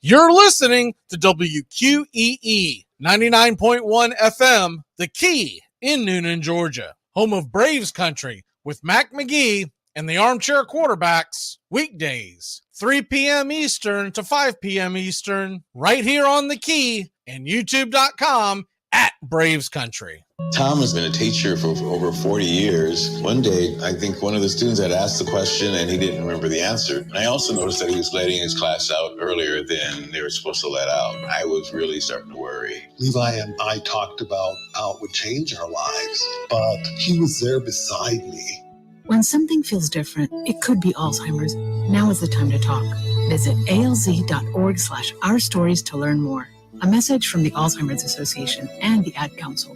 You're listening to WQEE 99.1 FM, The Key in Noonan, Georgia, home of Braves Country with Mac Magee and the Armchair Quarterbacks, weekdays, 3 p.m. Eastern to 5 p.m. Eastern, right here on The Key and YouTube.com at Braves Country. Tom has been a teacher for over 40 years. One day, I think one of the students had asked the question and he didn't remember the answer. And I also noticed that he was letting his class out earlier than they were supposed to let out. I was really starting to worry. Levi and I talked about how it would change our lives, but he was there beside me. When something feels different, it could be Alzheimer's. Now is the time to talk. Visit alz.org/ourstories to learn more. A message from the Alzheimer's Association and the Ad Council.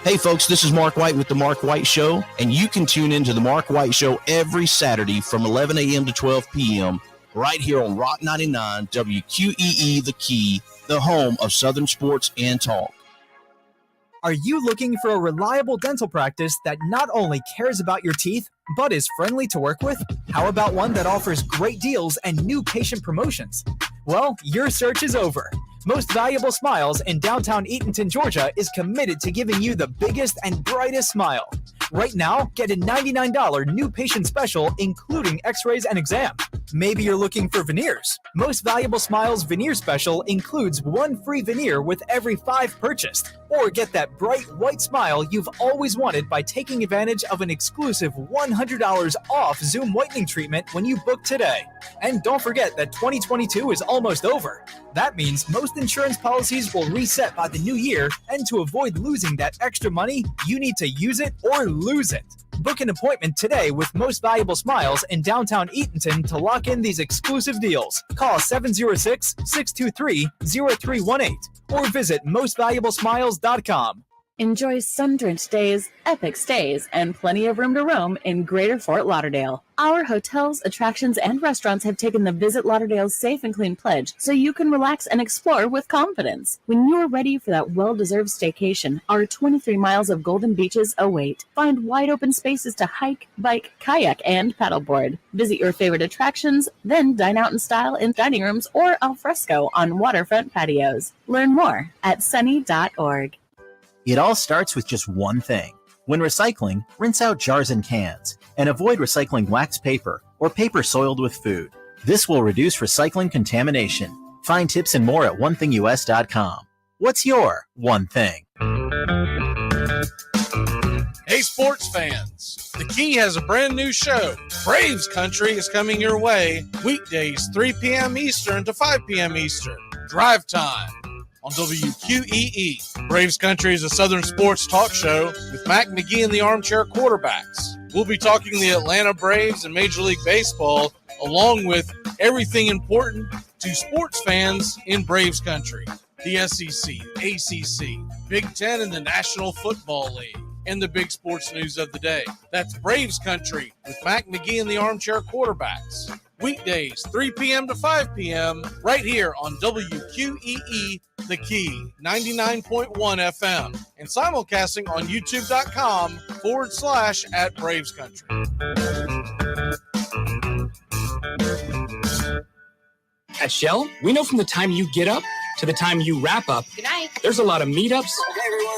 Hey folks, this is Mark White with The Mark White Show, and you can tune into The Mark White Show every Saturday from 11 a.m. to 12 p.m. right here on Rock 99, WQEE The Key, the home of Southern sports and talk. Are you looking for a reliable dental practice that not only cares about your teeth, but is friendly to work with? How about one that offers great deals and new patient promotions? Well, your search is over. Most Valuable Smiles in downtown Eatonton, Georgia is committed to giving you the biggest and brightest smile. Right now, get a $99 new patient special, including x-rays and exam. Maybe you're looking for veneers. Most Valuable Smiles veneer special includes one free veneer with every 5 purchased. Or get that bright white smile you've always wanted by taking advantage of an exclusive $100 off Zoom whitening treatment when you book today. And don't forget that 2022 is almost over. That means most insurance policies will reset by the new year, and to avoid losing that extra money, you need to use it or lose it. Book an appointment today with Most Valuable Smiles in downtown Eatonton to lock in these exclusive deals. Call 706-623-0318 or visit mostvaluablesmiles.com. Enjoy sun-drenched days, epic stays, and plenty of room to roam in Greater Fort Lauderdale. Our hotels, attractions, and restaurants have taken the Visit Lauderdale's Safe and Clean pledge so you can relax and explore with confidence. When you're ready for that well-deserved staycation, our 23 miles of golden beaches await. Find wide-open spaces to hike, bike, kayak, and paddleboard. Visit your favorite attractions, then dine out in style in dining rooms or al fresco on waterfront patios. Learn more at sunny.org. It all starts with just one thing. When recycling, rinse out jars and cans, and avoid recycling wax paper or paper soiled with food. This will reduce recycling contamination. Find tips and more at onethingus.com. What's your one thing? Hey sports fans, The Key has a brand new show. Braves Country is coming your way weekdays 3 p.m. Eastern to 5 p.m. Eastern. Drive time on WQEE. Braves Country is a Southern sports talk show with Mac Magee and the Armchair Quarterbacks. We'll be talking the Atlanta Braves and Major League Baseball, along with everything important to sports fans in Braves Country. The SEC, ACC, Big Ten, and the National Football League, and the big sports news of the day. That's Braves Country with Mac Magee and the Armchair Quarterbacks. Weekdays, 3 p.m. to 5 p.m. right here on WQEE The Key, 99.1 FM, and simulcasting on youtube.com/at Braves Country. At Shell, we know from the time you get up to the time you wrap up, good night, there's a lot of meetups,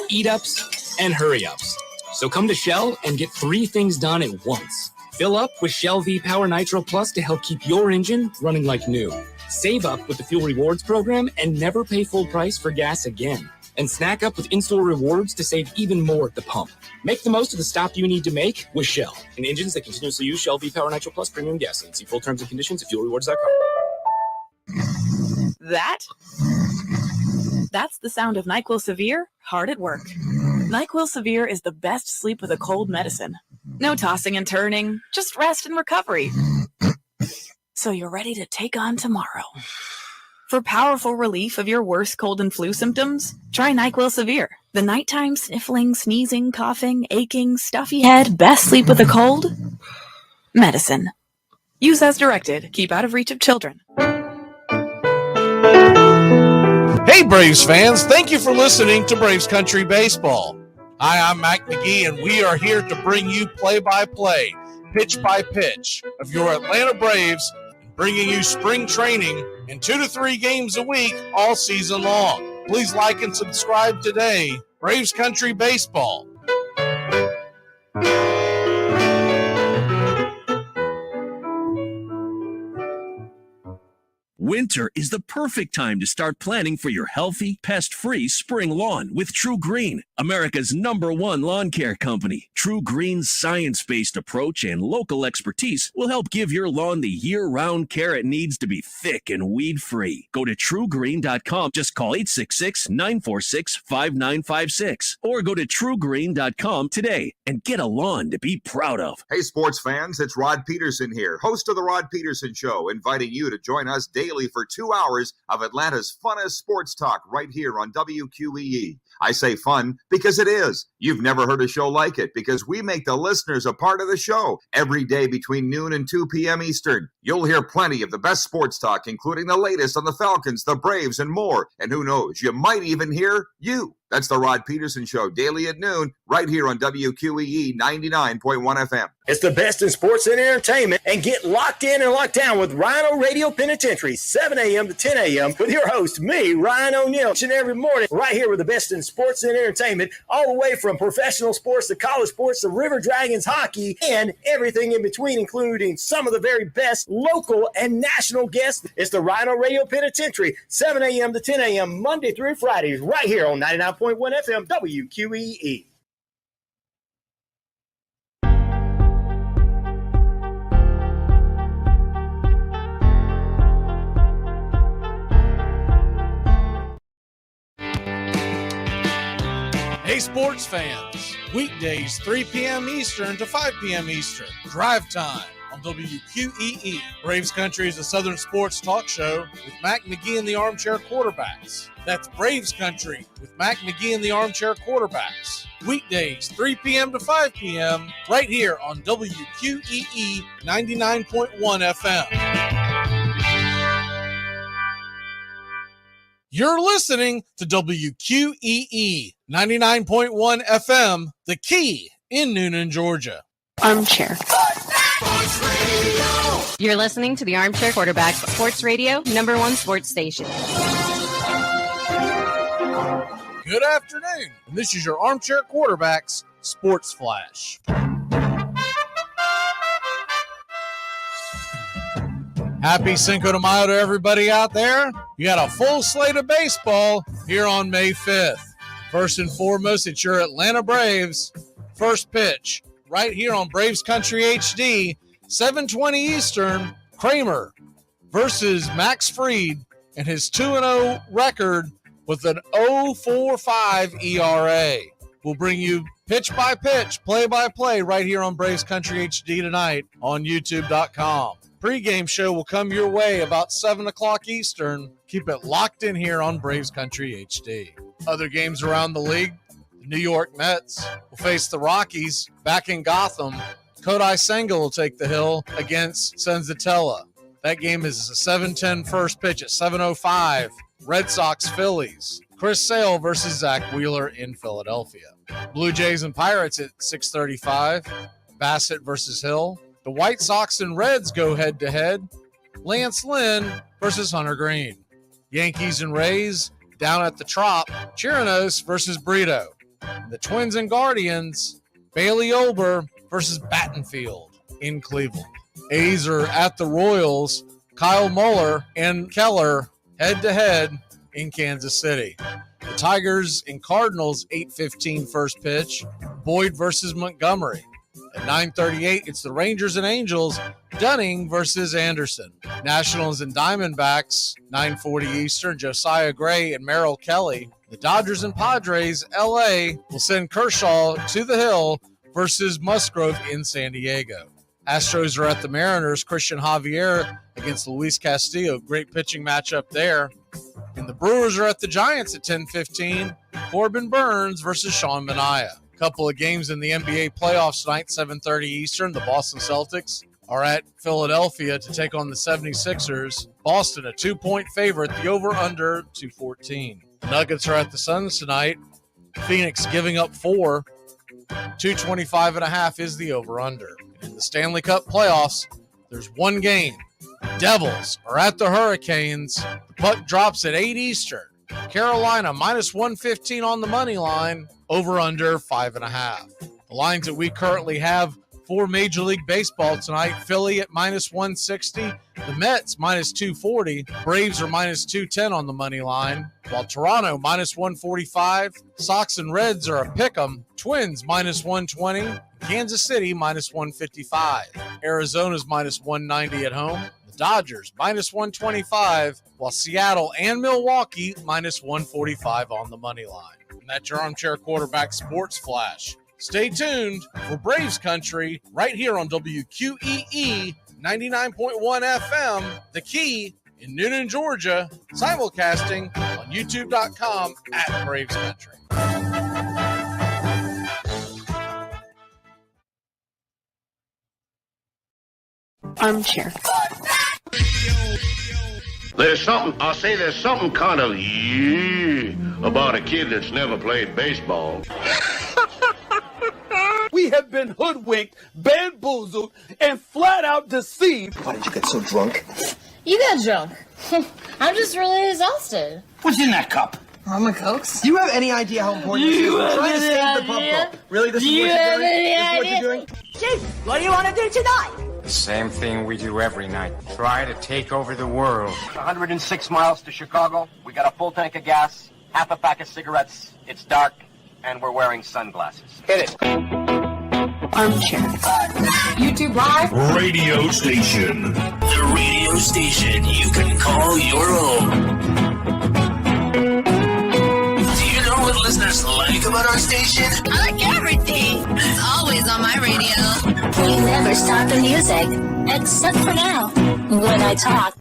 eat-ups, and hurry-ups. So come to Shell and get 3 things done at once. Fill up with Shell V-Power Nitro Plus to help keep your engine running like new. Save up with the Fuel Rewards program and never pay full price for gas again. And snack up with in-store rewards to save even more at the pump. Make the most of the stop you need to make with Shell and engines that continuously use Shell V-Power Nitro Plus premium gasoline. See full terms and conditions at fuelrewards.com. That's the sound of NyQuil Severe hard at work. NyQuil Severe is the best sleep with a cold medicine. No tossing and turning, just rest and recovery. So you're ready to take on tomorrow. For powerful relief of your worst cold and flu symptoms, try NyQuil Severe. The nighttime sniffling, sneezing, coughing, aching, stuffy head, best sleep with a cold medicine. Use as directed. Keep out of reach of children. Hey Braves fans, thank you for listening to Braves Country Baseball. Hi, I'm Mac Magee, and we are here to bring you play-by-play, pitch-by-pitch of your Atlanta Braves and bringing you spring training and 2 to 3 games a week all season long. Please like and subscribe today. Braves Country Baseball. Winter is the perfect time to start planning for your healthy, pest-free spring lawn with True Green, America's #1 lawn care company. True Green's science-based approach and local expertise will help give your lawn the year-round care it needs to be thick and weed-free. Go to truegreen.com. Just call 866-946-5956 or go to truegreen.com today and get a lawn to be proud of. Hey, sports fans, it's Rod Peterson here, host of The Rod Peterson Show, inviting you to join us daily for 2 hours of Atlanta's funnest sports talk right here on WQEE. I say fun because it is. You've never heard a show like it because we make the listeners a part of the show every day between noon and 2 p.m. Eastern. You'll hear plenty of the best sports talk, including the latest on the Falcons, the Braves, and more. And who knows, you might even hear you. That's the Rod Peterson Show, daily at noon, right here on WQEE 99.1 FM. It's the best in sports and entertainment, and get locked in and locked down with Rhino Radio Penitentiary, 7 a.m. to 10 a.m. with your host, me, Ryan O'Neill, each and every morning, right here with the best in sports and entertainment, all the way from professional sports to college sports to River Dragons hockey and everything in between, including some of the very best local and national guests. It's the Rhino Radio Penitentiary, 7 a.m. to 10 a.m. Monday through Fridays, right here on 99.1 FM WQEE. Hey, sports fans. Weekdays, 3 p.m. Eastern to 5 p.m. Eastern. Drive time on WQEE. Braves Country is a Southern sports talk show with Mac Magee and the Armchair Quarterbacks. That's Braves Country with Mac Magee and the Armchair Quarterbacks. Weekdays, 3 p.m. to 5 p.m. right here on WQEE 99.1 FM. You're listening to WQEE 99.1 FM, The Key in Noonan, Georgia. Armchair. You're listening to the Armchair Quarterbacks Sports Radio, #1 sports station. Good afternoon. And this is your Armchair Quarterbacks Sports Flash. Happy Cinco de Mayo to everybody out there. You got a full slate of baseball here on May 5th. First and foremost, it's your Atlanta Braves. First pitch right here on Braves Country HD, 7:20 Eastern. Kramer versus Max Fried and his 2-0 record with an 0.45 ERA. We'll bring you pitch by pitch, play by play right here on Braves Country HD tonight on YouTube.com. Pregame show will come your way about 7 o'clock Eastern. Keep it locked in here on Braves Country HD. Other games around the league, the New York Mets will face the Rockies back in Gotham. Kodai Senga will take the hill against Senzatella. That game is a 7:10 first pitch at 7:05. Redsox Phillies. Chris Sale versus Zach Wheeler in Philadelphia. Bluejays and Pirates at 6:35. Bassett versus Hill. The White Sox and Reds go head-to-head. Lance Lynn versus Hunter Green. Yankees and Rays down at the Trop. Chirinos versus Brito. And the Twins and Guardians, Bailey Ober versus Battenfield in Cleveland. A's are at the Royals. Kyle Muller and Keller head-to-head in Kansas City. The Tigers and Cardinals, 8:15 first pitch. Boyd versus Montgomery. At 9:38, it's the Rangers and Angels, Dunning versus Anderson. Nationals and Diamondbacks, 9:40 Eastern, Josiah Gray and Merrill Kelly. The Dodgers and Padres, LA, will send Kershaw to the hill versus Musgrove in San Diego. Astros are at the Mariners, Christian Javier against Luis Castillo. Great pitching matchup there. And the Brewers are at the Giants at 10:15, Corbin Burns versus Sean Manaea. Couple of games in the NBA playoffs tonight, 7:30 Eastern. The Boston Celtics are at Philadelphia to take on the 76ers. Boston, a 2-point favorite. The over-under, 214. The Nuggets are at the Suns tonight. Phoenix giving up 4. 225.5 is the over-under. In the Stanley Cup playoffs, there's one game Devils are at the Hurricanes. The puck drops at 8 Eastern. Carolina minus 115 on the money line, over under 5.5. The lines that we currently have for Major League Baseball tonight: Philly at minus 160, the Mets minus 240, Braves are minus 210 on the money line, while Toronto minus 145, Sox and Reds are a pick'em, Twins minus 120, Kansas City minus 155, Arizona's minus 190 at home, the Dodgers minus 125, while Seattle and Milwaukee minus 145 on the money line. And that's your Armchair Quarterback Sports Flash. Stay tuned for Braves Country right here on WQEE 99.1 FM, The Key in Newnan, Georgia, simulcasting on youtube.com at Braves Country. Armchair. There's something kind of about a kid that's never played baseball. We have been hoodwinked, bamboozled, and flat out deceived. Why did you get so drunk? You got drunk. I'm just really exhausted. What's in that cup? Rum and Cokes. Do you have any idea how important this is? We're trying to save the pub cup. Really? This is what you're doing? This is what you're doing? Chief, what do you want to do tonight? The same thing we do every night. Try to take over the world. 106 miles to Chicago. We got a full tank of gas, half a pack of cigarettes. It's dark, and we're wearing sunglasses. Hit it. Armchair. YouTube Live radio station. The radio station you can call your own. Do you know what listeners like about our station? I like everything. It's always on my radio. We never stop the music, except for now, when I talk.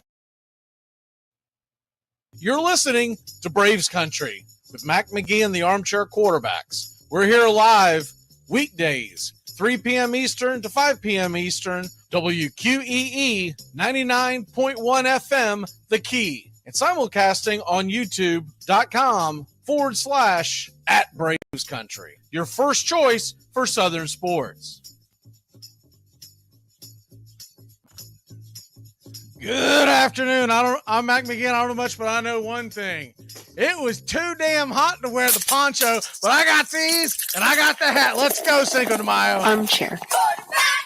You're listening to Braves Country with Mac Magee and the Armchair Quarterbacks. We're here live weekdays, 3 p.m. Eastern to 5 p.m. Eastern, WQEE 99.1 FM, The Key, and simulcasting on youtube.com/@Braves Country. Your first choice for Southern sports. Good afternoon. I'm Mac Magee. I don't know much, but I know one thing. It was too damn hot to wear the poncho, but I got these and I got the hat. Let's go, Cinco de Mayo. Armchair.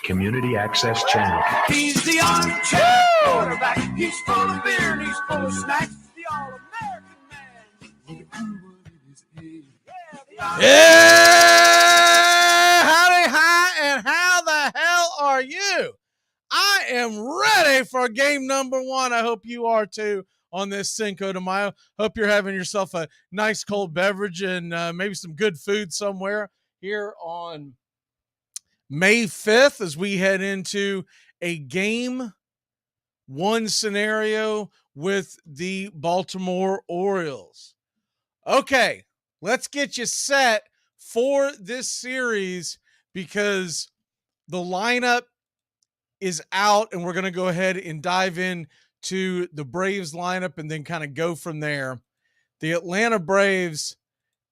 Community Access Channel. He's the armchair quarterback. He's full of beer and he's full of snacks. The all-American man. Yeah! Howdy, hi, and how the hell are you? I am ready for game number one. I hope you are too on this Cinco de Mayo. Hope you're having yourself a nice cold beverage and maybe some good food somewhere here on May 5th as we head into a game one scenario with the Baltimore Orioles. Okay, let's get you set for this series because the lineup is out, and we're going to go ahead and dive in to the Braves lineup and then kind of go from there. The Atlanta Braves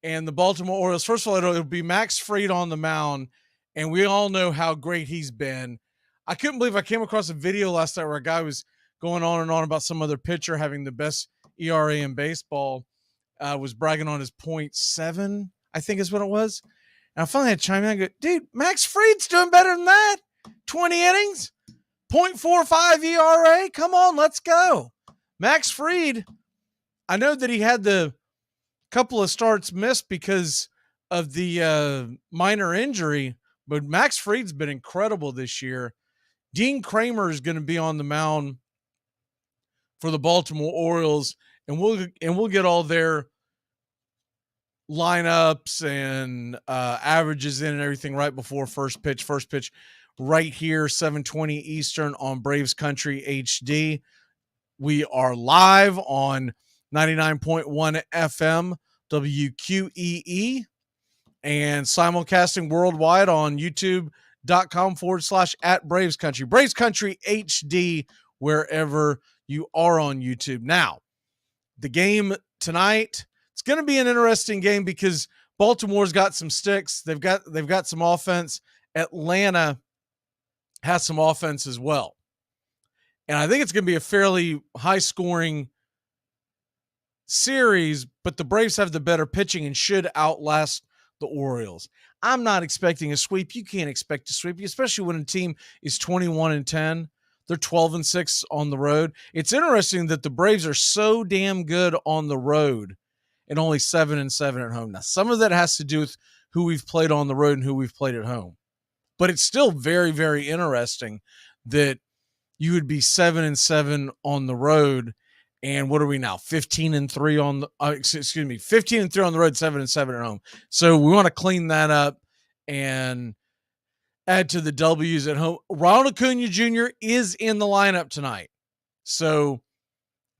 and the Baltimore Orioles. First of all, it'll be Max Fried on the mound, and we all know how great he's been. I couldn't believe I came across a video last night where a guy was going on and on about some other pitcher having the best ERA in baseball, was bragging on his 0.7, I think is what it was. And I finally had to chime in and go, dude, Max Fried's doing better than that. 20 innings. 0.45 ERA. Come on, let's go. Max Fried, I know that he had the couple of starts missed because of the minor injury, but Max Fried's been incredible this year. Dean Kramer is going to be on the mound for the Baltimore Orioles, and we'll get all their lineups and averages in and everything right before first pitch. First pitch right here, 7:20 Eastern on Braves Country HD. We are live on 99.1 FM WQEE and simulcasting worldwide on youtube.com/@Braves Country. Braves Country HD, wherever you are on YouTube. Now, the game tonight, it's going to be an interesting game because Baltimore's got some sticks. They've got some offense. Atlanta has some offense as well. And I think it's going to be a fairly high-scoring series, but the Braves have the better pitching and should outlast the Orioles. I'm not expecting a sweep. You can't expect a sweep, especially when a team is 21-10. They're 12-6 on the road. It's interesting that the Braves are so damn good on the road and only 7-7 at home. Now, some of that has to do with who we've played on the road and who we've played at home. But it's still very, very interesting that you would be 7-7 on the road. And what are we now? 15-3 on the 15-3 on the road, 7-7 at home. So we want to clean that up and add to the W's at home. Ronald Acuna Jr. is in the lineup tonight. So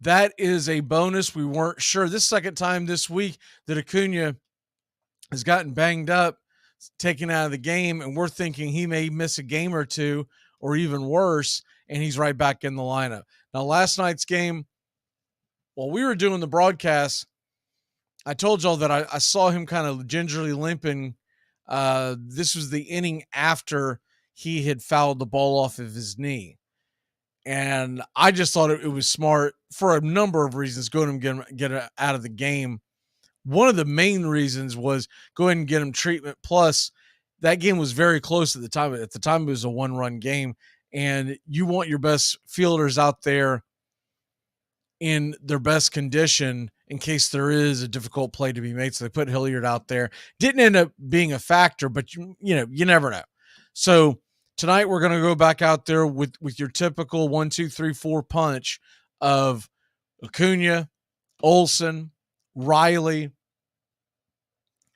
that is a bonus. We weren't sure. This second time this week that Acuna has gotten banged up, taken out of the game, and we're thinking he may miss a game or two or even worse, and he's right back in the lineup. Now, last night's game, while we were doing the broadcast, I told y'all that I saw him kind of gingerly limping. This was the inning after he had fouled the ball off of his knee. And I just thought it was smart for a number of reasons. Go ahead and get him out of the game. One of the main reasons was go ahead and get him treatment. Plus, that game was very close at the time. At the time, it was a one-run game. And you want your best fielders out there in their best condition in case there is a difficult play to be made. So they put Hilliard out there. Didn't end up being a factor, but you never know. So tonight we're going to go back out there with your typical 1, 2, 3, 4 punch of Acuna, Olsen, Riley,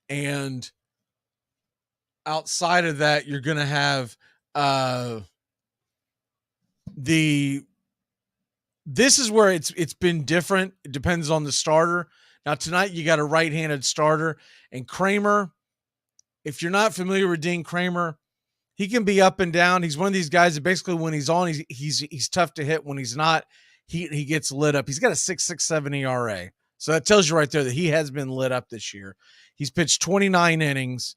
and outside of that, you're going to have this is where it's been different. It depends on the starter. Now tonight you got a right-handed starter, and Kramer, if you're not familiar with Dean Kramer, he can be up and down. He's one of these guys that basically when he's on, he's tough to hit. When he's not, he gets lit up. He's got a 6.67 ERA. So that tells you right there that he has been lit up this year. He's pitched 29 innings.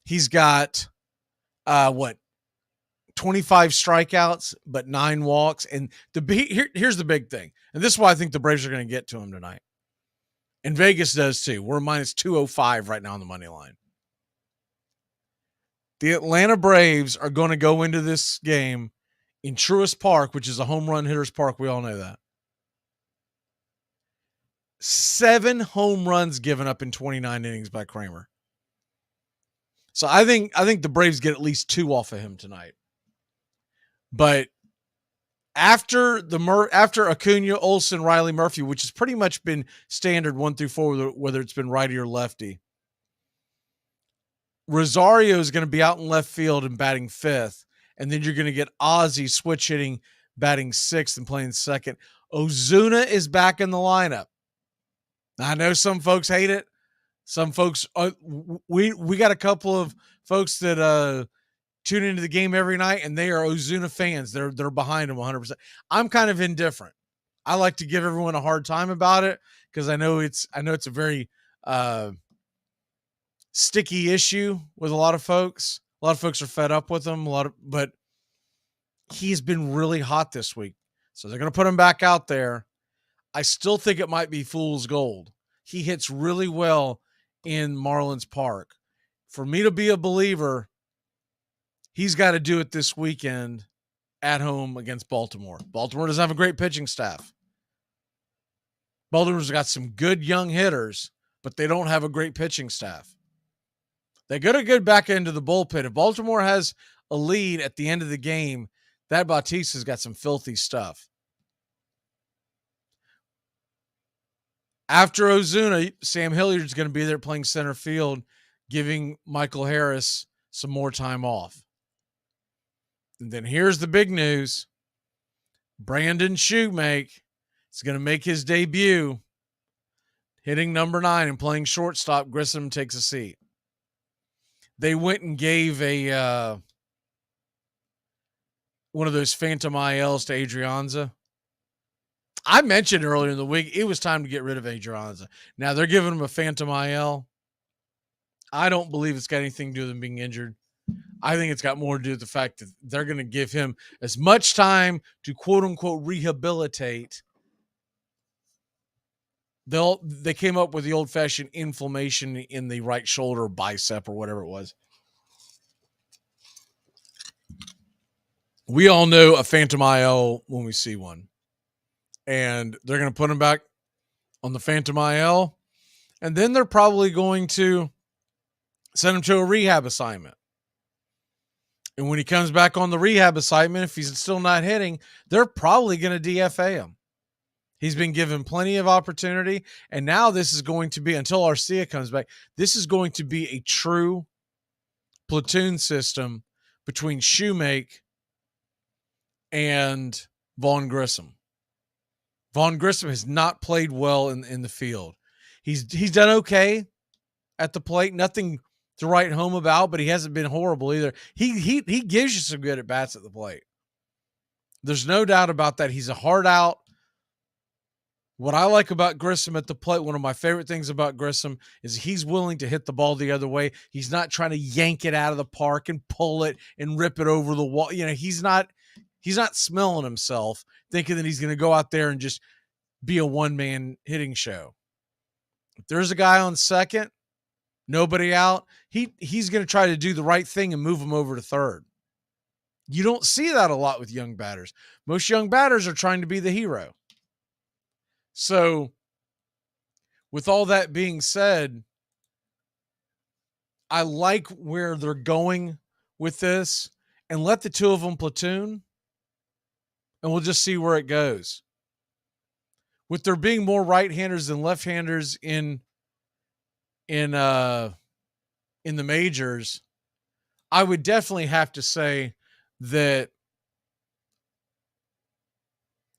He's got 25 strikeouts, but 9 walks. And here's the big thing. And this is why I think the Braves are going to get to him tonight. And Vegas does too. We're minus 205 right now on the money line. The Atlanta Braves are going to go into this game in Truist Park, which is a home run hitter's park. We all know that. 7 home runs given up in 29 innings by Kramer. So I think the Braves get at least 2 off of him tonight. But after Acuna, Olsen, Riley, Murphy, which has pretty much been standard 1 through 4, whether it's been righty or lefty, Rosario is going to be out in left field and batting 5th. And then you're going to get Ozzie switch hitting, batting 6th and playing 2nd. Ozuna is back in the lineup. Now, I know some folks hate it. Some folks, we got a couple of folks that tune into the game every night, and they are Ozuna fans. They're behind him 100%. I'm kind of indifferent. I like to give everyone a hard time about it because I know it's a very sticky issue with a lot of folks. A lot of folks are fed up with him. But he's been really hot this week, so they're going to put him back out there. I still think it might be fool's gold. He hits really well in Marlins Park. For me to be a believer, he's got to do it this weekend at home against Baltimore. Baltimore doesn't have a great pitching staff. Baltimore's got some good young hitters, but they don't have a great pitching staff. They got a good back end of the bullpen. If Baltimore has a lead at the end of the game, that Bautista's got some filthy stuff. After Ozuna, Sam Hilliard's going to be there playing center field, giving Michael Harris some more time off. And then here's the big news. Brandon Shoemake is going to make his debut, hitting number 9 and playing shortstop. Grissom takes a seat. They went and gave one of those phantom ILs to Adrianza. I mentioned earlier in the week, it was time to get rid of Adrianza. Now they're giving him a phantom IL. I don't believe it's got anything to do with him being injured. I think it's got more to do with the fact that they're going to give him as much time to quote unquote rehabilitate. They came up with the old fashioned inflammation in the right shoulder, bicep, or whatever it was. We all know a phantom IL when we see one, and they're going to put him back on the phantom IL, and then they're probably going to send him to a rehab assignment. And when he comes back on the rehab assignment, if he's still not hitting, they're probably going to DFA him. He's been given plenty of opportunity, and now this is going to be, until Arcia comes back, this is going to be a true platoon system between Shoemake and Vaughn Grissom. Vaughn Grissom has not played well in the field. He's done okay at the plate, nothing to write home about, but he hasn't been horrible either. He gives you some good at bats at the plate. There's no doubt about that. He's a hard out. What I like about Grissom at the plate, one of my favorite things about Grissom, is he's willing to hit the ball the other way. He's not trying to yank it out of the park and pull it and rip it over the wall. You know, he's not smelling himself thinking that he's going to go out there and just be a one-man hitting show. If there's a guy on second, nobody out, he's going to try to do the right thing and move him over to third. You don't see that a lot with young batters. Most young batters are trying to be the hero. So, with all that being said, I like where they're going with this, and let the two of them platoon, and we'll just see where it goes. With there being more right-handers than left-handers in the majors, I would definitely have to say that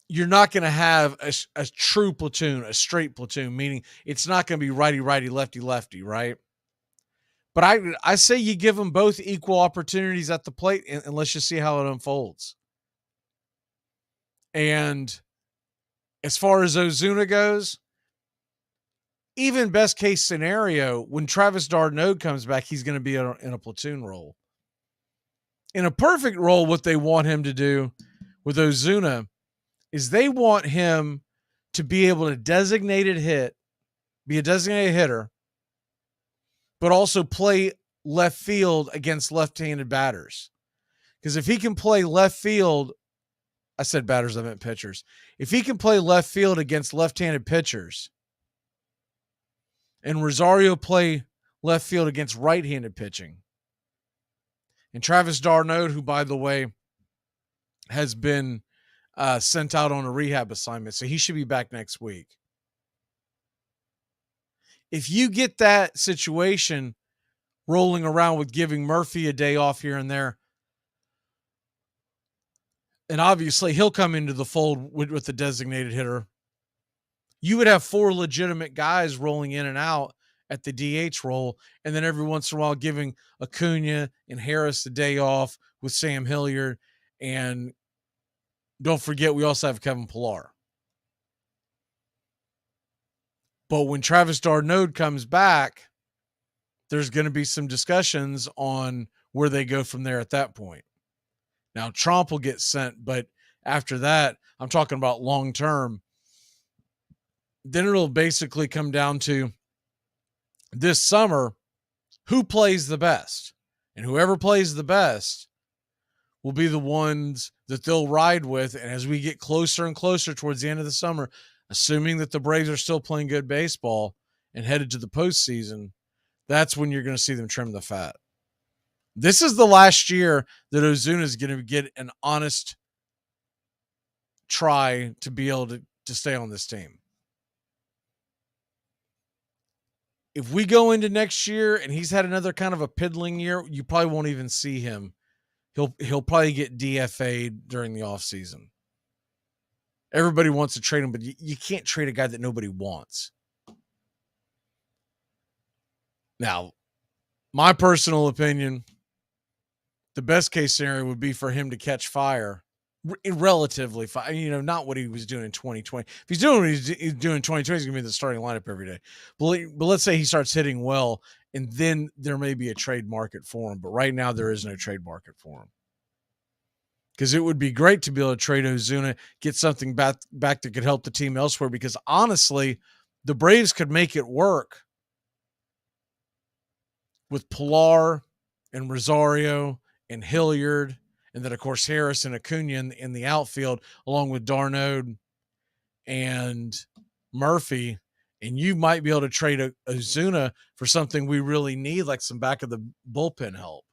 you're not going to have a true platoon, a straight platoon, meaning it's not going to be righty-righty, lefty-lefty, right? But I say you give them both equal opportunities at the plate, and let's just see how it unfolds. And as far as Ozuna goes, even best case scenario, when Travis d'Arnaud comes back, he's going to be in a platoon role. In a perfect role, what they want him to do with Ozuna is they want him to be able to be a designated hitter, but also play left field against left-handed batters. Because if he can play left field, I said batters, I meant pitchers. If he can play left field against left-handed pitchers, and Rosario play left field against right-handed pitching, and Travis d'Arnaud, who, by the way, has been sent out on a rehab assignment, so he should be back next week. If you get that situation rolling around with giving Murphy a day off here and there, and obviously he'll come into the fold with the designated hitter, you would have four legitimate guys rolling in and out at the DH role, and then every once in a while giving Acuna and Harris a day off with Sam Hilliard, and don't forget, we also have Kevin Pillar. But when Travis d'Arnaud comes back, there's going to be some discussions on where they go from there at that point. Now, Trump will get sent, but after that, I'm talking about long term. Then it'll basically come down to this summer, who plays the best? And whoever plays the best will be the ones that they'll ride with. And as we get closer and closer towards the end of the summer, assuming that the Braves are still playing good baseball and headed to the postseason, that's when you're going to see them trim the fat. This is the last year that Ozuna is going to get an honest try to be able to stay on this team. If we go into next year and he's had another kind of a piddling year, you probably won't even see him. He'll probably get DFA'd during the offseason. Everybody wants to trade him, but you can't trade a guy that nobody wants. Now, my personal opinion, the best case scenario would be for him to catch fire, relatively fire, not what he was doing in 2020. If he's doing what he's doing in 2020, he's going to be in the starting lineup every day. But let's say he starts hitting well And then there may be a trade market for him. But right now there is no trade market for him. Because it would be great to be able to trade Ozuna, get something back that could help the team elsewhere. Because honestly, the Braves could make it work with Pilar and Rosario and Hilliard, and then, of course, Harris and Acuna in the outfield, along with d'Arnaud and Murphy. And you might be able to trade Ozuna for something we really need, like some back of the bullpen help.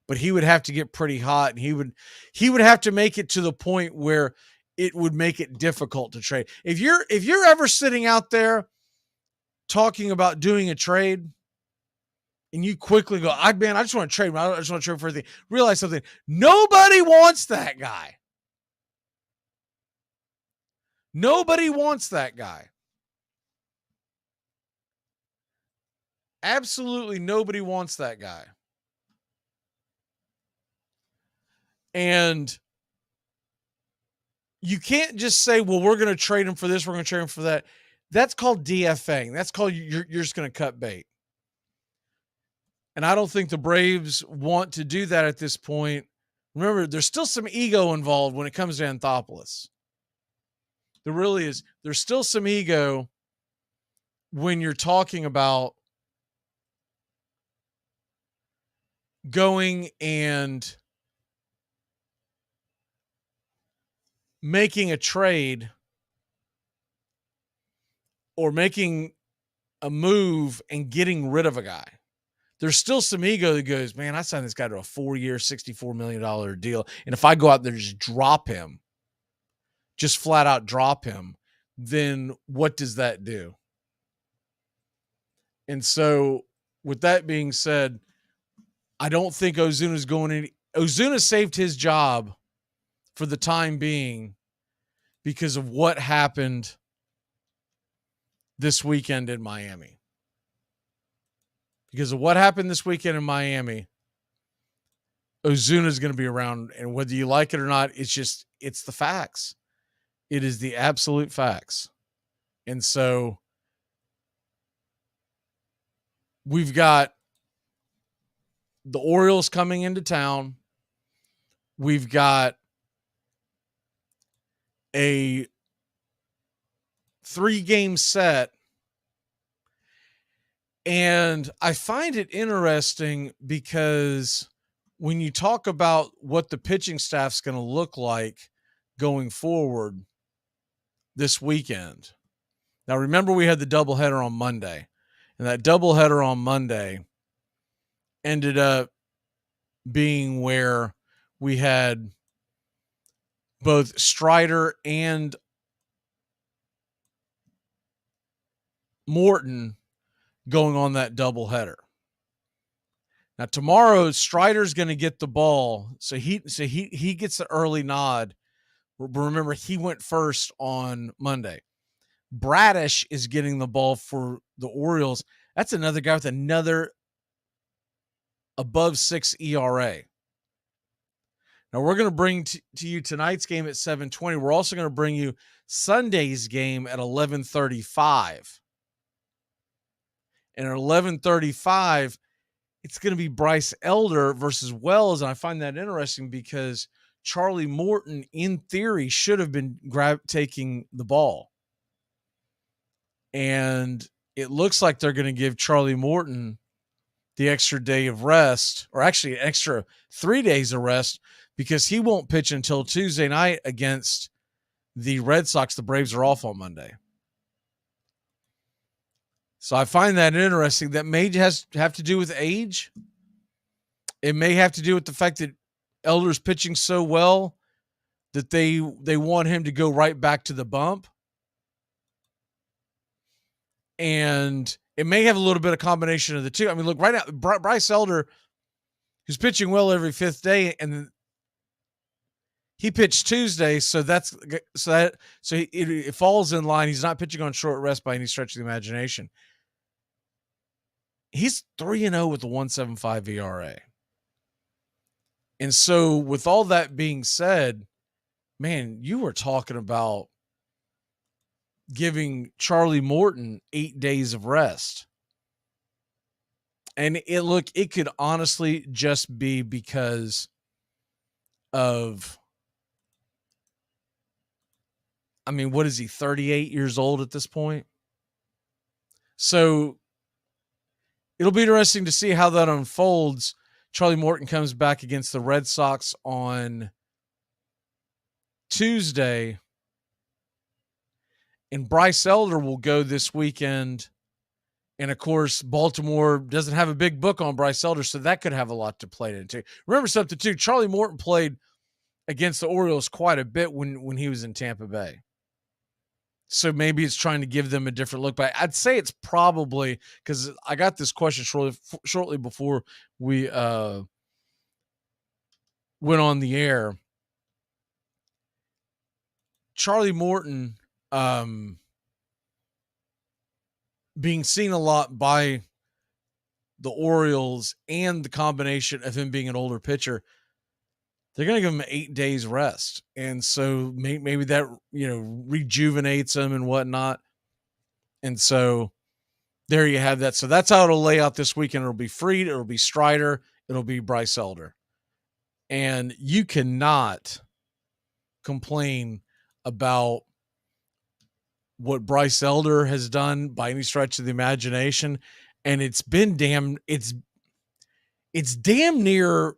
But he would have to get pretty hot, and he would have to make it to the point where it would make it difficult to trade. If you're ever sitting out there talking about doing a trade, and you quickly go, I just want to trade. I just want to trade for everything. Realize something. Nobody wants that guy. Nobody wants that guy. Absolutely nobody wants that guy. And you can't just say, well, we're going to trade him for this, we're going to trade him for that. That's called DFAing. That's called you're just going to cut bait. And I don't think the Braves want to do that at this point. Remember, there's still some ego involved when it comes to Anthopoulos. There really is. There's still some ego when you're talking about going and making a trade or making a move and getting rid of a guy. There's still some ego that goes, man, I signed this guy to a 4-year, $64 million deal. And if I go out there and just drop him, just flat out drop him, then what does that do? And so with that being said, I don't think Ozuna's going in. Ozuna saved his job for the time being because of what happened this weekend in Miami. Because of what happened this weekend in Miami, Ozuna's going to be around. And whether you like it or not, it's the facts. It is the absolute facts. And so we've got the Orioles coming into town. We've got a 3-game set. And I find it interesting because when you talk about what the pitching staff's going to look like going forward this weekend. Now, remember, we had the doubleheader on Monday, and that doubleheader on Monday ended up being where we had both Strider and Morton going on that doubleheader. Now tomorrow, Strider's going to get the ball, so he gets the early nod. But remember, he went first on Monday. Bradish is getting the ball for the Orioles. That's another guy with another above 6 ERA. Now we're going to bring to you tonight's game at 7:20. We're also going to bring you Sunday's game at 11:35. And at 11:35, it's going to be Bryce Elder versus Wells. And I find that interesting because Charlie Morton, in theory, should have been taking the ball. And it looks like they're going to give Charlie Morton the extra day of rest, or actually an extra 3 days of rest, because he won't pitch until Tuesday night against the Red Sox. The Braves are off on Monday. So I find that interesting. That may have to do with age. It may have to do with the fact that Elder's pitching so well that they want him to go right back to the bump. And it may have a little bit of combination of the two. I mean, look, right now, Bryce Elder, who's pitching well every 5th day, and he pitched Tuesday, so it falls in line. He's not pitching on short rest by any stretch of the imagination. He's 3-0 with a 1.75 ERA. And so with all that being said, man, you were talking about giving Charlie Morton 8 days of rest. And it could honestly just be because of, I mean, what is he, 38 years old at this point? So it'll be interesting to see how that unfolds. Charlie Morton comes back against the Red Sox on Tuesday, and Bryce Elder will go this weekend. And, of course, Baltimore doesn't have a big book on Bryce Elder, so that could have a lot to play into. Remember something, too. Charlie Morton played against the Orioles quite a bit when he was in Tampa Bay. So maybe it's trying to give them a different look. But I'd say it's probably – because I got this question shortly before we went on the air. Charlie Morton being seen a lot by the Orioles and the combination of him being an older pitcher, they're going to give him 8 days rest. And so maybe that, rejuvenates him and whatnot. And so there you have that. So that's how it'll lay out this weekend. It'll be Fried, it'll be Strider, it'll be Bryce Elder. And you cannot complain about what Bryce Elder has done by any stretch of the imagination. And it's been it's damn near,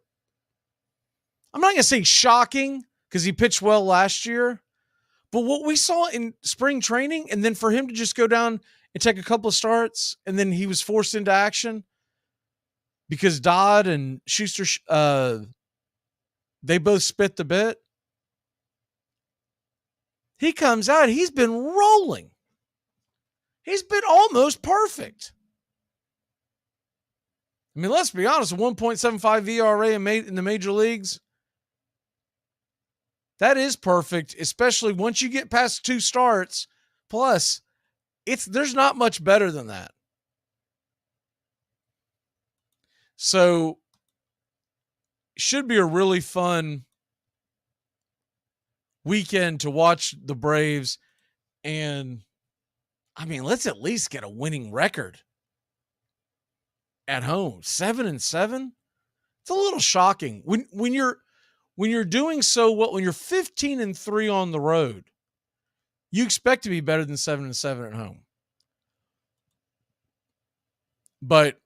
I'm not going to say shocking because he pitched well last year, but what we saw in spring training, and then for him to just go down and take a couple of starts, and then he was forced into action because Dodd and Schuster, they both spit the bit. He comes out, he's been rolling. He's been almost perfect. I mean, let's be honest, a 1.75 ERA in the major leagues, that is perfect, especially once you get past 2 starts. Plus, there's not much better than that. So, should be a really fun weekend to watch the Braves. And, I mean, let's at least get a winning record at home. 7-7? It's a little shocking. When you're doing so well, when you're 15-3 on the road, you expect to be better than 7-7 at home. But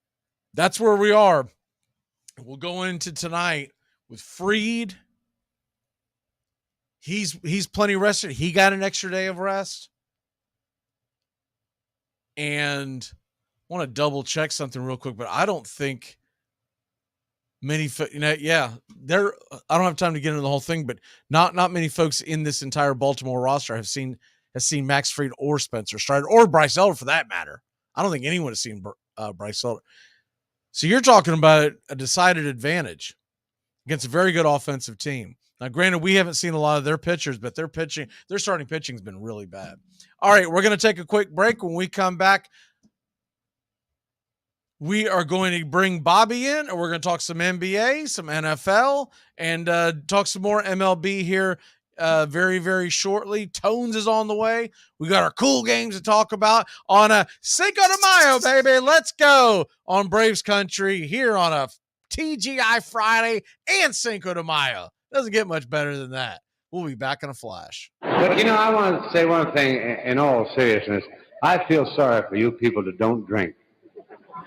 that's where we are. We'll go into tonight with Fried. He's plenty rested. He got an extra day of rest. And I want to double check something real quick, but I don't think many, I don't have time to get into the whole thing, but not many folks in this entire Baltimore roster has seen Max Fried or Spencer Strider or Bryce Elder for that matter. I don't think anyone has seen Bryce Elder. So you're talking about a decided advantage against a very good offensive team. Now, granted, we haven't seen a lot of their pitchers, but their starting pitching has been really bad. All right, we're going to take a quick break. When we come back, we are going to bring Bobby in, and we're going to talk some NBA, some NFL, and talk some more MLB here very, very shortly. Tones is on the way. We got our cool games to talk about on a Cinco de Mayo, baby. Let's go on Braves Country here on a TGI Friday and Cinco de Mayo. Doesn't get much better than that. We'll be back in a flash. But, I want to say one thing in all seriousness. I feel sorry for you people that don't drink.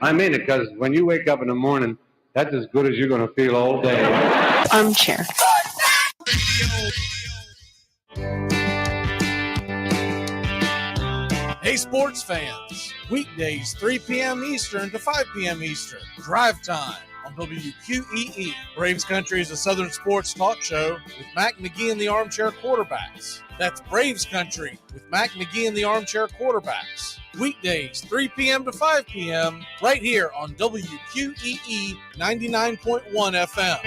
I mean it, because when you wake up in the morning, that's as good as you're going to feel all day. Armchair. Hey, sports fans. Weekdays, 3 p.m. Eastern to 5 p.m. Eastern. Drive time on WQEE. Braves Country is a Southern sports talk show with Mac Magee and the Armchair Quarterbacks. That's Braves Country with Mac Magee and the Armchair Quarterbacks. Weekdays, 3 p.m. to 5 p.m. right here on WQEE 99.1 FM.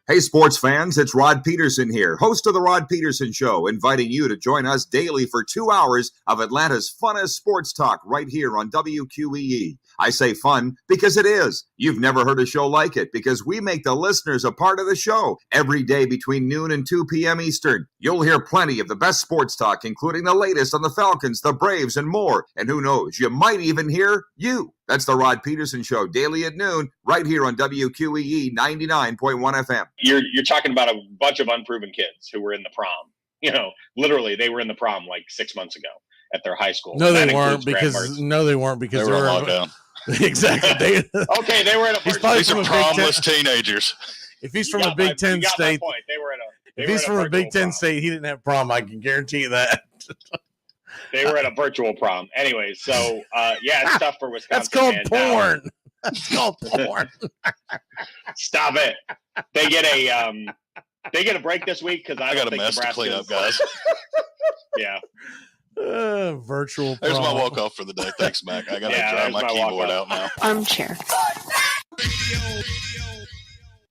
Hey, sports fans, it's Rod Peterson here, host of The Rod Peterson Show, inviting you to join us daily for 2 hours of Atlanta's funnest sports talk right here on WQEE. I say fun because it is. You've never heard a show like it because we make the listeners a part of the show every day between noon and 2 p.m. Eastern. You'll hear plenty of the best sports talk, including the latest on the Falcons, the Braves, and more. And who knows, you might even hear you. That's the Rod Peterson Show, daily at noon, right here on WQEE 99.1 FM. You're talking about a bunch of unproven kids who were in the prom. Literally, they were in the prom like 6 months ago at their high school. No, they weren't because they were locked down. Exactly. Okay, they were at a These are prom-less teenagers. If he's from a Big Ten state, they were at a. If he's from a Big Ten state, he didn't have prom. I can guarantee you that. They were at a virtual prom. Anyway, so it's tough for Wisconsin. That's called porn. That's called porn. Stop it. They get a break this week because I got a mess to clean up, guys. Yeah. Virtual. There's prom. my walk off for the day. Thanks, Mac. I gotta dry my keyboard out now. Armchair.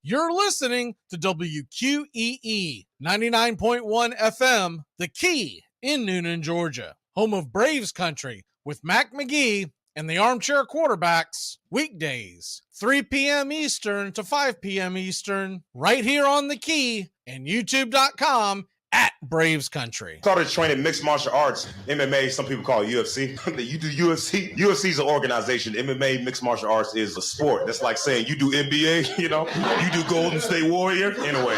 You're listening to WQEE 99.1 FM, The Key in Noonan, Georgia, home of Braves country with Mac Magee and the Armchair Quarterbacks, weekdays, 3 p.m. Eastern to 5 p.m. Eastern, right here on The Key and YouTube.com at Braves Country. Started training mixed martial arts, MMA, some people call it UFC. You do UFC. UFC is an organization. MMA, mixed martial arts, is a sport. That's like saying you do NBA, you do Golden State Warrior. Anyway.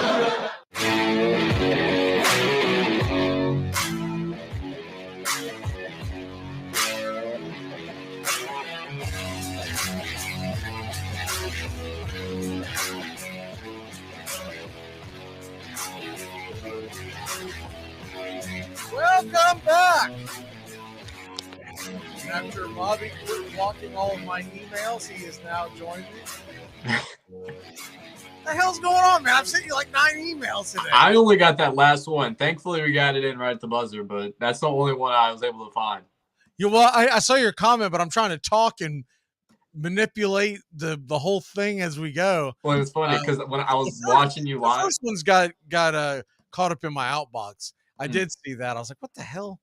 Welcome back. After Bobby quit blocking all of my emails, he has now joined me. What the hell's going on, man? I've sent you like 9 emails today. I only got that last one. Thankfully, we got it in right at the buzzer, but that's the only one I was able to find. I saw your comment, but I'm trying to talk and manipulate the whole thing as we go. Well, it was funny because when I was watching you live, the first one's got caught up in my outbox. I did see that. I was like, what the hell?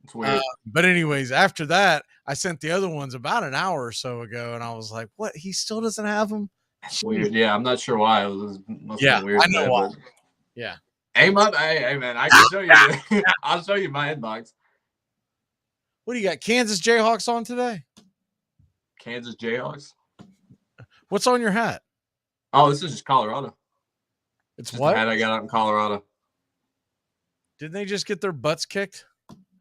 It's weird. But anyways, after that, I sent the other ones about an hour or so ago, and I was like, what? He still doesn't have them? That's weird. Yeah, I'm not sure why. It must have been weird. I know why. Yeah. Hey, man, I can show you. I'll show you my inbox. What do you got? Kansas Jayhawks on today? Kansas Jayhawks? What's on your hat? Oh, this is just Colorado. It's just what? The hat I got out in Colorado. Didn't they just get their butts kicked?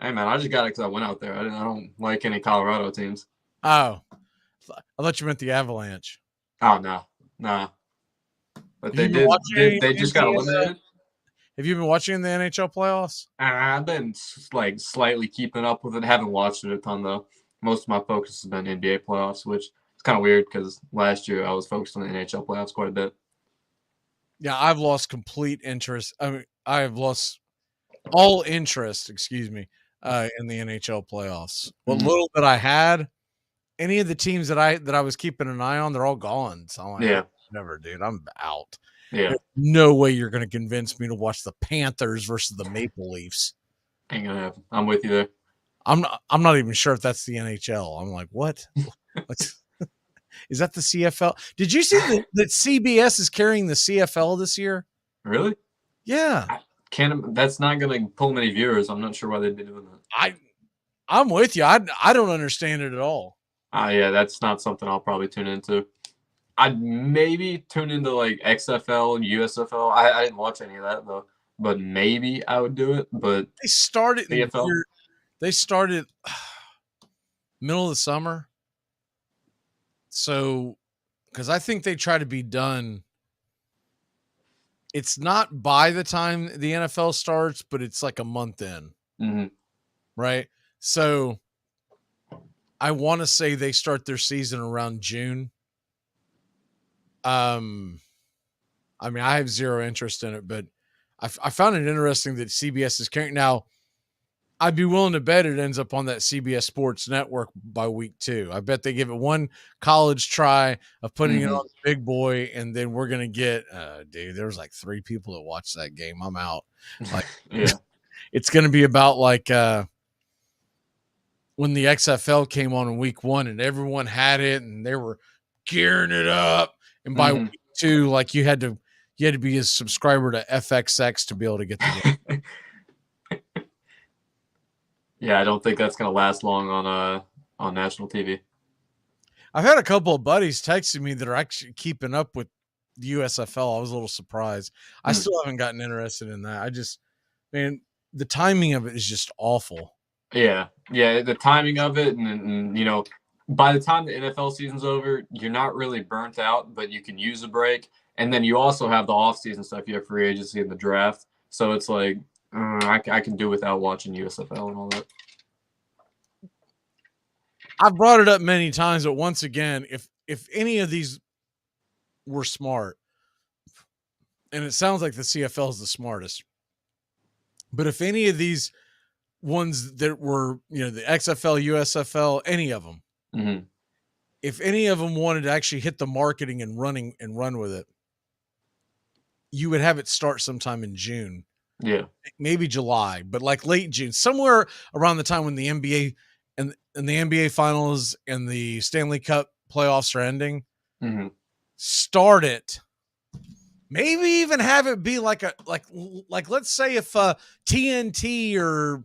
Hey, man, I just got it because I went out there. I don't like any Colorado teams. Oh. I thought you meant the Avalanche. Oh, no. But they just got eliminated. Have you been watching the NHL playoffs? I've been like slightly keeping up with it. Haven't watched it a ton, though. Most of my focus has been NBA playoffs, which is kind of weird because last year I was focused on the NHL playoffs quite a bit. Yeah, I've lost complete interest. I mean, I've lost all interest, in the NHL playoffs. What little that I had, any of the teams that I was keeping an eye on, they're all gone. So I'm like, never, dude. I'm out. Yeah. There's no way you're going to convince me to watch the Panthers versus the Maple Leafs. Ain't gonna happen. I'm with you there. I'm not even sure if that's the NHL. I'm like, what? Is that the CFL? Did you see that CBS is carrying the CFL this year? Really? Yeah. That's not going to pull many viewers. I'm not sure why they'd be doing that. I'm with you. I don't understand it at all. Yeah, that's not something I'll probably tune into. I'd maybe tune into like XFL, USFL. I didn't watch any of that though, but maybe I would do it. But they started CFL. They started middle of the summer. So, because I think they try to be done. It's not by the time the NFL starts, but it's like a month in. Mm-hmm. Right? So, I want to say they start their season around June. I mean, I have zero interest in it, but I found it interesting that CBS is carrying. Now, I'd be willing to bet it ends up on that CBS Sports Network by week 2. I bet they give it one college try of putting it on the big boy, and then we're going to get, dude, there was like 3 people that watched that game. I'm out. Like, yeah. It's going to be about like, when the XFL came on in week 1 and everyone had it and they were gearing it up. And by week 2, like you had to be a subscriber to FXX to be able to get the game. Yeah, I don't think that's going to last long on national TV. I've had a couple of buddies texting me that are actually keeping up with the USFL. I was a little surprised. I still haven't gotten interested in that. Man, the timing of it is just awful. Yeah, the timing of it, and you know, by the time the NFL season's over, you're not really burnt out, but you can use a break. And then you also have the off-season stuff. You have free agency and the draft. So it's like, I can do without watching USFL and all that. I've brought it up many times, but once again, if any of these were smart, and it sounds like the CFL is the smartest, but if any of these ones that were, you know, the XFL, USFL, any of them, if any of them wanted to actually hit the marketing and run with it, you would have it start sometime in June. Yeah. Maybe July, but like late June, somewhere around the time when the NBA and the NBA finals and the Stanley Cup playoffs are ending. Start it. Maybe even have it be like let's say if TNT or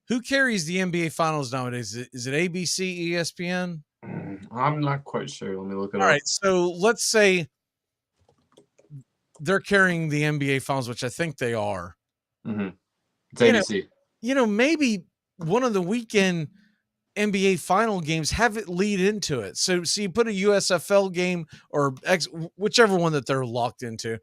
who carries the NBA finals nowadays? Is it ABC, ESPN? I'm not quite sure. Let me look it up. All right, so let's say they're carrying the NBA finals, which I think they are. It's ABC. You know, maybe one of the weekend NBA final games, have it lead into it. So you put a USFL game or whichever one that they're locked into,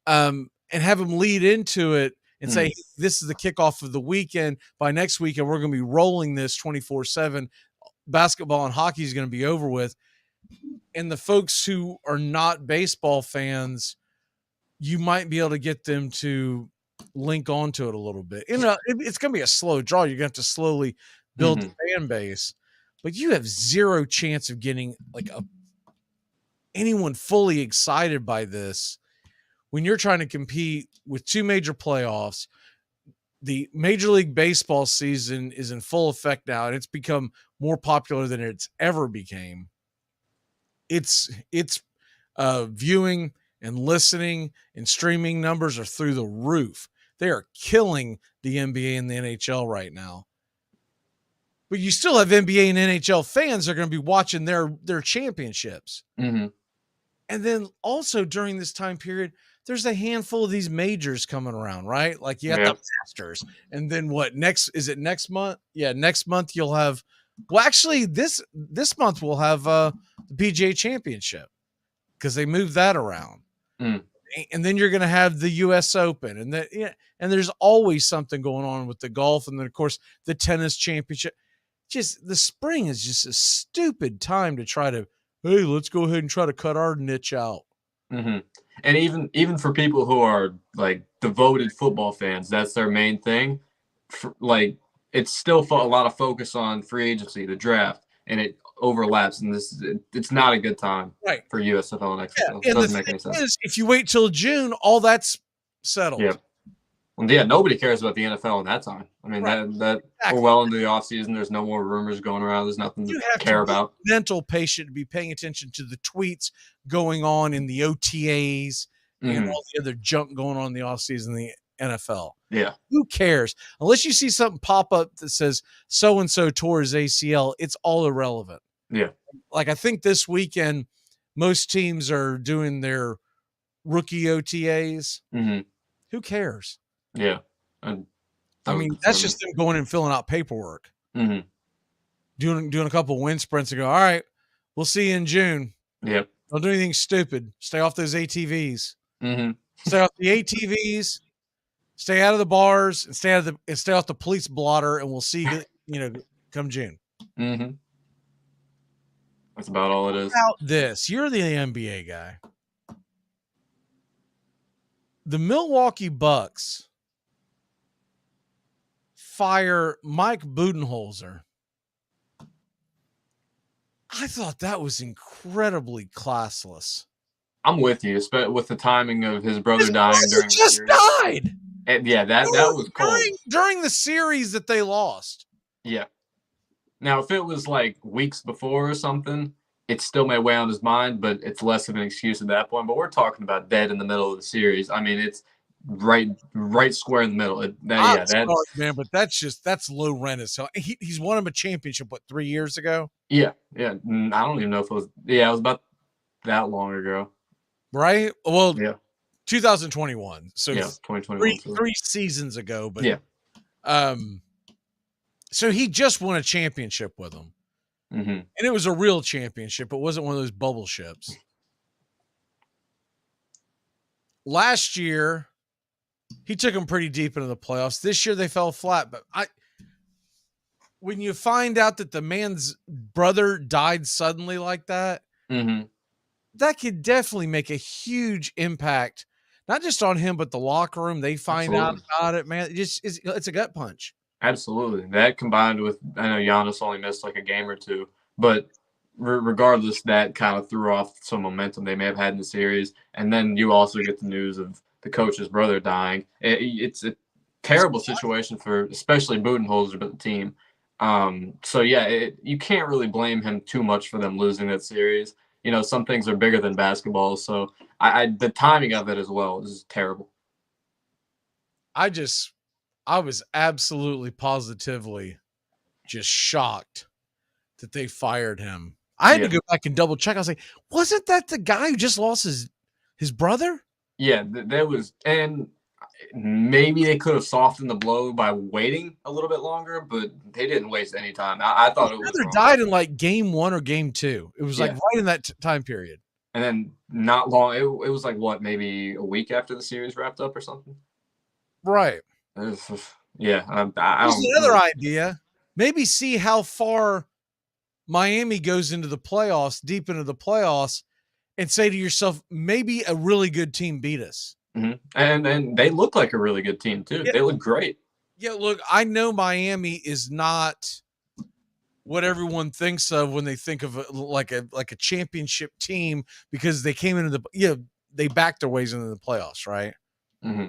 and have them lead into it and say, this is the kickoff of the weekend. By next weekend, we're going to be rolling this 24/7. Basketball and hockey is going to be over with. And the folks who are not baseball fans, you might be able to get them to link onto it a little bit. You know, it's going to be a slow draw. You're going to have to slowly build the fan base, but you have zero chance of getting like anyone fully excited by this when you're trying to compete with 2 major playoffs. The Major League Baseball season is in full effect now, and it's become more popular than it's ever became. It's viewing and listening and streaming numbers are through the roof. They are killing the NBA and the NHL right now. But you still have NBA and NHL fans that are going to be watching their championships. Mm-hmm. And then also during this time period, there's a handful of these majors coming around, right? Like you have the Masters. And then what next? Is it next month? Yeah, next month you'll have, well, actually this month we'll have the PGA Championship because they moved that around. Mm. And then you're going to have the U.S. Open. And there's always something going on with the golf. And then, of course, the tennis championship. Just the spring is just a stupid time to try to, hey, let's go ahead and try to cut our niche out. Mm-hmm. And even for people who are like devoted football fans, that's their main thing. Like it's still a lot of focus on free agency, the draft, and it overlaps. And it's not a good time for USFL and XFL. Yeah, it doesn't make any sense. If you wait till June, all that's settled. Yeah. Well, yeah, nobody cares about the NFL in that time. I mean, that we're well into the offseason. There's no more rumors going around. There's nothing to care about. Mental patient to be paying attention to the tweets going on in the OTAs and all the other junk going on in the offseason in the NFL. Yeah. Who cares? Unless you see something pop up that says so-and-so tore his ACL, it's all irrelevant. Yeah. Like I think this weekend, most teams are doing their rookie OTAs. Mm-hmm. Who cares? Yeah. I mean, that's just them going and filling out paperwork. Mm-hmm. Doing a couple of wind sprints and go, all right, we'll see you in June. Yep. Don't do anything stupid. Stay off those ATVs. Mm-hmm. Stay off the ATVs. Stay out of the bars and stay off the police blotter, and we'll see you, come June. Mm-hmm. That's about all it is. About this, you're the NBA guy. The Milwaukee Bucks fire Mike Budenholzer. I thought that was incredibly classless. I'm with you, with the timing of his brother dying during the just series. Died. And yeah, that was cold. During the series that they lost. Yeah. Now, if it was like weeks before or something, it still may weigh on his mind, but it's less of an excuse at that point. But we're talking about dead in the middle of the series. I mean, it's right square in the middle. Sorry, man, but that's low rent as hell. He's won him a championship, 3 years ago? Yeah. I don't even know if it was. Yeah, it was about that long ago. Right? Well, yeah. 2021. So yeah, 2021. Three seasons ago. But yeah. So he just won a championship with them. Mm-hmm. And it was a real championship. It wasn't one of those bubble ships. Last year, he took them pretty deep into the playoffs. This year, they fell flat. But when you find out that the man's brother died suddenly like that, mm-hmm. that could definitely make a huge impact, not just on him, but the locker room. They find out about it, man. It's a gut punch. Absolutely. That combined with, I know Giannis only missed like a game or two, but regardless, that kind of threw off some momentum they may have had in the series. And then you also get the news of the coach's brother dying. It's a terrible situation for especially Budenholzer, but the team. So yeah, you can't really blame him too much for them losing that series. Some things are bigger than basketball. So the timing of it as well is terrible. I was absolutely positively just shocked that they fired him. I had to go back and double check. I was like, wasn't that the guy who just lost his brother? Yeah, that was, and maybe they could have softened the blow by waiting a little bit longer, but they didn't waste any time. I thought it was wrong. Died in like game 1 or game 2. It was like right in that time period. And then not long, it was like what, maybe a week after the series wrapped up or something? Right. Yeah. Here's another idea. Maybe see how far Miami goes into the playoffs, deep into the playoffs, and say to yourself, maybe a really good team beat us. Mm-hmm. And they look like a really good team too. Yeah. They look great. Yeah, look, I know Miami is not what everyone thinks of when they think of like a championship team, because they came into they backed their ways into the playoffs, right? Mm-hmm.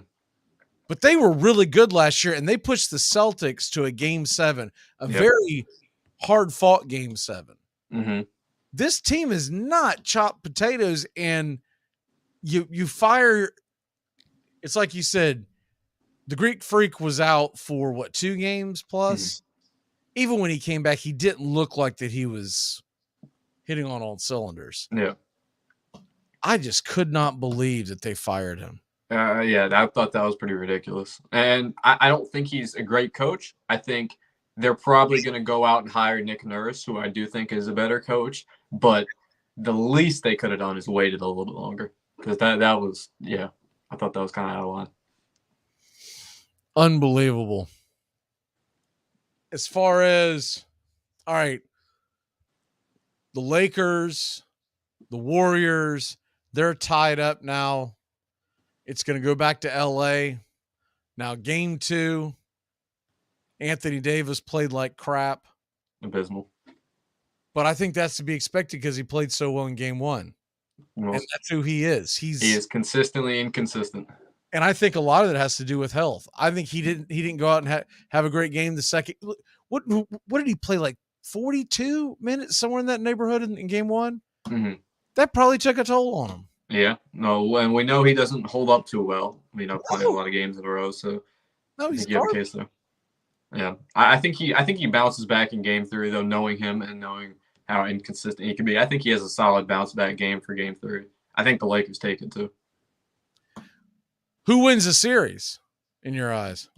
But they were really good last year, and they pushed the Celtics to a game 7, very hard-fought game 7. Mm-hmm. This team is not chopped potatoes, and you fire. It's like you said, the Greek Freak was out for 2 games plus. Mm-hmm. Even when he came back, he didn't look like that he was hitting on all cylinders. Yeah, I just could not believe that they fired him. I thought that was pretty ridiculous. And I don't think he's a great coach. I think they're probably going to go out and hire Nick Nurse, who I do think is a better coach. But the least they could have done is waited a little bit longer. Because that was, I thought that was kind of out of line. Unbelievable. As far as, all right, the Lakers, the Warriors, they're tied up now. It's going to go back to L.A. Now, game 2, Anthony Davis played like crap. Abysmal. But I think that's to be expected because he played so well in game 1. And that's who he is. He is consistently inconsistent. And I think a lot of it has to do with health. I think he didn't go out and have a great game the second. What did he play, like 42 minutes, somewhere in that neighborhood in game 1? Mm-hmm. That probably took a toll on him. Yeah, no, and we know he doesn't hold up too well. Playing a lot of games in a row, so he's you have a case there. Yeah, I think he bounces back in game 3 though, knowing him and knowing how inconsistent he can be. I think he has a solid bounce back game for game 3. I think the Lakers take it too. Who wins the series in your eyes?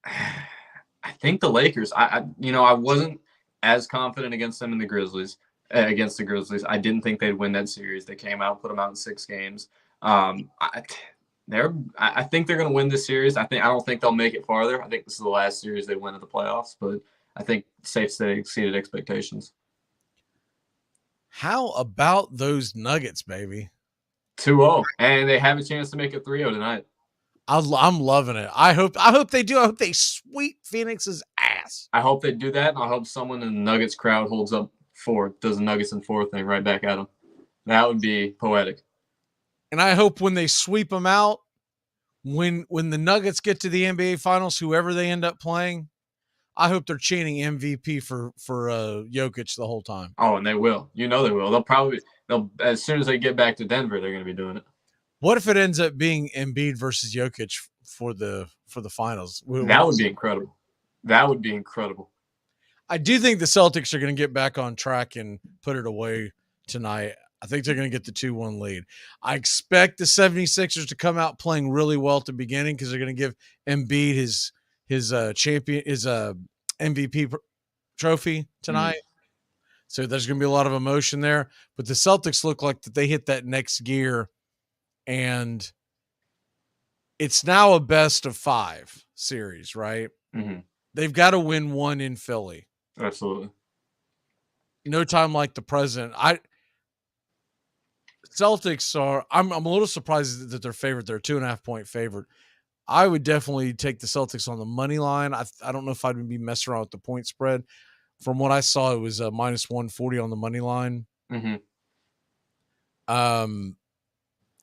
I think the Lakers. I wasn't as confident against them in the Grizzlies. Against the Grizzlies, I didn't think they'd win that series. They came out, put them out in 6 games. I think they're going to win this series. I don't think they'll make it farther. I think this is the last series they win in the playoffs, but I think safe to say exceeded expectations. How about those Nuggets, baby? 2-0, and they have a chance to make it 3-0 tonight. I'm loving it. I hope they do. I hope they sweep Phoenix's ass. I hope they do that, and I hope someone in the Nuggets crowd holds up 4, does the Nuggets in 4 thing right back at them. That would be poetic. And I hope when they sweep them out, when the Nuggets get to the NBA Finals, whoever they end up playing, I hope they're chanting MVP for Jokic the whole time. Oh, and they will. They will. They'll as soon as they get back to Denver, they're going to be doing it. What if it ends up being Embiid versus Jokic for the finals? That would be incredible. That would be incredible. I do think the Celtics are going to get back on track and put it away tonight. I think they're going to get the 2-1 lead. I expect the 76ers to come out playing really well at the beginning because they're going to give Embiid his MVP trophy tonight. So there's going to be a lot of emotion there. But the Celtics look like that they hit that next gear, and it's now a best of 5 series, right? Mm-hmm. They've got to win one in Philly. Absolutely. No time like the present. Celtics are. I'm a little surprised that they're favored. They're a 2.5-point favorite. I would definitely take the Celtics on the money line. I don't know if I'd be messing around with the point spread. From what I saw, it was minus 140 on the money line. Mm-hmm.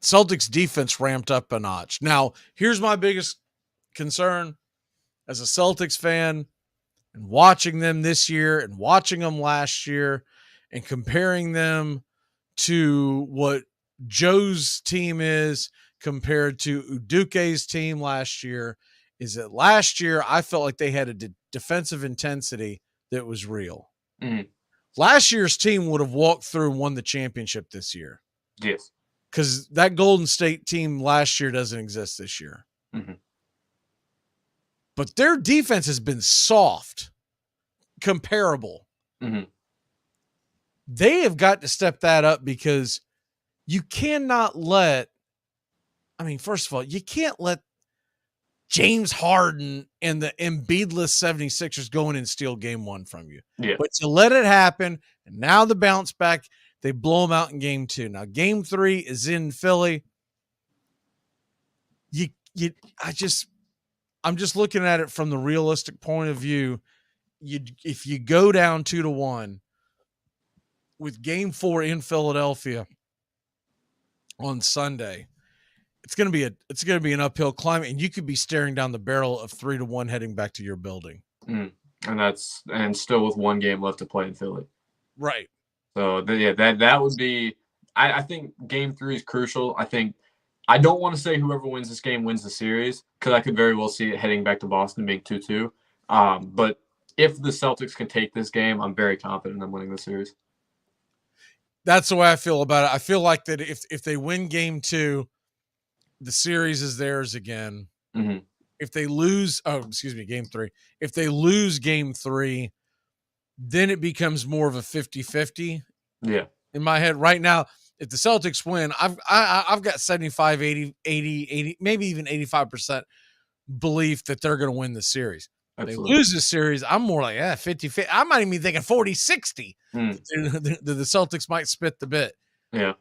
Celtics defense ramped up a notch. Now, here's my biggest concern as a Celtics fan and watching them this year and watching them last year and comparing them to what Joe's team is compared to Uduke's team last year, is that last year I felt like they had a defensive intensity that was real. Mm-hmm. Last year's team would have walked through and won the championship this year. Yes. Because that Golden State team last year doesn't exist this year. Mm-hmm. But their defense has been soft, comparable. Mm-hmm. They have got to step that up because you cannot let, first of all, you can't let James Harden and the Embiidless 76ers go in and steal game 1 from you. Yeah. But you let it happen, and now the bounce back, they blow them out in game 2. Now, game 3 is in Philly. I'm just looking at it from the realistic point of view. If you go down 2-1 with game 4 in Philadelphia on Sunday, it's going to be an uphill climb, and you could be staring down the barrel of 3-1 heading back to your building. And still with 1 game left to play in Philly. Right. So that would be. I think game 3 is crucial. I don't want to say whoever wins this game wins the series because I could very well see it heading back to Boston being 2-2. But if the Celtics can take this game, I'm very confident in them winning the series. That's the way I feel about it. I feel like that if they win game 2, the series is theirs again. Mm-hmm. If they lose, game 3. If they lose game 3, then it becomes more of a 50-50. Yeah. In my head right now, if the Celtics win, I've got 75, 80, maybe even 85% belief that they're going to win the series. Absolutely. They lose the series, I'm more like 50-50. I might even be thinking 40-60. The Celtics might spit the bit. Yeah.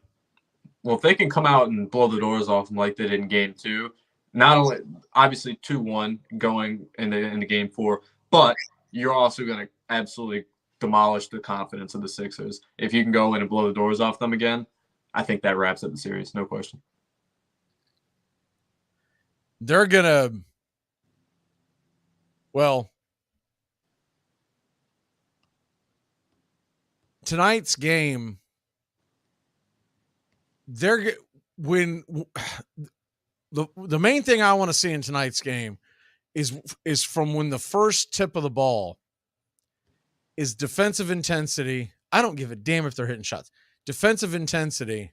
Well, if they can come out and blow the doors off them like they did in game 2, not only obviously 2-1 going into game 4, but you're also going to absolutely demolish the confidence of the Sixers. If you can go in and blow the doors off them again, I think that wraps up the series. No question. They're going to, tonight's game, the main thing I want to see in tonight's game is from when the first tip of the ball is defensive intensity. I don't give a damn if they're hitting shots. Defensive intensity,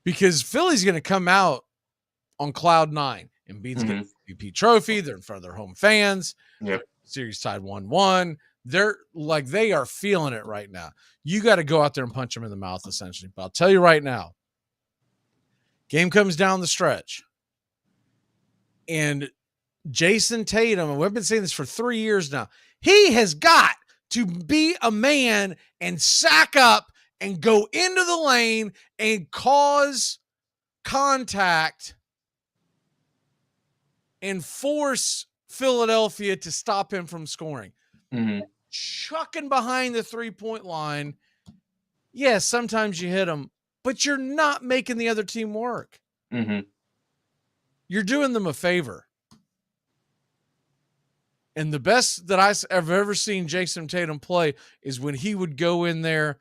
because Philly's going to come out on cloud 9. Embiid's getting the MVP trophy. They're in front of their home fans. Yep. Series tied 1-1. They are feeling it right now. You got to go out there and punch them in the mouth, essentially. But I'll tell you right now, game comes down the stretch, and Jason Tatum, and we've been saying this for 3 years now, he has got to be a man and sack up and go into the lane and cause contact and force Philadelphia to stop him from scoring. Mm-hmm. Chucking behind the 3-point line. Yes, sometimes you hit them, but you're not making the other team work. Mm-hmm. You're doing them a favor. And the best that I've ever seen Jason Tatum play is when he would go in there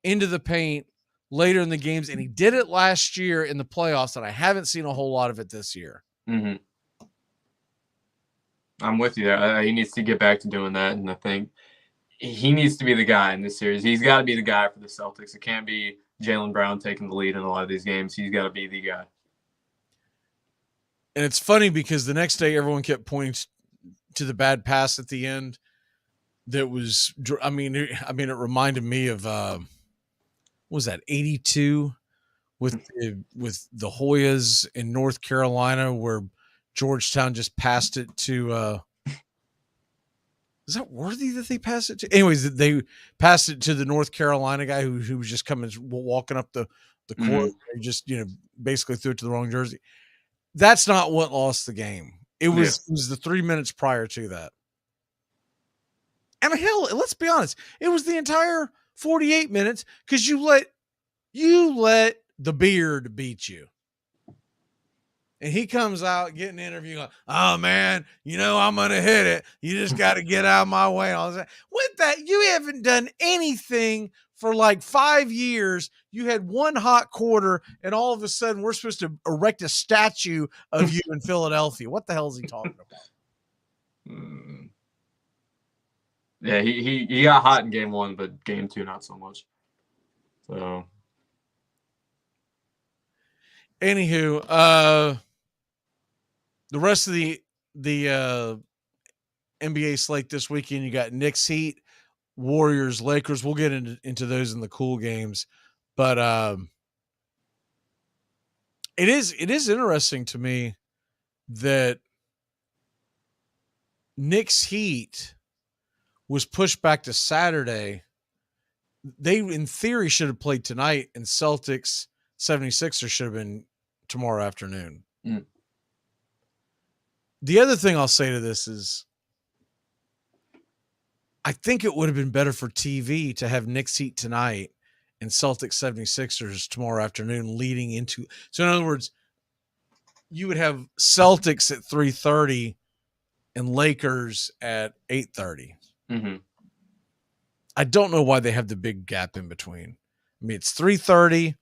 into the paint later in the games, and he did it last year in the playoffs, and I haven't seen a whole lot of it this year. Mm-hmm. I'm with you there. He needs to get back to doing that, and I think he needs to be the guy in this series. He's got to be the guy for the Celtics. It can't be Jaylen Brown taking the lead in a lot of these games. He's got to be the guy. And it's funny because the next day everyone kept pointing to the bad pass at the end. That was, I mean, it reminded me of what was that 82 with the Hoyas in North Carolina, where Georgetown just passed it to. Is that Worthy that they passed it to? Anyways, they passed it to the North Carolina guy who was just walking up the court. Mm-hmm. Just basically threw it to the wrong jersey. That's not what lost the game. It was the 3 minutes prior to that. And hell, let's be honest, it was the entire 48 minutes because you let the beard beat you. And he comes out getting an interview like, oh man, I'm gonna hit it. You just gotta get out of my way. And all that. With that, you haven't done anything for like 5 years. You had one hot quarter, and all of a sudden we're supposed to erect a statue of you in Philadelphia. What the hell is he talking about? Yeah, he got hot in game 1, but game 2 not so much. So anywho, the rest of the NBA slate this weekend, you got Knicks Heat, Warriors, Lakers. We'll get into those in the cool games. But it is interesting to me that Knicks Heat was pushed back to Saturday. They, in theory, should have played tonight, and Celtics 76ers should have been tomorrow afternoon. Mm. The other thing I'll say to this is I think it would have been better for TV to have Knicks Heat tonight and Celtics 76ers tomorrow afternoon leading into. So in other words, you would have Celtics at 3:30 and Lakers at 8:30. Mm-hmm. I don't know why they have the big gap in between. I mean, it's 3:30.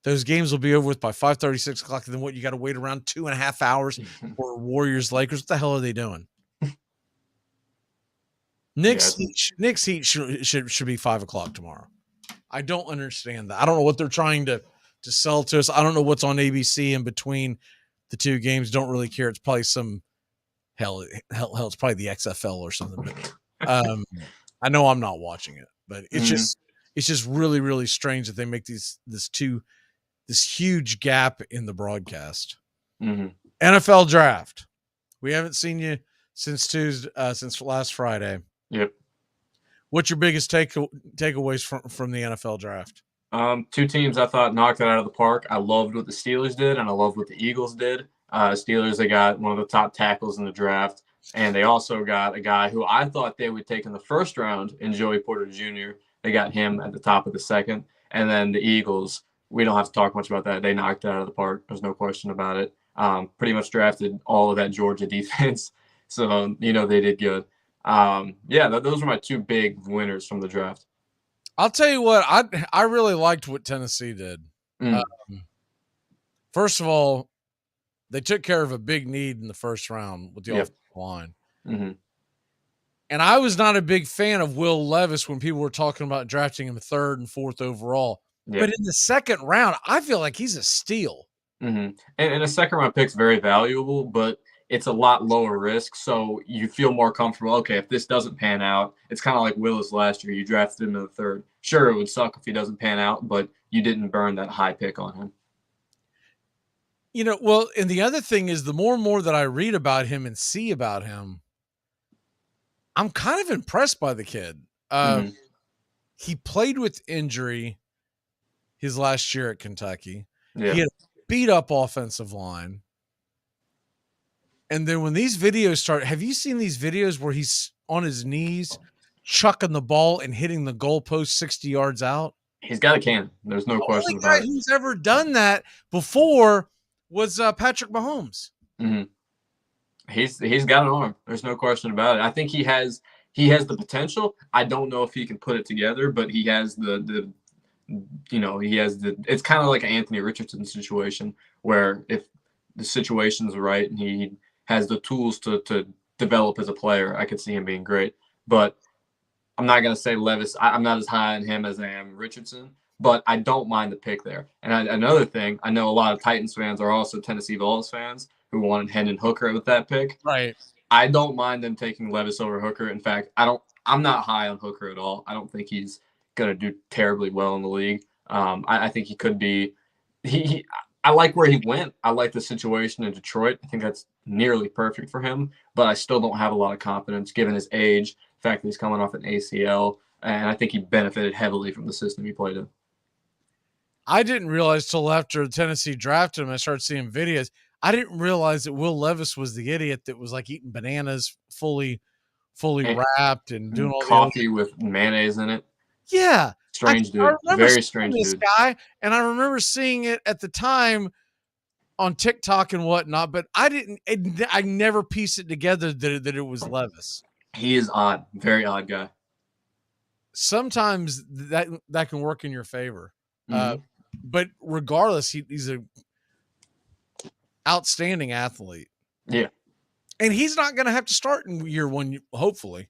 Those games will be over with by 5:30, 6 o'clock. And then what? You got to wait around 2.5 hours for Warriors, Lakers. What the hell are they doing? Knicks Heat should be 5 o'clock tomorrow. I don't understand that. I don't know what they're trying to sell to us. I don't know what's on ABC in between the two games. Don't really care. It's probably some hell. It's probably the XFL or something. But, I know I'm not watching it, but it's just really, really strange that they make this huge gap in the broadcast. Mm-hmm. NFL draft. We haven't seen you since last Friday. Yep. What's your biggest takeaways from the NFL draft? 2 teams I thought knocked it out of the park. I loved what the Steelers did, and I loved what the Eagles did. Steelers, they got one of the top tackles in the draft, and they also got a guy who I thought they would take in the first round in Joey Porter Jr. They got him at the top of the second. And then the Eagles, we don't have to talk much about that. They knocked it out of the park. There's no question about it. Pretty much drafted all of that Georgia defense. So, they did good. Those were my 2 big winners from the draft. I'll tell you what, I really liked what Tennessee did. First of all, they took care of a big need in the first round with the offensive line. Mm-hmm. And I was not a big fan of Will Levis when people were talking about drafting him 3rd and 4th overall. Yep. But in the second round, I feel like he's a steal. Mm-hmm. And a second round pick's very valuable, but it's a lot lower risk. So you feel more comfortable. Okay, if this doesn't pan out, it's kind of like Willis last year. You drafted him in the 3rd. Sure, it would suck if he doesn't pan out, but you didn't burn that high pick on him. Well, and the other thing is the more and more that I read about him and see about him, I'm kind of impressed by the kid. He played with injury his last year at Kentucky. Yeah. He had a beat-up offensive line. And then when these videos start, have you seen these videos where he's on his knees chucking the ball and hitting the goalpost 60 yards out? He's got a cannon. There's no question about it. The only guy who's ever done that before was Patrick Mahomes. Mm-hmm. He's got an arm. There's no question about it. I think he has the potential. I don't know if he can put it together, but he has it's kind of like an Anthony Richardson situation where if the situation's right and he has the tools to develop as a player, I could see him being great. But I'm not going to say Levis. I'm not as high on him as I am Richardson, but I don't mind the pick there. And another thing, I know a lot of Titans fans are also Tennessee Vols fans who wanted Hendon Hooker with that pick. Right. I don't mind them taking Levis over Hooker. In fact, I'm not high on Hooker at all. I don't think he's going to do terribly well in the league. I think he could be. I like where he went. I like the situation in Detroit. I think that's nearly perfect for him. But I still don't have a lot of confidence given his age, the fact that he's coming off an ACL, and I think he benefited heavily from the system he played in. I didn't realize till after Tennessee drafted him, I started seeing videos. I didn't realize that Will Levis was the idiot that was like eating bananas fully wrapped and doing all coffee with mayonnaise in it. Yeah. Strange dude. Very strange this dude. guy, and I remember seeing it at the time on TikTok and whatnot, but I never pieced it together that it was Levis. He is odd. Very odd guy. Sometimes that can work in your favor. Mm-hmm. But regardless, he's a outstanding athlete. Yeah. And he's not going to have to start in year one, hopefully.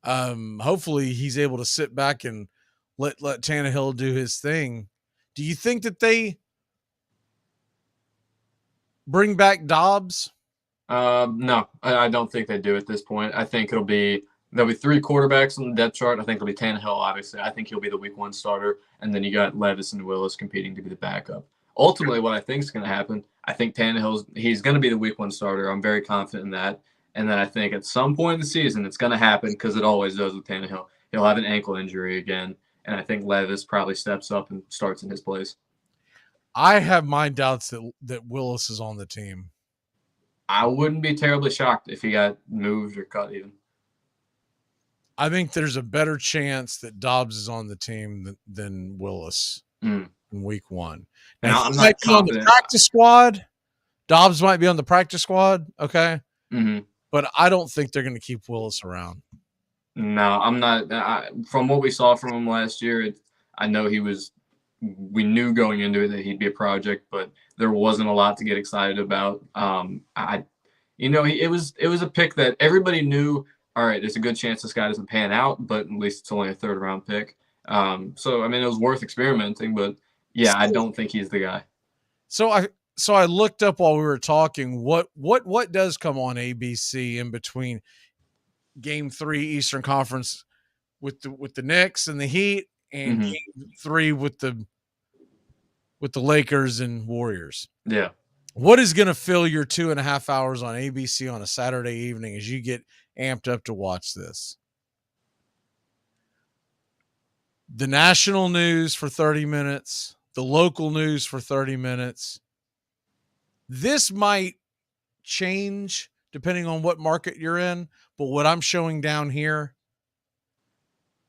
Hopefully he's able to sit back and let Tannehill do his thing. Do you think that they bring back Dobbs? No, I don't think they do at this point. I think there'll be 3 quarterbacks on the depth chart. I think it'll be Tannehill, obviously. I think he'll be the week 1 starter. And then you got Levis and Willis competing to be the backup. Ultimately, what I think is going to happen, I think he's going to be the week 1 starter. I'm very confident in that. And then I think at some point in the season, it's going to happen because it always does with Tannehill. He'll have an ankle injury again. And I think Levis probably steps up and starts in his place. I have my doubts that Willis is on the team. I wouldn't be terribly shocked if he got moved or cut even. I think there's a better chance that Dobbs is on the team than Willis in week 1. Now, he might be on the practice squad. Dobbs might be on the practice squad. Okay. Mm-hmm. But I don't think they're going to keep Willis around. No, I'm not. From what we saw from him last year, I know we knew going into it that he'd be a project, but there wasn't a lot to get excited about. It was a pick that everybody knew. All right, there's a good chance this guy doesn't pan out, but at least it's only a 3rd round pick. So I mean, it was worth experimenting, but yeah, I don't think he's the guy. So I looked up while we were talking what does come on ABC in between Game 3 Eastern Conference with the Knicks and the Heat and Game 3 with the Lakers and Warriors. Yeah. What is going to fill your 2.5 hours on ABC on a Saturday evening as you get amped up to watch this? The national news for 30 minutes, the local news for 30 minutes. This might change depending on what market you're in, but what I'm showing down here,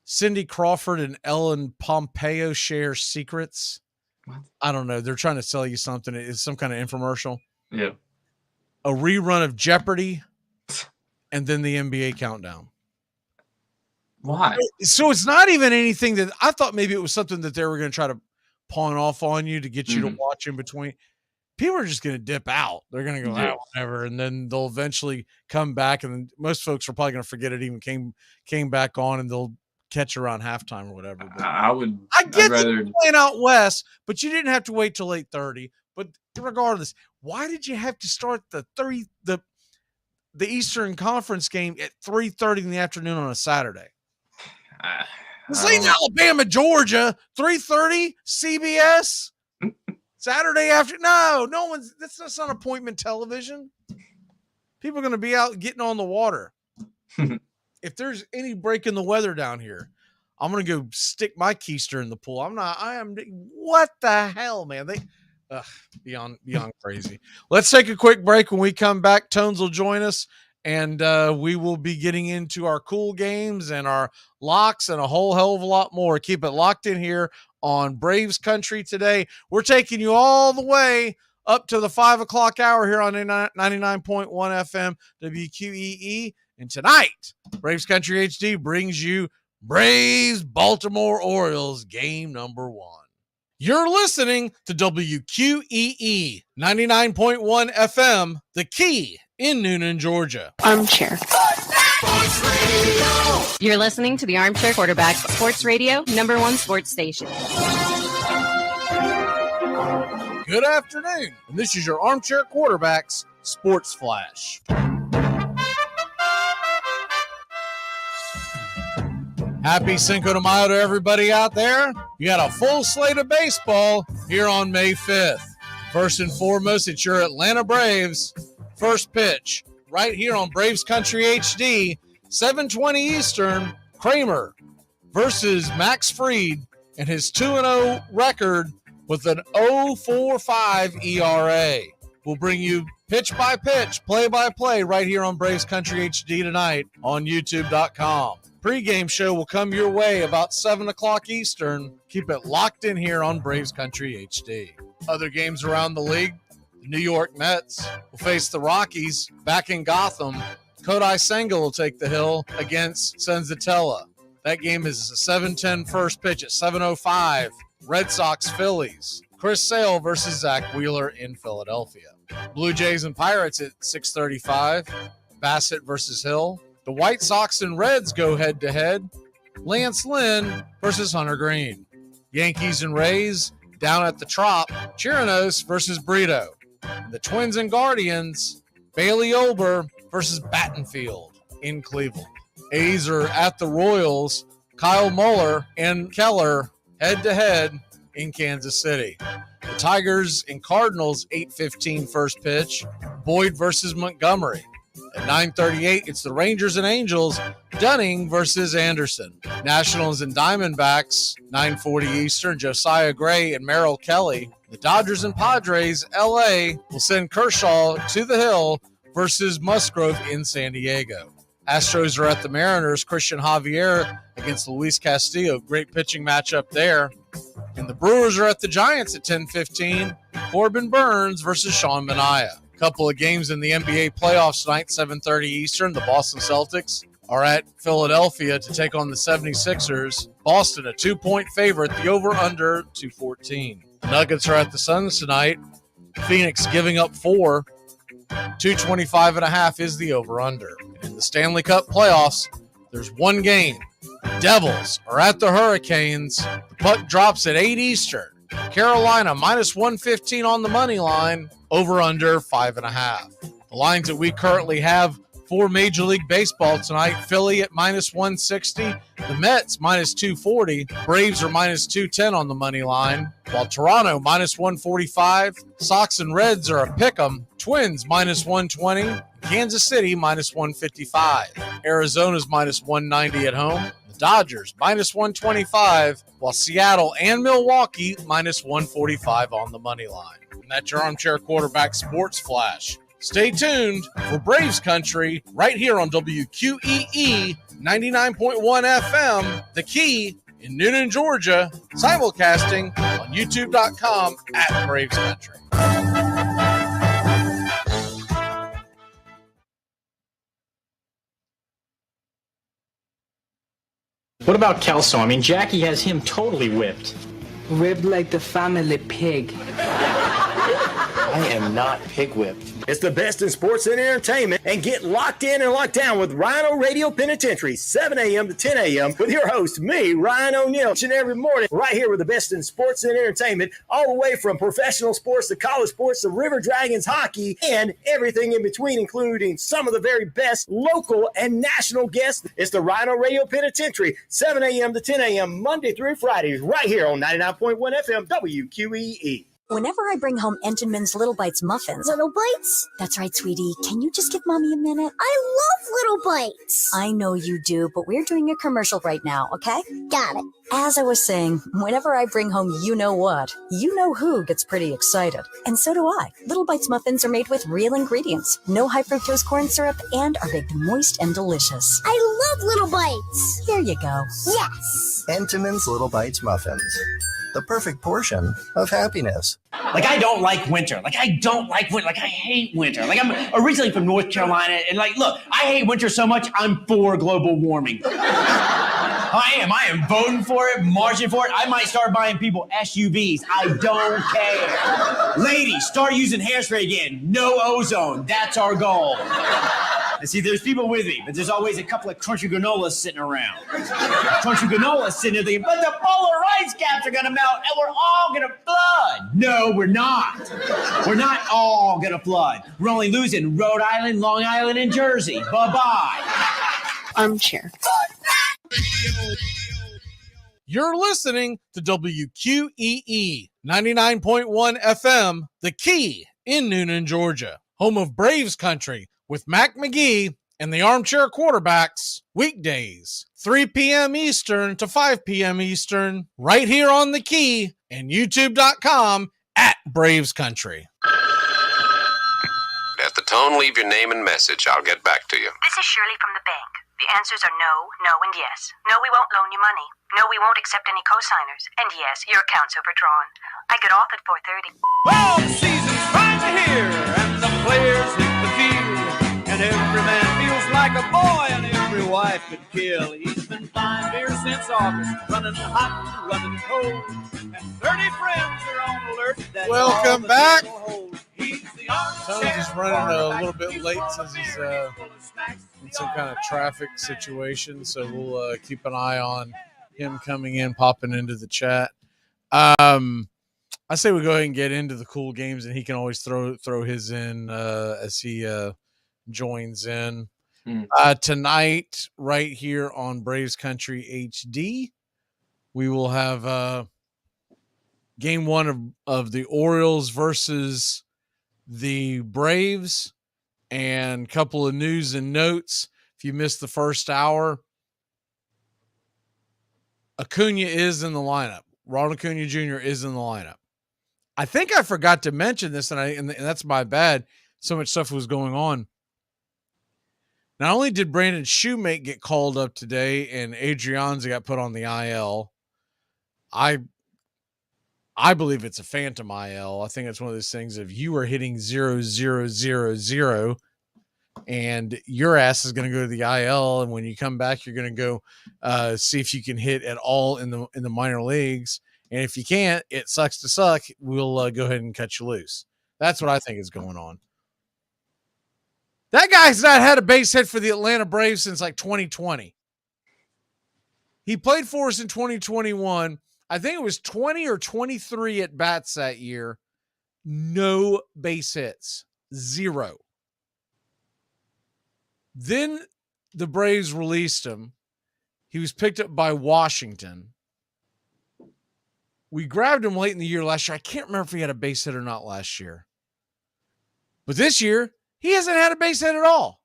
Cindy Crawford and Ellen Pompeo share secrets. What? I don't know. They're trying to sell you something. It's some kind of infomercial. Yeah. A rerun of Jeopardy and then the NBA countdown. Why? So it's not even anything that I thought maybe it was something that they were going to try to pawn off on you to get you to watch in between. People are just going to dip out. They're going to go, whatever. And then they'll eventually come back. And then most folks are probably going to forget it even came back on, and they'll catch around halftime or whatever. But I get that you're playing out west, but you didn't have to wait till 8:30. But regardless, why did you have to start the Eastern Conference game at 3:30 in the afternoon on a Saturday? This ain't Alabama, Georgia, 3:30 CBS Saturday after. No one's. That's not appointment television. People are going to be out getting on the water. If there's any break in the weather down here, I'm going to go stick my keister in the pool. What the hell, man? Beyond crazy. Let's take a quick break. When we come back, Tones will join us, and we will be getting into our cool games and our locks and a whole hell of a lot more. Keep it locked in here on Braves Country today. We're taking you all the way up to the 5 o'clock hour here on 99.1 FM WQEE. And tonight, Braves Country HD brings you Braves Baltimore Orioles game number 1. You're listening to WQEE 99.1 FM, The Key in Noonan, Georgia. Armchair. You're listening to the Armchair Quarterback Sports Radio, #1 sports station. Good afternoon, and this is your Armchair Quarterbacks Sports Flash. Happy Cinco de Mayo to everybody out there. You got a full slate of baseball here on May 5th. First and foremost, it's your Atlanta Braves. First pitch right here on Braves Country HD, 7:20 Eastern. Kramer versus Max Fried and his 2-0 record with an 0.45 ERA. We'll bring you pitch by pitch, play by play right here on Braves Country HD tonight on YouTube.com. Pre-game show will come your way about 7 o'clock Eastern. Keep it locked in here on Braves Country HD. Other games around the league, the New York Mets will face the Rockies back in Gotham. Kodai Senga will take the hill against Senzatella. That game is a 7:10 first pitch at 7:05. Red Sox Phillies. Chris Sale versus Zach Wheeler in Philadelphia. Bluejays and Pirates at 6:35. Bassett versus Hill. The White Sox and Reds go head-to-head. Lance Lynn versus Hunter Green. Yankees and Rays down at the Trop. Chirinos versus Brito. And the Twins and Guardians, Bailey Ober versus Battenfield in Cleveland. A's are at the Royals. Kyle Muller and Keller head-to-head in Kansas City. The Tigers and Cardinals, 8:15 first pitch. Boyd versus Montgomery. At 9:38, it's the Rangers and Angels, Dunning versus Anderson. Nationals and Diamondbacks, 9:40 Eastern, Josiah Gray and Merrill Kelly. The Dodgers and Padres, LA, will send Kershaw to the hill versus Musgrove in San Diego. Astros are at the Mariners, Christian Javier against Luis Castillo. Great pitching matchup there. And the Brewers are at the Giants at 10:15, Corbin Burns versus Sean Manaea. Couple of games in the NBA playoffs tonight, 7:30 Eastern. The Boston Celtics are at Philadelphia to take on the 76ers. Boston, a 2-point favorite. The over-under, 214. The Nuggets are at the Suns tonight. Phoenix giving up 4. 225.5 is the over-under. In the Stanley Cup playoffs, there's one game. Devils are at the Hurricanes. The puck drops at 8 Eastern. Carolina, minus 115 on the money line. Over-under, 5.5. The lines that we currently have for Major League Baseball tonight, Philly at minus 160. The Mets, minus 240. Braves are minus 210 on the money line. While Toronto, minus 145. Sox and Reds are a pick'em. Twins, minus 120. Kansas City, minus 155. Arizona's minus 190 at home. The Dodgers, minus 125. While Seattle and Milwaukee, minus 145 on the money line. And that's your Armchair Quarterback Sports Flash. Stay tuned for Braves Country right here on WQEE 99.1 FM, The Key in Noonan, Georgia, simulcasting on YouTube.com at Braves Country. What about Kelso? I mean, Jackie has him totally whipped. Ribbed like the family pig. I am not pig whipped. It's the best in sports and entertainment, and get locked in and locked down with Rhino Radio Penitentiary, 7 a.m. to 10 a.m. with your host, me, Ryan O'Neill, each and every morning, right here with the best in sports and entertainment, all the way from professional sports to college sports to River Dragons hockey and everything in between, including some of the very best local and national guests. It's the Rhino Radio Penitentiary, 7 a.m. to 10 a.m. Monday through Friday, right here on 99.1 FM WQEE. Whenever I bring home Entenmann's Little Bites muffins. Little Bites? That's right, sweetie. Can you just give Mommy a minute? I love Little Bites. I know you do, but we're doing a commercial right now, okay? Got it. As I was saying, whenever I bring home you-know-what, you-know-who gets pretty excited. And so do I. Little Bites muffins are made with real ingredients, no high-fructose corn syrup, and are baked moist and delicious. I love Little Bites. Here you go. Yes. Entenmann's Little Bites muffins. the perfect portion of happiness. Like, I don't like winter. Like, I hate winter. Like, I'm originally from North Carolina, and look, I hate winter so much, I'm for global warming. I am voting for it, marching for it. I might start buying people SUVs. I don't care. Ladies, start using hairspray again. No ozone. That's our goal. And see, there's people with me, but there's always a couple of crunchy granolas sitting around. Crunchy granolas sitting there thinking, but the polar ice caps are going to melt and we're all going to flood. No, we're not. We're not all going to flood. We're only losing Rhode Island, Long Island, and Jersey. Bye-bye. Armchair. You're listening to WQEE 99.1 FM, The Key in Noonan, Georgia, home of Braves country with Mac Magee and the Armchair Quarterbacks, weekdays, 3 p.m. Eastern to 5 p.m. Eastern, right here on The Key and YouTube.com @Braves Country. At the tone, leave your name and message. I'll get back to you. This is Shirley from the bank. The answers are no, no, and yes. No, we won't loan you money. No, we won't accept any co-signers. And yes, your account's overdrawn. I get off at 4:30. Well, the season's finally here, and the players hit the field, and every man feels like a boy, and every wife could kill. He's been flying beer since August, running hot, running cold, and 30 friends are on alert. Welcome back. Tones is running a little bit late since he's in some kind of traffic situation, so we'll keep an eye on him coming in, popping into the chat. I say we go ahead and get into the cool games, and he can always throw his in as he joins in. Tonight, right here on Braves Country HD, we will have game one of the Orioles versus the Braves, and a couple of news and notes. If you missed the first hour, Acuna is in the lineup. Ronald Acuna Jr. is in the lineup. I think I forgot to mention this, and that's my bad. So much stuff was going on. Not only did Brandon Shoemake get called up today, and Adrianza got put on the IL. I believe it's a phantom IL. I think it's one of those things of you are hitting 0-0-0-0, and your ass is going to go to the IL, and when you come back, you're going to go see if you can hit at all in the minor leagues. And if you can't, it sucks to suck. We'll go ahead and cut you loose. That's what I think is going on. That guy's not had a base hit for the Atlanta Braves since like 2020. He played for us in 2021. I think it was 20 or 23 at bats that year. No base hits. 0. Then the Braves released him. He was picked up by Washington. We grabbed him late in the year last year. I can't remember if he had a base hit or not last year. But this year, he hasn't had a base hit at all.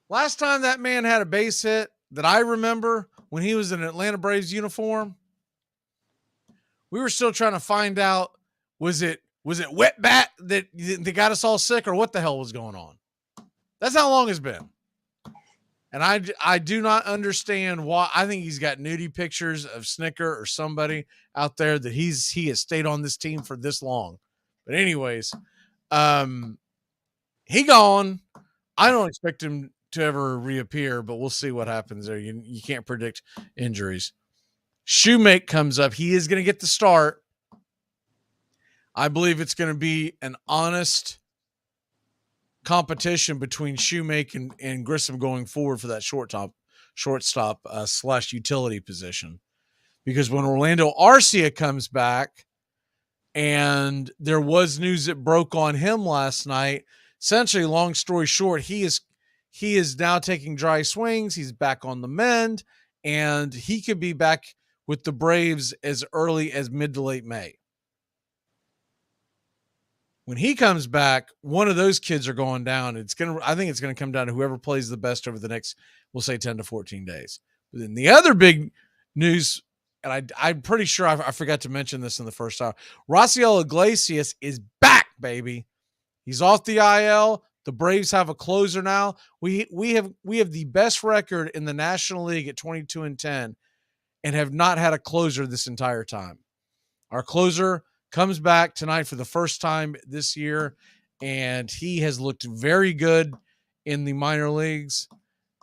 Last time that man had a base hit that I remember, when he was in an Atlanta Braves uniform, we were still trying to find out, was it wet bat that got us all sick, or what the hell was going on? That's how long it's been. And I do not understand why. I think he's got nudie pictures of Snicker or somebody out there that he has stayed on this team for this long. But anyways, he gone. I don't expect him to ever reappear, but we'll see what happens there. You can't predict injuries. Shoemake comes up. He is going to get the start. I believe it's going to be an honest competition between Shoemake and Grissom going forward for that shortstop / utility position. Because when Orlando Arcia comes back, and there was news that broke on him last night, essentially, long story short, he is now taking dry swings. He's back on the mend, and he could be back with the Braves as early as mid to late May. When he comes back, one of those kids are going down. I think it's going to come down to whoever plays the best over the next, we'll say 10 to 14 days. But then the other big news, and I'm pretty sure I forgot to mention this in the first hour, Raciel Iglesias is back, baby. He's off the IL. The Braves have a closer now. We have the best record in the National League at 22-10, and have not had a closer this entire time. Our closer comes back tonight for the first time this year, and he has looked very good in the minor leagues,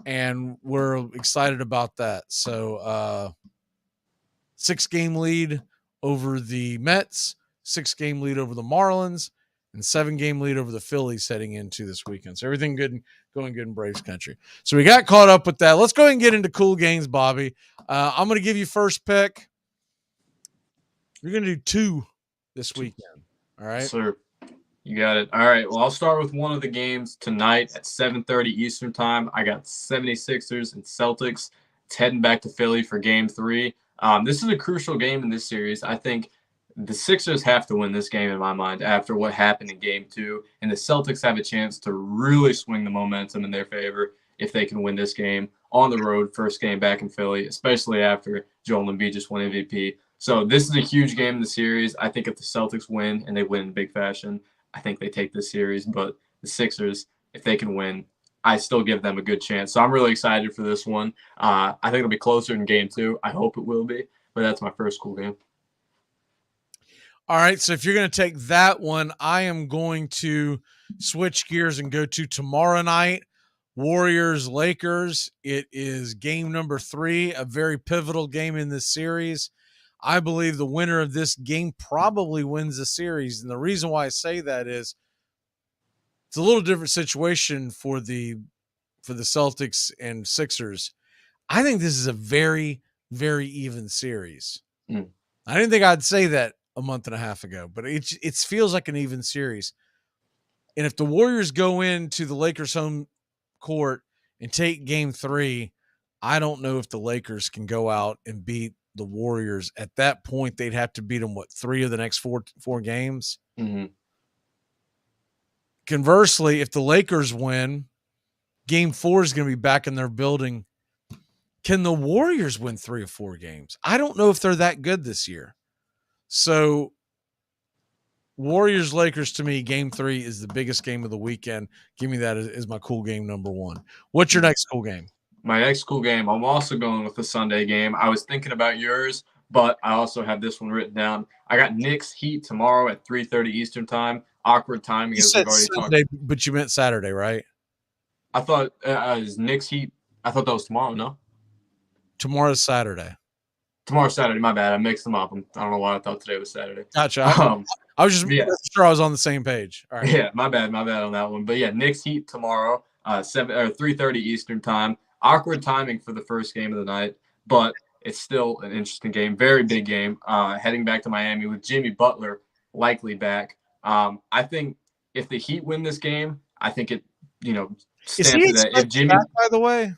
and we're excited about that. So 6-game lead over the Mets, 6-game lead over the Marlins, and 7-game lead over the Phillies heading into this weekend. So everything good, going good in Braves country. So we got caught up with that. Let's go ahead and get into cool games, Bobby. I'm going to give you first pick. You're going to do 2 this weekend. All right. Sir, you got it. All right. Well, I'll start with one of the games tonight at 7:30 Eastern time. I got 76ers and Celtics. It's heading back to Philly for game 3. This is a crucial game in this series. I think the Sixers have to win this game in my mind after what happened in game 2. And the Celtics have a chance to really swing the momentum in their favor if they can win this game on the road, first game back in Philly, especially after Joel Embiid just won MVP. So this is a huge game in the series. I think if the Celtics win, and they win in big fashion, I think they take this series. But the Sixers, if they can win, I still give them a good chance. So I'm really excited for this one. I think it'll be closer in game 2. I hope it will be. But that's my first cool game. All right, so if you're going to take that one, I am going to switch gears and go to tomorrow night, Warriors-Lakers. It is game number 3, a very pivotal game in this series. I believe the winner of this game probably wins the series. And the reason why I say that is it's a little different situation for the Celtics and Sixers. I think this is a very, very even series. I didn't think I'd say that a month and a half ago, but it feels like an even series. And if the Warriors go into the Lakers home court and take game 3, I don't know if the Lakers can go out and beat the Warriors. At that point, they'd have to beat them, 3 of the next four games? Mm-hmm. Conversely, if the Lakers win, game 4 is going to be back in their building. Can the Warriors win 3 or 4 games? I don't know if they're that good this year. So Warriors-Lakers, to me, game 3 is the biggest game of the weekend. Give me that as my cool game number 1. What's your next cool game? My next cool game, I'm also going with the Sunday game. I was thinking about yours, but I also have this one written down. I got Knicks Heat tomorrow at 3:30 Eastern time. Awkward timing. You said Sunday, but you meant Saturday, right? I thought is Knicks Heat. I thought that was tomorrow. No, tomorrow's Saturday. Tomorrow's Saturday. My bad. I mixed them up. I don't know why I thought today was Saturday. Gotcha. I was just making sure I was on the same page. All right. Yeah, my bad on that one. But yeah, Knicks Heat tomorrow, 3:30 Eastern time. Awkward timing for the first game of the night, but it's still an interesting game. Very big game. Heading back to Miami with Jimmy Butler likely back. I think if the Heat win this game, I think it, stamps it that if Jimmy back, by the way,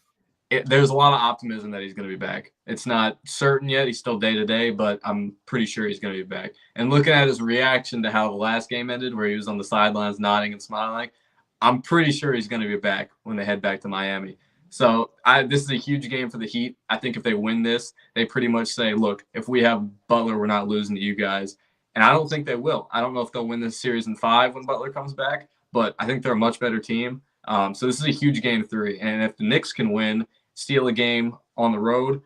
there's a lot of optimism that he's going to be back. It's not certain yet. He's still day to day, but I'm pretty sure he's going to be back. And looking at his reaction to how the last game ended, where he was on the sidelines nodding and smiling, I'm pretty sure he's going to be back when they head back to Miami. So this is a huge game for the Heat. I think if they win this, they pretty much say, look, if we have Butler, we're not losing to you guys. And I don't think they will. I don't know if they'll win this series in 5 when Butler comes back, but I think they're a much better team. So this is a huge game 3. And if the Knicks can win, steal a game on the road,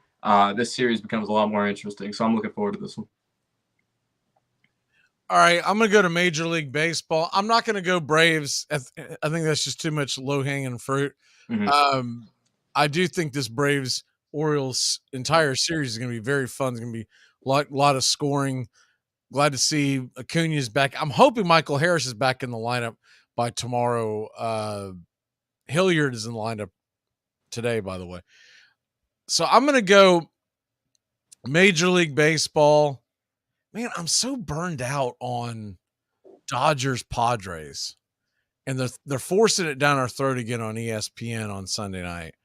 this series becomes a lot more interesting. So I'm looking forward to this one. All right, I'm going to go to Major League Baseball. I'm not going to go Braves. I think that's just too much low-hanging fruit. Mm-hmm. I do think this Braves-Orioles entire series is going to be very fun. It's going to be a lot of scoring. Glad to see Acuna's back. I'm hoping Michael Harris is back in the lineup by tomorrow. Hilliard is in the lineup today, by the way. So I'm going to go Major League Baseball. Man, I'm so burned out on Dodgers-Padres. And they're forcing it down our throat again on ESPN on Sunday night.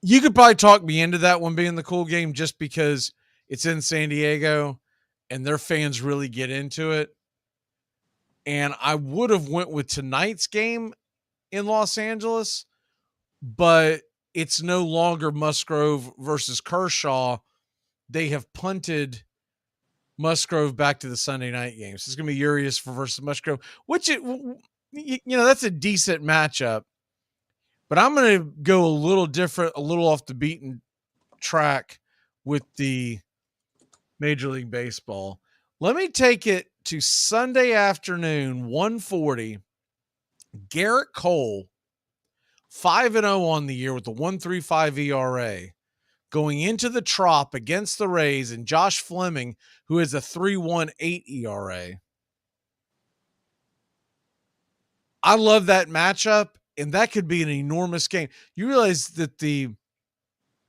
You could probably talk me into that one being the cool game just because it's in San Diego and their fans really get into it. And I would have went with tonight's game in Los Angeles, but it's no longer Musgrove versus Kershaw. They have punted Musgrove back to the Sunday night games. It's going to be Urias versus Musgrove, which that's a decent matchup. But I'm going to go a little different, a little off the beaten track with the Major League Baseball. Let me take it to Sunday afternoon, 1:40. Garrett Cole, 5-0 on the year with a 1.35 ERA, going into the Trop against the Rays, and Josh Fleming, who has a 3.18 ERA. I love that matchup, and that could be an enormous game. You realize that the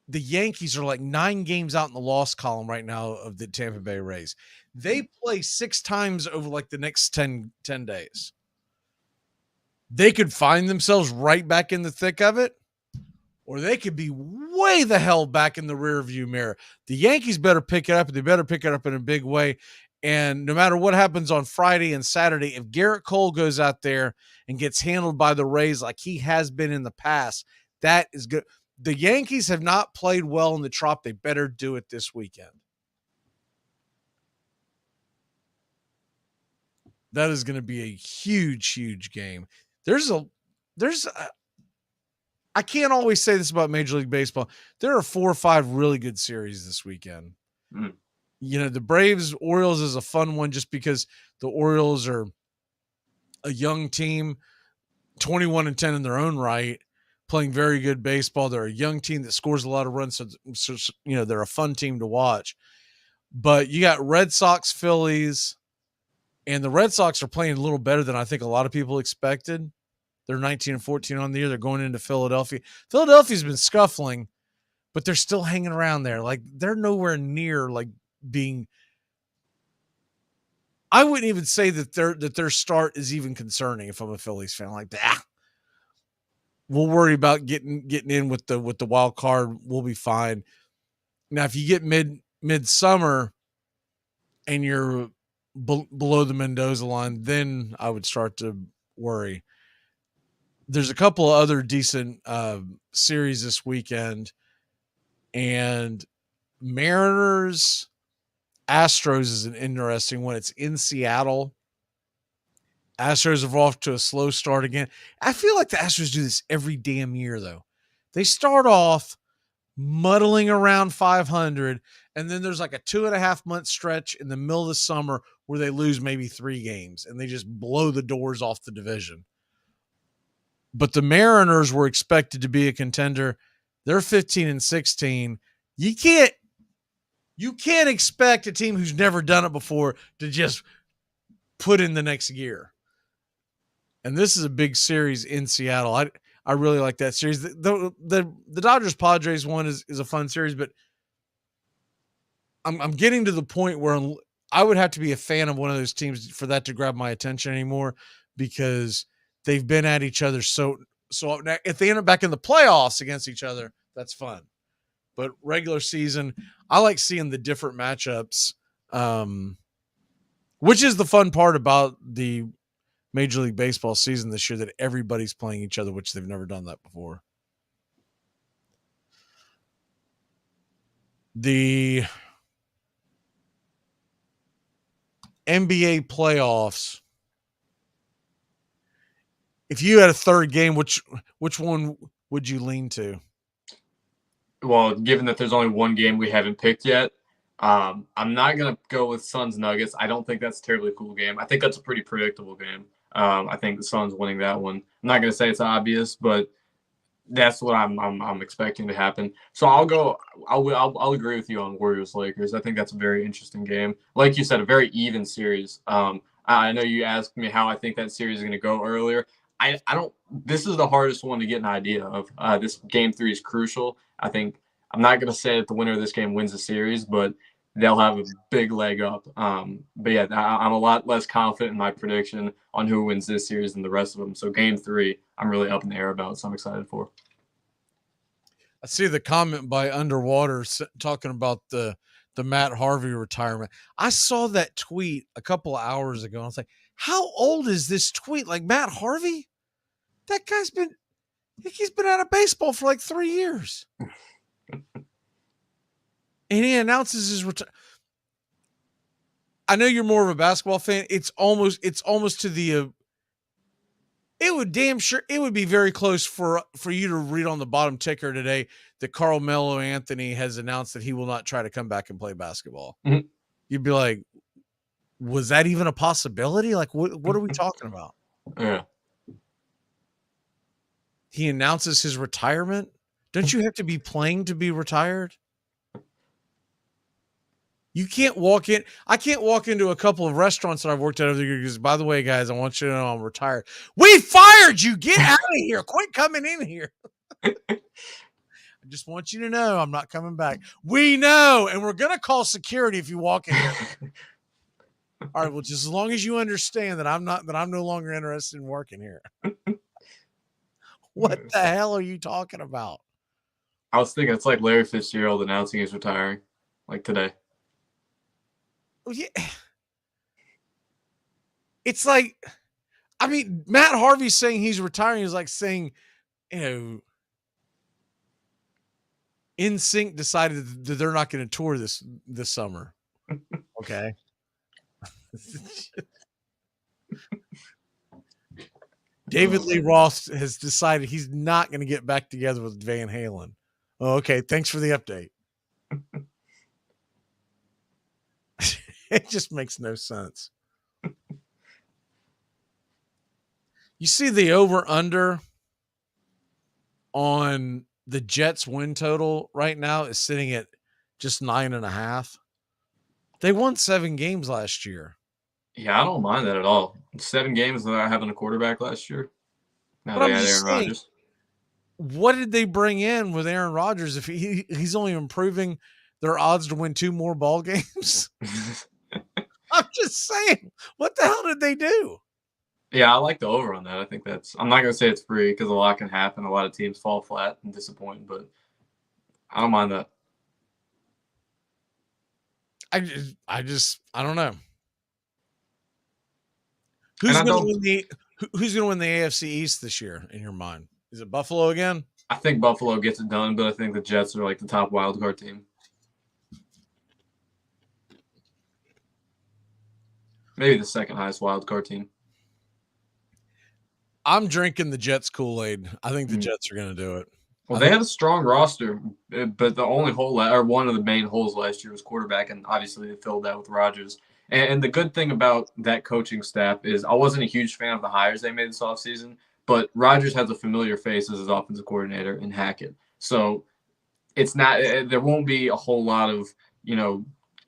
Yankees are like 9 games out in the loss column right now of the Tampa Bay Rays. They play 6 times over like the next 10 days. They could find themselves right back in the thick of it, or they could be way the hell back in the rearview mirror. The Yankees better pick it up, and they better pick it up in a big way. And no matter what happens on Friday and Saturday, if Garrett Cole goes out there and gets handled by the Rays like he has been in the past, that is good. The Yankees have not played well in the Trop. They better do it this weekend. That is going to be a huge, huge game. I can't always say this about Major League Baseball. There are 4 or 5 really good series this weekend. You know, the Braves Orioles is a fun one just because the Orioles are a young team, 21-10 in their own right, playing very good baseball. They're a young team that scores a lot of runs, so you know, they're a fun team to watch. But you got Red Sox, Phillies, and the Red Sox are playing a little better than I think a lot of people expected. They're 19-14 on the year. They're going into Philadelphia. Philadelphia's been scuffling, but they're still hanging around there. Like, they're nowhere near like being. I wouldn't even say that their start is even concerning if I'm a Phillies fan. Like, we'll worry about getting in with the wild card. We'll be fine. Now, if you get midsummer and you're below the Mendoza line, then I would start to worry. There's a couple of other decent series this weekend, and Mariners Astros is an interesting one. It's in Seattle. Astros are off to a slow start again. I feel like the Astros do this every damn year, though. They start off muddling around 500, and then there's like a 2.5 month stretch in the middle of the summer where they lose maybe 3 games, and they just blow the doors off the division. But the Mariners were expected to be a contender. They're 15-16. You can't expect a team who's never done it before to just put in the next gear. And this is a big series in Seattle. I really like that series. The Dodgers Padres one is a fun series, but I'm getting to the point where I would have to be a fan of one of those teams for that to grab my attention anymore, because they've been at each other. So if they end up back in the playoffs against each other, that's fun. But regular season, I like seeing the different matchups, which is the fun part about the Major League Baseball season this year, that everybody's playing each other, which they've never done that before. The NBA playoffs, if you had a third game, which one would you lean to? Well, given that there's only one game we haven't picked yet, I'm not going to go with Suns Nuggets. I don't think that's a terribly cool game. I think that's a pretty predictable game. I think the Suns winning that one. I'm not going to say it's obvious, but that's what I'm expecting to happen. So I'll agree with you on Warriors Lakers. I think that's a very interesting game. Like you said, a very even series. I know you asked me how I think that series is going to go earlier. I don't. This is the hardest one to get an idea of. This game 3 is crucial. I think I'm not going to say that the winner of this game wins the series, but they'll have a big leg up. But yeah, I'm a lot less confident in my prediction on who wins this series than the rest of them. So game 3, I'm really up in the air about, so I'm excited for. I see the comment by Underwater talking about the Matt Harvey retirement. I saw that tweet a couple of hours ago. I was like, how old is this tweet? Like, Matt Harvey? That guy's been out of baseball for like 3 years. And he announces his retirement. I know you're more of a basketball fan. It's almost to the It would be very close for you to read on the bottom ticker today that Carmelo Anthony has announced that he will not try to come back and play basketball. Mm-hmm. You'd be like, was that even a possibility? Like, what are we talking about? Yeah. He announces his retirement. Don't you have to be playing to be retired? You can't walk in. I can't walk into a couple of restaurants that I've worked at over the years. By the way, guys, I want you to know I'm retired. We fired you. Get out of here. Quit coming in here. I just want you to know I'm not coming back. We know, and we're going to call security if you walk in here. All right, well, just as long as you understand that I'm no longer interested in working here. What the hell are you talking about? I was thinking it's like Larry Fitzgerald announcing he's retiring, like today. Yeah. It's like, I mean, Matt Harvey saying he's retiring is like saying, NSYNC decided that they're not going to tour this summer. Okay. David Lee Roth has decided he's not going to get back together with Van Halen. Oh, okay. Thanks for the update. It just makes no sense. You see the over-under on the Jets win total right now is sitting at just 9.5. They won 7 games last year. Yeah, I don't mind that at all. 7 games without having a quarterback last year. Now they had Aaron Rodgers. What did they bring in with Aaron Rodgers if he's only improving their odds to win 2 more ball games? I'm just saying, what the hell did they do? Yeah, I like the over on that. I think I'm not going to say it's free because a lot can happen. A lot of teams fall flat and disappoint, but I don't mind that. I don't know. Who's going to win the AFC East this year in your mind? Is it Buffalo again? I think Buffalo gets it done, but I think the Jets are like the top wild card team. Maybe the second highest wild card team. I'm drinking the Jets Kool-Aid. I think the Jets are going to do it. Well, they have a strong roster, but the only hole, or one of the main holes last year was quarterback, and obviously they filled that with Rodgers. And the good thing about that coaching staff is I wasn't a huge fan of the hires they made this offseason, but Rodgers has a familiar face as his offensive coordinator in Hackett. So it's not – there won't be a whole lot of,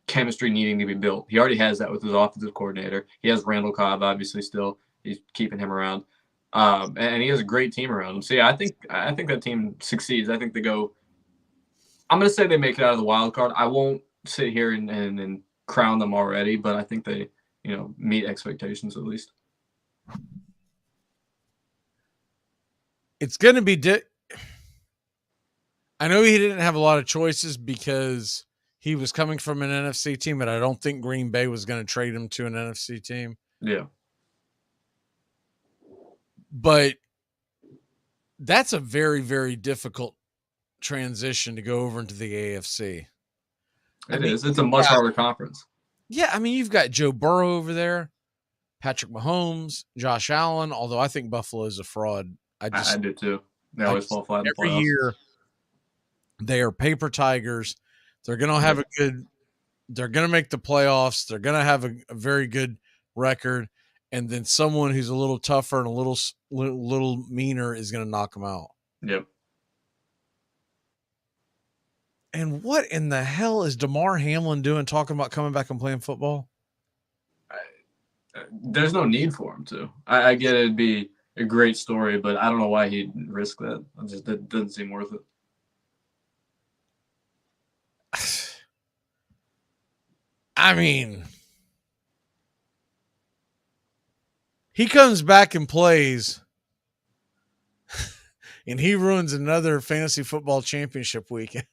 chemistry needing to be built. He already has that with his offensive coordinator. He has Randall Cobb, obviously, still. He's keeping him around. And he has a great team around him. So, yeah, I think that team succeeds. I think they go – I'm going to say they make it out of the wild card. I won't sit here and crown them already, but I think they, meet expectations at least. It's going to be I know he didn't have a lot of choices because he was coming from an NFC team, but I don't think Green Bay was going to trade him to an NFC team. Yeah. But that's a very, very difficult transition to go over into the AFC. It is. It's a much harder conference. Yeah, I mean, you've got Joe Burrow over there, Patrick Mahomes, Josh Allen, although I think Buffalo is a fraud. I do too. They always fall flat in the every playoffs. year. They are paper tigers. They're going to have they're going to make the playoffs. They're going to have a very good record. And then someone who's a little tougher and a little meaner is going to knock them out. Yep. And what in the hell is DeMar Hamlin doing talking about coming back and playing football? There's no need for him to. I get it'd be a great story, but I don't know why he'd risk that. It doesn't seem worth it. I mean, he comes back and plays, and he ruins another fantasy football championship weekend.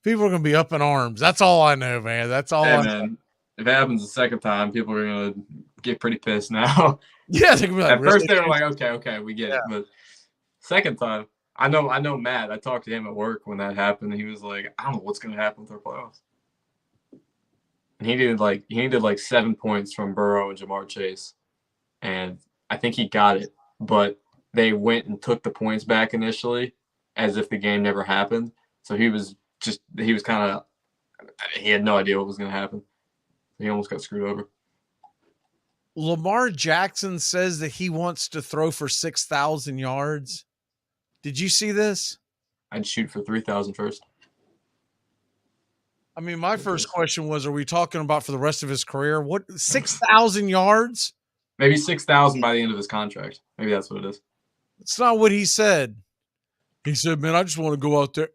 People are going to be up in arms. That's all I know, man. That's all I know. If it happens the second time, people are going to get pretty pissed now. Yeah, they're going to be like, at first they were like, okay, we get it. But second time, I know Matt. I talked to him at work when that happened, and he was like, I don't know what's going to happen with our playoffs. and he needed like 7 points from Burrow and Jamar Chase, and I think he got it, but they went and took the points back initially as if the game never happened. So he had no idea what was going to happen. He almost got screwed over. Lamar Jackson says that he wants to throw for 6,000 yards. Did you see this? I'd shoot for 3,000 first. I mean, my first question was, are we talking about for the rest of his career? What, 6,000 yards? Maybe 6,000 by the end of his contract. Maybe that's what it is. It's not what he said. He said, man, I just want to go out there.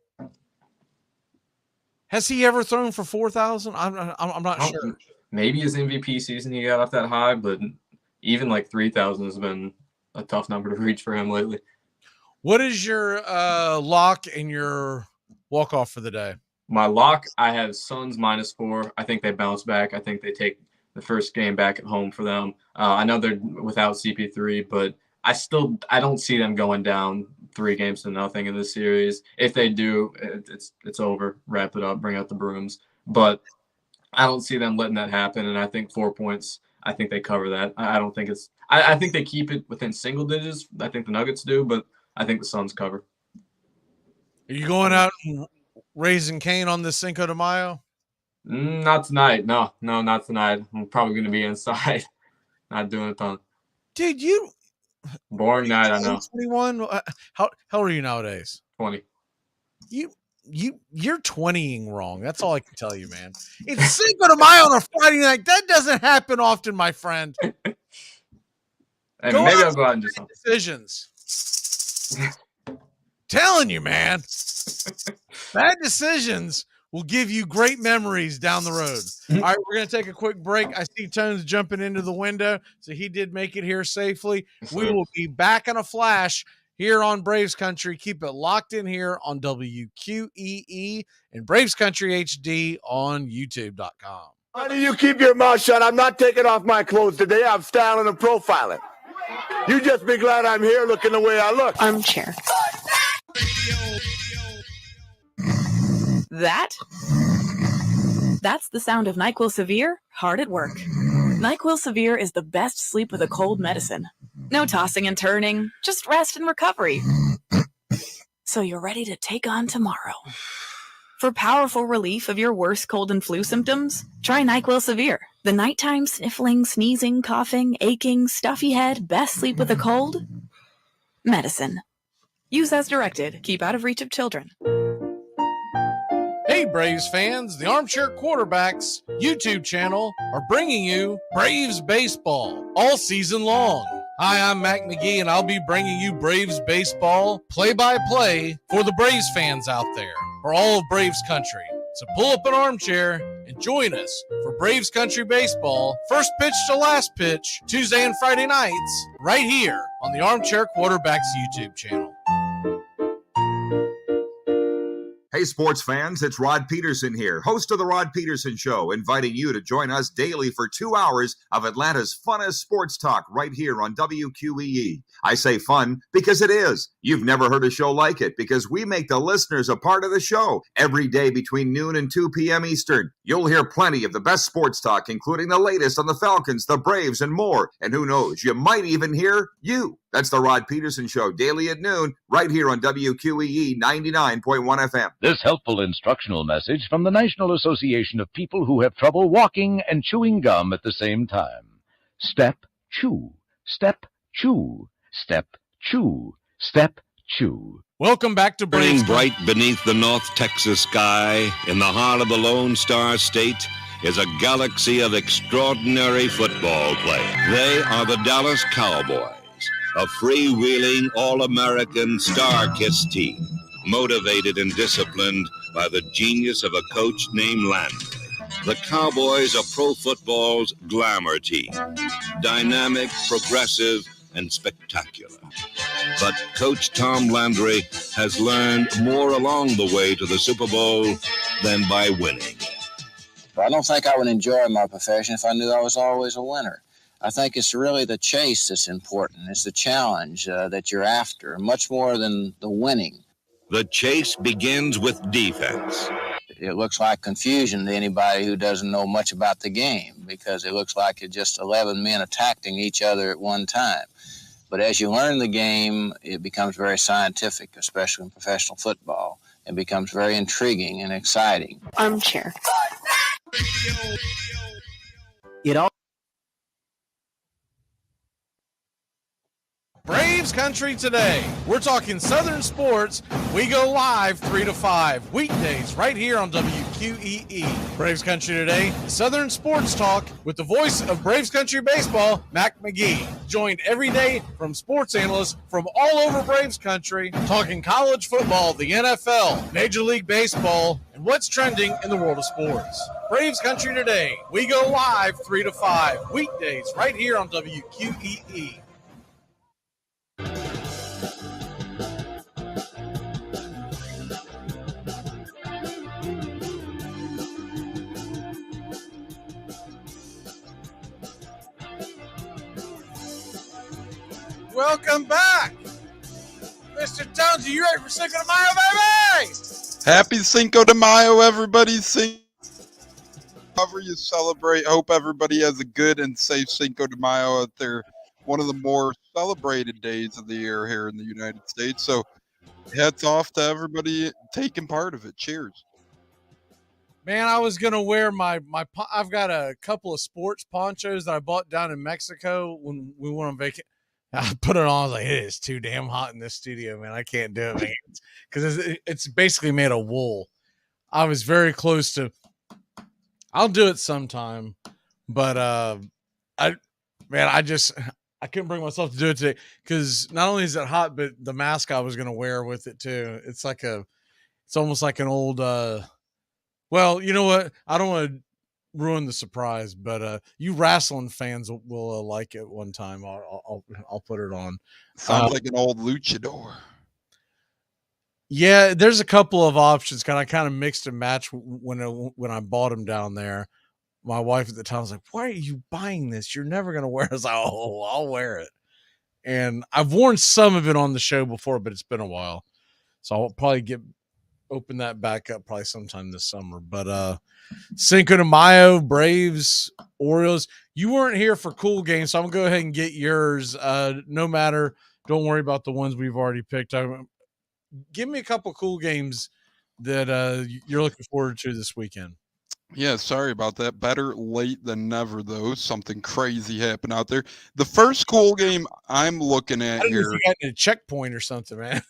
Has he ever thrown for 4,000? I'm not sure. Maybe his MVP season he got off that high, but even like 3,000 has been a tough number to reach for him lately. What is your lock and your walk-off for the day? My lock, I have Suns -4. I think they bounce back. I think they take the first game back at home for them. I know they're without CP3, but I don't see them going down 3-0 in this series. If they do, it's over. Wrap it up. Bring out the brooms. But I don't see them letting that happen. And I think 4 points. I think they cover that. I don't think it's. I think they keep it within single digits. I think the Nuggets do, but I think the Suns cover. Are you going out and raising Cain on the Cinco de Mayo? Not tonight. No, not tonight. I'm probably going to be inside, not doing a ton. Dude, you boring night. I know. 21. How old are you nowadays? 20. You're 20ing wrong. That's all I can tell you, man. It's Cinco de Mayo on a Friday night. That doesn't happen often, my friend. Hey, maybe I'll go out and do something. Decisions. Telling you, man. Bad decisions will give you great memories down the road. All right, we're going to take a quick break. I see Tones jumping into the window, so he did make it here safely. We will be back in a flash here on Braves Country. Keep it locked in here on WQEE and Braves Country HD on YouTube.com. Why do you keep your mouth shut? I'm not taking off my clothes today. I'm styling and profiling. You just be glad I'm here looking the way I look. Armchair. That's the sound of NyQuil Severe hard at work. NyQuil Severe is the best sleep with a cold medicine. No tossing and turning, just rest and recovery. So you're ready to take on tomorrow. For powerful relief of your worst cold and flu symptoms, try NyQuil Severe. The nighttime sniffling, sneezing, coughing, aching, stuffy head, best sleep with a cold medicine. Use as directed. Keep out of reach of children. Hey, Braves fans, the Armchair Quarterbacks YouTube channel are bringing you Braves Baseball all season long. Hi, I'm Mac Magee, and I'll be bringing you Braves Baseball play-by-play for the Braves fans out there, for all of Braves Country. So pull up an armchair and join us for Braves Country Baseball, first pitch to last pitch, Tuesday and Friday nights, right here on the Armchair Quarterbacks YouTube channel. Hey, sports fans, it's Rod Peterson here, host of The Rod Peterson Show, inviting you to join us daily for 2 hours of Atlanta's funnest sports talk right here on WQEE. I say fun because it is. You've never heard a show like it because we make the listeners a part of the show every day between noon and 2 p.m. Eastern. You'll hear plenty of the best sports talk, including the latest on the Falcons, the Braves, and more. And who knows, you might even hear you. That's the Rod Peterson Show, daily at noon, right here on WQEE 99.1 FM. This helpful instructional message from the National Association of People Who Have Trouble Walking and Chewing Gum at the same time. Step, chew. Step, chew. Step, chew. Step, chew. Welcome back to Braves. Burning bright beneath the North Texas sky, in the heart of the Lone Star State, is a galaxy of extraordinary football players. They are the Dallas Cowboys, a freewheeling, all-American, star-kissed team, motivated and disciplined by the genius of a coach named Landry. The Cowboys are pro football's glamour team, dynamic, progressive, and spectacular. But Coach Tom Landry has learned more along the way to the Super Bowl than by winning. I don't think I would enjoy my profession if I knew I was always a winner. I think it's really the chase that's important. It's the challenge that you're after, much more than the winning. The chase begins with defense. it looks like confusion to anybody who doesn't know much about the game, because it looks like it's just 11 men attacking each other at one time. But as you learn the game, it becomes very scientific, especially in professional football. It becomes very intriguing and exciting. Armchair. It all. Braves Country today. We're talking Southern sports. We go live 3 to 5 weekdays right here on WQEE. Braves Country today, Southern sports talk with the voice of Braves Country baseball, Mac Magee. Joined every day from sports analysts from all over Braves Country, talking college football, the NFL, Major League Baseball, and what's trending in the world of sports. Braves Country today. We go live 3 to 5 weekdays right here on WQEE. Welcome back. Mr. Tones, are you ready for Cinco de Mayo, baby? Happy Cinco de Mayo, everybody. However you celebrate, hope everybody has a good and safe Cinco de Mayo out there. One of the more celebrated days of the year here in the United States. So hats off to everybody taking part of it. Cheers. Man, I was going to wear I've got a couple of sports ponchos that I bought down in Mexico when we went on vacation. I put it on. I was like, it is too damn hot in this studio, man. I can't do it, man. Because it's basically made of wool. I was very close to. I'll do it sometime, but I couldn't bring myself to do it today because not only is it hot, but the mask I was going to wear with it too. It's almost like an old. Well, you know what? I don't want to ruin the surprise, but you wrestling fans will like it one time. I'll put it on. Sounds like an old luchador. Yeah, there's a couple of options. I kind of mixed and matched when I bought them down there. My wife at the time was like, "Why are you buying this? You're never gonna wear it." I was like, "Oh, I'll wear it." And I've worn some of it on the show before, but it's been a while, so I'll probably open that back up probably sometime this summer. But Cinco de Mayo, Braves, Orioles. You weren't here for cool games, so I'm gonna go ahead and get yours. No matter, don't worry about the ones we've already picked. Give me a couple cool games that you're looking forward to this weekend. Yeah, sorry about that. Better late than never, though. Something crazy happened out there. The first cool game I'm looking at here. You got a checkpoint or something, man.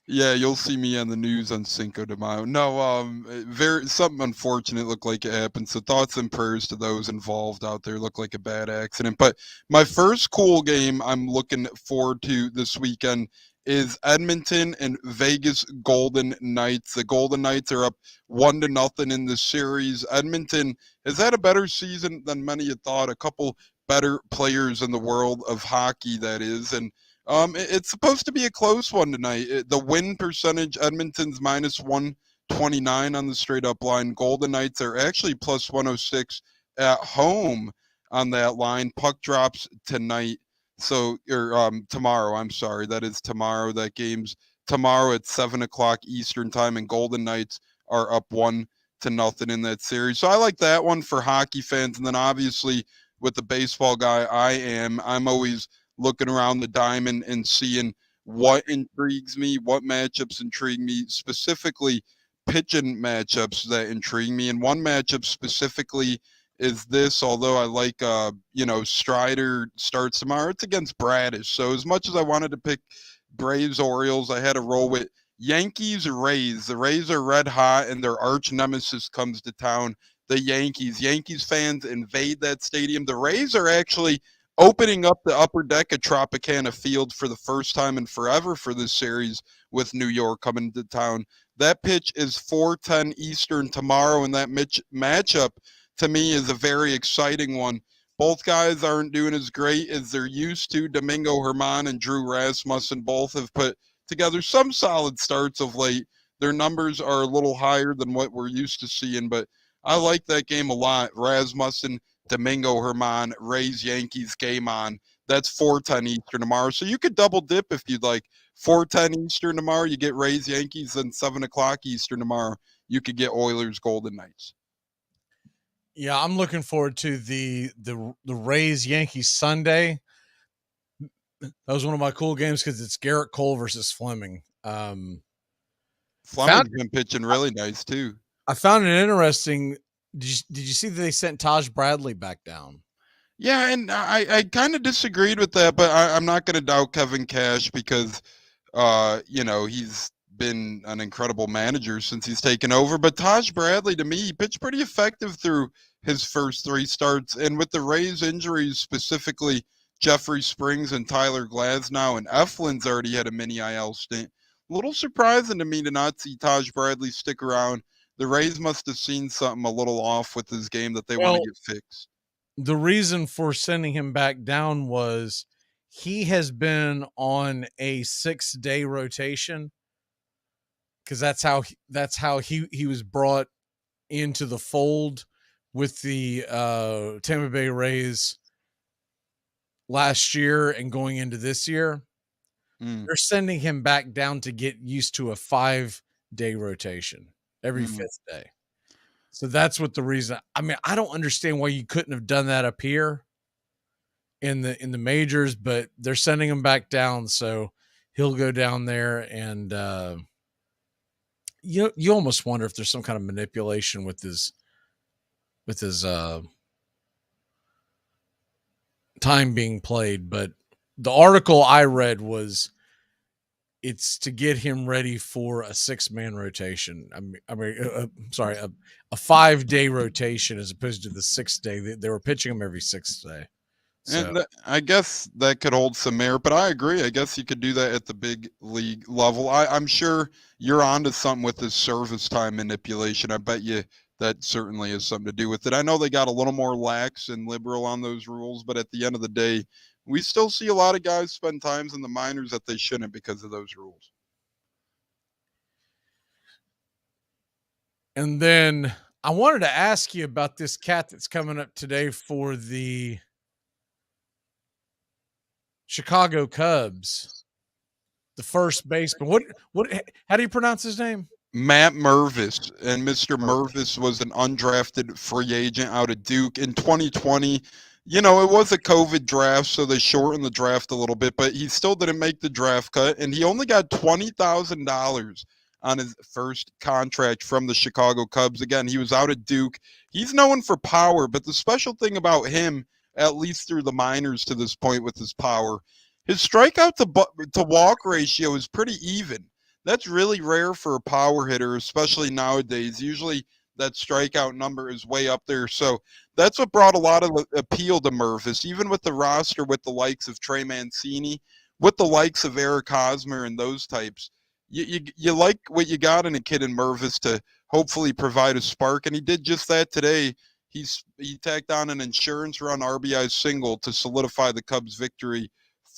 Yeah, you'll see me on the news on Cinco de Mayo. No, something unfortunate looked like it happened. So thoughts and prayers to those involved out there. Looked like a bad accident. But my first cool game I'm looking forward to this weekend is Edmonton and Vegas Golden Knights. The Golden Knights are up 1-0 in this series. Edmonton has had a better season than many had thought. A couple better players in the world of hockey, that is. And it's supposed to be a close one tonight. The win percentage, Edmonton's -129 on the straight up line. Golden Knights are actually +106 at home on that line. Puck drops tonight. So, or tomorrow, I'm sorry. That is tomorrow. That game's tomorrow at 7 o'clock Eastern time, and Golden Knights are up 1-0 in that series. So I like that one for hockey fans. And then obviously with the baseball guy I'm always looking around the diamond and seeing what intrigues me, what matchups intrigue me, specifically pitching matchups that intrigue me. And one matchup specifically is this, although I like, Strider starts tomorrow, it's against Bradish. So as much as I wanted to pick Braves, Orioles, I had to roll with Yankees, Rays. The Rays are red hot and their arch nemesis comes to town, the Yankees. Yankees fans invade that stadium. The Rays are actually opening up the upper deck at Tropicana Field for the first time in forever for this series with New York coming to town. That pitch is 4:10 Eastern tomorrow, and that matchup to me is a very exciting one. Both guys aren't doing as great as they're used to. Domingo Germán and Drew Rasmussen both have put together some solid starts of late. Their numbers are a little higher than what we're used to seeing, but I like that game a lot. Rasmussen, Domingo Germán, Rays, Yankees, game on. That's 4:10 Eastern tomorrow. So you could double dip if you'd like. 4:10 Eastern tomorrow, you get Rays Yankees, then 7:00 Eastern tomorrow, you could get Oilers Golden Knights. Yeah, I'm looking forward to the Rays Yankees Sunday. That was one of my cool games because it's Garrett Cole versus Fleming. Fleming's been pitching really nice too. I found it interesting. Did you see that they sent Taj Bradley back down? Yeah, and I kind of disagreed with that, but I'm not going to doubt Kevin Cash because, he's been an incredible manager since he's taken over. But Taj Bradley, to me, he pitched pretty effective through his first 3 starts. And with the Rays injuries, specifically Jeffrey Springs and Tyler Glasnow, and Eflin's already had a mini IL stint. A little surprising to me to not see Taj Bradley stick around. The Rays must have seen something a little off with his game that they want to get fixed. The reason for sending him back down was he has been on a 6-day rotation because that's how he was brought into the fold with the Tampa Bay Rays last year and going into this year. They're sending him back down to get used to a 5-day rotation every 5th day. So that's what the reason. I mean, I don't understand why you couldn't have done that up here in the majors, but they're sending him back down, so he'll go down there, and you almost wonder if there's some kind of manipulation with his time being played. But the article I read was it's to get him ready for a 6-man rotation. Sorry, a 5-day rotation as opposed to the 6th day. They were pitching him every 6th day. So. And I guess that could hold some merit, but I agree. I guess you could do that at the big league level. I'm sure you're onto something with this service time manipulation. I bet you that certainly has something to do with it. I know they got a little more lax and liberal on those rules, but at the end of the day, we still see a lot of guys spend times in the minors that they shouldn't because of those rules. And then I wanted to ask you about this cat that's coming up today for the Chicago Cubs, the first baseman. How do you pronounce his name? Matt Mervis. And Mr. Mervis was an undrafted free agent out of Duke in 2020. It was a COVID draft, so they shortened the draft a little bit, but he still didn't make the draft cut, and he only got $20,000 on his first contract from the Chicago Cubs. Again, he was out of Duke. He's known for power, but the special thing about him, at least through the minors to this point with his power, his strikeout to walk ratio is pretty even. That's really rare for a power hitter, especially nowadays. Usually that strikeout number is way up there. So that's what brought a lot of appeal to Mervis, even with the roster with the likes of Trey Mancini, with the likes of Eric Hosmer and those types. You like what you got in a kid in Mervis to hopefully provide a spark, and he did just that today. He tacked on an insurance run RBI single to solidify the Cubs' victory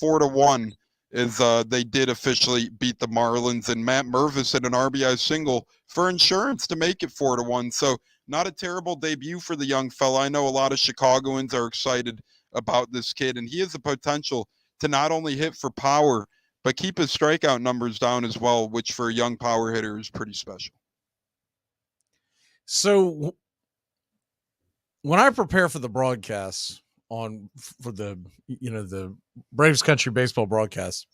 4-1 as they did officially beat the Marlins, and Matt Mervis had an RBI single for insurance to make it 4-1. So not a terrible debut for the young fella. I know a lot of Chicagoans are excited about this kid, and he has the potential to not only hit for power, but keep his strikeout numbers down as well, which for a young power hitter is pretty special. So when I prepare for the broadcasts for the Braves Country Baseball broadcast,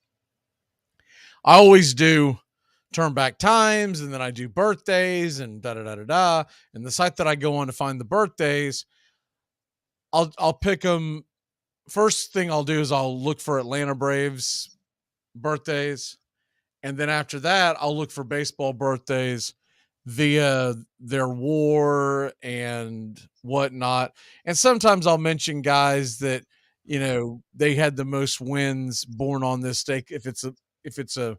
I always do turn back times, and then I do birthdays and da-da-da-da-da. And the site that I go on to find the birthdays, I'll pick them. First thing I'll do is I'll look for Atlanta Braves birthdays. And then after that, I'll look for baseball birthdays via their WAR and whatnot. And sometimes I'll mention guys that, they had the most wins born on this day. If it's a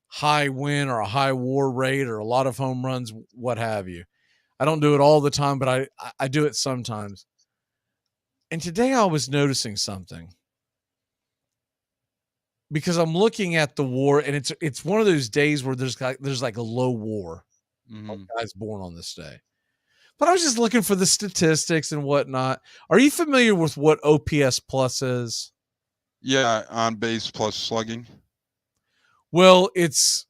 high win or a high WAR rate or a lot of home runs, what have you. I don't do it all the time, but I do it sometimes. And today I was noticing something because I'm looking at the WAR, and it's one of those days where there's like a low WAR of guys born on this day. But I was just looking for the statistics and whatnot. Are you familiar with what OPS plus is? Yeah, on base plus slugging. Well, it's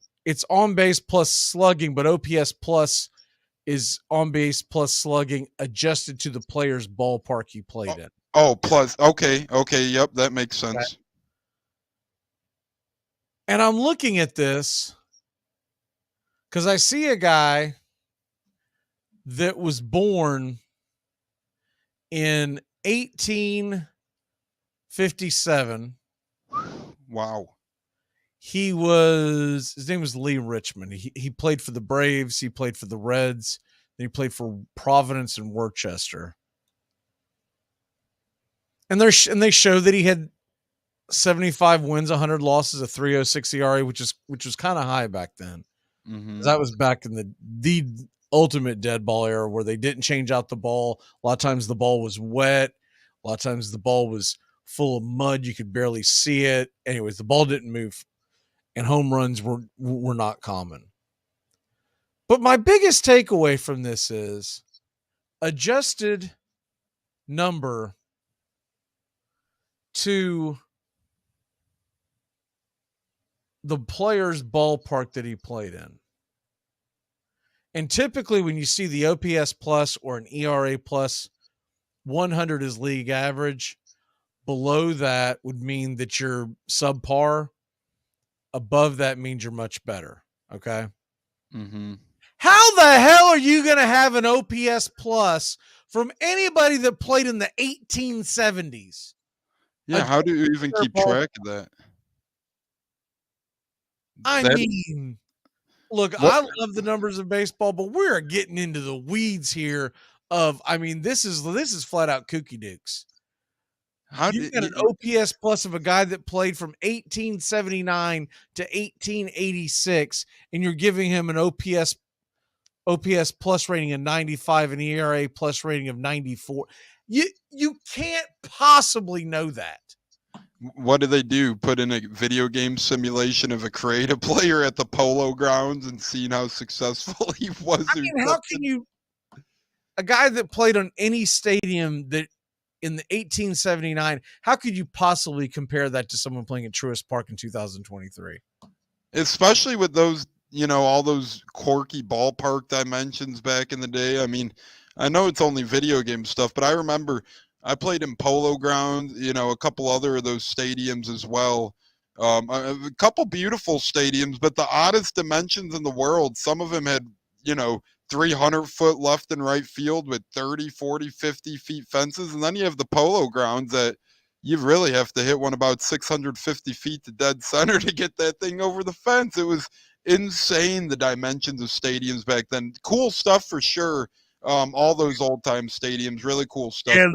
on base plus slugging, but OPS plus is on base plus slugging adjusted to the player's ballpark you played in. Oh, plus. Okay. Yep, that makes sense. And I'm looking at this because I see a guy that was born in 1857. Wow. His name was Lee Richmond. He played for the Braves. He played for the Reds. Then he played for Providence and Worcester. And they show that he had 75 wins, 100 losses, a 3.06 ERA, which was kind of high back then. Mm-hmm. That was back in the ultimate dead ball era where they didn't change out the ball. A lot of times the ball was wet. A lot of times the ball was full of mud. You could barely see it. Anyways, the ball didn't move, and home runs were not common. But my biggest takeaway from this is adjusted number to the player's ballpark that he played in. And typically when you see the OPS plus or an ERA plus, 100 is league average. Below that would mean that you're subpar. Above that means you're much better. Okay. Mm-hmm. How the hell are you going to have an OPS plus from anybody that played in the 1870s? Yeah, how do you even keep track of that? I mean, look, I love the numbers of baseball, but we're getting into the weeds here this is flat out kooky dukes. You got an OPS plus of a guy that played from 1879 to 1886, and you're giving him an OPS plus rating of 95 and ERA plus rating of 94. You can't possibly know that. What do they do? Put in a video game simulation of a creative player at the Polo Grounds and seeing how successful he was? I mean, how can you a guy that played on any stadium that in the 1879, how could you possibly compare that to someone playing at Truist Park in 2023? Especially with those, all those quirky ballpark dimensions back in the day. I mean, I know it's only video game stuff, but I remember I played in Polo Grounds, a couple other of those stadiums as well. A couple beautiful stadiums, but the oddest dimensions in the world. Some of them had, 300-foot left and right field with 30, 40, 50 feet fences. And then you have the Polo Grounds that you really have to hit one about 650 feet to dead center to get that thing over the fence. It was insane, the dimensions of stadiums back then. Cool stuff for sure. All those old time stadiums, really cool stuff. And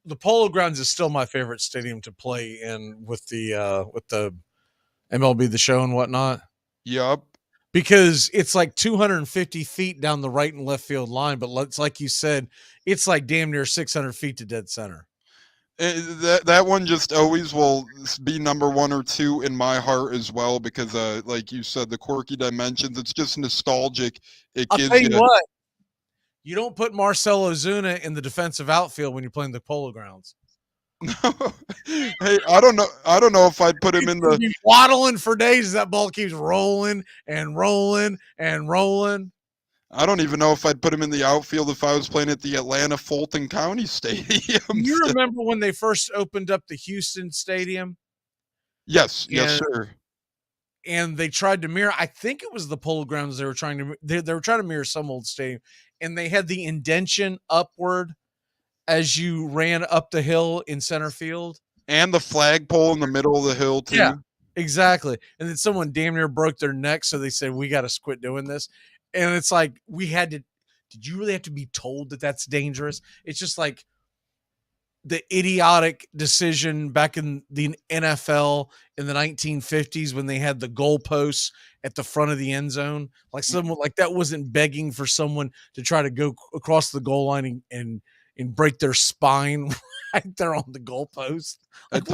the Polo Grounds is still my favorite stadium to play in with the MLB The Show and whatnot. Yep. Because it's like 250 feet down the right and left field line, but it's like you said, it's like damn near 600 feet to dead center. That one just always will be number 1 or 2 in my heart as well, because like you said, the quirky dimensions, it's just nostalgic. I'll tell you what, you don't put Marcell Ozuna in the defensive outfield when you're playing the Polo Grounds. Hey, I don't know if I'd put him in the waddling for days. That ball keeps rolling and rolling and rolling. I don't even know if I'd put him in the outfield if I was playing at the Atlanta Fulton County Stadium. You remember when they first opened up the Houston Stadium? Yes, sir. And they tried to mirror, I think it was the Polo Grounds they were trying to mirror some old stadium, and they had the indentation upward as you ran up the hill in center field. And the flagpole in the middle of the hill, too. Yeah, exactly. And then someone damn near broke their neck, so they said, we got to quit doing this. And it's like, did you really have to be told that that's dangerous? It's just like the idiotic decision back in the NFL in the 1950s when they had the goalposts at the front of the end zone. Like someone like that wasn't begging for someone to try to go across the goal line and break their spine right there on the goalpost. Like,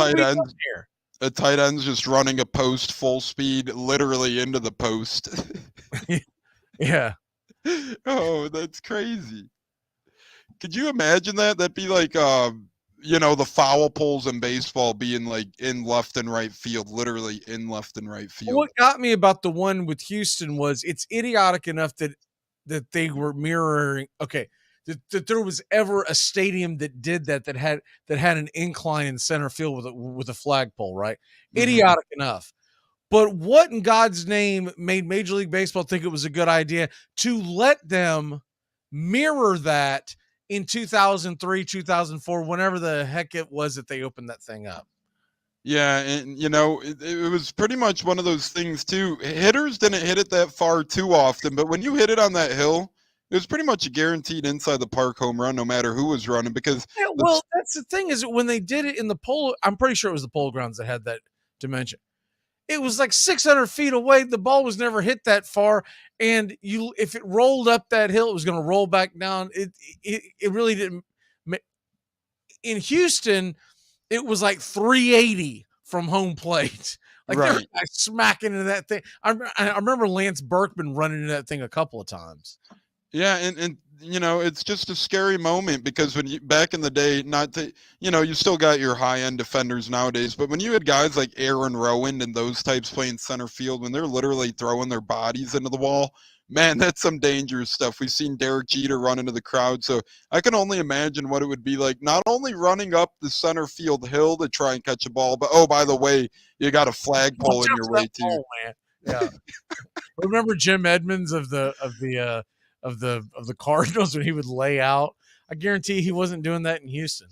a tight end's just running a post full speed, literally into the post. Yeah. Oh, that's crazy. Could you imagine that? That'd be like the foul poles in baseball being like in left and right field, literally in left and right field. What got me about the one with Houston was it's idiotic enough that they were mirroring. Okay, that there was ever a stadium that did that had an incline in center field with a flagpole, right? Mm-hmm. Idiotic enough. But what in God's name made Major League Baseball think it was a good idea to let them mirror that in 2003, 2004, whenever the heck it was that they opened that thing up? Yeah, and it was pretty much one of those things too. Hitters didn't hit it that far too often, but when you hit it on that hill, it was pretty much a guaranteed inside the park home run, no matter who was running. Because that's the thing is when they did it in the polo, I'm pretty sure it was the Polo Grounds that had that dimension. It was like 600 feet away. The ball was never hit that far, and if it rolled up that hill, it was going to roll back down. It really didn't. In Houston, it was like 380 from home plate. Like they were smacking into that thing. I remember Lance Berkman running into that thing a couple of times. Yeah, and it's just a scary moment because back in the day, you still got your high-end defenders nowadays, but when you had guys like Aaron Rowand and those types playing center field, when they're literally throwing their bodies into the wall, man, that's some dangerous stuff. We've seen Derek Jeter run into the crowd, so I can only imagine what it would be like, not only running up the center field hill to try and catch a ball, but, oh, by the way, you got a flagpole in your way, too. Pole, man. Yeah. Remember Jim Edmonds of the Cardinals when he would lay out? I guarantee he wasn't doing that in Houston.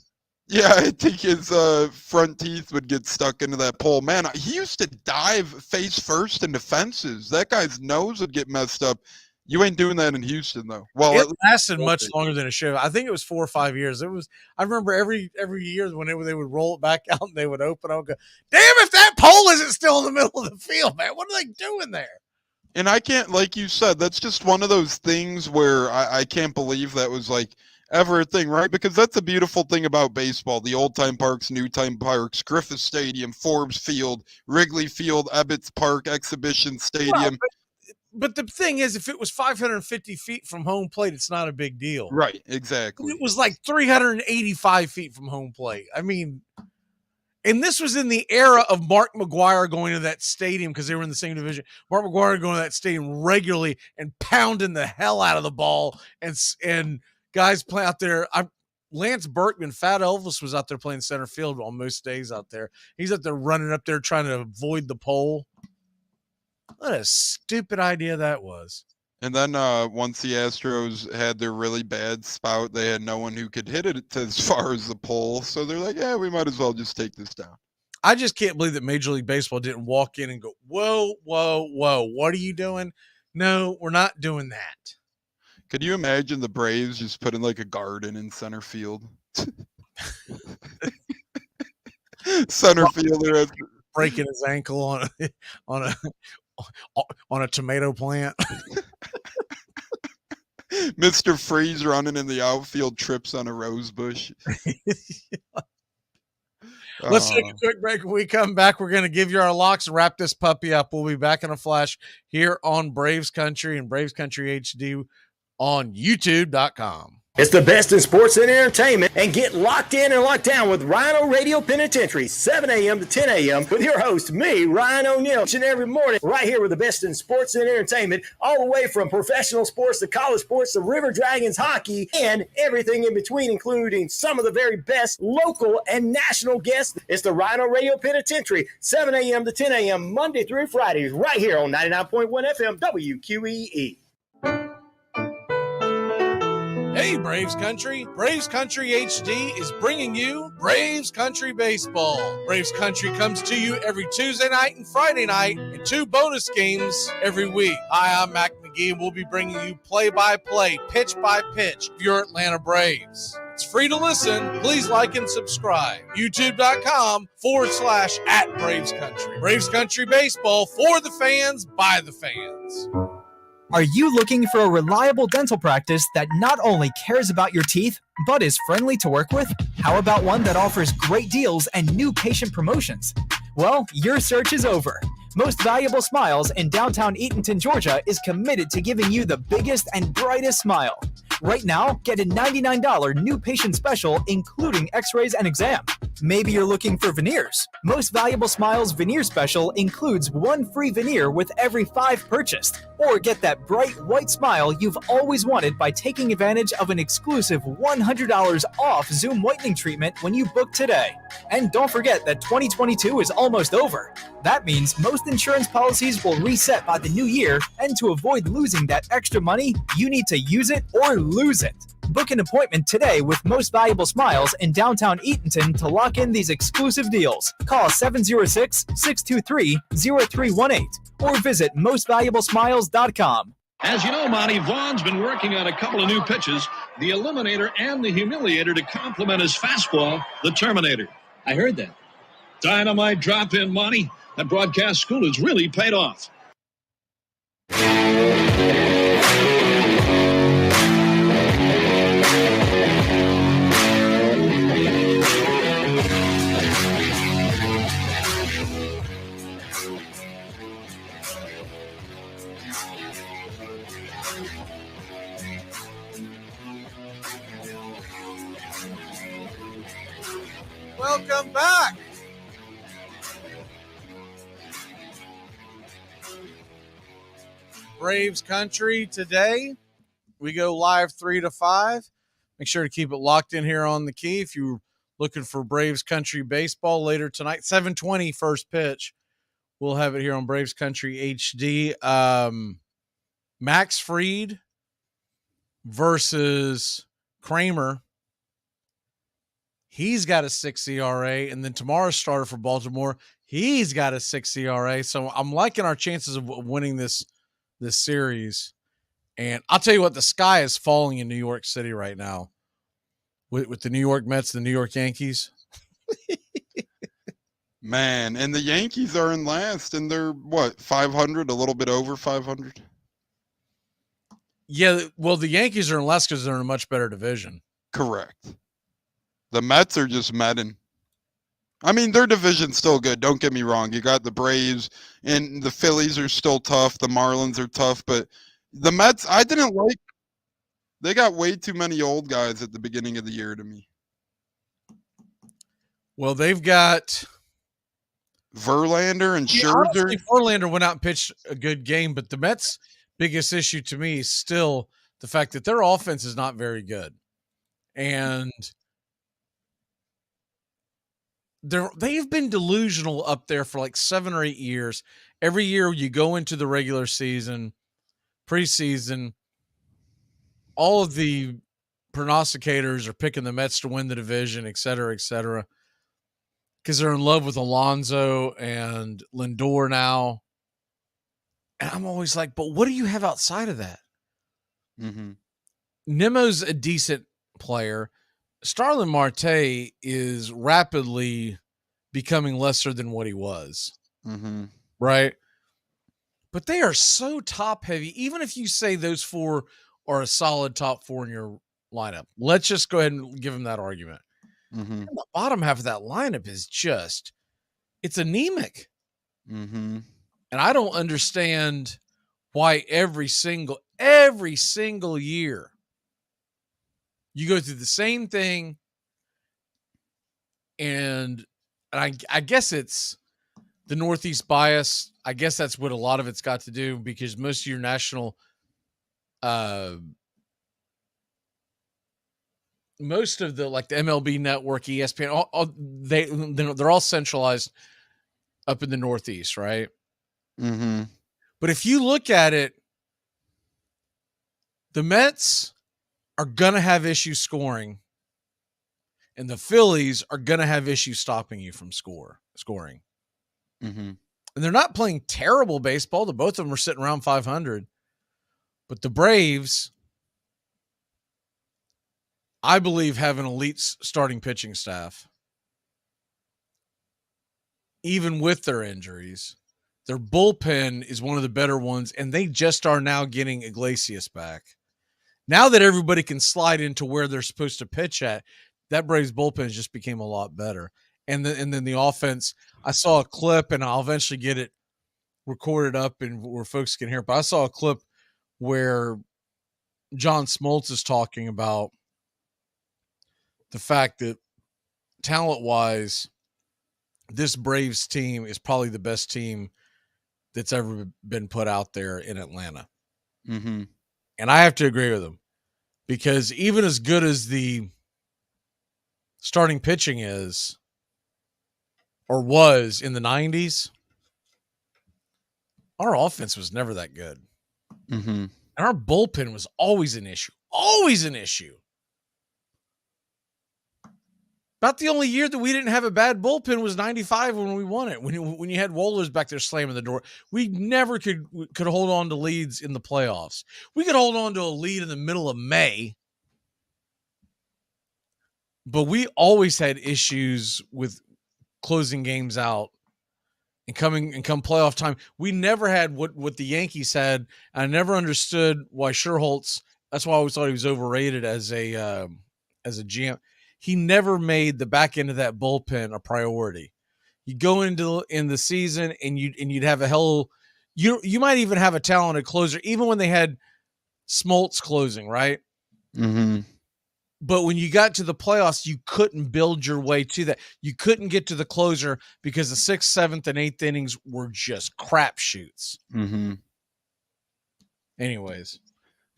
Yeah, I think his front teeth would get stuck into that pole. Man, he used to dive face first into fences. That guy's nose would get messed up. You ain't doing that in Houston, though. Well, it lasted much longer than a show. I think it was 4 or 5 years. I remember every year when they would roll it back out and they would open, I would go, damn, if that pole isn't still in the middle of the field, man, what are they doing there? And I can't, like you said, that's just one of those things where I can't believe that was like ever a thing, right? Because that's the beautiful thing about baseball. The old-time parks, new-time parks, Griffith Stadium, Forbes Field, Wrigley Field, Ebbets Park, Exhibition Stadium. But the thing is, if it was 550 feet from home plate, it's not a big deal. Right, exactly. It was like 385 feet from home plate. I mean, and this was in the era of Mark McGwire going to that stadium because they were in the same division. Mark McGwire going to that stadium regularly and pounding the hell out of the ball, and guys play out there. Lance Berkman, Fat Elvis, was out there playing center field on most days out there. He's out there running up there trying to avoid the pole. What a stupid idea that was. And then once the Astros had their really bad spout, they had no one who could hit it as far as the pole. So they're like, yeah, we might as well just take this down. I just can't believe that Major League Baseball didn't walk in and go, whoa, whoa, whoa, what are you doing? No, we're not doing that. Could you imagine the Braves just putting like a garden in center field? Center fielder breaking his ankle on a tomato plant. Mr. Freeze running in the outfield, trips on a rose bush. Let's take a quick break. When we come back, we're going to give you our locks and wrap this puppy up. We'll be back in a flash here on Braves Country and Braves Country HD on YouTube.com. It's the best in sports and entertainment, and get locked in and locked down with Rhino Radio Penitentiary, 7 a.m. to 10 a.m. with your host, me, Ryan O'Neill, each and every morning, right here with the best in sports and entertainment, all the way from professional sports to college sports to River Dragons hockey and everything in between, including some of the very best local and national guests. It's the Rhino Radio Penitentiary, 7 a.m. to 10 a.m. Monday through Friday, right here on 99.1 FM WQEE. Hey, Braves Country. Braves Country HD is bringing you Braves Country Baseball. Braves Country comes to you every Tuesday night and Friday night and 2 bonus games every week. Hi, I'm Mac Magee, and we'll be bringing you play-by-play, pitch-by-pitch of your Atlanta Braves. It's free to listen. Please like and subscribe. YouTube.com/@Braves Country. Braves Country Baseball for the fans, by the fans. Are you looking for a reliable dental practice that not only cares about your teeth, but is friendly to work with? How about one that offers great deals and new patient promotions? Well, your search is over. Most Valuable Smiles in downtown Eatonton, Georgia is committed to giving you the biggest and brightest smile. Right now, get a $99 new patient special, including x-rays and exam. Maybe you're looking for veneers. Most Valuable Smiles Veneer Special includes 1 free veneer with every 5 purchased. Or get that bright white smile you've always wanted by taking advantage of an exclusive $100 off Zoom whitening treatment when you book today. And don't forget that 2022 is almost over. That means most insurance policies will reset by the new year, and to avoid losing that extra money, you need to use it or lose it. Book an appointment today with Most Valuable Smiles in downtown Eatonton to lock in these exclusive deals. Call 706-623-0318 or visit mostvaluablesmiles.com. As you know, Monty, Vaughn's been working on a couple of new pitches, the Eliminator and the Humiliator, to complement his fastball, the Terminator. I heard that. Dynamite drop-in, Monty. That broadcast school has really paid off. Welcome back. Braves country today. We go live 3 to 5. Make sure to keep it locked in here on the key. If you're looking for Braves country baseball later tonight, 7:20 first pitch. We'll have it here on Braves Country HD. Max Fried versus Kramer. He's got a 6 ERA, and then tomorrow's starter for Baltimore, he's got a 6 ERA. So I'm liking our chances of winning this series. And I'll tell you what, the sky is falling in New York City right now with the New York Mets, the New York Yankees. Man, and the Yankees are in last, and they're, 500, a little bit over 500? Yeah, well, the Yankees are in last because they're in a much better division. Correct. The Mets are just medding. I mean, their division's still good. Don't get me wrong. You got the Braves, and the Phillies are still tough. The Marlins are tough. But the Mets, I didn't like. They got way too many old guys at the beginning of the year to me. Well, they've got Verlander and Scherzer. Honestly, Verlander went out and pitched a good game, but the Mets' biggest issue to me is still the fact that their offense is not very good. And they've been delusional up there for like 7 or 8 years. Every year you go into the regular season, preseason, all of the prognosticators are picking the Mets to win the division, et cetera, because they're in love with Alonso and Lindor now. And I'm always like, but what do you have outside of that? Mm-hmm. Nemo's a decent player. Starlin Marte is rapidly becoming lesser than what he was. Mm-hmm. Right? But they are so top heavy. Even if you say those 4 are a solid top 4 in your lineup, let's just go ahead and give them that argument. Mm-hmm. And the bottom half of that lineup is just, it's anemic. Mm-hmm. And I don't understand why every single year you go through the same thing. And I guess it's the Northeast bias. I guess that's what a lot of it's got to do, because most of your national, most of the, like the MLB network, ESPN, they're all centralized up in the Northeast, right? Mm-hmm. But if you look at it, the Mets are going to have issues scoring, and the Phillies are going to have issues stopping you from scoring. Mm-hmm. And they're not playing terrible baseball. Both of them are sitting around 500. But the Braves, I believe, have an elite starting pitching staff. Even with their injuries, their bullpen is one of the better ones, and they just are now getting Iglesias back. Now that everybody can slide into where they're supposed to pitch at, that Braves bullpen just became a lot better. And then the offense, I saw a clip, and I'll eventually get it recorded up and where folks can hear it, but I saw a clip where John Smoltz is talking about the fact that talent-wise, this Braves team is probably the best team that's ever been put out there in Atlanta. Mm-hmm. And I have to agree with him, because even as good as the starting pitching is or was in the 90s, our offense was never that good. Mm-hmm. And our bullpen was always an issue. Always an issue. About the only year that we didn't have a bad bullpen was 95 when we won it. When you had Wohlers back there slamming the door, we never could hold on to leads in the playoffs. We could hold on to a lead in the middle of May, but we always had issues with closing games out and come playoff time. We never had what the Yankees had. I never understood why Sherholtz. That's why I always thought he was overrated as a GM. He never made the back end of that bullpen a priority. You go in the season and you'd have you might even have a talented closer, even when they had Smoltz closing, right? Mm-hmm. But when you got to the playoffs, you couldn't build your way to that. You couldn't get to the closer because the 6th, 7th, and 8th innings were just crapshoots. Mm-hmm. Anyways.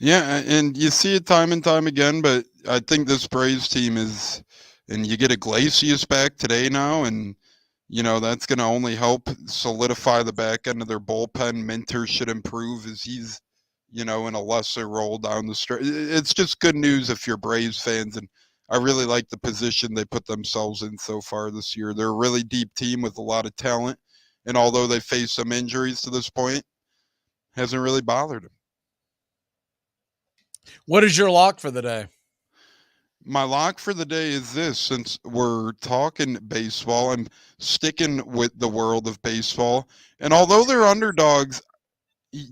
Yeah, and you see it time and time again, but I think this Braves team is, and you get Iglesias back today now, and, that's going to only help solidify the back end of their bullpen. Minter should improve as he's, in a lesser role down the stretch. It's just good news if you're Braves fans, and I really like the position they put themselves in so far this year. They're a really deep team with a lot of talent, and although they face some injuries to this point, hasn't really bothered them. What is your lock for the day? My lock for the day is this. Since we're talking baseball, I'm sticking with the world of baseball. And although they're underdogs,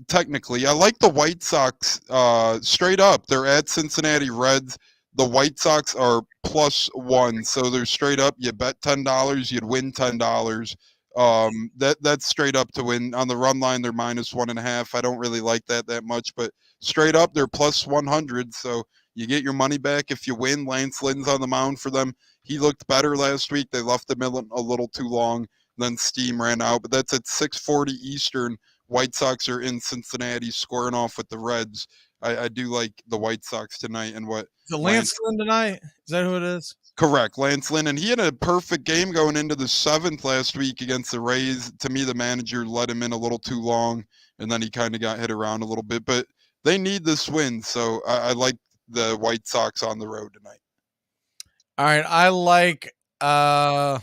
technically, I like the White Sox straight up. They're at Cincinnati Reds. The White Sox are +1. So they're straight up. You bet $10, you'd win $10. That's straight up to win. On the run line, they're -1.5. I don't really like that much, but straight up, they're +100. So you get your money back if you win. Lance Lynn's on the mound for them. He looked better last week. They left him a little too long. Then steam ran out. But that's at 6:40 Eastern. White Sox are in Cincinnati squaring off with the Reds. I do like the White Sox tonight. And what? Is it Lance Lynn tonight? Is that who it is? Correct, Lance Lynn. And he had a perfect game going into the 7th last week against the Rays. To me, the manager let him in a little too long, and then he kind of got hit around a little bit. But they need this win, so I like the White Sox on the road tonight. All right, I like let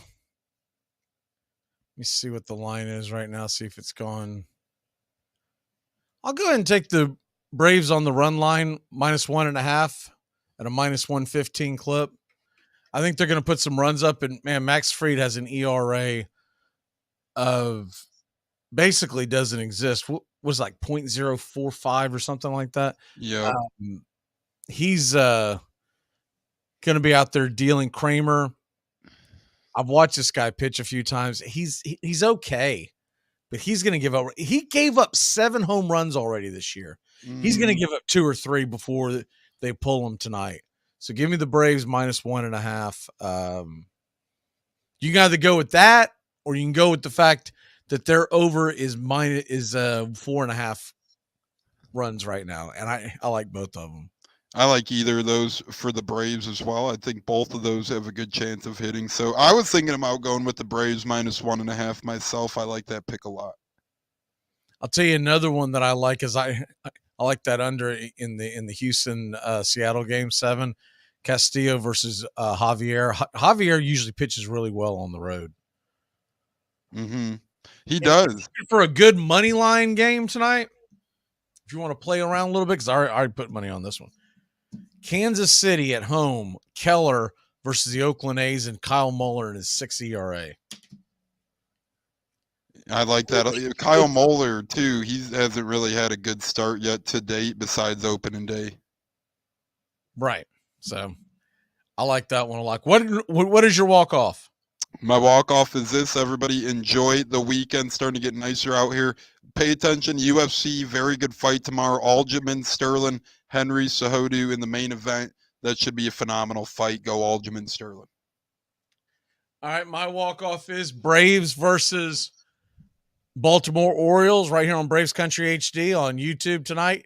me see what the line is right now, see if it's gone. I'll go ahead and take the Braves on the run line, -1.5 at a -115 clip. I think they're going to put some runs up, and man, Max Fried has an ERA of basically doesn't exist. What was like 0.045 or something like that? Yeah. He's going to be out there dealing. Kramer, I've watched this guy pitch a few times. He's okay, but he's going to give up. He gave up 7 home runs already this year. He's going to give up 2 or 3 before they pull him tonight. So give me the Braves -1.5. You can either go with that, or you can go with the fact that their over is 4.5 runs right now, and I like both of them. I like either of those for the Braves as well. I think both of those have a good chance of hitting. So I was thinking about going with the Braves -1.5 myself. I like that pick a lot. I'll tell you another one that I like is I like that under in the Houston Seattle game 7, Castillo versus Javier. Javier usually pitches really well on the road. Mm-hmm. He does. For a good money line game tonight, if you want to play around a little bit, because I already put money on this one. Kansas City at home, Keller versus the Oakland A's, and Kyle Muller and his 6 ERA. I like that. Kyle Muller, too. He hasn't really had a good start yet to date besides opening day. Right. So I like that one a lot. What is your walk-off? My walk-off is this. Everybody enjoy the weekend. Starting to get nicer out here. Pay attention. UFC, very good fight tomorrow. Aljamain Sterling Henry Cejudo in the main event. That should be a phenomenal fight. Go Aljamain Sterling. All right, my walk-off is Braves versus Baltimore Orioles right here on Braves Country HD on YouTube tonight.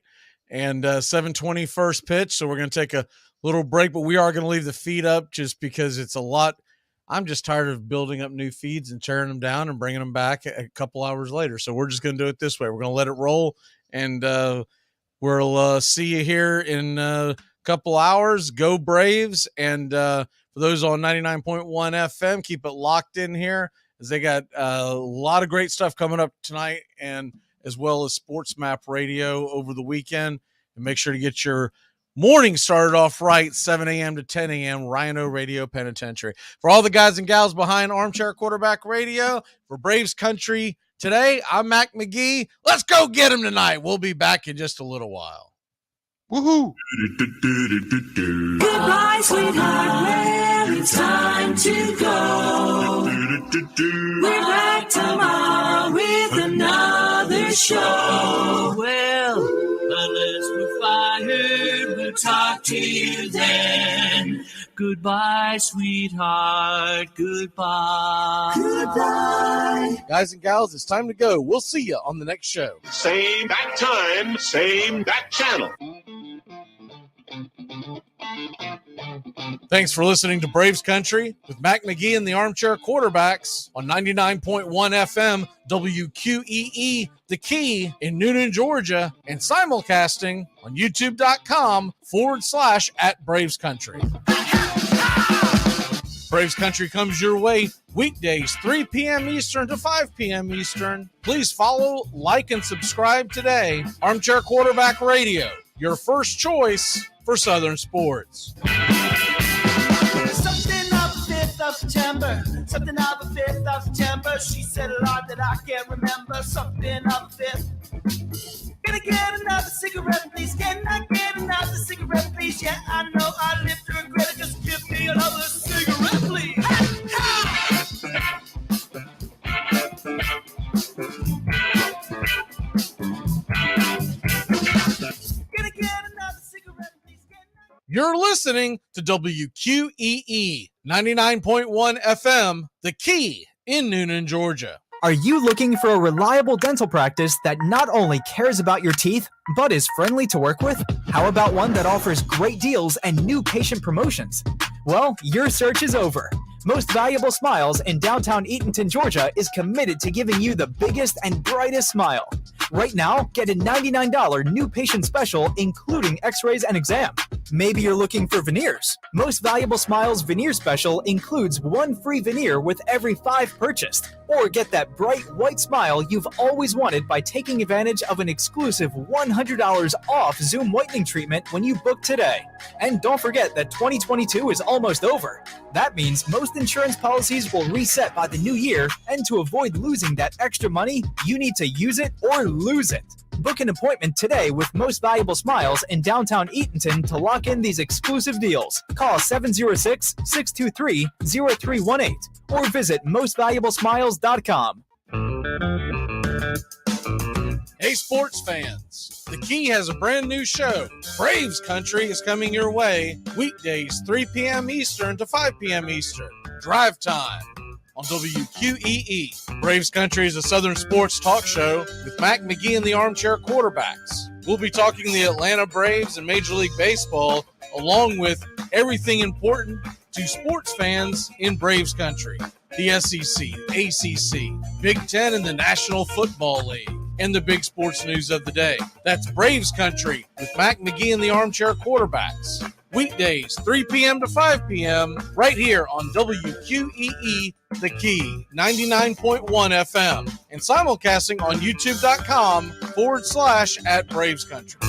And 7:20 first pitch, so we're going to take a little break, but we are going to leave the feed up just because it's a lot. I'm just tired of building up new feeds and tearing them down and bringing them back a couple hours later. So we're just going to do it this way. We're going to let it roll, and we'll see you here in a couple hours. Go Braves. And for those on 99.1 FM, keep it locked in here as they got a lot of great stuff coming up tonight, and as well as Sports Map Radio over the weekend. And make sure to get your morning started off right, 7 a.m. to 10 a.m., Rhino Radio Penitentiary. For all the guys and gals behind Armchair Quarterback Radio, for Braves Country today, I'm Mac Magee. Let's go get him tonight. We'll be back in just a little while. Woohoo! Goodbye, sweetheart. Well, it's time to go. We're back tomorrow with another show. Well, unless we're fired, we'll talk to you then. Goodbye, sweetheart. Goodbye. Goodbye. Guys and gals, it's time to go. We'll see you on the next show. Same bat time, same bat channel. Thanks for listening to Braves Country with Mac Magee and the Armchair Quarterbacks on 99.1 FM WQEE, The Key in Noonan, Georgia, and simulcasting on youtube.com/@Braves Country. Braves Country comes your way weekdays, 3 p.m. Eastern to 5 p.m. Eastern. Please follow, like, and subscribe today. Armchair Quarterback Radio, your first choice for Southern sports. Something of the 5th of September. Something of the 5th of September. She said a lot that I can't remember. Something of the 5th. Can I get another cigarette, please? Can I get another cigarette, please? Yeah, I know I live to regret it. Just give me another cigarette, please. Can I get another cigarette, please? You're listening to WQEE 99.1 FM, The Key in Noonan, Georgia. Are you looking for a reliable dental practice that not only cares about your teeth, but is friendly to work with? How about one that offers great deals and new patient promotions? Well, your search is over. Most Valuable Smiles in downtown Eatonton, Georgia is committed to giving you the biggest and brightest smile. Right now, get a $99 new patient special, including x-rays and exam. Maybe you're looking for veneers. Most Valuable Smiles veneer special includes 1 free veneer with every 5 purchased. Or get that bright white smile you've always wanted by taking advantage of an exclusive $100 off Zoom whitening treatment when you book today. And don't forget that 2022 is almost over. That means most insurance policies will reset by the new year, and to avoid losing that extra money, you need to use it or lose it. Book an appointment today with Most Valuable Smiles in downtown Eatonton to lock in these exclusive deals. Call 706-623-0318 or visit mostvaluablesmiles.com. Hey, sports fans. The Key has a brand new show. Braves Country is coming your way weekdays, 3 p.m. Eastern to 5 p.m. Eastern. Drive time on WQEE. Braves Country is a Southern sports talk show with Mac Magee and the Armchair Quarterbacks. We'll be talking the Atlanta Braves and Major League Baseball, along with everything important to sports fans in Braves Country. The SEC, ACC, Big Ten, and the National Football League, and the big sports news of the day. That's Braves Country with Mac Magee and the Armchair Quarterbacks. Weekdays, 3 p.m. to 5 p.m. right here on WQEE, The Key, 99.1 FM, and simulcasting on youtube.com/@Braves Country.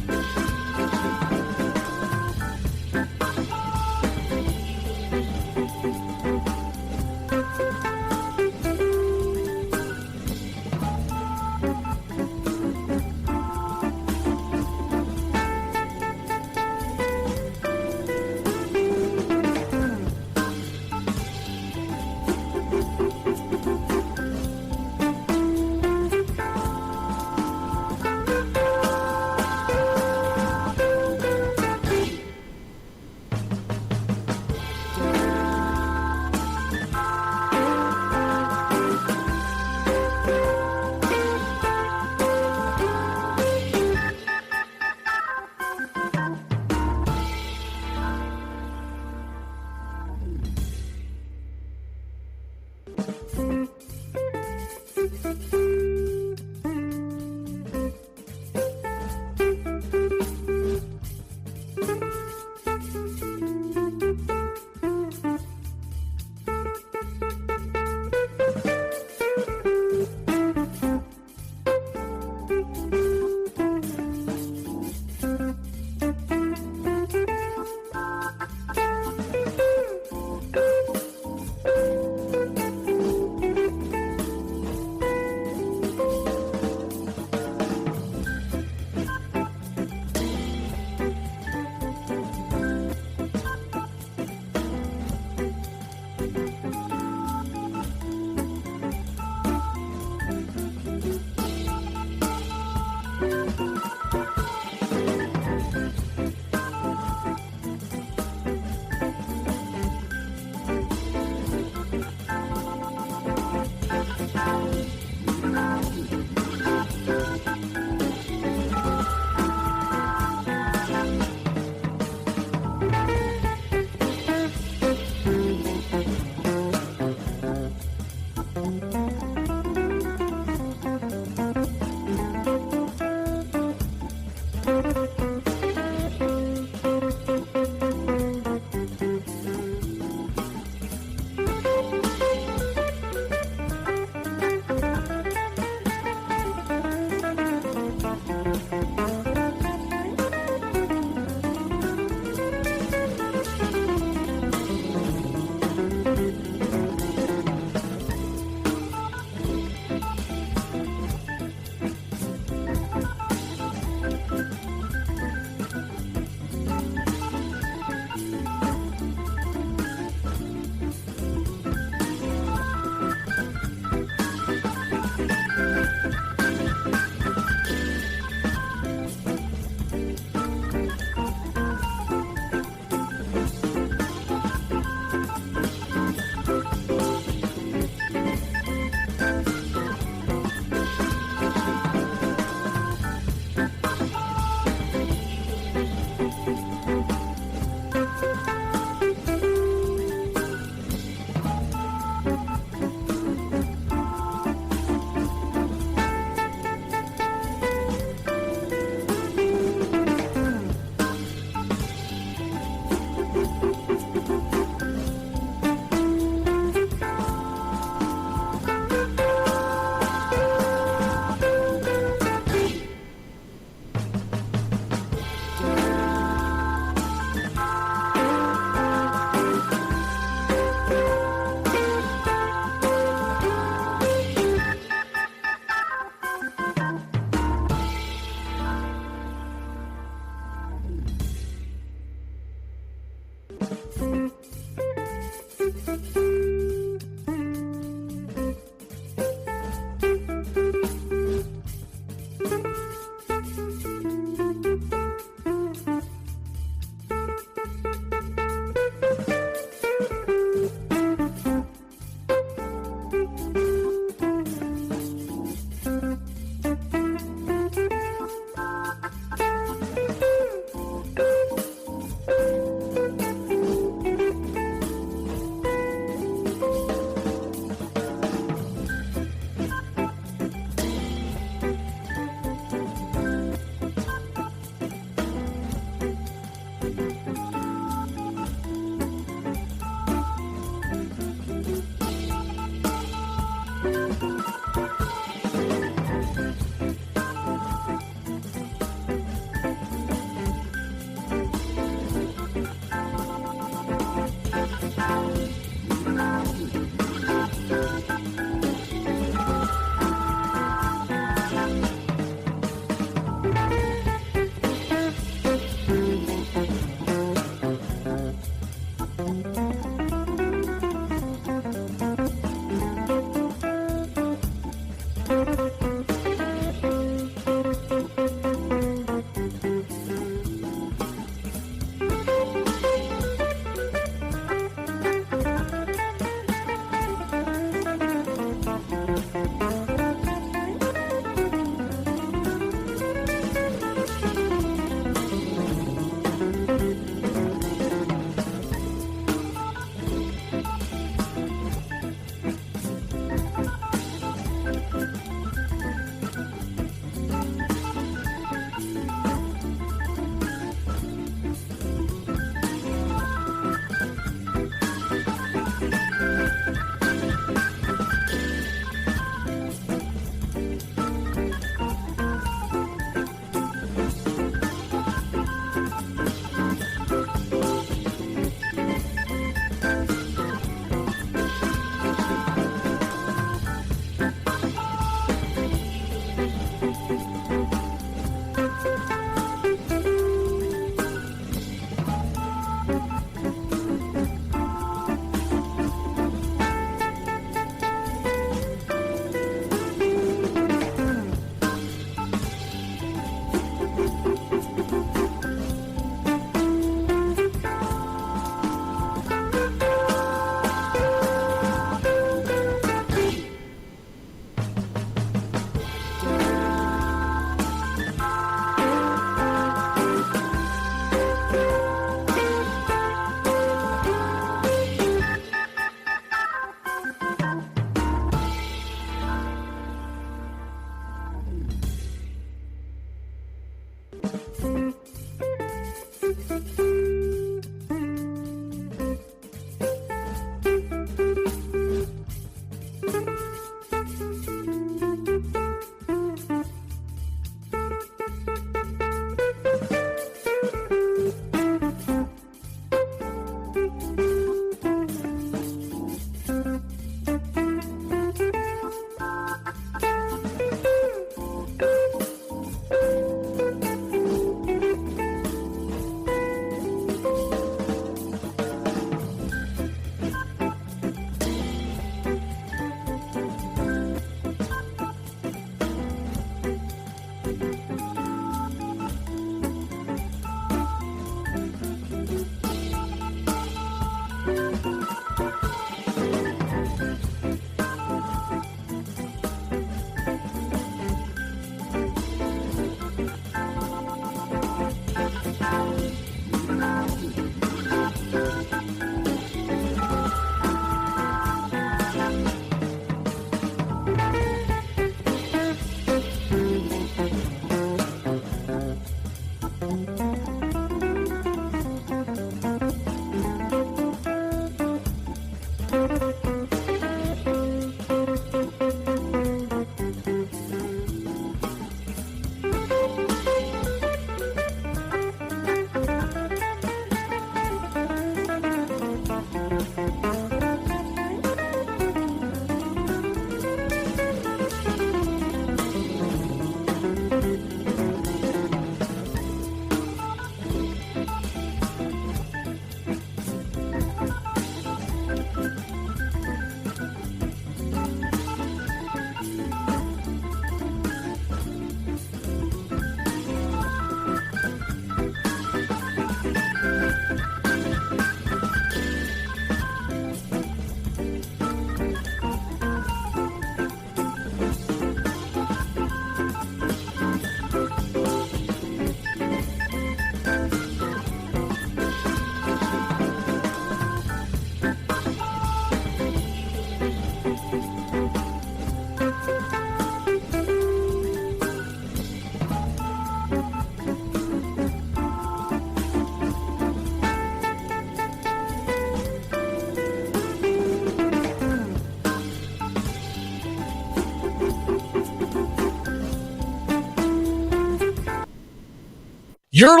You're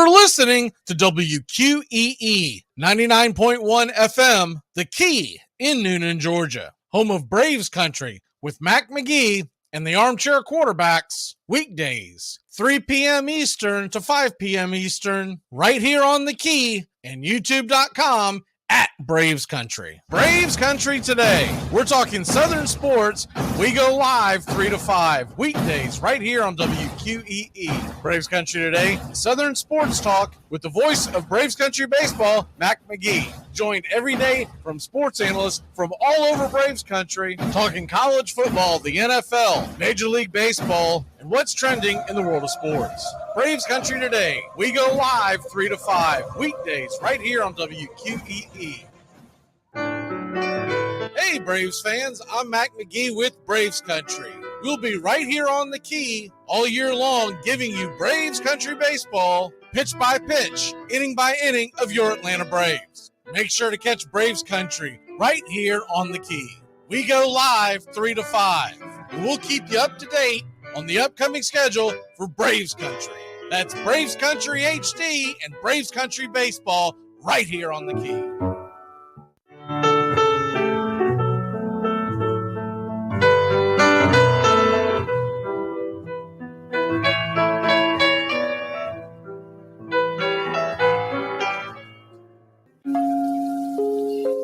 listening to WQEE 99.1 FM, The Key in Noonan, Georgia, home of Braves Country with Mac Magee and the Armchair Quarterbacks, weekdays, 3 p.m. Eastern to 5 p.m. Eastern, right here on The Key and YouTube.com at Braves Country. Braves Country today. We're talking Southern sports. We go live 3 to 5 weekdays right here on WQEE. Braves Country today. Southern sports talk with the voice of Braves Country baseball, Mac Magee. Joined every day from sports analysts from all over Braves Country, talking college football, the NFL, Major League Baseball, and what's trending in the world of sports. Braves Country today. We go live 3 to 5 weekdays right here on WQEE. Hey, Braves fans, I'm Mac Magee with Braves Country. We'll be right here on The Key all year long, giving you Braves Country baseball, pitch by pitch, inning by inning of your Atlanta Braves. Make sure to catch Braves Country right here on The Key. We go live 3 to 5, and we'll keep you up to date on the upcoming schedule for Braves Country. That's Braves Country HD and Braves Country baseball right here on The Key.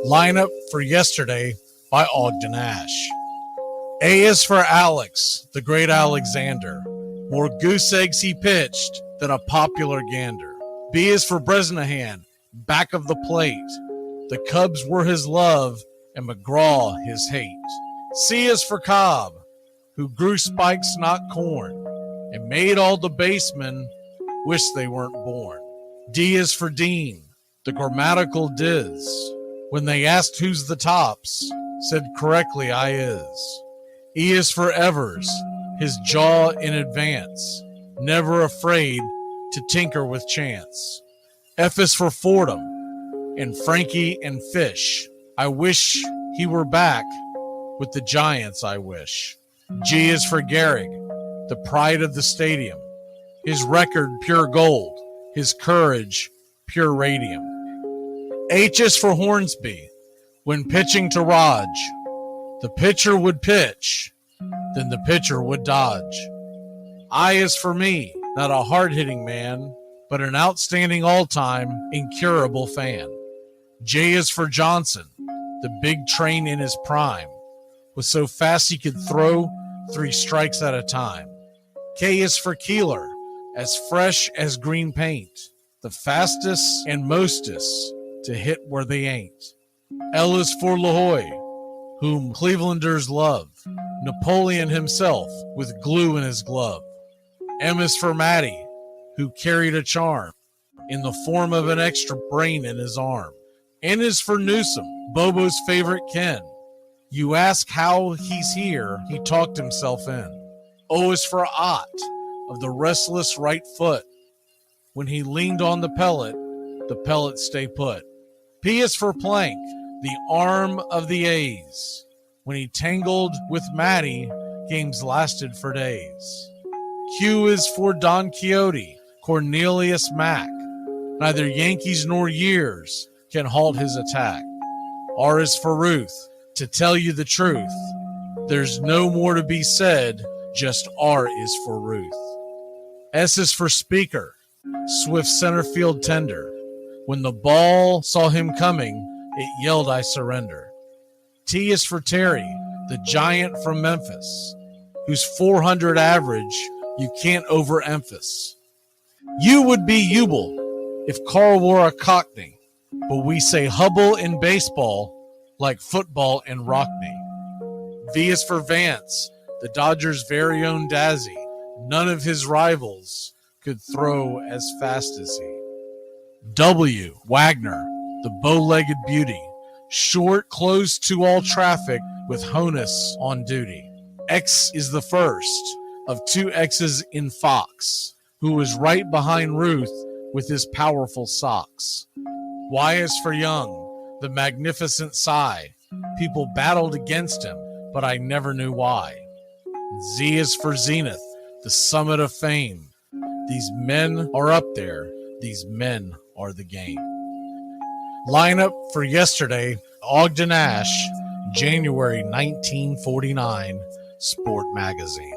Lineup for yesterday by Ogden Ash. A is for Alex, the great Alexander. More goose eggs he pitched than a popular gander. B is for Bresnahan, back of the plate. The Cubs were his love and McGraw his hate. C is for Cobb, who grew spikes, not corn, and made all the basemen wish they weren't born. D is for Dean, the grammatical diz. When they asked who's the tops, said correctly I is. E is for Evers, his jaw in advance, never afraid to tinker with chance. F is for Fordham and Frankie and Fish. I wish he were back with the Giants, I wish. G is for Gehrig, the pride of the stadium, his record pure gold, his courage pure radium. H is for Hornsby. When pitching to Raj, the pitcher would pitch, then the pitcher would dodge. I is for me, not a hard-hitting man, but an outstanding all-time, incurable fan. J is for Johnson, the big train in his prime, was so fast he could throw 3 strikes at a time. K is for Keeler, as fresh as green paint, the fastest and mostest to hit where they ain't. L is for LaHoy, whom Clevelanders love, Napoleon himself with glue in his glove. M is for Matty, who carried a charm in the form of an extra brain in his arm. N is for Newsom, Bobo's favorite Ken. You ask how he's here, he talked himself in. O is for Ott, of the restless right foot. When he leaned on the pellet stay put. P is for Plank, the arm of the A's. When he tangled with Matty, games lasted for days. Q is for Don Quixote, Cornelius Mack. Neither Yankees nor years can halt his attack. R is for Ruth, to tell you the truth. There's no more to be said, just R is for Ruth. S is for Speaker, swift center field tender. When the ball saw him coming, it yelled, I surrender. T is for Terry, the giant from Memphis, whose 400 average you can't overemphasize. U would be Ubel if Carl wore a Cockney, but we say Hubble in baseball like football in Rockney. V is for Vance, the Dodgers' very own Dazzy. None of his rivals could throw as fast as he. W, Wagner, the bow-legged beauty, short, closed to all traffic with Honus on duty. X is the first of 2 X's in Fox, who was right behind Ruth with his powerful socks. Y is for Young, the magnificent sigh. People battled against him, but I never knew why. Z is for Zenith, the summit of fame. These men are up there. These men are the game. Lineup for yesterday, Ogden Ash, January 1949, Sport Magazine.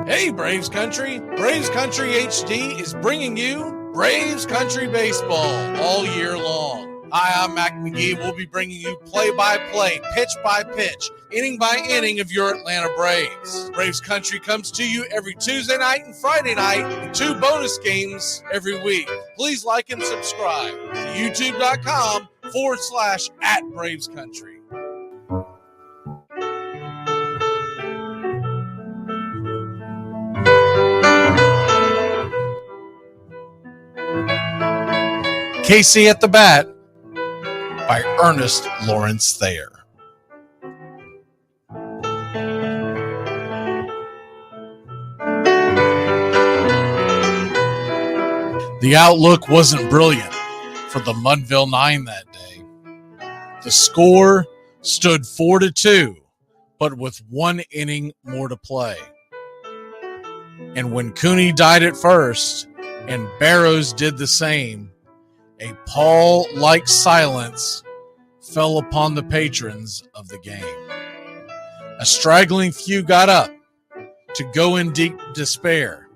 Hey, Braves Country! Braves Country HD is bringing you Braves Country Baseball all year long. Hi, I'm Mac Magee. We'll be bringing you play-by-play, pitch-by-pitch, inning-by-inning of your Atlanta Braves. Braves Country comes to you every Tuesday night and Friday night, and 2 bonus games every week. Please like and subscribe to youtube.com/@BravesCountry. Casey at the Bat by Ernest Lawrence Thayer. The outlook wasn't brilliant for the Mudville Nine that day. The score stood 4-2, but with 1 inning more to play. And when Cooney died at first and Barrows did the same, a pall-like silence fell upon the patrons of the game. A straggling few got up to go in deep despair.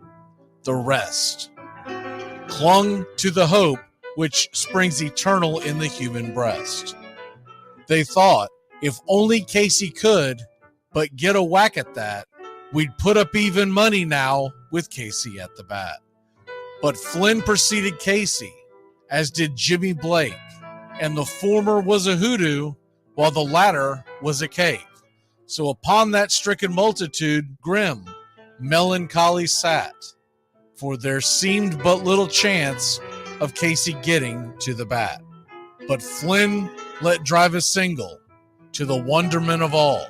The rest clung to the hope which springs eternal in the human breast. They thought, if only Casey could but get a whack at that, we'd put up even money now with Casey at the bat. But Flynn preceded Casey, as did Jimmy Blake, and the former was a hoodoo while the latter was a cake. So upon that stricken multitude, grim, melancholy sat, for there seemed but little chance of Casey getting to the bat. But Flynn let drive a single, to the wonderment of all,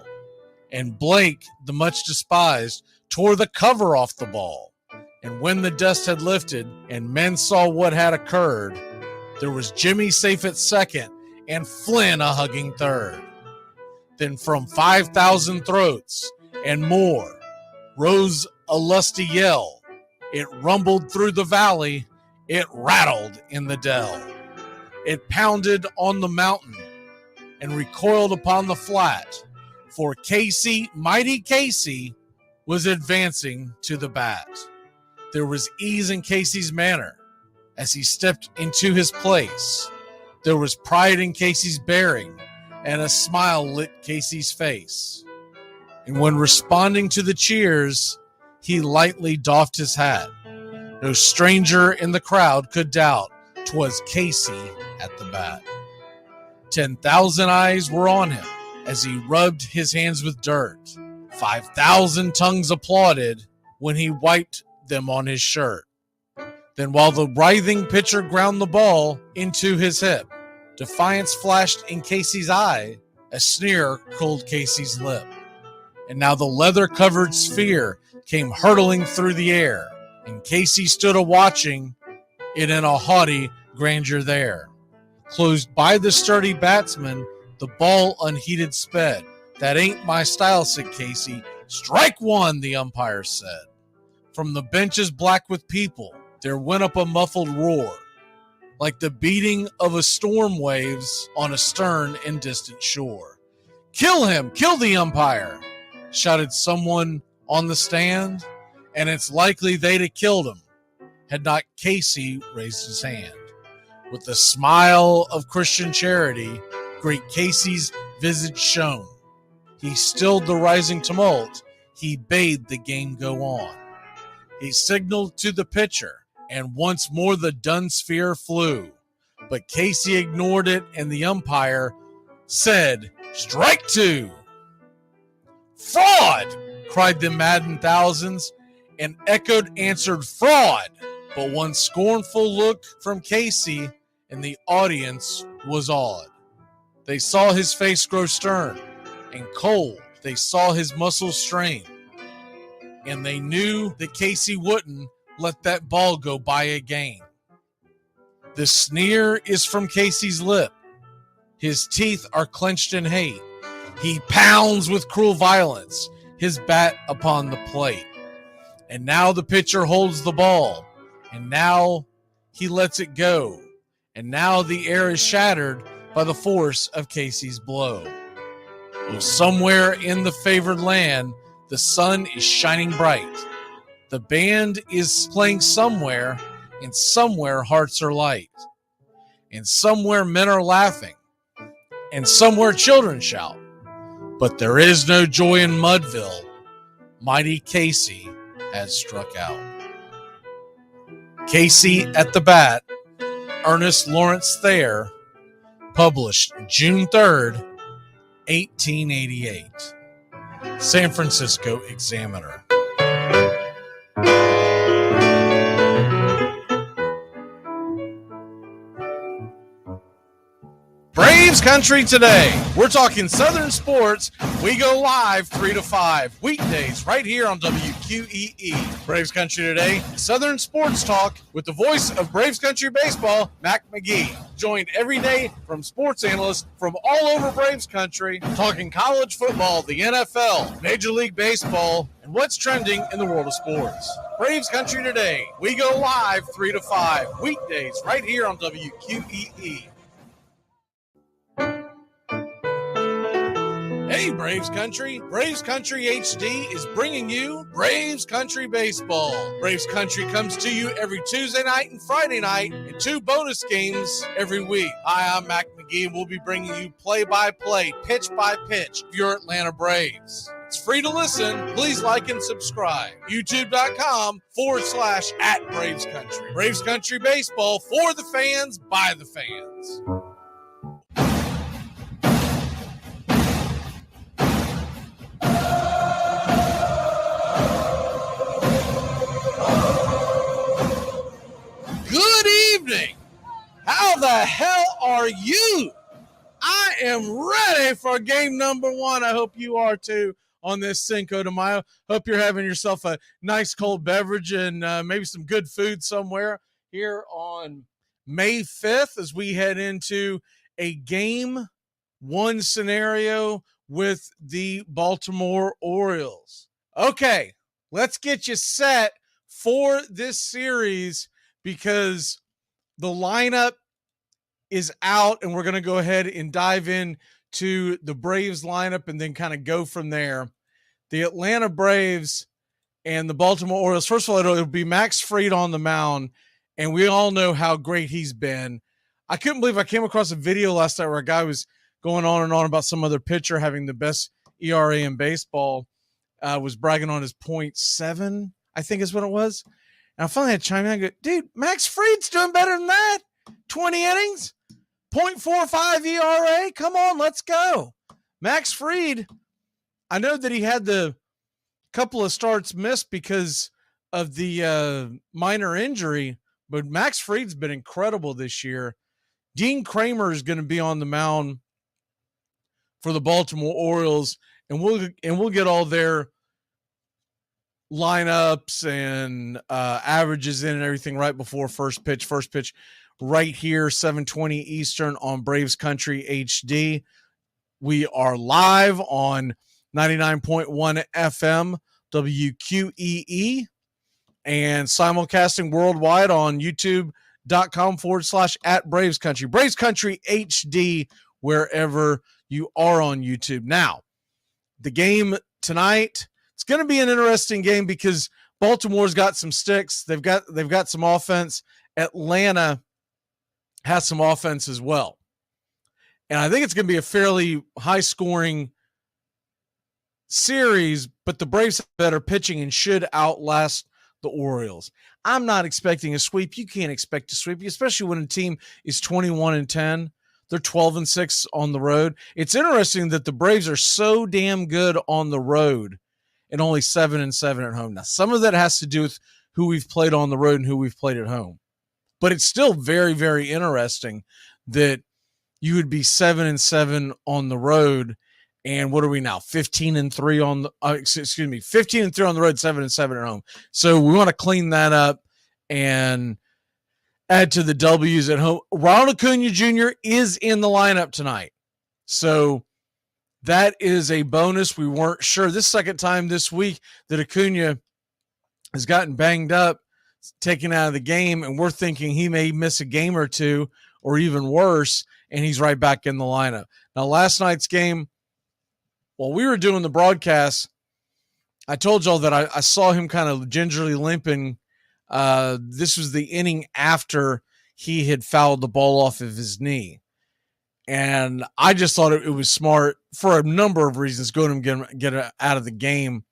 and Blake, the much despised, tore the cover off the ball. And when the dust had lifted and men saw what had occurred, there was Jimmy safe at second and Flynn a hugging third. Then from 5,000 throats and more rose a lusty yell. It rumbled through the valley, it rattled in the dell. It pounded on the mountain and recoiled upon the flat, for Casey, mighty Casey, was advancing to the bat. There was ease in Casey's manner as he stepped into his place. There was pride in Casey's bearing, and a smile lit Casey's face. And when responding to the cheers, he lightly doffed his hat. No stranger in the crowd could doubt 'twas Casey at the bat. 10,000 eyes were on him as he rubbed his hands with dirt. 5,000 tongues applauded when he wiped them on his shirt. Then while the writhing pitcher ground the ball into his hip, defiance flashed in Casey's eye, a sneer curled Casey's lip. And now the leather-covered sphere came hurtling through the air, and Casey stood a-watching it in a haughty grandeur there. Closed by the sturdy batsman, the ball unheeded sped. That ain't my style, said Casey. Strike one, the umpire said. From the benches black with people, there went up a muffled roar, like the beating of a storm waves on a stern and distant shore. Kill him! Kill the umpire! Shouted someone on the stand, and it's likely they'd have killed him had not Casey raised his hand. With a smile of Christian charity, great Casey's visage shone. He stilled the rising tumult. He bade the game go on. He signaled to the pitcher, and once more the dun sphere flew. But Casey ignored it, and the umpire said, "Strike two!" "Fraud!" cried the maddened thousands, and echoed answered, "Fraud!" But one scornful look from Casey, and the audience was awed. They saw his face grow stern and cold. They saw his muscles strain, and they knew that Casey wouldn't let that ball go by again. The sneer is from Casey's lip. His teeth are clenched in hate. He pounds with cruel violence his bat upon the plate. And now the pitcher holds the ball, and now he lets it go. And now the air is shattered by the force of Casey's blow. Oh, somewhere in the favored land, the sun is shining bright. The band is playing somewhere, and somewhere hearts are light. And somewhere men are laughing, and somewhere children shout. But there is no joy in Mudville. Mighty Casey has struck out. Casey at the Bat, Ernest Lawrence Thayer, published June 3rd, 1888. San Francisco Examiner. Braves Country today. We're talking Southern sports. We go live 3 to 5 weekdays right here on WQEE. Braves Country today. Southern sports talk with the voice of Braves Country baseball, Mac Magee. Joined every day from sports analysts from all over Braves Country, talking college football, the NFL, Major League Baseball, and what's trending in the world of sports. Braves Country today. We go live 3 to 5 weekdays right here on WQEE. Hey, Braves Country. Braves Country HD is bringing you Braves Country Baseball. Braves Country comes to you every Tuesday night and Friday night, and 2 bonus games every week. Hi, I'm Mac Magee, and we'll be bringing you play-by-play, pitch-by-pitch of your Atlanta Braves. It's free to listen. Please like and subscribe. YouTube.com/@Braves Country. Braves Country Baseball for the fans, by the fans. Good evening. How the hell are you? I am ready for game number 1. I hope you are too on this Cinco de Mayo. Hope you're having yourself a nice cold beverage and maybe some good food somewhere here on May 5th as we head into a game 1 scenario with the Baltimore Orioles. Okay, let's get you set for this series because the lineup is out, and we're going to go ahead and dive in to the Braves lineup and then kind of go from there. The Atlanta Braves and the Baltimore Orioles, first of all, it'll be Max Fried on the mound, and we all know how great he's been. I couldn't believe I came across a video last night where a guy was going on and on about some other pitcher having the best ERA in baseball, was bragging on his .7, I think is what it was. And I finally had to chime in and go, dude, Max Fried's doing better than that. 20 innings, .45 ERA. Come on, let's go. Max Fried, I know that he had the couple of starts missed because of the minor injury, but Max Fried's been incredible this year. Dean Kramer is going to be on the mound for the Baltimore Orioles, and we'll get all their lineups and averages in and everything right before first pitch right here, 7:20 Eastern on Braves Country HD. We are live on 99.1 FM WQEE and simulcasting worldwide on youtube.com/@Braves Country. Braves Country HD wherever you are on YouTube. Now, the game tonight, it's going to be an interesting game because Baltimore's got some sticks. They've got some offense. Atlanta has some offense as well. And I think it's going to be a fairly high-scoring series, but the Braves have better pitching and should outlast the Orioles. I'm not expecting a sweep. You can't expect a sweep, especially when a team is 21-10. They're 12-6 on the road. It's interesting that the Braves are so damn good on the road and only 7-7 at home. Now, some of that has to do with who we've played on the road and who we've played at home. But it's still very, very interesting that you would be 7-7 on the road. And what are we now? 15-3 on the 15-3 on the road, 7-7 at home. So we want to clean that up and add to the W's at home. Ronald Acuna Jr. is in the lineup tonight. So that is a bonus. We weren't sure. This second time this week that Acuna has gotten banged up, taken out of the game, and we're thinking he may miss a game or two or even worse, and he's right back in the lineup. Now, last night's game, while we were doing the broadcast, I told y'all that I saw him kind of gingerly limping. This was the inning after he had fouled the ball off of his knee. And I just thought it was smart for a number of reasons. Go ahead and get him out of the game.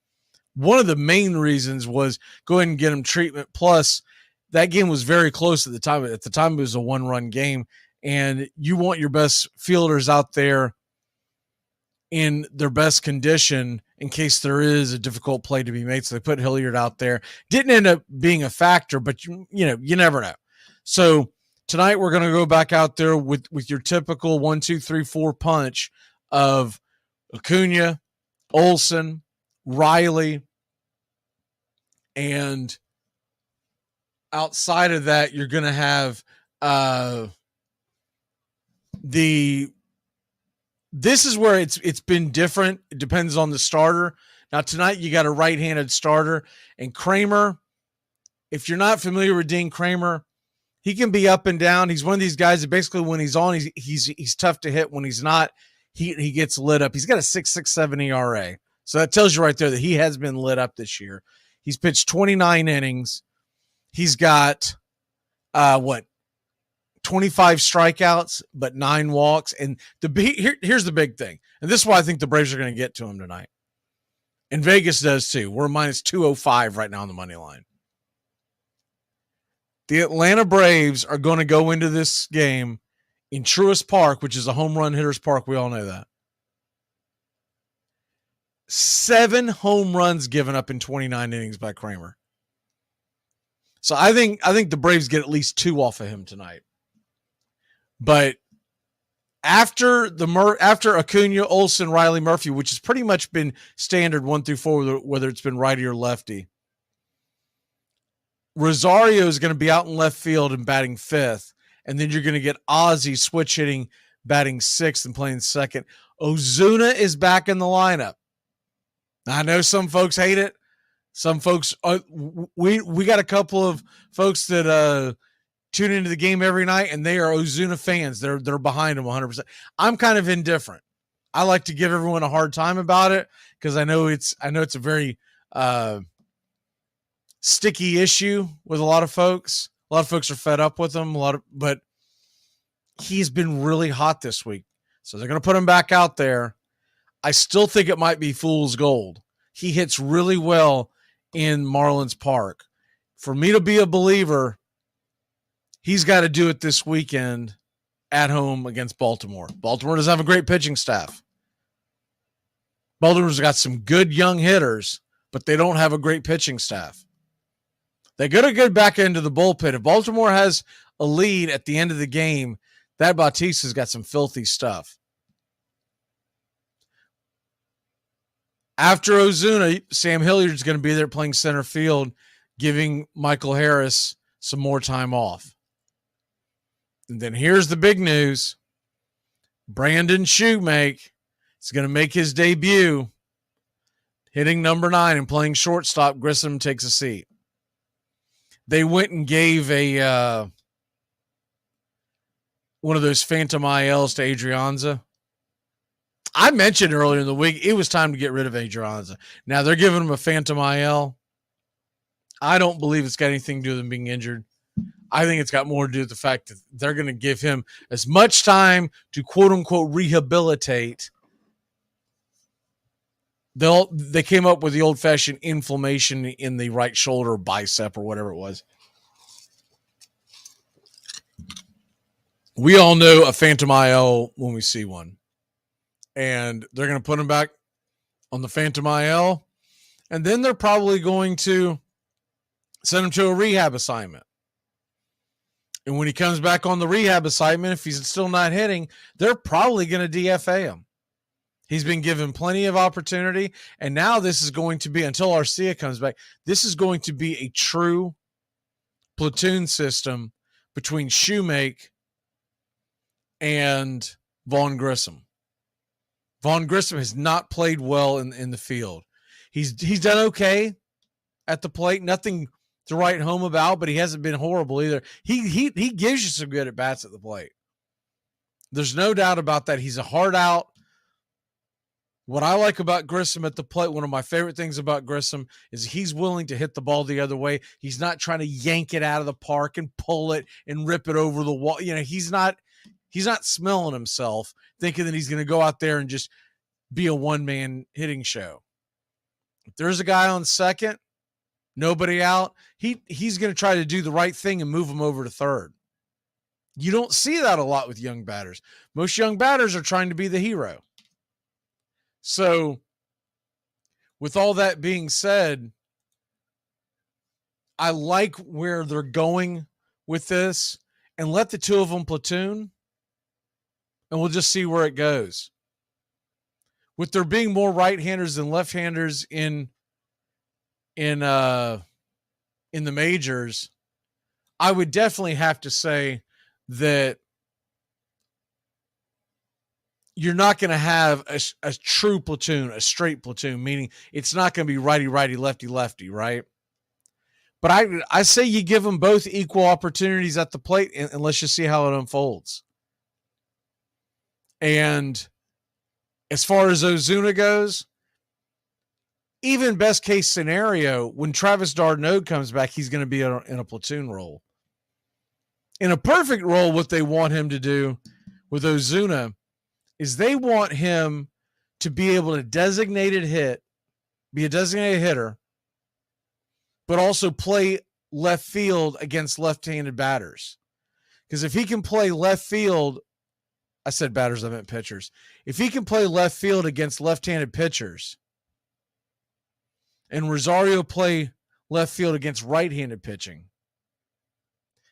One of the main reasons was go ahead and get him treatment. Plus, that game was very close at the time. At the time, it was a 1-run game. And you want your best fielders out there in their best condition in case there is a difficult play to be made. So they put Hilliard out there. Didn't end up being a factor, but you never know. So tonight we're going to go back out there with your typical 1, 2, 3, 4 punch of Acuna, Olsen, Riley, and outside of that, you're going to have this is where it's been different. It depends on the starter. Now tonight you got a right-handed starter, and Kramer, if you're not familiar with Dean Kramer, he can be up and down. He's one of these guys that basically when he's on, he's tough to hit. When he's not, he gets lit up. He's got a 6.67 ERA. So that tells you right there that he has been lit up this year. He's pitched 29 innings. He's got 25 strikeouts, but 9 walks. And here's the big thing. And this is why I think the Braves are going to get to him tonight. And Vegas does too. We're minus 205 right now on the money line. The Atlanta Braves are going to go into this game in Truist Park, which is a home run hitter's park. We all know that. 7 home runs given up in 29 innings by Kramer. So I think the Braves get at least 2 off of him tonight. But after Acuna, Olsen, Riley, Murphy, which has pretty much been standard 1 through 4, whether it's been righty or lefty, Rosario is going to be out in left field and batting 5th. And then you're going to get Ozzie switch hitting, batting 6th and playing 2nd. Ozuna is back in the lineup. Now, I know some folks hate it. Some folks, we got a couple of folks that tune into the game every night, and they are Ozuna fans. They're behind him 100%. I'm kind of indifferent. I like to give everyone a hard time about it because I know it's a very sticky issue with a lot of folks. A lot of folks are fed up with him. But he's been really hot this week, so they're going to put him back out there. I still think it might be fool's gold. He hits really well in Marlins Park. For me to be a believer, he's got to do it this weekend at home against Baltimore. Baltimore doesn't have a great pitching staff. Baltimore's got some good young hitters, but they don't have a great pitching staff. They got a good back end of the bullpen. If Baltimore has a lead at the end of the game, that Bautista's got some filthy stuff. After Ozuna, Sam Hilliard's going to be there playing center field, giving Michael Harris some more time off. And then here's the big news. Brandon Shoemake is going to make his debut, hitting number 9 and playing shortstop. Grissom takes a seat. They went and gave one of those phantom ILs to Adrianza. I mentioned earlier in the week it was time to get rid of Adrianza. Now they're giving him a phantom IL. I don't believe it's got anything to do with him being injured. I think it's got more to do with the fact that they're going to give him as much time to quote-unquote rehabilitate. They came up with the old-fashioned inflammation in the right shoulder, bicep, or whatever it was. We all know a phantom IL when we see one. And they're going to put him back on the phantom IL. And then they're probably going to send him to a rehab assignment. And when he comes back on the rehab assignment, if he's still not hitting, they're probably going to DFA him. He's been given plenty of opportunity. And now this is going to be, until Arcia comes back, this is going to be a true platoon system between Shoemake and Vaughn Grissom. Vaughn Grissom has not played well in the field. He's done okay at the plate. Nothing to write home about, but he hasn't been horrible either. He gives you some good at-bats at the plate. There's no doubt about that. He's a hard out. What I like about Grissom at the plate, one of my favorite things about Grissom is he's willing to hit the ball the other way. He's not trying to yank it out of the park and pull it and rip it over the wall. You know, he's not smelling himself thinking that he's going to go out there and just be a one-man hitting show. If there's a guy on second, nobody out, he's going to try to do the right thing and move him over to third. You don't see that a lot with young batters. Most young batters are trying to be the hero. So with all that being said, I like where they're going with this, and let the two of them platoon, and we'll just see where it goes. With there being more right-handers than left-handers in the majors, I would definitely have to say that you're not going to have a true platoon, a straight platoon, meaning it's not going to be righty-righty, lefty-lefty, right? But I say you give them both equal opportunities at the plate, and let's just see how it unfolds. And As far as Ozuna goes, even best case scenario, when Travis d'Arnaud comes back, he's going to be in a platoon role. In a perfect role, what they want him to do with Ozuna is they want him to be able to be a designated hitter, but also play left field against left-handed batters. Because if he can play left field, I said batters, I meant pitchers. If he can play left field against left-handed pitchers, and Rosario play left field against right-handed pitching,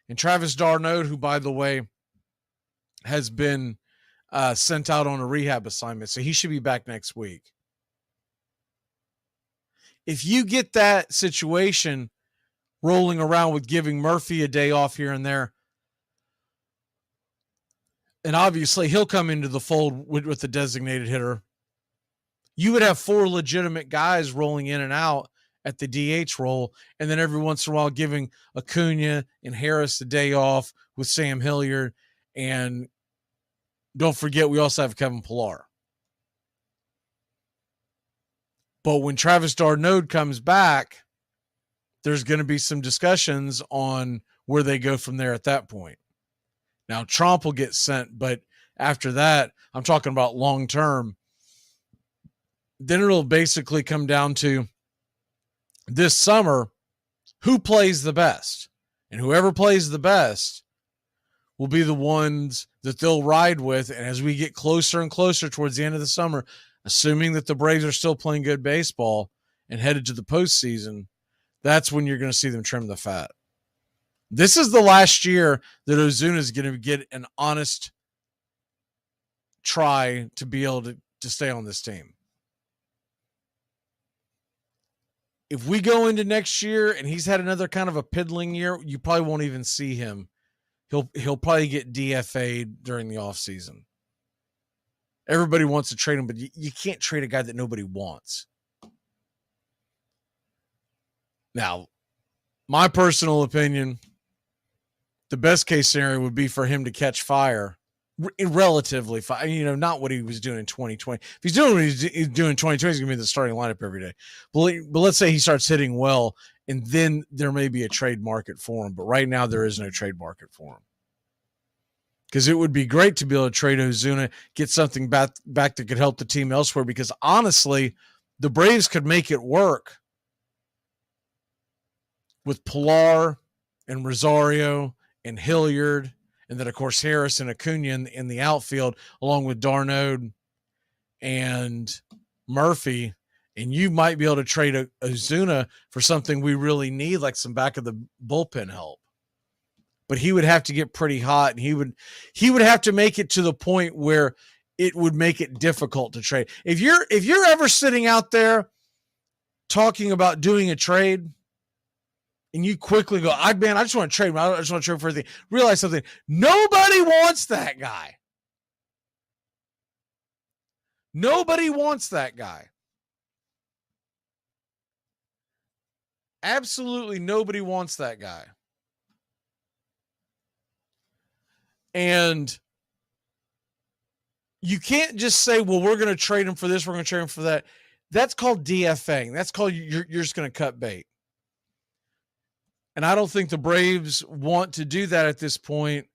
and Travis d'Arnaud, who, by the way, has been sent out on a rehab assignment, so he should be back next week. If you get that situation rolling around with giving Murphy a day off here and there, and obviously he'll come into the fold with the designated hitter, you would have 4 legitimate guys rolling in and out at the DH role, and then every once in a while giving Acuna and Harris a day off with Sam Hilliard. And don't forget, we also have Kevin Pillar. But when Travis d'Arnaud comes back, there's going to be some discussions on where they go from there at that point. Now, Trump will get sent, but after that, I'm talking about long term. Then it'll basically come down to this summer, who plays the best? And whoever plays the best will be the ones that they'll ride with. And as we get closer and closer towards the end of the summer, assuming that the Braves are still playing good baseball and headed to the postseason, that's when you're going to see them trim the fat. This is the last year that Ozuna is going to get an honest try to be able to stay on this team. If we go into next year and he's had another kind of a piddling year, you probably won't even see him. He'll probably get DFA'd during the offseason. Everybody wants to trade him, but you can't trade a guy that nobody wants. Now, my personal opinion, the best case scenario would be for him to catch fire, relatively fire, not what he was doing in 2020. If he's doing what he's doing in 2020, he's going to be in the starting lineup every day. But let's say he starts hitting well, and then there may be a trade market for him. But right now, there is no trade market for him. Because it would be great to be able to trade Ozuna, get something back that could help the team elsewhere. Because honestly, the Braves could make it work with Pillar and Rosario and Hilliard, and then, of course, Harris and Acuna in the outfield, along with d'Arnaud and Murphy. And you might be able to trade Ozuna for something we really need, like some back of the bullpen help. But he would have to get pretty hot, and he would have to make it to the point where it would make it difficult to trade. If you're ever sitting out there talking about doing a trade, and you quickly go, I just want to trade him. I just want to trade for everything. Realize something. Nobody wants that guy. Nobody wants that guy. Absolutely nobody wants that guy. And you can't just say, well, we're going to trade him for this, we're going to trade him for that. That's called DFAing. That's called you're just going to cut bait. And I don't think the Braves want to do that at this point.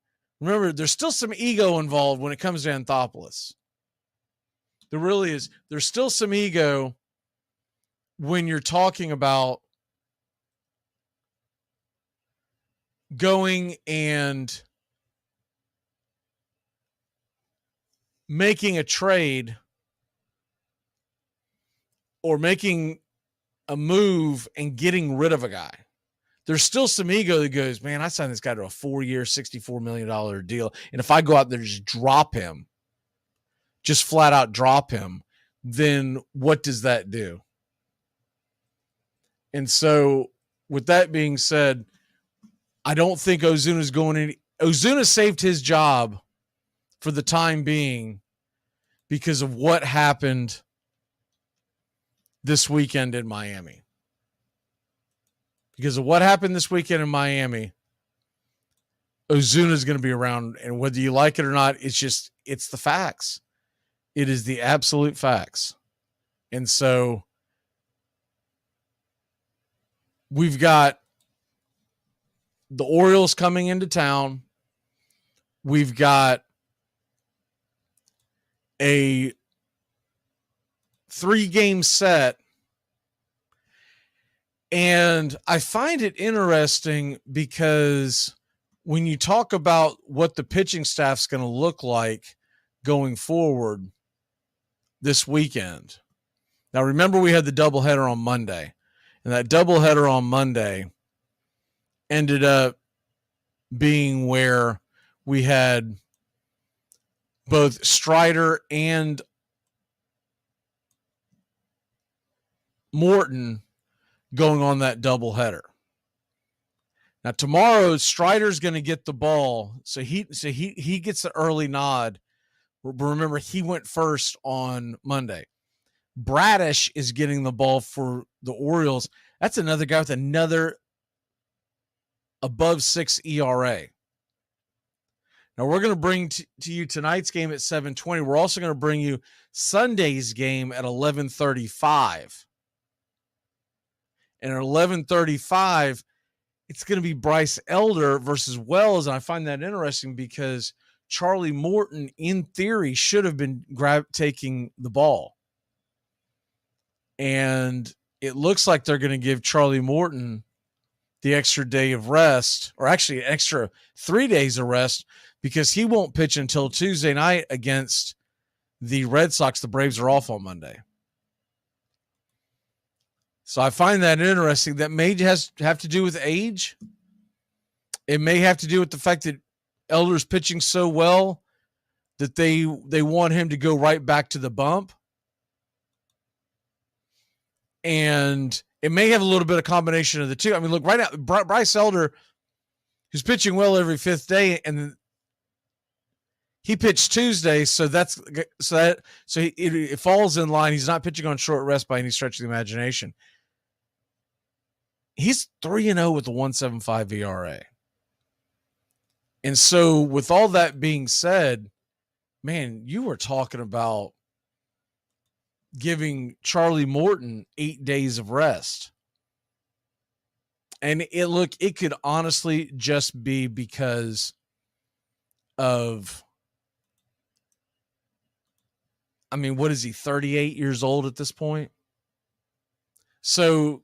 Remember, there's still some ego involved when it comes to Anthopoulos. There really is. There's still some ego when you're talking about going and making a trade or making a move and getting rid of a guy. There's still some ego that goes, man, I signed this guy to a 4-year, $64 million deal. And if I go out there and just drop him, just flat out drop him, then what does that do? And so with that being said, I don't think Ozuna's going in. Ozuna saved his job for the time being because of what happened this weekend in Miami. Because of what happened this weekend in Miami, Ozuna is going to be around, and whether you like it or not, it's the facts. It is the absolute facts. And so we've got the Orioles coming into town. We've got a 3-game set. And I find it interesting because when you talk about what the pitching staff's going to look like going forward this weekend. Now, remember, we had the doubleheader on Monday, and that doubleheader on Monday ended up being where we had both Strider and Morton going on that doubleheader. Now, tomorrow, Strider's going to get the ball, so he gets the early nod. Remember, he went first on Monday. Bradish is getting the ball for the Orioles. That's another guy with another above 6 ERA. Now, we're going to bring to you tonight's game at 7:20. We're also going to bring you Sunday's game at 11:35. And at 11:35, it's going to be Bryce Elder versus Wells. And I find that interesting because Charlie Morton, in theory, should have been taking the ball. And it looks like they're going to give Charlie Morton the extra day of rest, or actually an extra 3 days of rest, because he won't pitch until Tuesday night against the Red Sox. The Braves are off on Monday. So I find that interesting. That may have to do with age. It may have to do with the fact that Elder's pitching so well that they want him to go right back to the bump. And it may have a little bit of combination of the two. I mean, look, right now, Bryce Elder, who's pitching well every 5th day, and he pitched Tuesday, so it falls in line. He's not pitching on short rest by any stretch of the imagination. He's 3-0 with a 1.75 ERA. And so with all that being said, man, you were talking about giving Charlie Morton 8 days of rest. And it could honestly just be because of, I mean, what is he, 38 years old at this point? So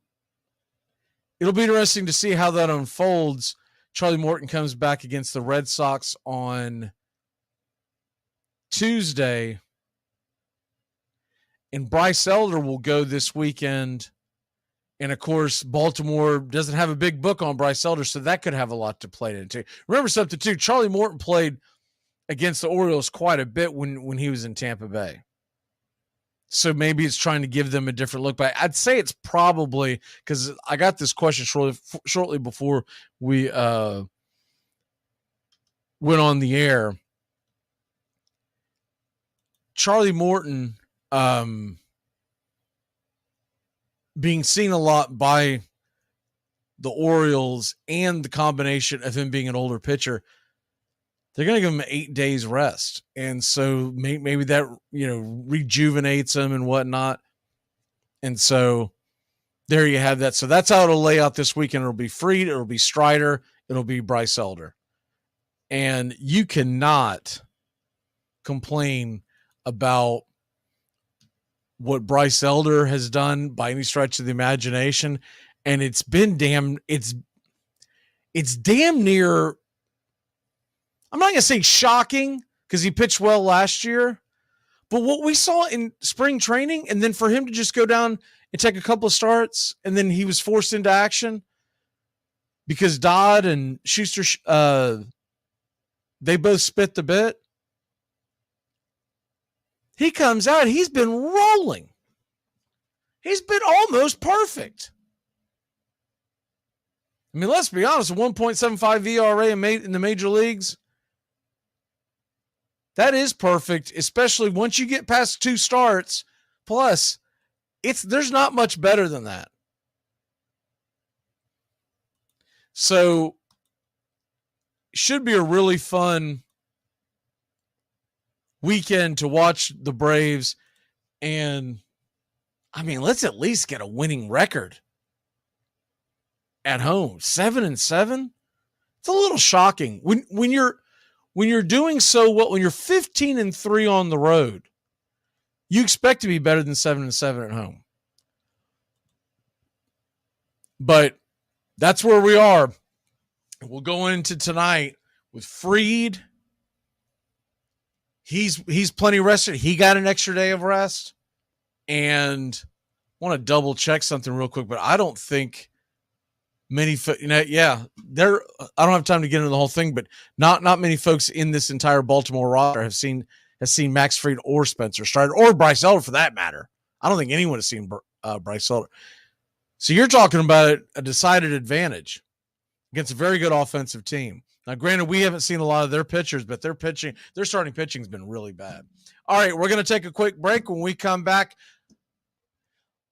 it'll be interesting to see how that unfolds. Charlie Morton comes back against the Red Sox on Tuesday, and Bryce Elder will go this weekend. And, of course, Baltimore doesn't have a big book on Bryce Elder, so that could have a lot to play into. Remember something, too. Charlie Morton played against the Orioles quite a bit when he was in Tampa Bay. So maybe it's trying to give them a different look. But I'd say it's probably, because I got this question shortly before we went on the air. Charlie Morton being seen a lot by the Orioles, and the combination of him being an older pitcher, they're going to give him 8 days rest. And so maybe that, rejuvenates him and whatnot. And so there you have that. So that's how it'll lay out this weekend. It'll be Fried, it'll be Strider, it'll be Bryce Elder. And you cannot complain about what Bryce Elder has done by any stretch of the imagination. And it's been it's damn near, I'm not going to say shocking because he pitched well last year, but what we saw in spring training, and then for him to just go down and take a couple of starts, and then he was forced into action because Dodd and Schuster, they both spit the bit. He comes out, he's been rolling. He's been almost perfect. I mean, let's be honest, a 1.75 ERA in the major leagues, that is perfect, especially once you get past 2 starts. Plus, there's not much better than that. So, should be a really fun weekend to watch the Braves. And, I mean, let's at least get a winning record at home. 7-7? It's a little shocking. When you're doing so well, when you're 15-3 on the road, you expect to be better than 7-7 at home. But that's where we are. We'll go into tonight with Fried. He's plenty rested. He got an extra day of rest. And I want to double check something real quick, but I don't think many, I don't have time to get into the whole thing, but not many folks in this entire Baltimore roster has seen Max Fried or Spencer Strider or Bryce Elder for that matter. I don't think anyone has seen Bryce Elder. So you're talking about a decided advantage against a very good offensive team. Now, granted, we haven't seen a lot of their pitchers, but their starting pitching has been really bad. All right, we're going to take a quick break. When we come back,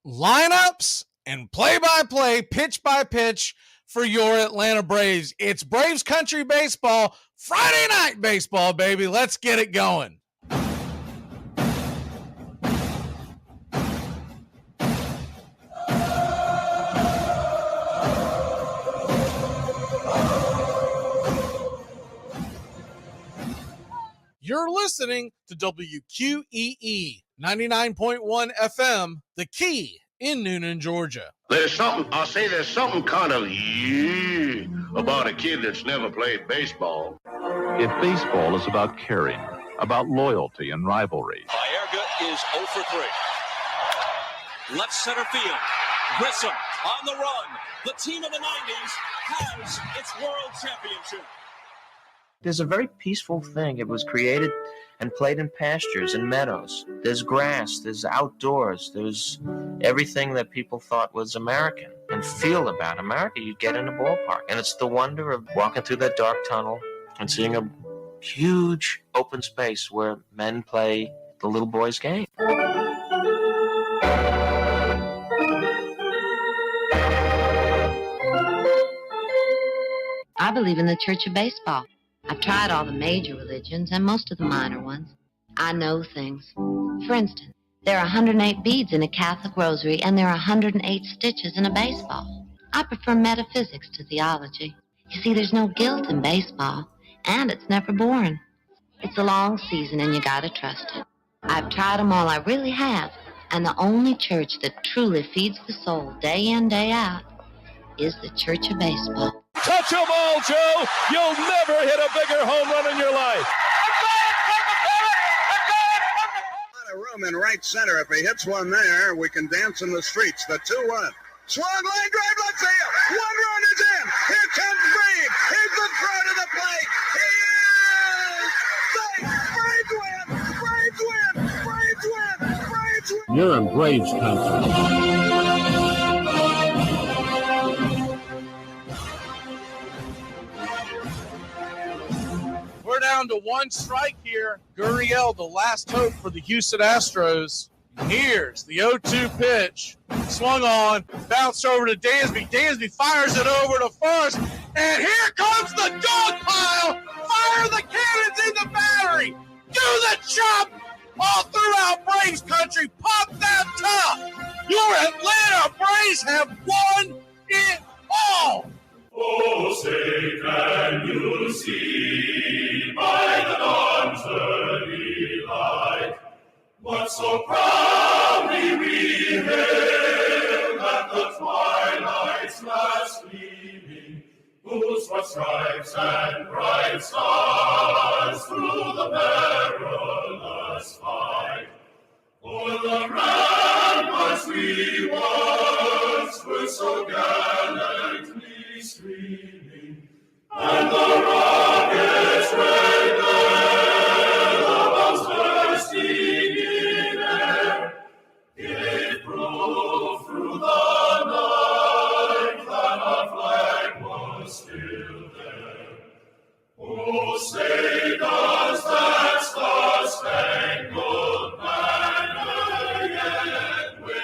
lineups and play-by-play, pitch-by-pitch for your Atlanta Braves. It's Braves Country Baseball, Friday Night Baseball, baby. Let's get it going. You're listening to WQEE 99.1 FM, The Key in Noonan, Georgia. There's something kind of about a kid that's never played baseball. If baseball is about caring, about loyalty and rivalry. Baerga is 0 for 3. Left center field. Grissom on the run. The team of the 90s has its world championship. There's a very peaceful thing. It was created and played in pastures and meadows. There's grass, there's outdoors, there's everything that people thought was American and feel about America. You get in a ballpark, and it's the wonder of walking through that dark tunnel and seeing a huge open space where men play the little boy's game. I believe in the Church of Baseball. I've tried all the major religions and most of the minor ones. I know things. For instance, there are 108 beads in a Catholic rosary, and there are 108 stitches in a baseball. I prefer metaphysics to theology. You see, there's no guilt in baseball, and it's never boring. It's a long season, and you gotta trust it. I've tried them all, I really have, and the only church that truly feeds the soul day in, day out is the Church of Baseball. Touch a ball, Joe. You'll never hit a bigger home run in your life. A room in right center. If he hits one there, we can dance in the streets. The 2-1. Swung line drive left field. 1 run is in. Here comes Fried. Here's the throw to the plate. He is safe. Braves win. Braves win. Braves win. Braves win. You're in Braves country. We're down to 1 strike here. Gurriel, the last hope for the Houston Astros. Here's the 0-2 pitch. Swung on, bounced over to Dansby. Dansby fires it over to first. And here comes the dog pile. Fire the cannons in the battery. Do the chop all throughout Braves country. Pop that top. Your Atlanta Braves have won it all. Oh, say can you see by the dawn's early light what so proudly we hailed at the twilight's last gleaming, whose white stripes and bright stars through the perilous fight o'er the ramparts we once were so gallantly streaming, and the rockets red glare, the bombs bursting in air, gave proof through the night that our flag was still there. Oh, say does that star-spangled banner yet wave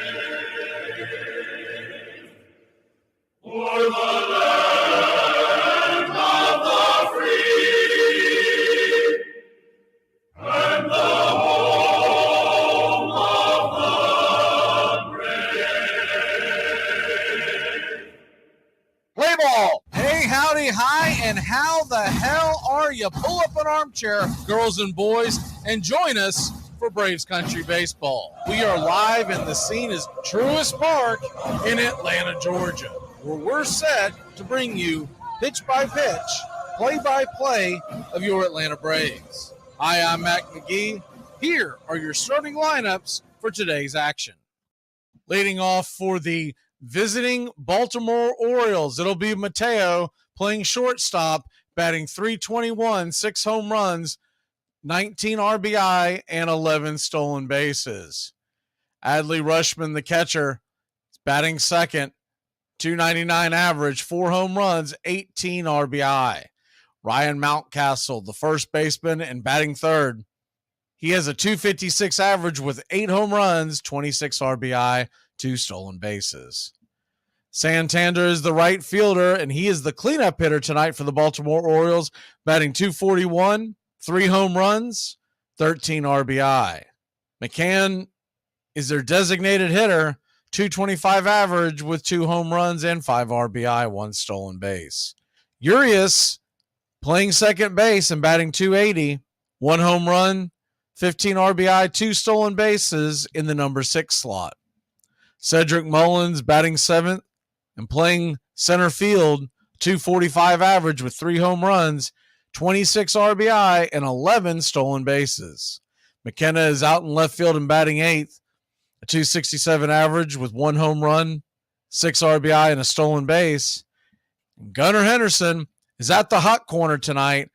o'er the land of the free and the you pull up an armchair, girls and boys, and join us for Braves Country Baseball. We are live, and the scene is Truist Park in Atlanta, Georgia, where we're set to bring you pitch-by-pitch, play-by-play of your Atlanta Braves. Hi, I'm Mac Magee. Here are your starting lineups for today's action. Leading off for the visiting Baltimore Orioles, it'll be Mayo playing shortstop, batting .321, 6 home runs, 19 RBI, and 11 stolen bases. Adley Rutschman, the catcher, is batting second, .299 average, 4 home runs, 18 RBI. Ryan Mountcastle, the first baseman, and batting third. He has a .256 average with 8 home runs, 26 RBI, 2 stolen bases. Santander is the right fielder, and he is the cleanup hitter tonight for the Baltimore Orioles, batting .241, 3 home runs, 13 RBI. McCann is their designated hitter, .225 average with 2 home runs and 5 RBI, 1 stolen base. Urias playing second base and batting .280, 1 home run, 15 RBI, 2 stolen bases in the number 6 slot. Cedric Mullins batting seventh and playing center field, .245 average with 3 home runs, 26 RBI, and 11 stolen bases. McKenna is out in left field and batting eighth, a .267 average with 1 home run, 6 RBI, and a stolen base. Gunnar Henderson is at the hot corner tonight,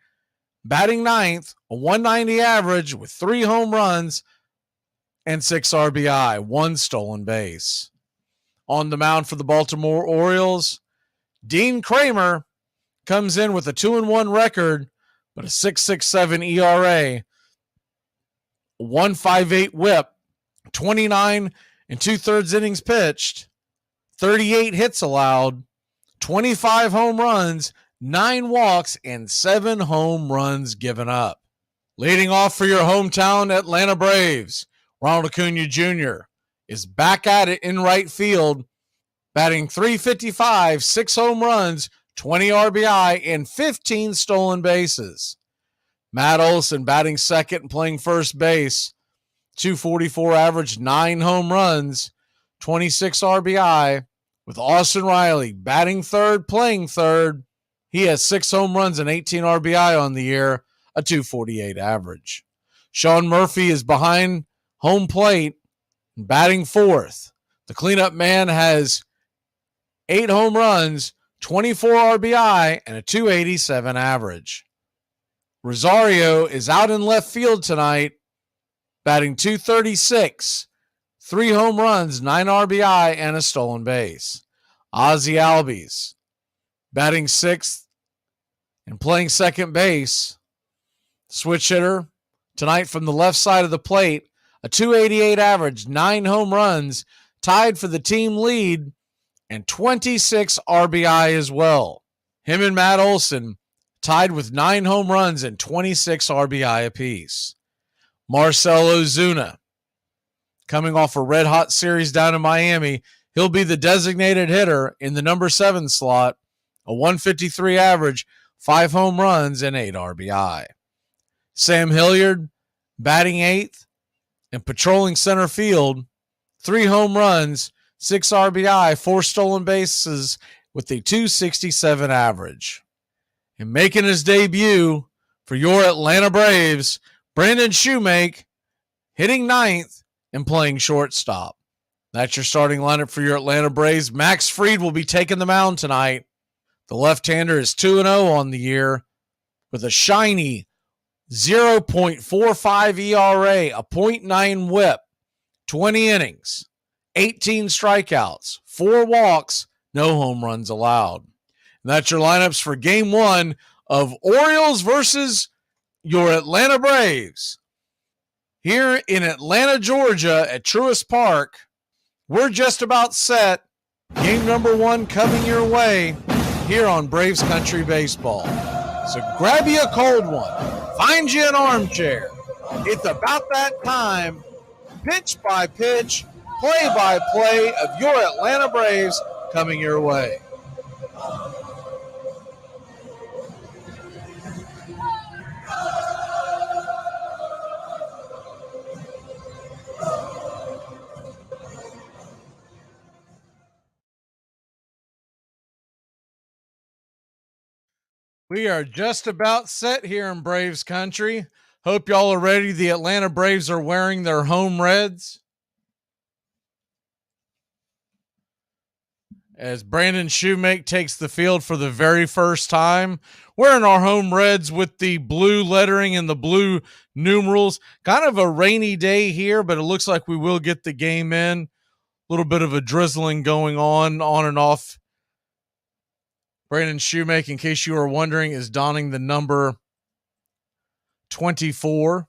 batting ninth, a .190 average with 3 home runs and 6 RBI, 1 stolen base. On the mound for the Baltimore Orioles, Dean Kramer comes in with a 2-1 record, but a 6.67 ERA, a 1.58 whip, 29 2/3 innings pitched, 38 hits allowed, 25 home runs, 9 walks, and 7 home runs given up. Leading off for your hometown Atlanta Braves, Ronald Acuna Jr. is back at it in right field, batting .355, 6 home runs, 20 RBI, and 15 stolen bases. Matt Olson batting second and playing first base, .244 average, 9 home runs, 26 RBI, with Austin Riley batting third, playing third. He has 6 home runs and 18 RBI on the year, a .248 average. Sean Murphy is behind home plate, batting fourth. The cleanup man has 8 home runs, 24 RBI, and a .287 average. Rosario is out in left field tonight, batting .236, 3 home runs, 9 RBI, and a stolen base. Ozzie Albies batting sixth and playing second base. Switch hitter tonight from the left side of the plate, a .288 average, 9 home runs, tied for the team lead, and 26 RBI as well. Him and Matt Olson tied with 9 home runs and 26 RBI apiece. Marcell Ozuna, coming off a red-hot series down in Miami, he'll be the designated hitter in the number 7 slot, a .153 average, 5 home runs, and 8 RBI. Sam Hilliard batting eighth and patrolling center field, 3 home runs, 6 RBI, 4 stolen bases with a .267 average. And making his debut for your Atlanta Braves, Brandon Shoemake hitting ninth and playing shortstop. That's your starting lineup for your Atlanta Braves. Max Fried will be taking the mound tonight. The left-hander is 2-0 on the year with a shiny 0.45 ERA, a .9 whip, 20 innings, 18 strikeouts, 4 walks, no home runs allowed. And that's your lineups for Game 1 of Orioles versus your Atlanta Braves. Here in Atlanta, Georgia at Truist Park, we're just about set. Game number 1 coming your way here on Braves Country Baseball. So grab you a cold one, find you an armchair. It's about that time, pitch by pitch, play by play of your Atlanta Braves coming your way. We are just about set here in Braves country. Hope y'all are ready. The Atlanta Braves are wearing their home reds. As Brandon Shoemake takes the field for the very first time, wearing our home reds with the blue lettering and the blue numerals. Kind of a rainy day here, but it looks like we will get the game in. A little bit of a drizzling going on and off. Brandon Shoemake, in case you were wondering, is donning the number 24.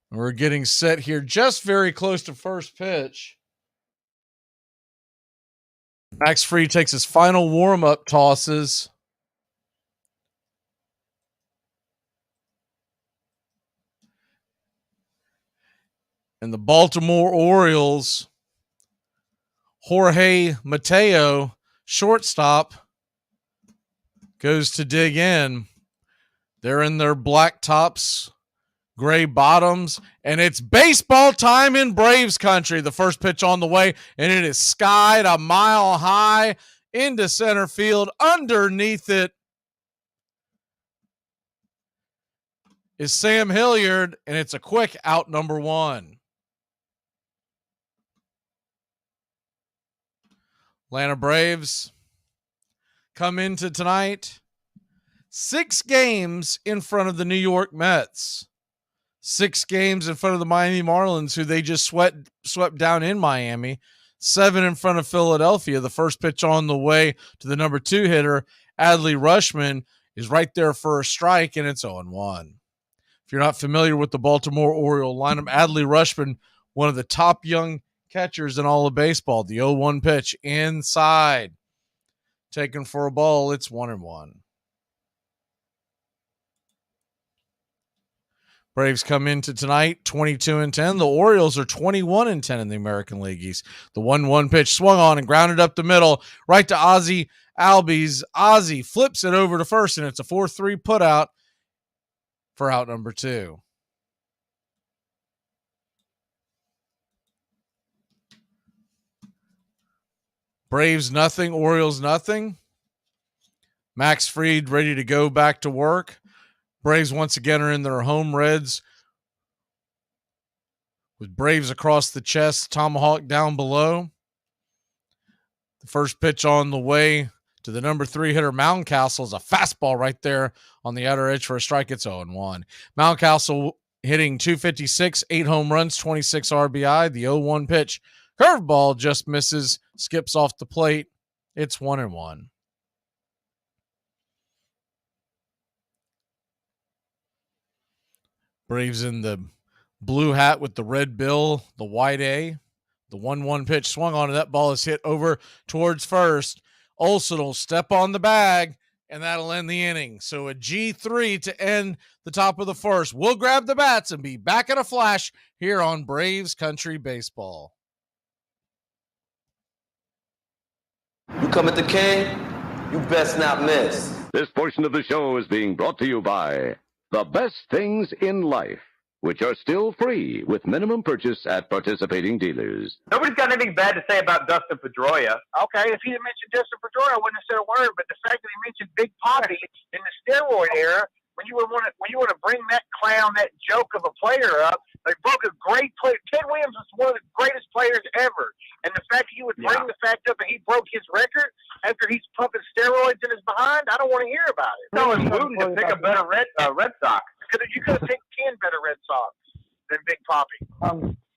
We're getting set here just very close to first pitch. Max Fried takes his final warm-up tosses. And the Baltimore Orioles, Jorge Mateo, shortstop, goes to dig in. They're in their black tops, gray bottoms, and it's baseball time in Braves country. The first pitch on the way, and it is skied a mile high into center field. Underneath it is Sam Hilliard, and it's a quick out, number one. Atlanta Braves come into tonight 6 games in front of the New York Mets. 6 games in front of the Miami Marlins, who they just swept down in Miami. 7 in front of Philadelphia. The first pitch on the way to the number 2 hitter, Adley Rutschman, is right there for a strike, and it's 0-1. If you're not familiar with the Baltimore Oriole lineup, Adley Rutschman, one of the top young catchers in all of baseball. The 0-1 pitch inside. Taken for a ball. It's 1-1. Braves come into tonight 22-10. The Orioles are 21-10 in the American League East. The 1-1 pitch swung on and grounded up the middle, right to Ozzie Albies. Ozzie flips it over to first, and it's a 4-3 putout for out number 2. Braves nothing, Orioles nothing. Max Fried ready to go back to work. Braves once again are in their home reds with Braves across the chest, tomahawk down below. The first pitch on the way to the number 3 hitter, Mountcastle, is a fastball right there on the outer edge for a strike. It's 0-1. Mountcastle hitting .256, 8 home runs, 26 RBI. The 0-1 pitch, curveball, just misses, skips off the plate. It's 1-1. Braves in the blue hat with the red bill, the white A. The 1-1 pitch swung on, and that ball is hit over towards first. Olsen will step on the bag, and that'll end the inning. So a G3 to end the top of the first. We'll grab the bats and be back in a flash here on Braves Country Baseball. You come at the king, you best not miss. This portion of the show is being brought to you by The Best Things in Life, which are still free with minimum purchase at participating dealers. Nobody's got anything bad to say about Dustin Pedroia. Okay, if he didn't mention Dustin Pedroia, I wouldn't have said a word. But the fact that he mentioned Big Papi in the steroid era, when you want to bring that clown, that joke of a player up, they broke a great player. Ted Williams was one of the greatest players ever. And the fact that you would bring the fact up that he broke his record after he's pumping steroids in his behind, I don't want to hear about it. Telling Wooten to pick a better Red Sox. You could have picked 10 better Red Sox than Big Papi.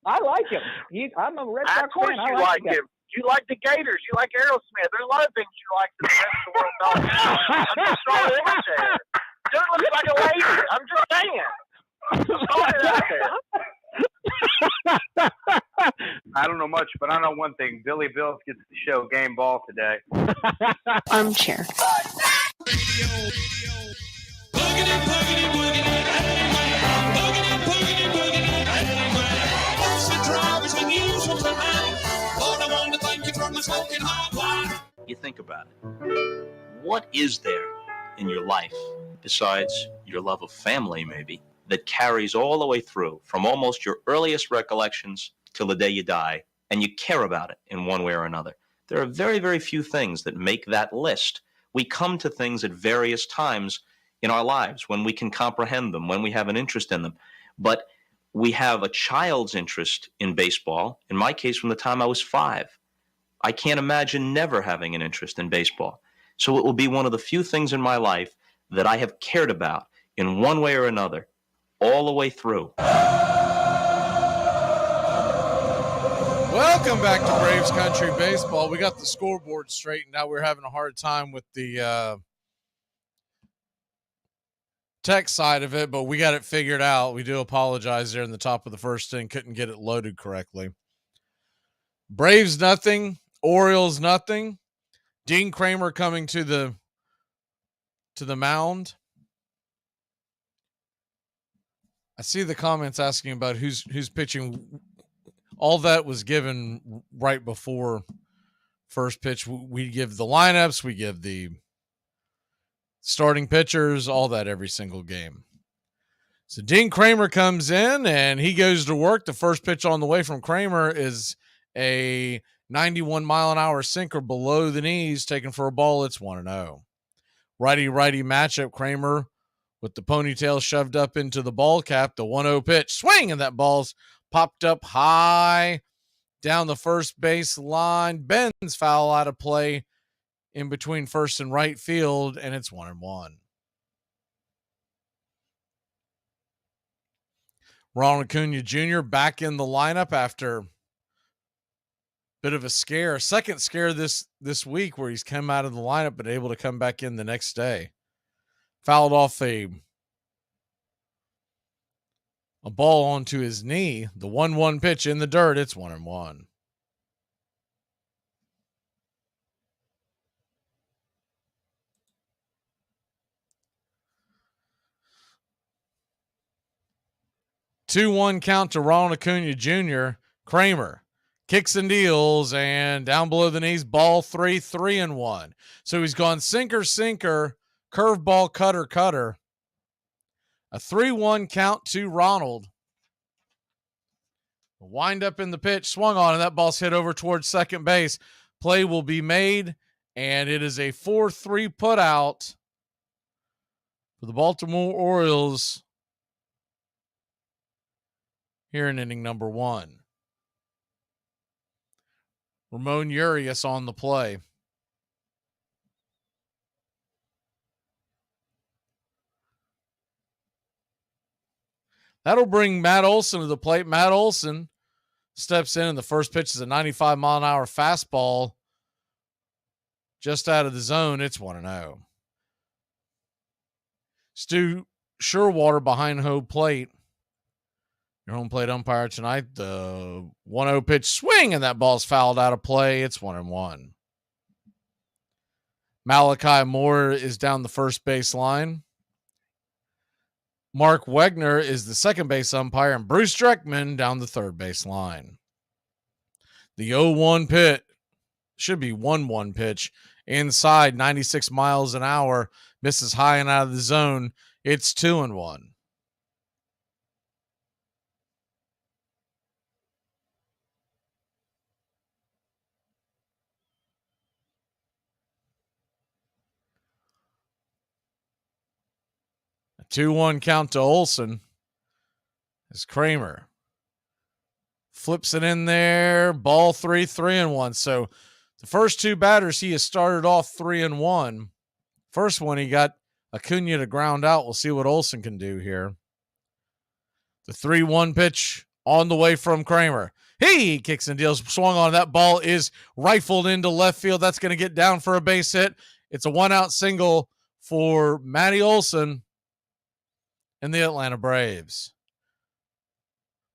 I like him. I'm a Red Sox fan. Of course you like him. You like the Gators. You like Aerosmith. There's a lot of things you like that the rest of the world don't. I'm just throwing it out there. Dude looks like a lady. I'm just saying. Just throwing it out there. I don't know much, but I know one thing. Billy Bills gets to show game ball today. Armchair. You think about it. What is there in your life, besides your love of family maybe, that carries all the way through from almost your earliest recollections till the day you die, and you care about it in one way or another? There are very, very few things that make that list We come to things at various times in our lives when we can comprehend them, when we have an interest in them. But we have a child's interest in baseball, in my case, from the time I was 5. I can't imagine never having an interest in baseball. So it will be one of the few things in my life that I have cared about in one way or another all the way through. Welcome back to Braves Country Baseball. We got the scoreboard straightened out. We're having a hard time with the tech side of it, but we got it figured out. We do apologize there in the top of the first inning. Couldn't get it loaded correctly. Braves nothing. Orioles nothing. Dean Kramer coming to the mound. I see the comments asking about who's pitching. All that was given right before first pitch. We give the lineups, we give the starting pitchers, all that every single game. So Dean Kramer comes in and he goes to work. The first pitch on the way from Kramer is a 91-mile-an-hour sinker below the knees, taken for a ball. It's 1-0. Righty-righty matchup. Kramer with the ponytail shoved up into the ball cap. The 1-0 pitch. Swing, and that ball's popped up high down the first base line. Ben's foul out of play in between first and right field, and it's 1-1. Ronald Acuna Jr. back in the lineup after a bit of a scare, a second scare this week where he's come out of the lineup but able to come back in the next day. Fouled off a ball onto his knee. The 1-1 pitch in the dirt. It's 1-1. Two-one count to Ronald Acuna Jr. Kramer kicks and deals, and down below the knees, ball 3-1. So he's gone sinker, curveball, cutter. A 3-1 count to Ronald. Wind up in the pitch, swung on, and that ball's hit over towards second base. Play will be made, and it is a 4-3 put out for the Baltimore Orioles here in inning number 1. Ramon Urias on the play. That'll bring Matt Olson to the plate. Matt Olson steps in, and the first pitch is a 95-mile-an-hour fastball just out of the zone. It's 1-0. Stu Sherwater behind home plate. Your home plate umpire tonight. The 1-0 pitch swing, and that ball's fouled out of play. It's 1-1. Malachi Moore is down the first base line. Mark Wegner is the second base umpire, and Bruce Dreckman down the third base line. The 0-1 pitch should be 1-1 pitch inside 96 miles an hour, misses high and out of the zone. It's 2-1. A 2-1 count to Olson as Kramer flips it in there. Ball 3-1. So the first two batters he has started off 3-1. First one he got Acuna to ground out. We'll see what Olson can do here. The 3-1 pitch on the way from Kramer. He kicks and deals, swung on. That ball is rifled into left field. That's going to get down for a base hit. It's a 1-out single for Matty Olson and the Atlanta Braves.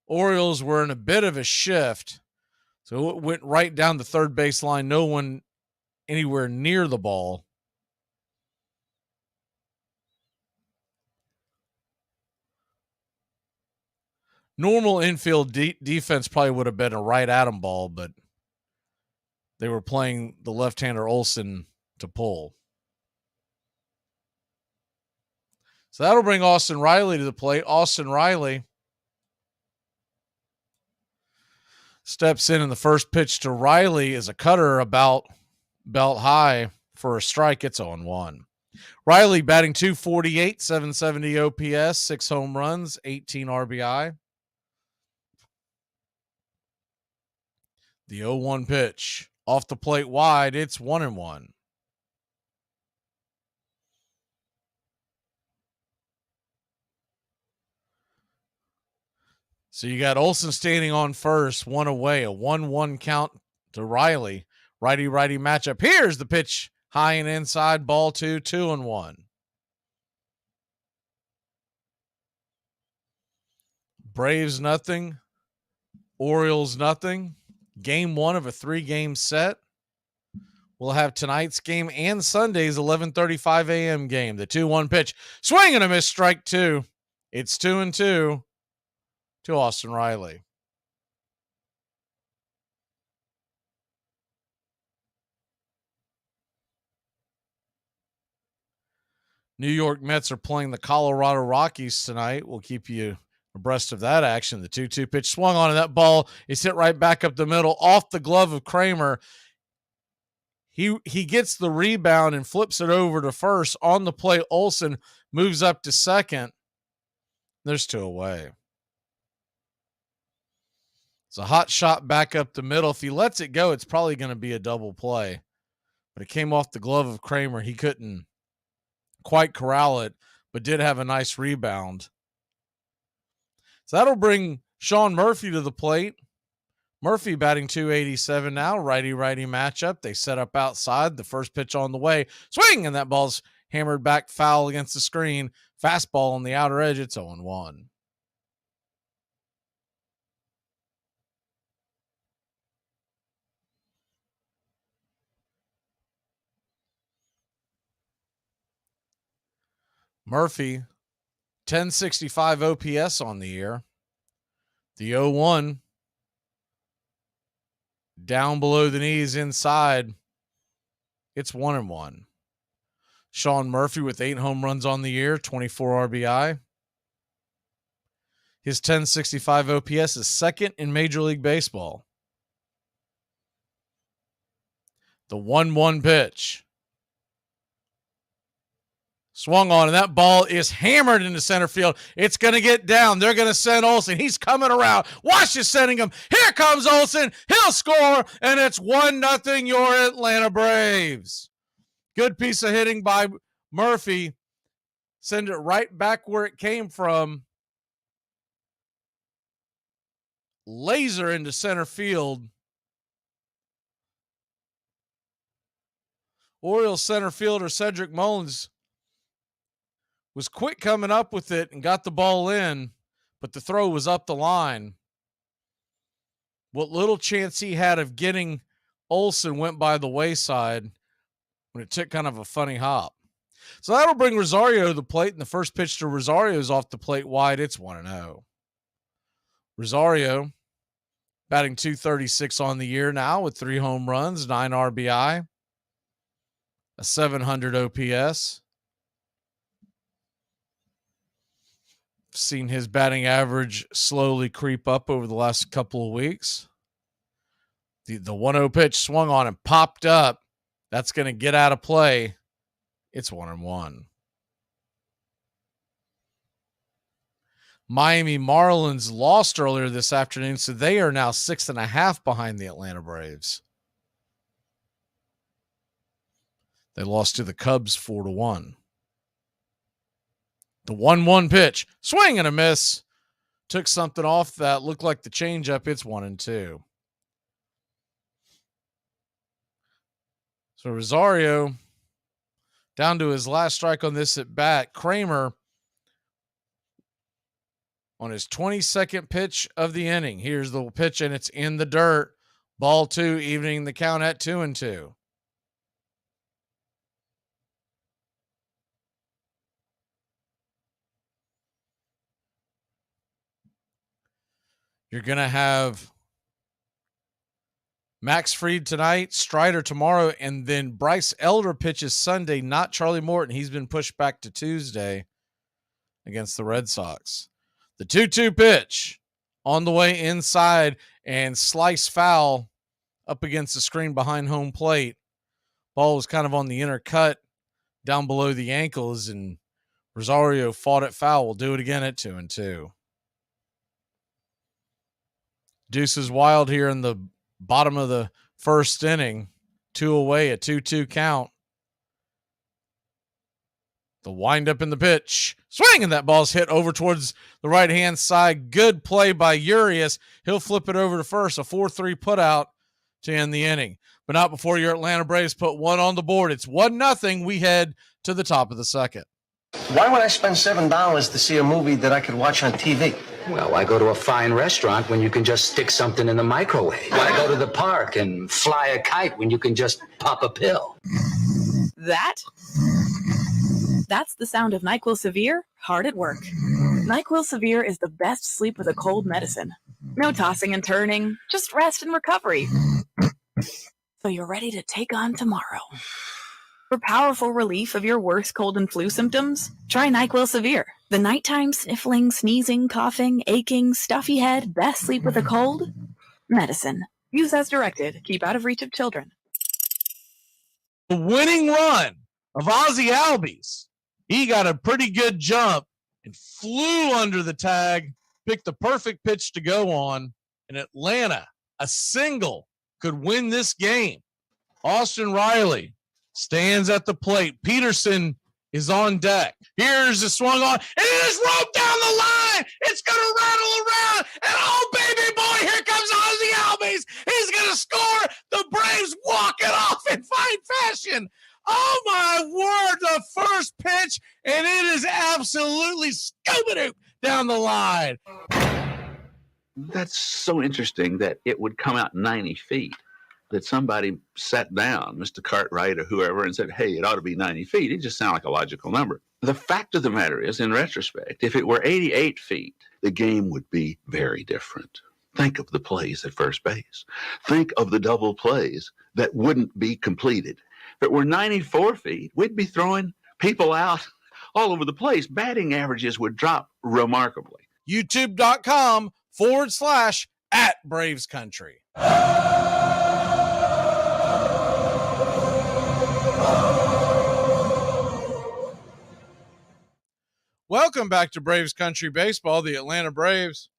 Orioles were in a bit of a shift, so it went right down the third base line. No one anywhere near the ball. Normal infield defense probably would have been a right at him ball, but they were playing the left-hander Olson to pull. So that'll bring Austin Riley to the plate. Austin Riley steps in, and the first pitch to Riley is a cutter about belt high, for a strike. It's 0-1. Riley batting .248, 770 OPS, 6 home runs, 18 RBI. The 0-1 pitch off the plate wide. It's 1-1. So you got Olsen standing on first, one away, a 1-1 count to Riley. Righty-righty matchup. Here's the pitch, high and inside, ball 2, 2-1. Braves nothing, Orioles nothing. Game 1 of a 3-game set. We'll have tonight's game and Sunday's 11:35 a.m. game. The 2-1 pitch, swing and a miss, strike 2. It's 2-2 to Austin Riley. New York Mets are playing the Colorado Rockies tonight. We'll keep you abreast of that action. The 2-2 pitch swung on, and that ball is hit right back up the middle off the glove of Kramer. He gets the rebound and flips it over to first. On the play, Olsen moves up to second. There's 2 away. It's a hot shot back up the middle. If he lets it go, it's probably going to be a double play. But it came off the glove of Kramer. He couldn't quite corral it, but did have a nice rebound. So that'll bring Sean Murphy to the plate. Murphy batting .287 now, righty-righty matchup. They set up outside, the first pitch on the way. Swing, and that ball's hammered back foul against the screen. Fastball on the outer edge, it's 0-1. Murphy, 1065 OPS on the year. The 0-1 down below the knees inside. It's 1-1. Sean Murphy with 8 home runs on the year, 24 RBI. His 1065 OPS is second in Major League Baseball. The 1-1 pitch. Swung on, and that ball is hammered into center field. It's going to get down. They're going to send Olsen. He's coming around. Wash is sending him. Here comes Olsen. He'll score, and it's 1-0 your Atlanta Braves. Good piece of hitting by Murphy. Send it right back where it came from. Laser into center field. Orioles center fielder Cedric Mullins was quick coming up with it and got the ball in, but the throw was up the line. What little chance he had of getting Olsen went by the wayside when it took kind of a funny hop. So that'll bring Rosario to the plate, and the first pitch to Rosario is off the plate wide. It's 1-0. Rosario batting .236 on the year now with 3 home runs, 9 RBI, a 700 OPS. Seen his batting average slowly creep up over the last couple of weeks. The 1-0 pitch swung on and popped up. That's going to get out of play. It's 1-1. Miami Marlins lost earlier this afternoon, so they are now 6.5 behind the Atlanta Braves. They lost to the Cubs 4-1. The 1-1 pitch, swing and a miss. Took something off that looked like the changeup. It's 1-2. So Rosario down to his last strike on this at bat. Kramer on his 22nd pitch of the inning. Here's the pitch, and it's in the dirt. Ball 2, evening the count at 2-2. You're going to have Max Fried tonight, Strider tomorrow, and then Bryce Elder pitches Sunday, not Charlie Morton. He's been pushed back to Tuesday against the Red Sox. The 2-2 pitch on the way inside and slice foul up against the screen behind home plate. Ball was kind of on the inner cut down below the ankles, and Rosario fought it foul. We'll do it again at 2-2. Deuce is wild here in the bottom of the first inning. 2 away, a 2-2 count. The windup in the pitch. Swing, and that ball's hit over towards the right-hand side. Good play by Urias. He'll flip it over to first. A 4-3 putout to end the inning. But not before your Atlanta Braves put one on the board. It's 1-0. We head to the top of the second. Why would I spend $7 to see a movie that I could watch on TV? Well, why go to a fine restaurant when you can just stick something in the microwave? Why go to the park and fly a kite when you can just pop a pill? That's the sound of NyQuil Severe hard at work. NyQuil Severe is the best sleep with a cold medicine. No tossing and turning, just rest and recovery. So you're ready to take on tomorrow. For powerful relief of your worst cold and flu symptoms, try NyQuil Severe. The nighttime sniffling, sneezing, coughing, aching, stuffy head, best sleep with a cold medicine. Use as directed. Keep out of reach of children. The winning run of Ozzie Albies. He got a pretty good jump and flew under the tag, picked the perfect pitch to go on, and Atlanta, a single, could win this game. Austin Riley stands at the plate. Peterson is on deck. Here's the swung on, and it is roped down the line. It's going to rattle around, and oh, baby boy, here comes Ozzie Albies. He's going to score. The Braves walk it off in fine fashion. Oh, my word, the first pitch, and it is absolutely scoop-a-doop down the line. That's so interesting that it would come out 90 feet, that somebody sat down, Mr. Cartwright or whoever, and said, hey, it ought to be 90 feet. It just sounded like a logical number. The fact of the matter is, in retrospect, if it were 88 feet, the game would be very different. Think of the plays at first base. Think of the double plays that wouldn't be completed. If it were 94 feet, we'd be throwing people out all over the place. Batting averages would drop remarkably. YouTube.com/@BravesCountry. Welcome back to Braves Country Baseball. The Atlanta Braves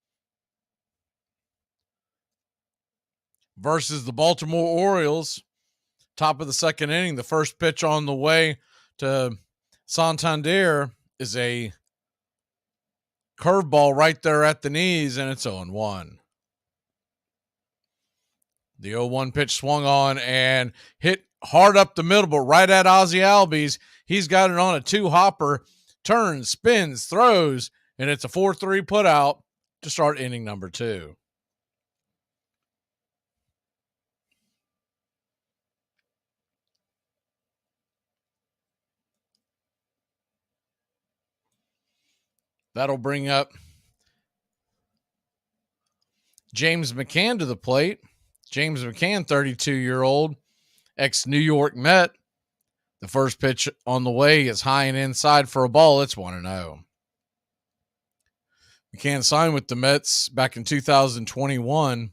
versus the Baltimore Orioles. Top of the second inning. The first pitch on the way to Santander is a curveball right there at the knees, and it's 0-1. The 0-1 pitch swung on and hit hard up the middle, but right at Ozzie Albies. He's got it on a two-hopper, turns, spins, throws, and it's a 4-3 putout to start inning number 2. That'll bring up James McCann to the plate. James McCann, 32-year-old, ex-New York Met. The first pitch on the way is high and inside for a ball. It's 1-0. McCann signed with the Mets back in 2021.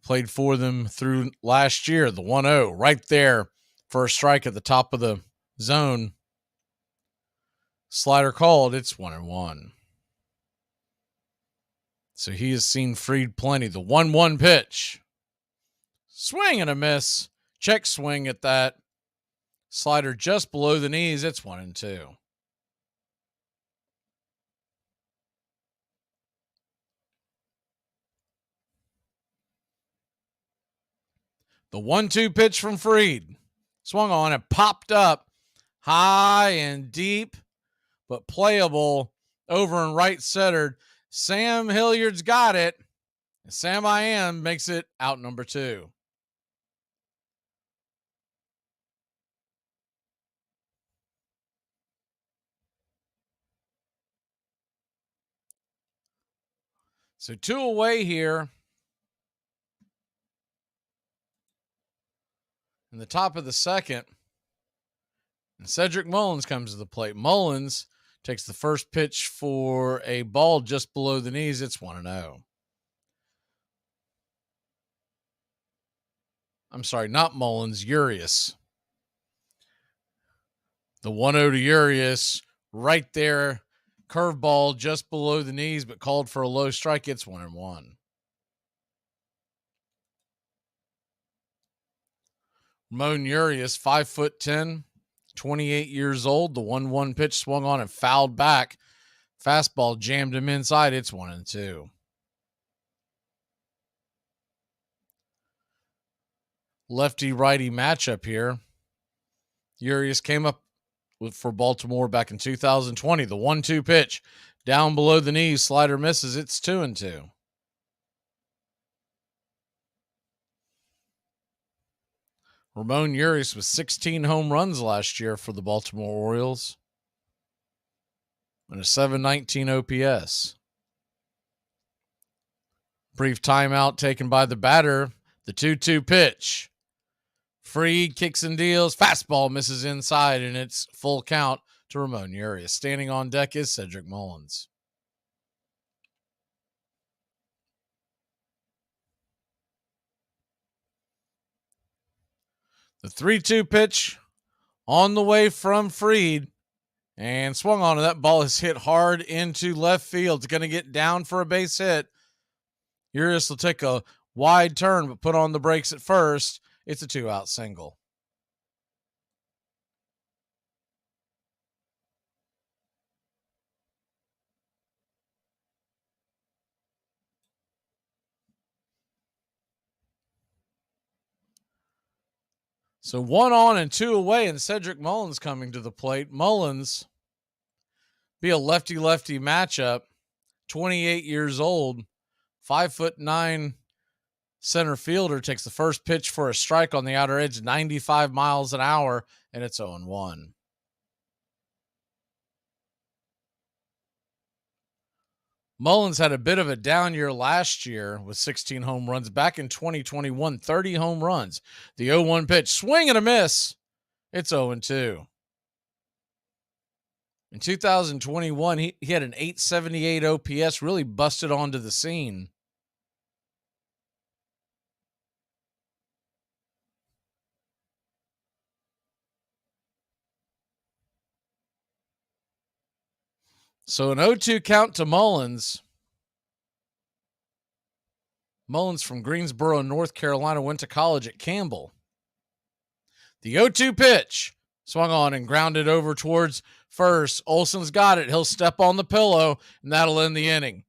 Played for them through last year. The 1-0 right there for a strike at the top of the zone. Slider called. It's 1-1. So he has seen Fried plenty. The 1-1 pitch. Swing and a miss. Check swing at that. Slider just below the knees. It's 1-2. The 1-2 pitch from Fried. Swung on and popped up high and deep, but playable over and right centered. Sam Hilliard's got it. And Sam I Am makes it out number 2. So 2 away here. In the top of the second. And Cedric Mullins comes to the plate. Mullins takes the first pitch for a ball just below the knees. It's 1-0. I'm sorry, not Mullins, Urias. The 1-0 to Urias, right there. Curveball just below the knees, but called for a low strike. It's 1-1. Ramon Urias, 5'10", 28 years old. The 1-1 pitch swung on and fouled back. Fastball jammed him inside. It's 1-2. Lefty-righty matchup here. Urias came up for Baltimore back in 2020. The 1-2 pitch down below the knees. Slider misses. It's 2-2. Ramon Urias with 16 home runs last year for the Baltimore Orioles and a 719 OPS. Brief timeout taken by the batter. The 2-2 pitch. Freed kicks and deals. Fastball misses inside, and it's full count to Ramon Urias. Standing on deck is Cedric Mullins. The 3-2 pitch on the way from Freed and swung on. That ball is hit hard into left field. It's going to get down for a base hit. Urias will take a wide turn, but put on the brakes at first. It's a 2-out single. So 1 on and 2 away, and Cedric Mullins coming to the plate. Mullins be a lefty-lefty matchup. 28 years old, 5'9" center fielder, takes the first pitch for a strike on the outer edge, 95 miles an hour, and it's 0-1. Mullins had a bit of a down year last year with 16 home runs. Back in 2021, 30 home runs. The 0-1 pitch, swing and a miss. It's 0-2. In 2021, he had an 878 OPS, really busted onto the scene. So an 0-2 count to Mullins. Mullins from Greensboro, North Carolina, went to college at Campbell. The 0-2 pitch swung on and grounded over towards first. Olsen's got it. He'll step on the pillow, and that'll end the inning.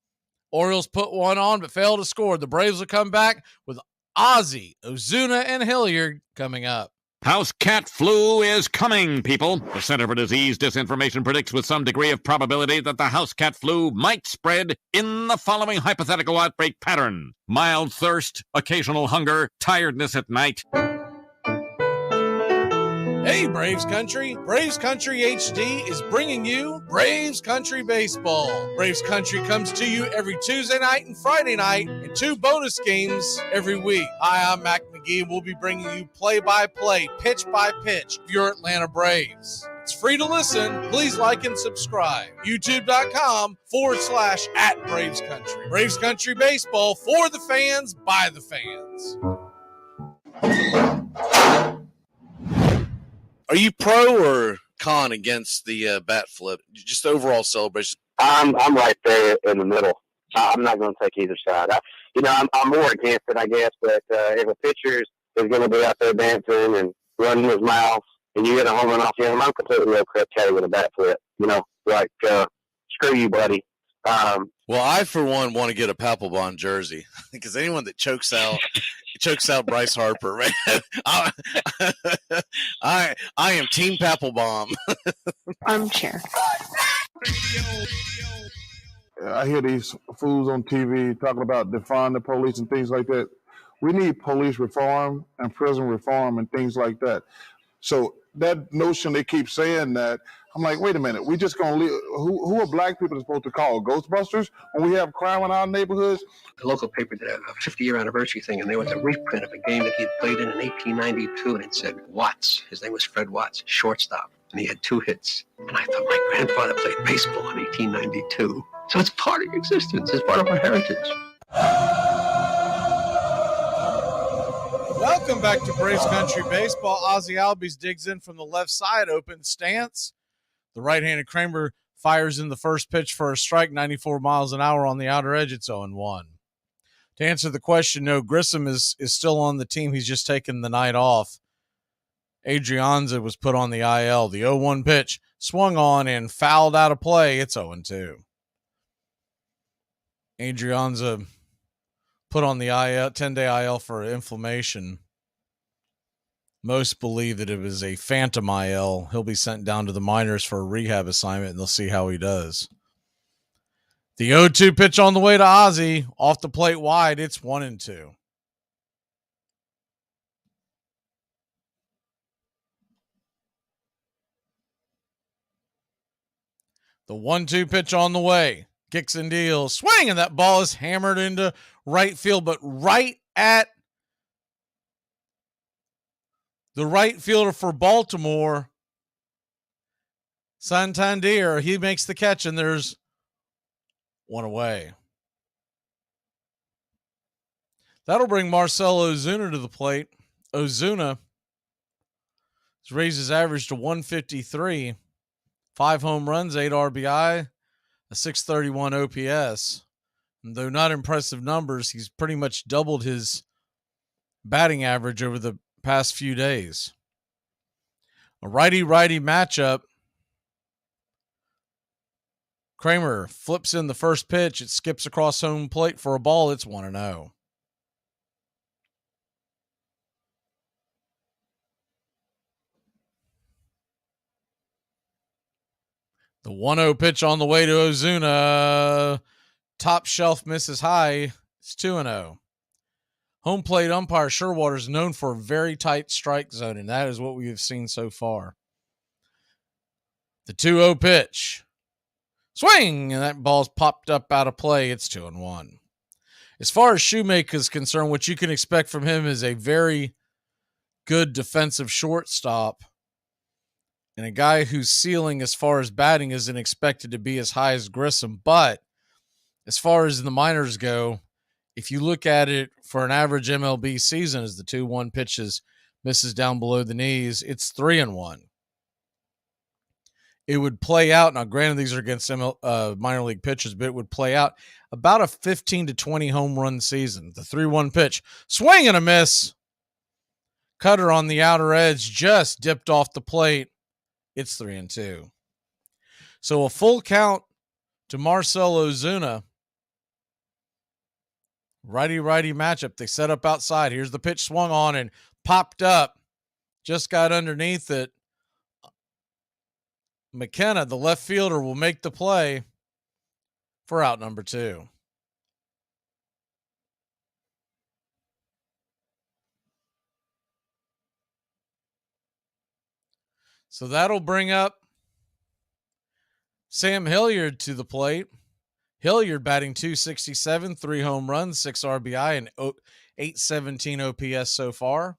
Orioles put one on, but failed to score. The Braves will come back with Ozzie, Ozuna, and Hilliard coming up. House cat flu is coming, people. The Center for Disease Disinformation predicts with some degree of probability that the house cat flu might spread in the following hypothetical outbreak pattern: mild thirst, occasional hunger, tiredness at night. Hey, Braves Country. Braves Country HD is bringing you Braves Country Baseball. Braves Country comes to you every Tuesday night and Friday night, and 2 bonus games every week. Hi, I'm Mac Magee, and we'll be bringing you play-by-play, pitch-by-pitch of your Atlanta Braves. It's free to listen. Please like and subscribe. YouTube.com/@Braves Country. Braves Country Baseball, for the fans, by the fans. Are you pro or con against the bat flip? Just overall celebration. I'm right there in the middle. I'm not going to take either side. I'm more against it, I guess. But if a pitcher is going to be out there dancing and running his mouth, and you get a home run off him, I'm completely okay with a bat flip. Screw you, buddy. Well, I for one want to get a Papelbon jersey because anyone that chokes out Bryce Harper, right? I am Team Papelbon. Armchair. I hear these fools on TV talking about defund the police and things like that. We need police reform and prison reform and things like that. So that notion they keep saying that, I'm like, wait a minute, we just gonna leave, who are black people supposed to call Ghostbusters when we have crime in our neighborhoods? The local paper did a 50-year anniversary thing, and there was a reprint of a game that he had played in 1892, and it said Watts. His name was Fred Watts, shortstop, and he had 2 hits. And I thought, my grandfather played baseball in 1892. So it's part of existence. It's part of our heritage. Welcome Welcome back to Braves Country Baseball. Ozzie Albies digs in from the left side, open stance. The right-handed Kramer fires in the first pitch for a strike, 94 miles an hour on the outer edge. It's 0-1. To answer the question, no, Grissom is still on the team. He's just taken the night off. Adrianza was put on the IL. The 0-1 pitch swung on and fouled out of play. It's 0-2. Adrianza put on the IL, 10-day IL for inflammation. Most believe that it was a phantom IL. He'll be sent down to the minors for a rehab assignment, and they'll see how he does. The 0-2 pitch on the way to Ozzie, off the plate wide. It's 1-2. The 1-2 pitch on the way. Kicks and deals. Swing, and that ball is hammered into right field, but right at the right fielder for Baltimore, Santander. He makes the catch, and there's one away. That'll bring Marcell Ozuna to the plate. Ozuna has raised his average to 153. 5 home runs, 8 RBI, a 631 OPS. And though not impressive numbers, he's pretty much doubled his batting average over the past few days. A righty-righty matchup. Kramer flips in the first pitch. It skips across home plate for a ball. It's 1-0. The 1-0 pitch on the way to Ozuna. Top shelf misses high. It's 2-0. Home plate umpire Sherwater is known for a very tight strike zone, and that is what we have seen so far. The 2-0 pitch. Swing! And that ball's popped up out of play. It's 2-1. As far as Shoemaker is concerned, what you can expect from him is a very good defensive shortstop and a guy whose ceiling as far as batting isn't expected to be as high as Grissom. But as far as the minors go, if you look at it for an average MLB season as the 2-1 pitches misses down below the knees, it's 3-1. It would play out. Now, granted, these are against minor league pitchers, but it would play out about a 15 to 20 home run season. The 3-1 pitch, swing and a miss. Cutter on the outer edge just dipped off the plate. It's 3-2. So a full count to Marcell Ozuna. Righty-righty matchup. They set up outside. Here's the pitch swung on and popped up. Just got underneath it. McKenna, the left fielder, will make the play for out number 2. So that'll bring up Sam Hilliard to the plate. Hilliard batting .267, 3 home runs, 6 RBI, and .817 OPS so far.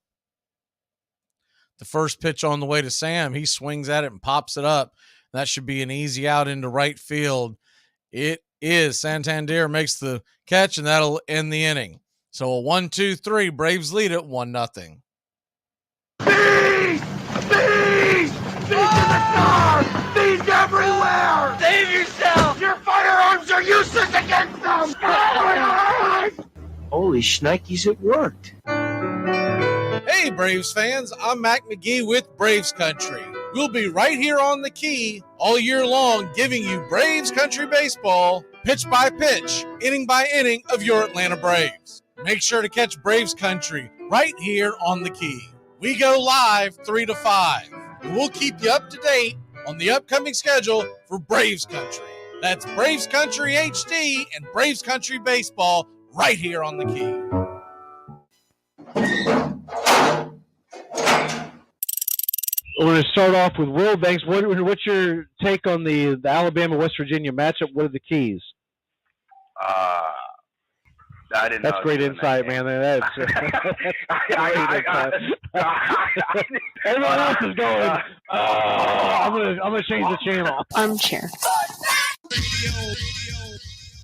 The first pitch on the way to Sam, he swings at it and pops it up. That should be an easy out into right field. It is. Santander makes the catch, and that'll end the inning. So a 1-2-3, Braves lead it 1-0. Bees! Bees! Bees to the stars! Bees everywhere! Save yourself! Your firearms are useless against them! Holy shnikes, it worked. Hey, Braves fans, I'm Mac Magee with Braves Country. We'll be right here on the key all year long giving you Braves Country Baseball, pitch by pitch, inning by inning of your Atlanta Braves. Make sure to catch Braves Country right here on the key. We go live 3 to 5, and we'll keep you up to date on the upcoming schedule for Braves Country. That's Braves Country HD and Braves Country Baseball right here on the key. We're going to start off with Will Banks. What's your take on the Alabama-West Virginia matchup? What are the keys? I didn't That's know great insight, man. That's great insight. Everyone else is going, I'm gonna change the channel. Armchair.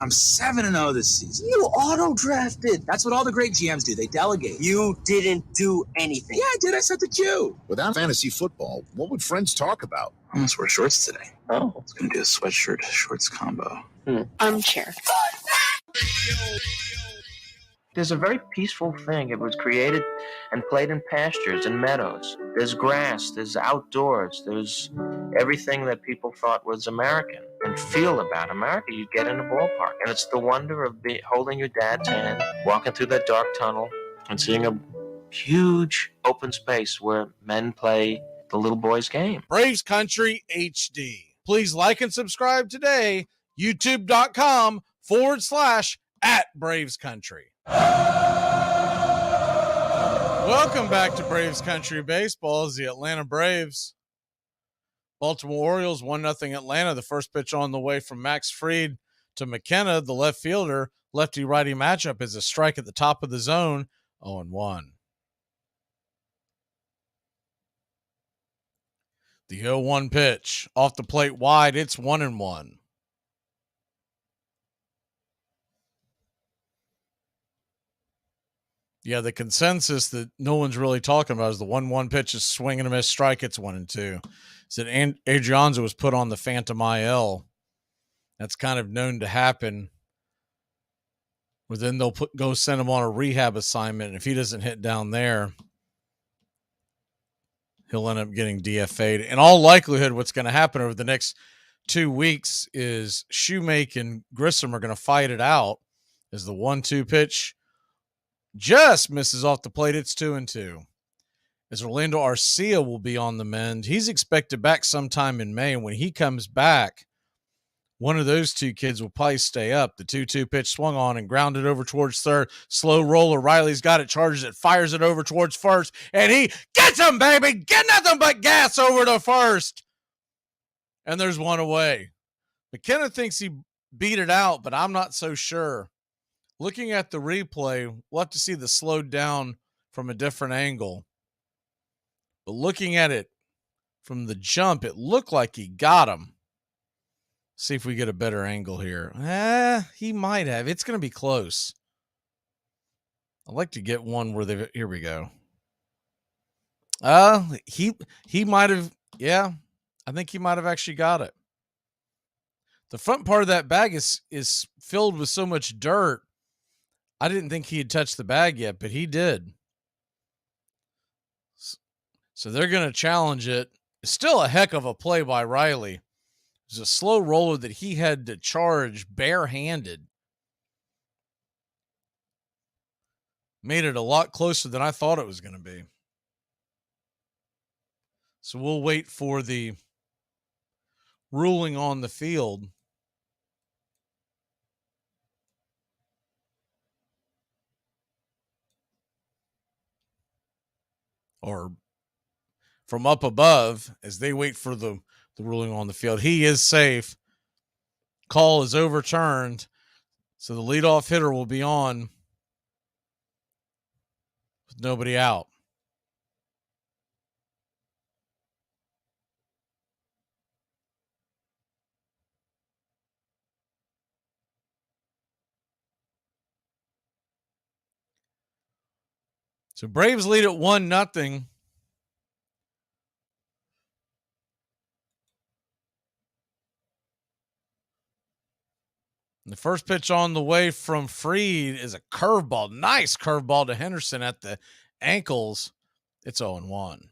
I'm 7-0 this season. You auto-drafted. That's what all the great GMs do. They delegate. You didn't do anything. Yeah, I did. I set the cue. Without fantasy football, what would friends talk about? I'm going to wear shorts today. Oh. It's going to be a sweatshirt shorts combo. Armchair. There's a very peaceful thing. It was created and played in pastures and meadows. There's grass, there's outdoors, there's everything that people thought was American and feel about America. You get in a ballpark, and it's the wonder of holding your dad's hand, walking through that dark tunnel, and seeing a huge open space where men play the little boy's game. Braves Country HD. Please like and subscribe today. YouTube.com/@Braves Country. Welcome back to Braves Country Baseball. As the Atlanta Braves, Baltimore Orioles 1-0 Atlanta. The first pitch on the way from Max Fried to McKenna, the left fielder. Lefty-righty matchup is a strike at the top of the zone, 0-1. The 0-1 pitch off the plate wide. It's 1-1. Yeah, the consensus that no one's really talking about is the 1-1 pitch is swing and a miss strike. It's 1-2. Said Adrianza was put on the Phantom IL. That's kind of known to happen. Where then they'll go send him on a rehab assignment. And if he doesn't hit down there, he'll end up getting DFA'd. In all likelihood, what's going to happen over the next 2 weeks is Shoemake and Grissom are going to fight it out as the 1-2 pitch just misses off the plate. It's 2-2. As Orlando Arcia will be on the mend. He's expected back sometime in May. And when he comes back, one of those two kids will probably stay up. The 2-2 pitch swung on and grounded over towards third. Slow roller. Riley's got it, charges it, fires it over towards first. And he gets him, baby. Get nothing but gas over to first. And there's one away. McKenna thinks he beat it out, but I'm not so sure. Looking at the replay, we'll have to see the slowed down from a different angle. But looking at it from the jump, it looked like he got him. See if we get a better angle here. He might have. It's going to be close. I'd like to get one where they. Here we go. He might have. Yeah, I think he might have actually got it. The front part of that bag is filled with so much dirt. I didn't think he had touched the bag yet, but he did. So they're going to challenge it. It's still a heck of a play by Riley. It was a slow roller that he had to charge barehanded. Made it a lot closer than I thought it was going to be. So we'll wait for the ruling on the field. Or from up above as they wait for the ruling on the field. He is safe. Call is overturned. So the leadoff hitter will be on with nobody out. So Braves lead at 1-0. The first pitch on the way from Fried is a curveball. Nice curveball to Henderson at the ankles. It's 0-1.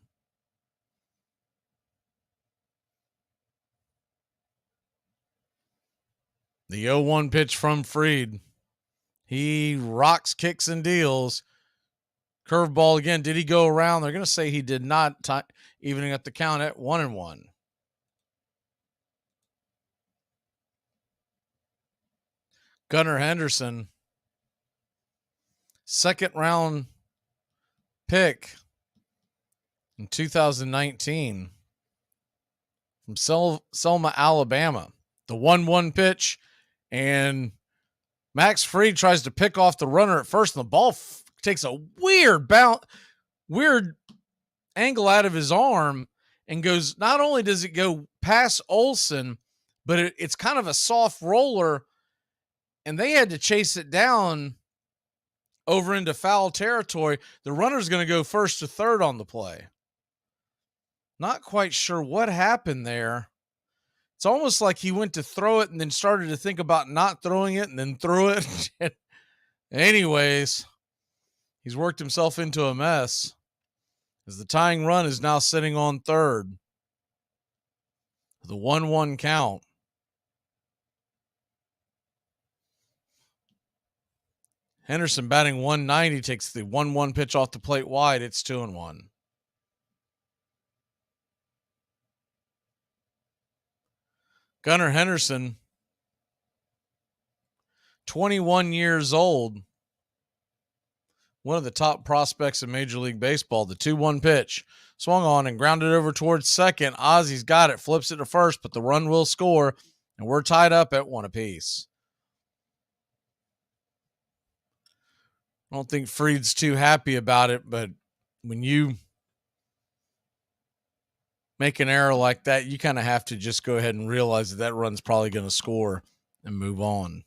The 0-1 pitch from Fried. He rocks, kicks, and deals. Curveball again. Did he go around? They're going to say he did not, evening up the count at 1-1. Gunnar Henderson, second round pick in 2019 from Selma, Alabama. The 1-1 pitch, and Max Fried tries to pick off the runner at first, and the ball takes a weird angle out of his arm and goes, not only does it go past Olsen, but it's kind of a soft roller, and they had to chase it down over into foul territory. The runner's going to go first to third on the play. Not quite sure what happened there. It's almost like he went to throw it and then started to think about not throwing it and then threw it. Anyways, he's worked himself into a mess as the tying run is now sitting on third. The 1-1 count. Henderson batting 190 takes the 1-1 pitch off the plate wide. It's 2-1. Gunnar Henderson, 21 years old, one of the top prospects in Major League Baseball. The 2-1 pitch swung on and grounded over towards second. Ozzy's got it, flips it to first, but the run will score, and we're tied up at 1 apiece. I don't think Fried's too happy about it, but when you make an error like that, you kind of have to just go ahead and realize that that run's probably going to score and move on.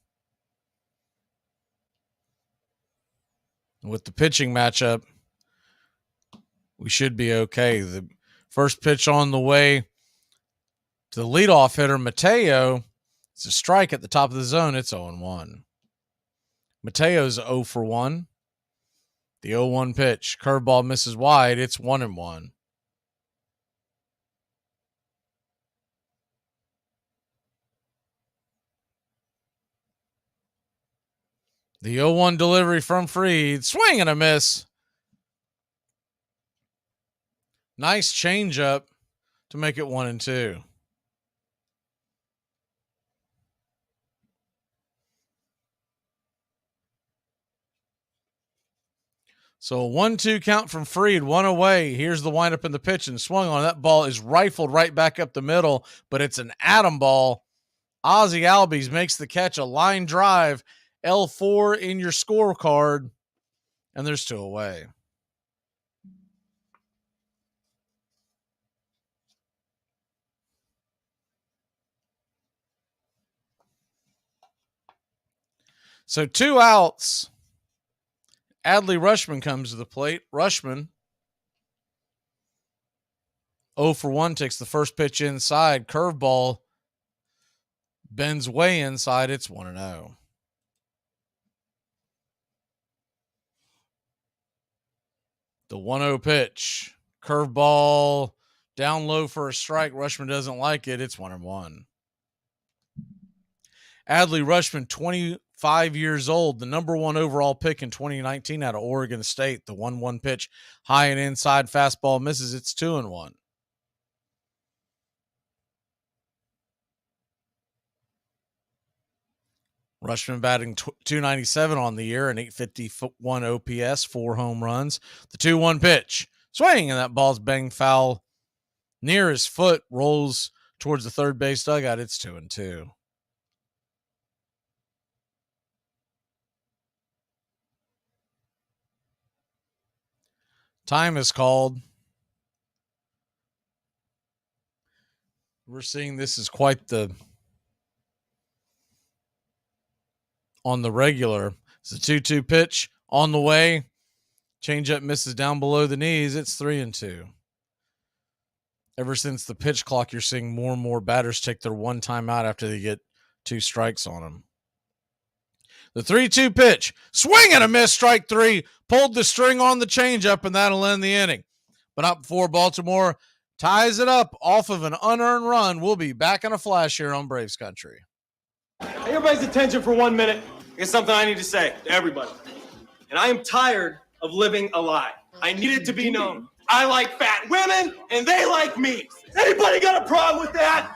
With the pitching matchup, we should be okay. The first pitch on the way to the leadoff hitter, Mateo. It's a strike at the top of the zone. It's 0-1. Mateo's 0 for 1. The 0-1 pitch. Curveball misses wide. It's 1-1. The 0-1 delivery from Fried. Swing and a miss. Nice changeup to make it 1-2. So a 1-2 count from Fried, 1 away. Here's the windup in the pitch and swung on. That ball is rifled right back up the middle, but it's an atom ball. Ozzy Albies makes the catch, a line drive. L4 in your scorecard, and there's 2 away. So 2 outs. Adley Rutschman comes to the plate. Rutschman, 0 for 1, takes the first pitch inside. Curveball bends way inside. It's 1-0. The 1-0 pitch. Curveball down low for a strike. Rutschman doesn't like it. It's 1-1. Adley Rutschman, 25 years old, the number 1 overall pick in 2019 out of Oregon State. The 1-1 pitch, high and inside fastball misses. It's 2-1. Rutschman batting 297 on the year, an 851 OPS, 4 home runs. The 2-1 pitch, swing, and that ball's banged foul near his foot, rolls towards the third base dugout. It's 2-2. Time is called. We're seeing this is quite the on the regular. It's a 2-2 pitch on the way. Changeup misses down below the knees. It's 3-2. Ever since the pitch clock, you're seeing more and more batters take their 1 timeout after they get 2 strikes on them. The 3-2 pitch, swing and a miss, strike 3. Pulled the string on the changeup, and that'll end the inning. But not before Baltimore ties it up off of an unearned run. We'll be back in a flash here on Braves Country. Everybody's attention for 1 minute. It's something I need to say to everybody. And I am tired of living a lie. I need it to be known. I like fat women, and they like me. Anybody got a problem with that?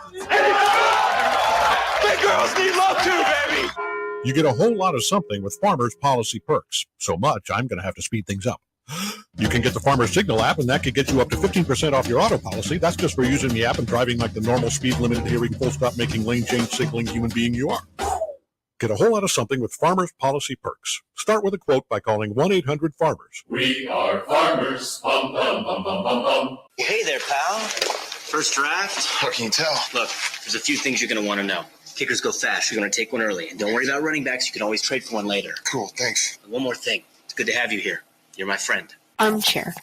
Big girls need love too, baby. You get a whole lot of something with Farmers Policy Perks. So much, I'm going to have to speed things up. You can get the Farmers Signal app, and that could get you up to 15% off your auto policy. That's just for using the app and driving like the normal speed limited hearing, full stop making lane change signaling human being you are. Get a whole lot of something with Farmers Policy Perks. Start with a quote by calling 1-800-FARMERS. We are farmers. Bum, bum, bum, bum, bum, bum. Hey there, pal. First draft? How can you tell? Look, there's a few things you're going to want to know. Kickers go fast. You're going to take one early. And don't worry about running backs. You can always trade for one later. Cool, thanks. And one more thing. It's good to have you here. You're my friend. Armchair.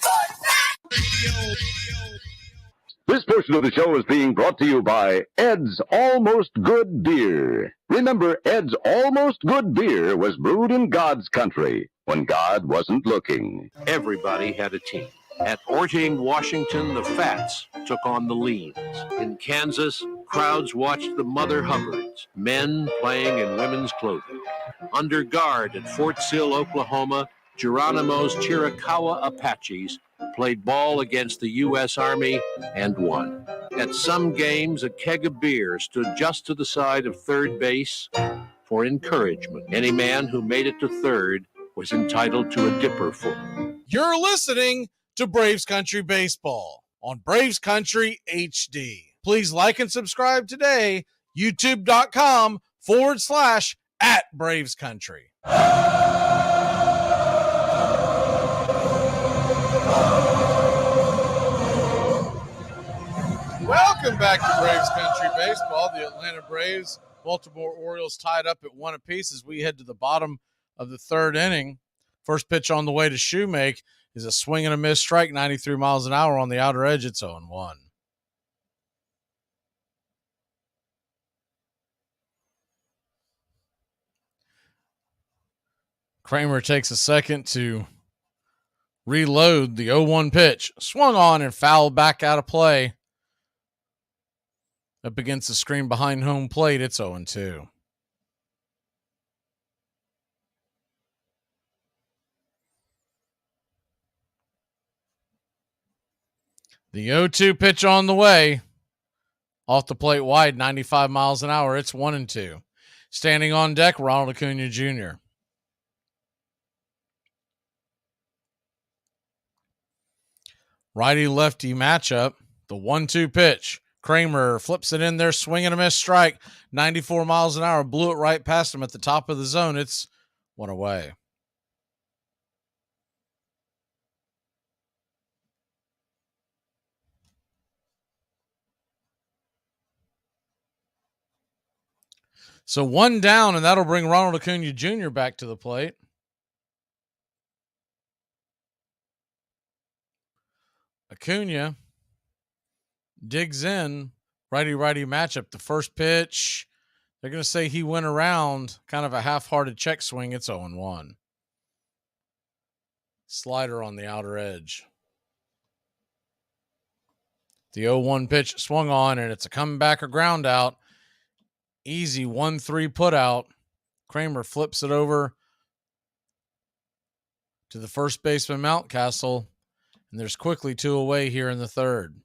This portion of the show is being brought to you by Ed's Almost Good Beer. Remember, Ed's Almost Good Beer was brewed in God's country when God wasn't looking. Everybody had a team. At Orting, Washington, the Fats took on the Leans. In Kansas, crowds watched the Mother Hubbards, men playing in women's clothing. Under guard at Fort Sill, Oklahoma, Geronimo's Chiricahua Apaches played ball against the U.S. Army and won. At some games, a keg of beer stood just to the side of third base for encouragement. Any man who made it to third was entitled to a dipper full. You're listening to Braves Country Baseball on Braves Country HD. Please like and subscribe today, youtube.com/@Braves Country. Welcome back to Braves Country Baseball. The Atlanta Braves, Baltimore Orioles tied up at 1 apiece as we head to the bottom of the third inning. First pitch on the way to Shoemake is a swing and a miss strike, 93 miles an hour on the outer edge. It's 0-1. Kramer takes a second to reload the 0-1 pitch. Swung on and fouled back out of play. Up against the screen behind home plate, it's 0-2. The 0-2 pitch on the way. Off the plate wide, 95 miles an hour. It's 1-2. Standing on deck, Ronald Acuna Jr. Righty-lefty matchup. The 1-2 pitch. Kramer flips it in there, swing and a miss strike. 94 miles an hour. Blew it right past him at the top of the zone. It's 1 away. So 1 down, and that'll bring Ronald Acuna Jr. back to the plate. Acuna digs in, righty-righty matchup. The first pitch, they're going to say he went around, kind of a half-hearted check swing. It's 0-1. Slider on the outer edge. The 0-1 pitch swung on, and it's a comeback or ground out. Easy 1-3 put out. Kramer flips it over to the first baseman Mountcastle, and there's quickly 2 away here in the third.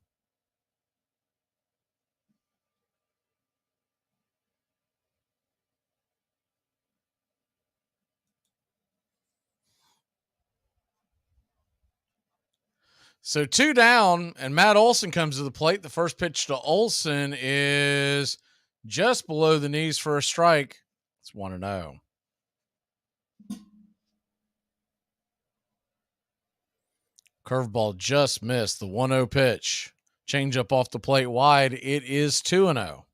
So 2 down, and Matt Olson comes to the plate. The first pitch to Olson is just below the knees for a strike. It's 1-0. Curveball just missed. The 1-0 pitch. Changeup off the plate wide. It is 2-0.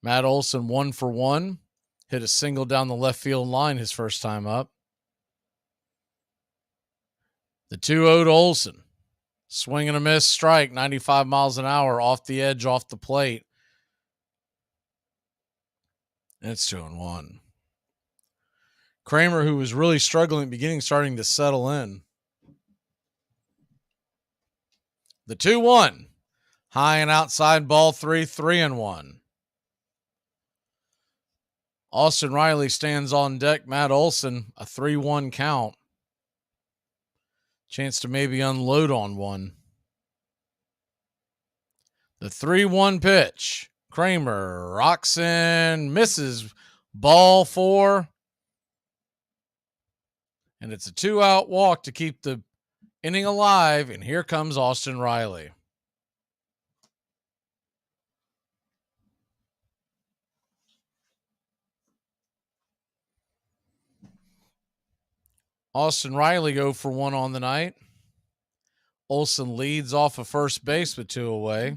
Matt Olson 1 for 1. Hit a single down the left field line his first time up. The 2-0 to Olson. Swing and a miss strike, 95 miles an hour off the edge, off the plate. And it's 2-1. Kramer, who was really struggling at the beginning, starting to settle in. The 2-1. High and outside ball 3-1. Austin Riley stands on deck. Matt Olson, a 3-1 count. Chance to maybe unload on one. The 3-1 pitch. Kramer rocks in, misses. Ball 4. And it's a 2-out walk to keep the inning alive. And here comes Austin Riley. Austin Riley go for 1 on the night. Olson leads off of first base with 2 away.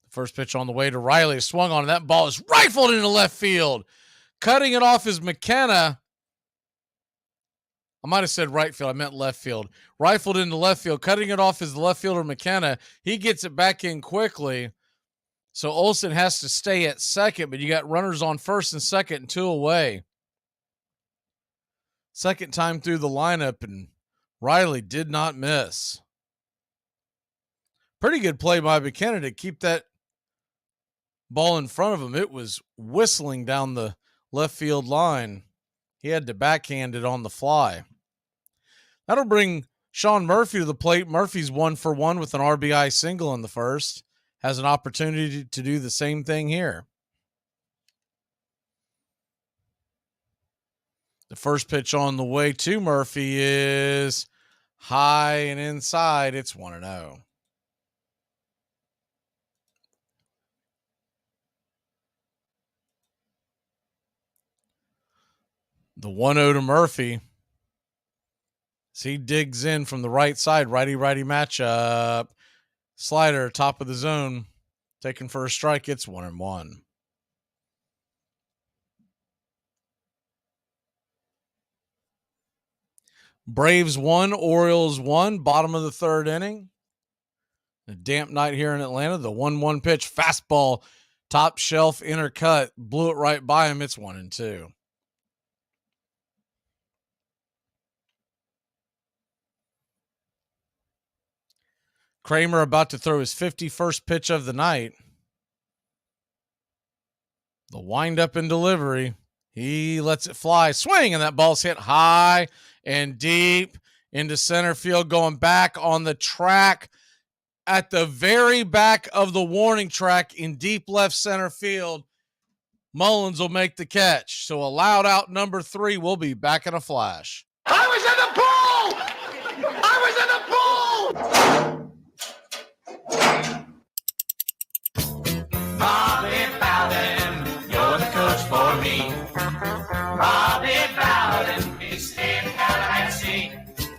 The First pitch on the way to Riley. Swung on, and that ball is rifled into left field. Cutting it off is McKenna. I might have said right field. I meant left field. Rifled into left field. Cutting it off is the left fielder McKenna. He gets it back in quickly. So Olsen has to stay at second, but you got runners on first and second and 2 away. Second time through the lineup, and Riley did not miss. Pretty good play by McKenna to keep that ball in front of him. It was whistling down the left field line. He had to backhand it on the fly. That'll bring Sean Murphy to the plate. Murphy's 1 for 1 with an RBI single in the first. Has an opportunity to do the same thing here. The first pitch on the way to Murphy is high and inside. It's 1-0. The 1-0 to Murphy. As he digs in from the right side, righty-righty matchup. Slider, top of the zone. Taken for a strike. It's 1-1. Braves 1, Orioles 1, bottom of the third inning. A damp night here in Atlanta. The 1-1 pitch, fastball, top shelf, inner cut, blew it right by him. It's 1-2. Kramer about to throw his 51st pitch of the night. The windup and delivery. He lets it fly. Swing, and that ball's hit high and deep into center field, going back on the track at the very back of the warning track in deep left center field. Mullins will make the catch. So a loud out number 3 will be back in a flash. I was in the pool! I was in the pool! Bobby Bowden, you're the coach for me. Bobby Bowden is in Tallahassee.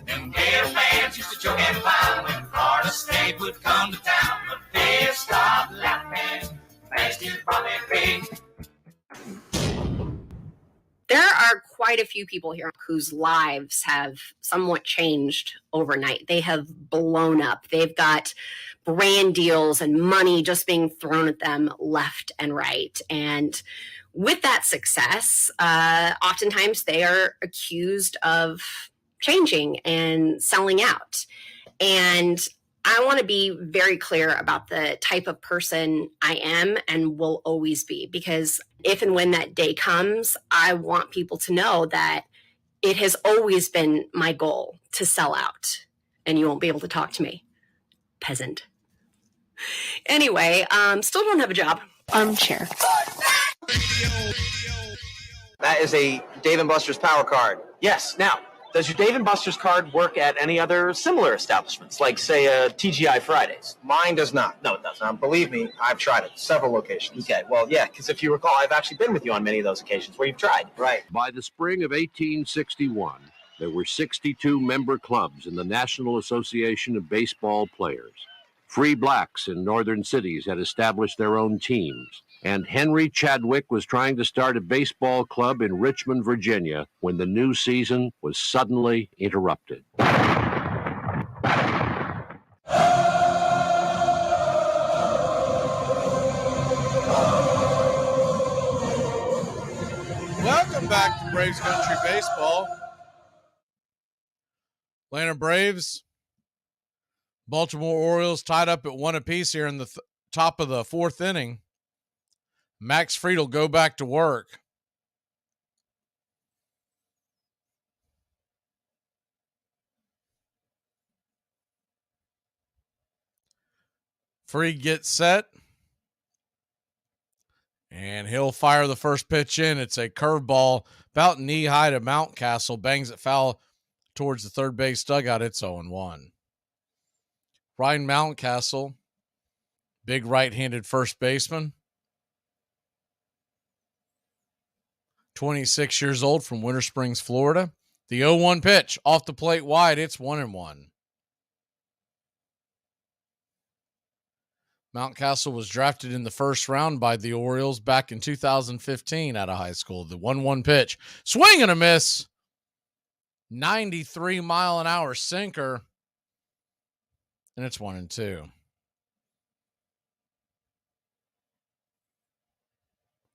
Them Gator fans used to joke and clown when Florida State would come to town. But they stopped laughing thanks to Bobby B. There are quite a few people here whose lives have somewhat changed overnight. They have blown up. They've got brand deals and money just being thrown at them left and right. And with that success, oftentimes they are accused of changing and selling out. And I want to be very clear about the type of person I am and will always be, because if and when that day comes, I want people to know that it has always been my goal to sell out, and you won't be able to talk to me, peasant. Anyway, still don't have a job. Armchair. That is a Dave & Buster's Power Card. Yes. Now, does your Dave & Buster's card work at any other similar establishments, like, say, TGI Fridays? Mine does not. No, it doesn't. Believe me, I've tried it. Several locations. Okay, well, yeah, because if you recall, I've actually been with you on many of those occasions where you've tried. Right. By the spring of 1861, there were 62 member clubs in the National Association of Baseball Players. Free blacks in northern cities had established their own teams. And Henry Chadwick was trying to start a baseball club in Richmond, Virginia, when the new season was suddenly interrupted. Welcome back to Braves Country Baseball. Atlanta Braves, Baltimore Orioles tied up at 1 apiece here in the top of the 4th inning. Max Fried will go back to work. Fried gets set. And he'll fire the first pitch in. It's a curveball about knee-high to Mountcastle. Bangs it foul towards the third base dugout. It's 0-1. Ryan Mountcastle, big right-handed first baseman. 26 years old from Winter Springs, Florida. The 0-1 pitch off the plate wide. It's 1-1. Mountcastle was drafted in the first round by the Orioles back in 2015 out of high school. The 1-1 pitch. Swing and a miss. 93-mile-an-hour sinker. And it's 1-2.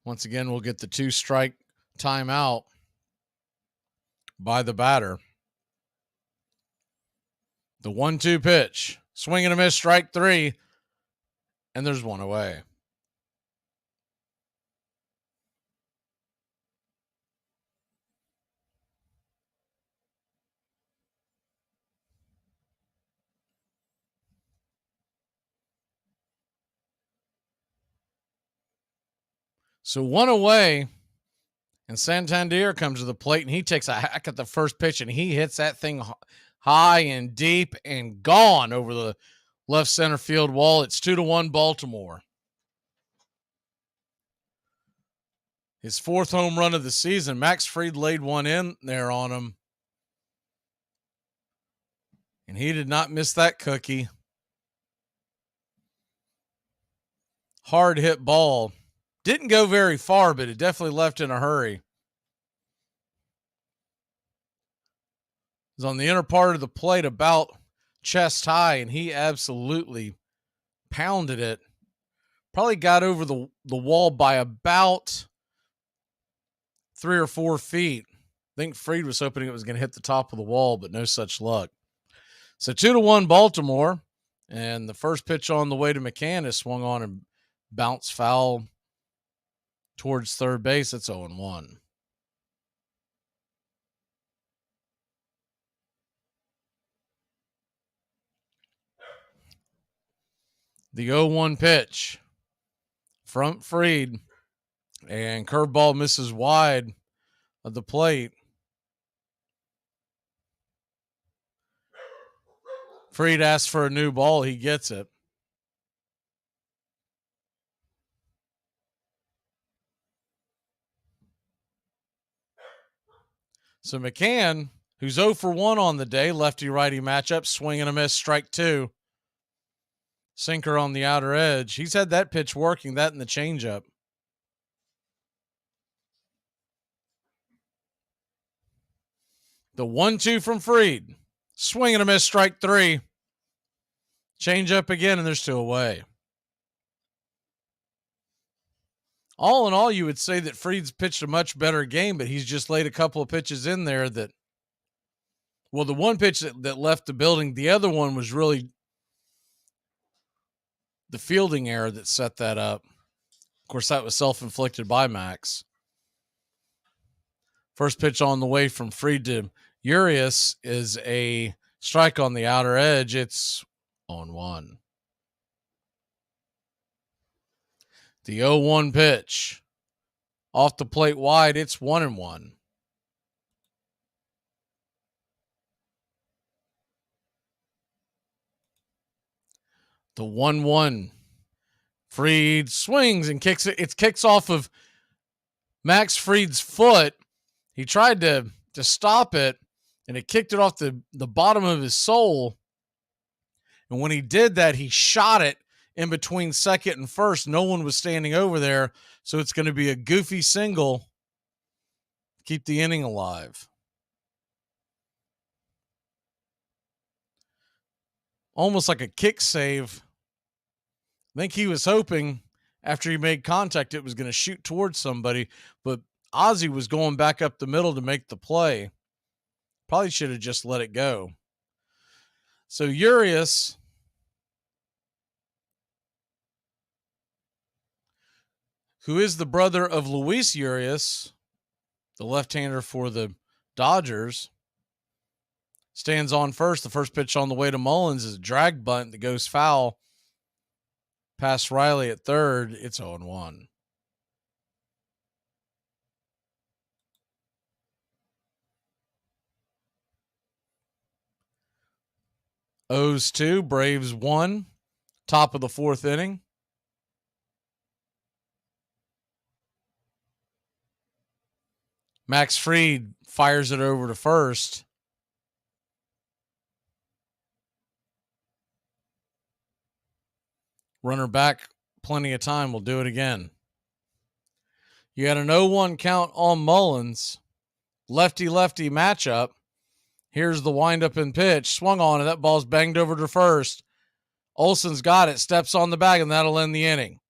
Once again, we'll get the 2-strike timeout by the batter. The 1-2 pitch. Swing and a miss, strike 3. And there's one away. So one away, and Santander comes to the plate, and he takes a hack at the first pitch, and he hits that thing high and deep and gone over the left center field wall. It's 2-1 Baltimore. His 4th home run of the season. Max Fried laid one in there on him, and he did not miss that cookie. Hard hit ball. Didn't go very far, but it definitely left in a hurry. It was on the inner part of the plate about chest high, and he absolutely pounded it. Probably got over the wall by about 3 or 4 feet. I think Fried was hoping it was going to hit the top of the wall, but no such luck. So 2-1 Baltimore, and the first pitch on the way to McCann is swung on and bounced foul towards third base. It's 0-1. The 0-1 pitch. Front Fried, and curveball misses wide of the plate. Fried asks for a new ball. He gets it. So McCann, who's 0 for 1 on the day, lefty-righty matchup, swing and a miss, strike 2. Sinker on the outer edge. He's had that pitch working, that and the changeup. The 1-2 from Fried. Swing and a miss, strike 3. Changeup again, and there's 2 away. All in all, you would say that Fried's pitched a much better game, but he's just laid a couple of pitches in there that, well, the one pitch that left the building, the other one was really the fielding error that set that up. Of course, that was self-inflicted by Max. First pitch on the way from Fried to Urias is a strike on the outer edge. It's 0-1. The 0-1 pitch. Off the plate wide, it's 1-1. The 1-1. Fried swings and kicks it. It kicks off of Max Fried's foot. He tried to stop it, and it kicked it off the bottom of his sole. And when he did that, he shot it in between second and first. No one was standing over there, so it's going to be a goofy single to keep the inning alive. Almost like a kick save. I think he was hoping after he made contact it was going to shoot towards somebody, but Ozzie was going back up the middle to make the play. Probably should have just let it go. So Urias, who is the brother of Luis Urias, the left-hander for the Dodgers, stands on first. The first pitch on the way to Mullins is a drag bunt that goes foul past Riley at third. It's 0-1. O's 2, Braves 1, top of the fourth inning. Max Fried fires it over to first. Runner back, plenty of time. We'll do it again. You had an 0-1 count on Mullins. Lefty-lefty matchup. Here's the windup and pitch. Swung on it. That ball's banged over to first. Olsen's got it. Steps on the bag, and that'll end the inning.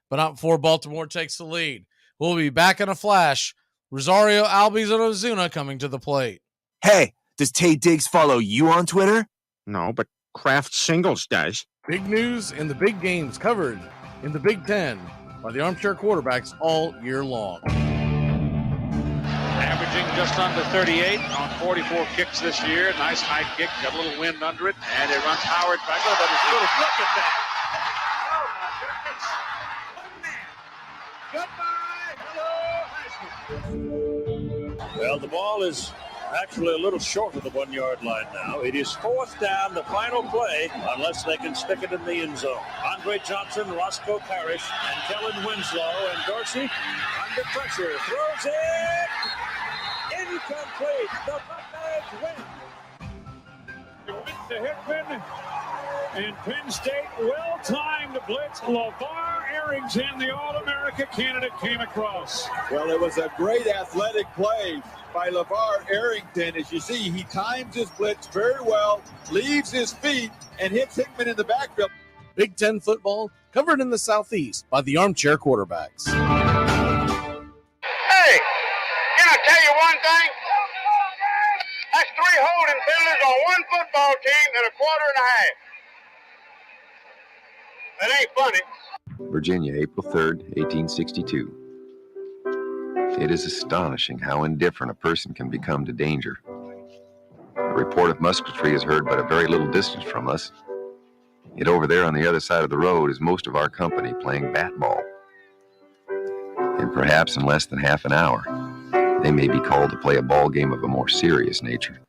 But not before Baltimore takes the lead. We'll be back in a flash. Rosario, Albies, and Ozuna coming to the plate. Hey, does Tay Diggs follow you on Twitter? No, but Kraft Singles does. Big news and the big games covered in the Big Ten by the Armchair quarterbacks all year long. Averaging just under 38 on 44 kicks this year. Nice high kick, got a little wind under it, and it runs Howard back. Look at that. Oh, my goodness. Goodbye. Hello, Well, the ball is actually a little short of the 1 yard line now. It is fourth down, the final play, unless they can stick it in the end zone. Andre Johnson, Roscoe Parrish, and Kellen Winslow, and Dorsey under pressure. Throws it! Incomplete. The Buckeyes win. It went to Hickman, and Penn State well-timed blitz. LeVar Arrington, the All-America candidate, came across. Well, it was a great athletic play by LeVar Arrington. As you see, he times his blitz very well, leaves his feet, and hits Hickman in the backfield. Big Ten football covered in the Southeast by the Armchair quarterbacks. Hey, can I tell you one thing? That's 3 holding penalties on one football team in a quarter and a half. That ain't funny. Virginia, April 3rd, 1862. It is astonishing how indifferent a person can become to danger. A report of musketry is heard but a very little distance from us. Yet over there on the other side of the road is most of our company playing bat ball. And perhaps in less than half an hour, they may be called to play a ball game of a more serious nature.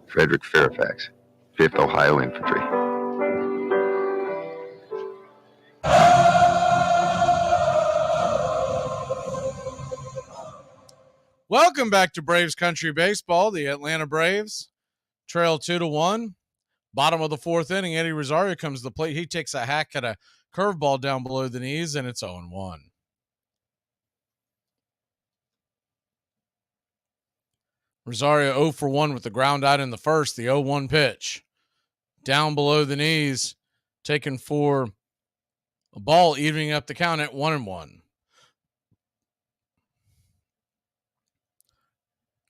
Frederick Fairfax, 5th Ohio Infantry. Welcome back to Braves Country Baseball. The Atlanta Braves trail 2-1. Bottom of the 4th inning, Eddie Rosario comes to the plate. He takes a hack at a curveball down below the knees, and it's 0-1. Rosario 0 for 1 with the ground out in the first. The 0-1 pitch. Down below the knees, taken for a ball, evening up the count at 1-1.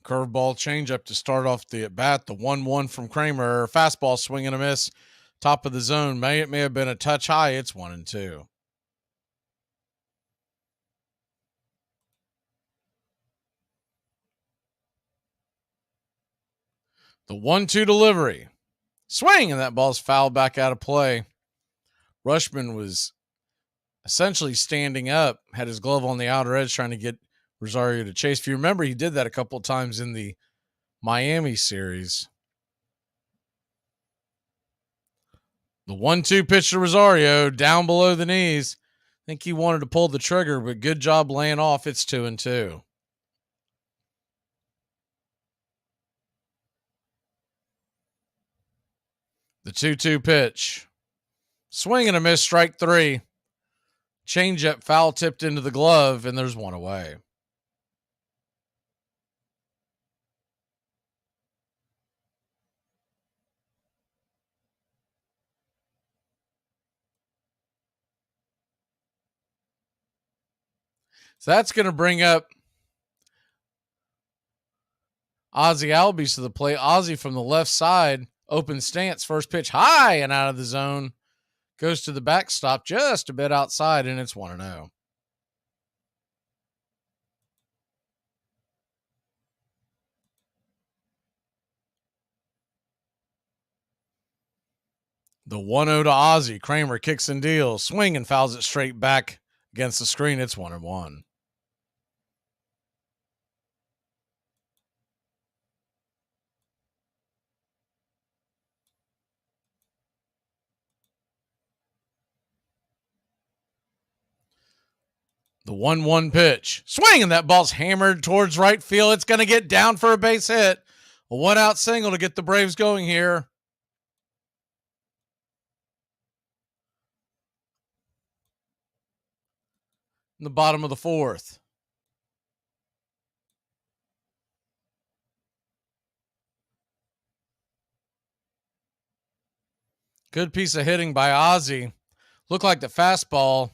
Curveball changeup to start off the at bat. The 1-1 from Kramer. Fastball swing and a miss. Top of the zone. It may have been a touch high. It's 1-2. The 1-2 delivery. Swing, and that ball's fouled back out of play. Rushman was essentially standing up, had his glove on the outer edge trying to get Rosario to chase. If you remember, he did that a couple of times in the Miami series. The 1-2 pitch to Rosario, down below the knees. I think he wanted to pull the trigger, but good job laying off. It's 2-2. The 2-2 pitch. Swing and a miss, strike 3. Changeup foul tipped into the glove, and there's one away. So that's going to bring up Ozzie Albies to the plate. Ozzie from the left side, open stance, first pitch high and out of the zone. Goes to the backstop just a bit outside, and it's 1-0. The 1-0 to Ozzie. Kramer kicks and deals. Swing and fouls it straight back against the screen. It's 1-1. The 1-1 pitch. Swing, and that ball's hammered towards right field. It's going to get down for a base hit. A 1-out single to get the Braves going here. in the bottom of the fourth. Good piece of hitting by Ozzie. Looked like the fastball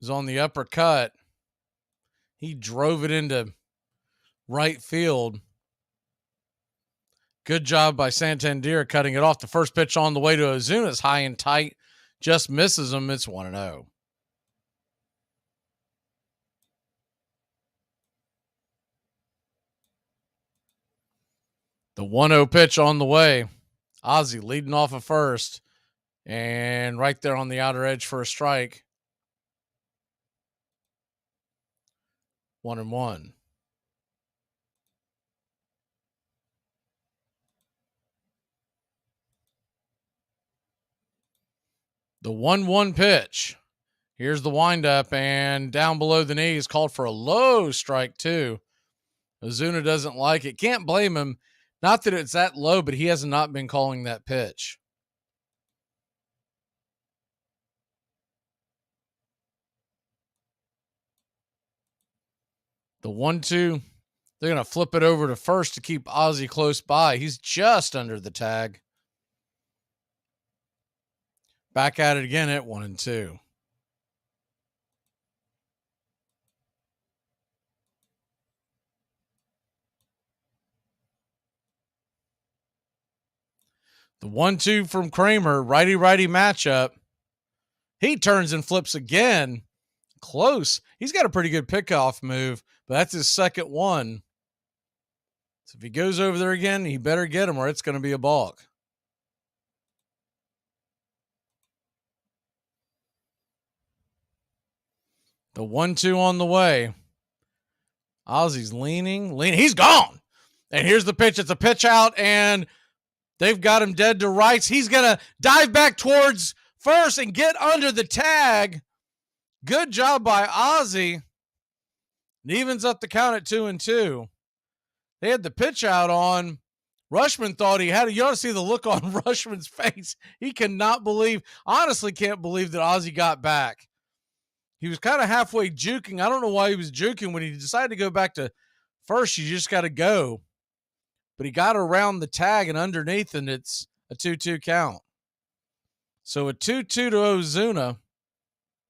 was on the uppercut. He drove it into right field. Good job by Santander cutting it off. The first pitch on the way to Ozuna is high and tight. Just misses him. It's 1-0. The 1-0 pitch on the way. Ozzie leading off at first. And right there on the outer edge for a strike. 1-1. The 1-1 pitch. Here's the windup, and down below the knees, called for a low strike, too. Ozuna doesn't like it. Can't blame him. Not that it's that low, but he has not been calling that pitch. The 1-2, they're going to flip it over to first to keep Ozzie close by. He's just under the tag. Back at it again at 1-2. The 1-2 from Kramer, righty-righty matchup. He turns and flips again. Close. He's got a pretty good pickoff move, but that's his second one. So if he goes over there again, he better get him or it's going to be a balk. The 1-2 on the way. Ozzie's leaning. He's gone. And here's the pitch. It's a pitch out, and they've got him dead to rights. He's going to dive back towards first and get under the tag. Good job by Ozzie. It evens up the count at 2-2. They had the pitch out on. Rushman thought he had it. You ought to see the look on Rushman's face. He cannot believe, honestly can't believe that Ozzie got back. He was kind of halfway juking. I don't know why he was juking. When he decided to go back to first, you just got to go. But he got around the tag and underneath, and it's a 2-2 count. So a 2-2 to Ozuna.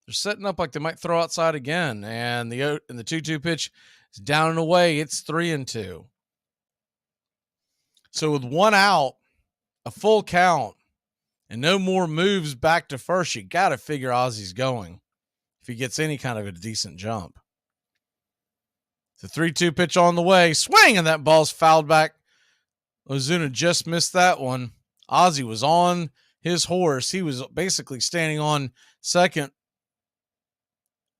They're setting up like they might throw outside again. And the 2-2 pitch is down and away. It's 3-2. So with one out, a full count, and no more moves back to first, you got to figure Ozzie's going if he gets any kind of a decent jump. The 3-2 pitch on the way. Swing, and that ball's fouled back. Ozuna just missed that one. Ozzie was on his horse. He was basically standing on second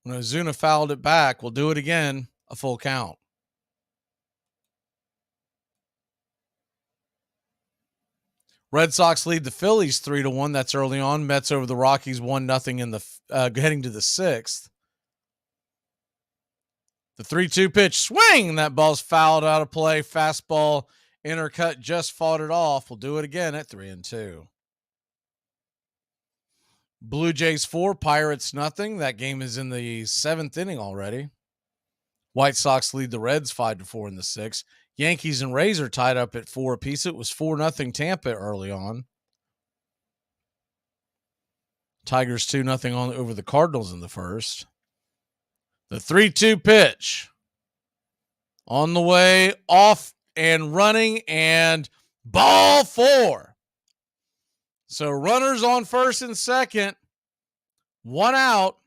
when Ozuna fouled it back. We'll do it again. A full count. Red Sox lead the Phillies 3-1. That's early on. Mets over the Rockies 1-0 in the heading to the sixth. The 3-2 pitch, swing. That ball's fouled out of play. Fastball, intercut, just fought it off. We'll do it again at 3-2. Bluejays 4, Pirates 0. That game is in the seventh inning already. White Sox lead the Reds 5-4 in the sixth. Yankees and Rays are tied up at 4 apiece. It was 4-0 Tampa early on. Tigers 2-0 on over the Cardinals in the first. The 3-2 pitch on the way, off and running, and ball 4. So runners on first and second, 1 out.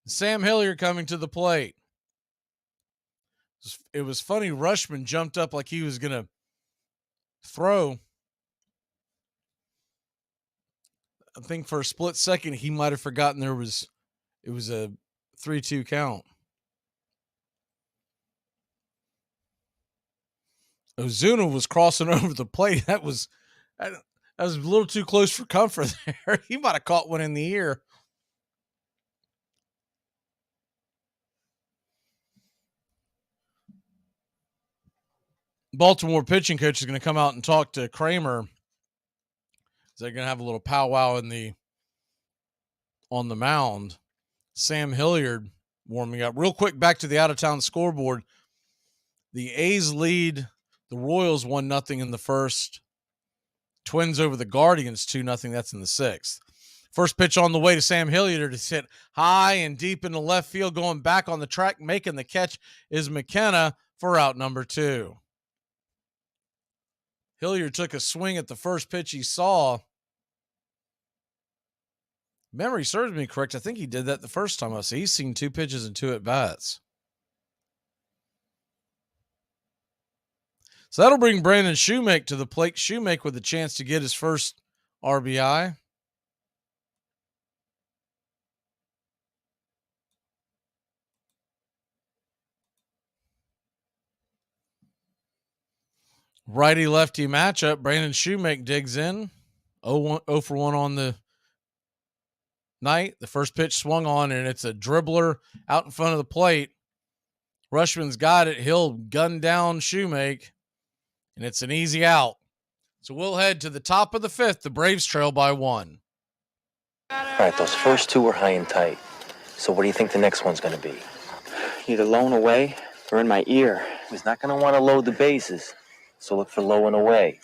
Sam Hilliard coming to the plate. It was funny. Rushman jumped up like he was going to throw. I think for a split second, he might have forgotten it was a 3-2 count. Ozuna was crossing over the plate. That was a little too close for comfort there. He might have caught one in the ear. Baltimore pitching coach is going to come out and talk to Kramer. They're going to have a little powwow on the mound. Sam Hilliard warming up. Real quick, back to the out-of-town scoreboard. The A's lead the Royals 1-0 in the first. Twins over the Guardians 2-0. That's in the sixth. First pitch on the way to Sam Hilliard to hit high and deep into left field. Going back on the track, making the catch is McKenna for out number 2. Hilliard took a swing at the first pitch he saw. Memory serves me correct. I think he did that the first time. He's seen 2 pitches and 2 at-bats. So that'll bring Brandon Shoemake to the plate. Shoemake with a chance to get his first RBI. Righty-lefty matchup. Brandon Shoemake digs in. 0 for 1 on the night. The first pitch swung on, and it's a dribbler out in front of the plate. Rushman's got it. He'll gun down Shoemake, and it's an easy out. So we'll head to the top of the 5th. The Braves trail by 1. All right, those first 2 were high and tight. So what do you think the next one's going to be? Either low and away or in my ear. He's not going to want to load the bases, so look for low and away.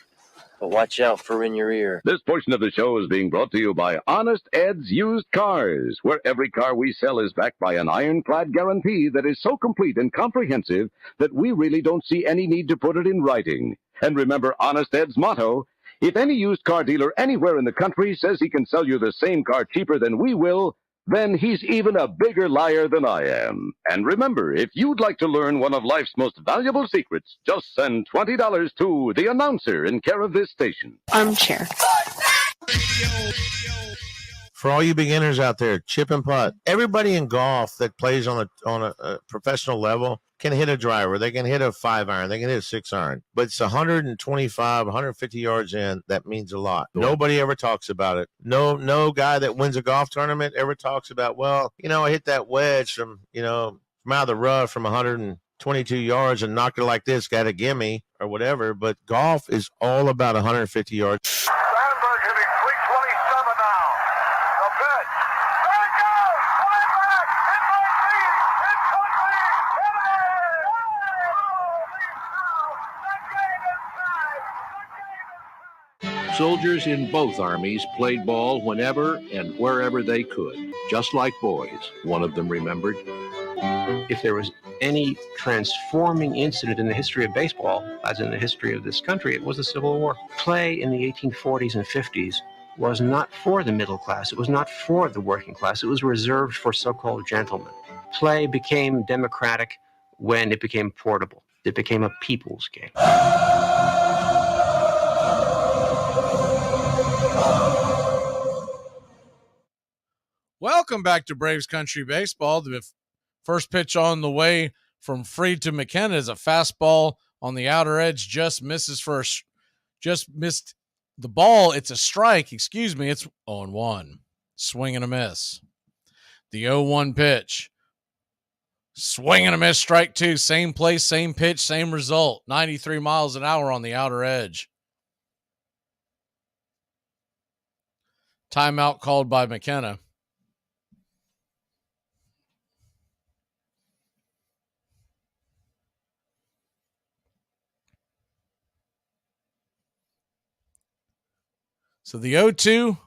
But watch out for in your ear. This portion of the show is being brought to you by Honest Ed's Used Cars, where every car we sell is backed by an ironclad guarantee that is so complete and comprehensive that we really don't see any need to put it in writing. And remember Honest Ed's motto, if any used car dealer anywhere in the country says he can sell you the same car cheaper than we will, then he's even a bigger liar than I am. And remember, if you'd like to learn one of life's most valuable secrets, just send $20 to the announcer in care of this station. Armchair. For all you beginners out there, chip and putt. Everybody in golf that plays on a professional level can hit a driver. They can hit a 5-iron. They can hit a 6-iron. But it's 125, 150 yards in. That means a lot. Nobody ever talks about it. No guy that wins a golf tournament ever talks about, well, I hit that wedge from out of the rough from 122 yards and knocked it like this, got a gimme or whatever. But golf is all about 150 yards. Soldiers in both armies played ball whenever and wherever they could, just like boys, one of them remembered. If there was any transforming incident in the history of baseball, as in the history of this country, it was the Civil War. Play in the 1840s and 50s was not for the middle class. It was not for the working class. It was reserved for so-called gentlemen. Play became democratic when it became portable. It became a people's game. Welcome back to Braves Country Baseball. The first pitch on the way from Fried to McKenna is a fastball on the outer edge. Just missed the ball. It's a strike. It's 0-1. Swing and a miss. The 0-1 pitch. Swing and a miss. Strike 2. Same place, same pitch, same result. 93 miles an hour on the outer edge. Timeout called by McKenna. So the 0-2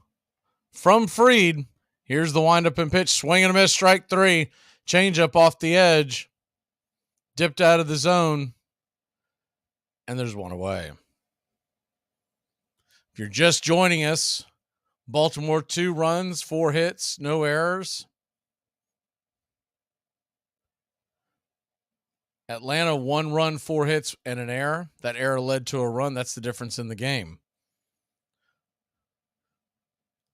from Fried. Here's the windup and pitch. Swing and a miss. Strike 3. Change up off the edge. Dipped out of the zone. And there's one away. If you're just joining us, Baltimore 2 runs, 4 hits, no errors. Atlanta 1 run, 4 hits, and an error. That error led to a run. That's the difference in the game.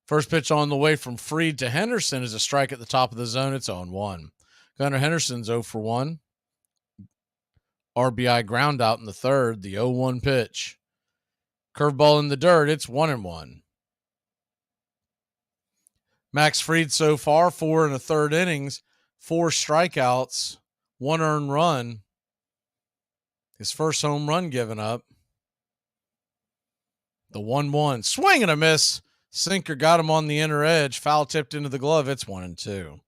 First pitch on the way from Fried to Henderson is a strike at the top of the zone. It's 0-1. Gunnar Henderson's 0 for 1. RBI ground out in the third. The 0-1 pitch. Curveball in the dirt. It's 1-1. Max Fried so far, 4 1/3 innings, 4 strikeouts, 1 earned run. His first home run given up. The 1-1. Swing and a miss. Sinker got him on the inner edge. Foul tipped into the glove. It's 1-2.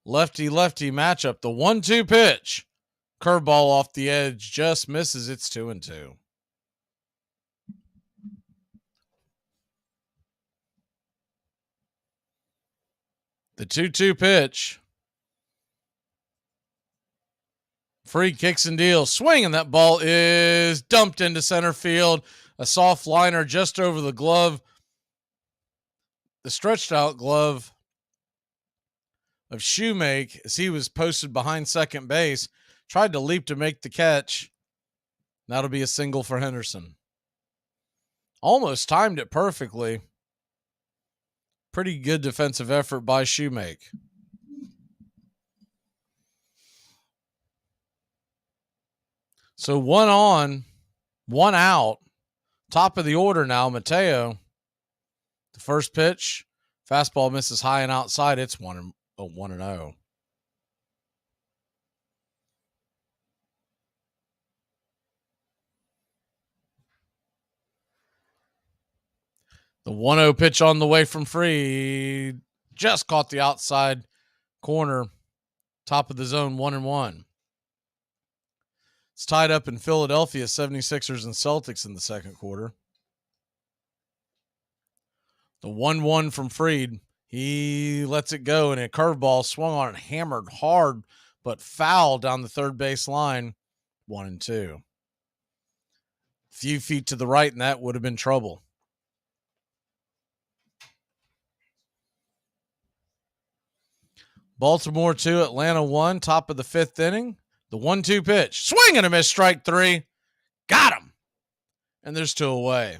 lefty-lefty matchup. The 1-2 pitch. Curveball off the edge, just misses. It's 2-2. The 2-2 pitch. Free kicks and deals. Swing, and that ball is dumped into center field. A soft liner just over the glove. The stretched out glove of Shoemake as he was posted behind second base. Tried to leap to make the catch. That'll be a single for Henderson. Almost timed it perfectly. Pretty good defensive effort by Shoemake. So 1 on, 1 out. Top of the order now, Mateo. The first pitch, fastball misses high and outside. It's 1-0. The 1-0 pitch on the way from Fried. Just caught the outside corner. Top of the zone, 1-1. It's tied up in Philadelphia, 76ers and Celtics in the second quarter. The 1-1 from Fried. He lets it go, and a curveball swung on and hammered hard, but foul down the third base line. 1-2. Few feet to the right, and that would have been trouble. Baltimore 2, Atlanta 1, top of the 5th inning. The 1-2 pitch. Swing and a miss, strike 3. Got him. And there's 2 away.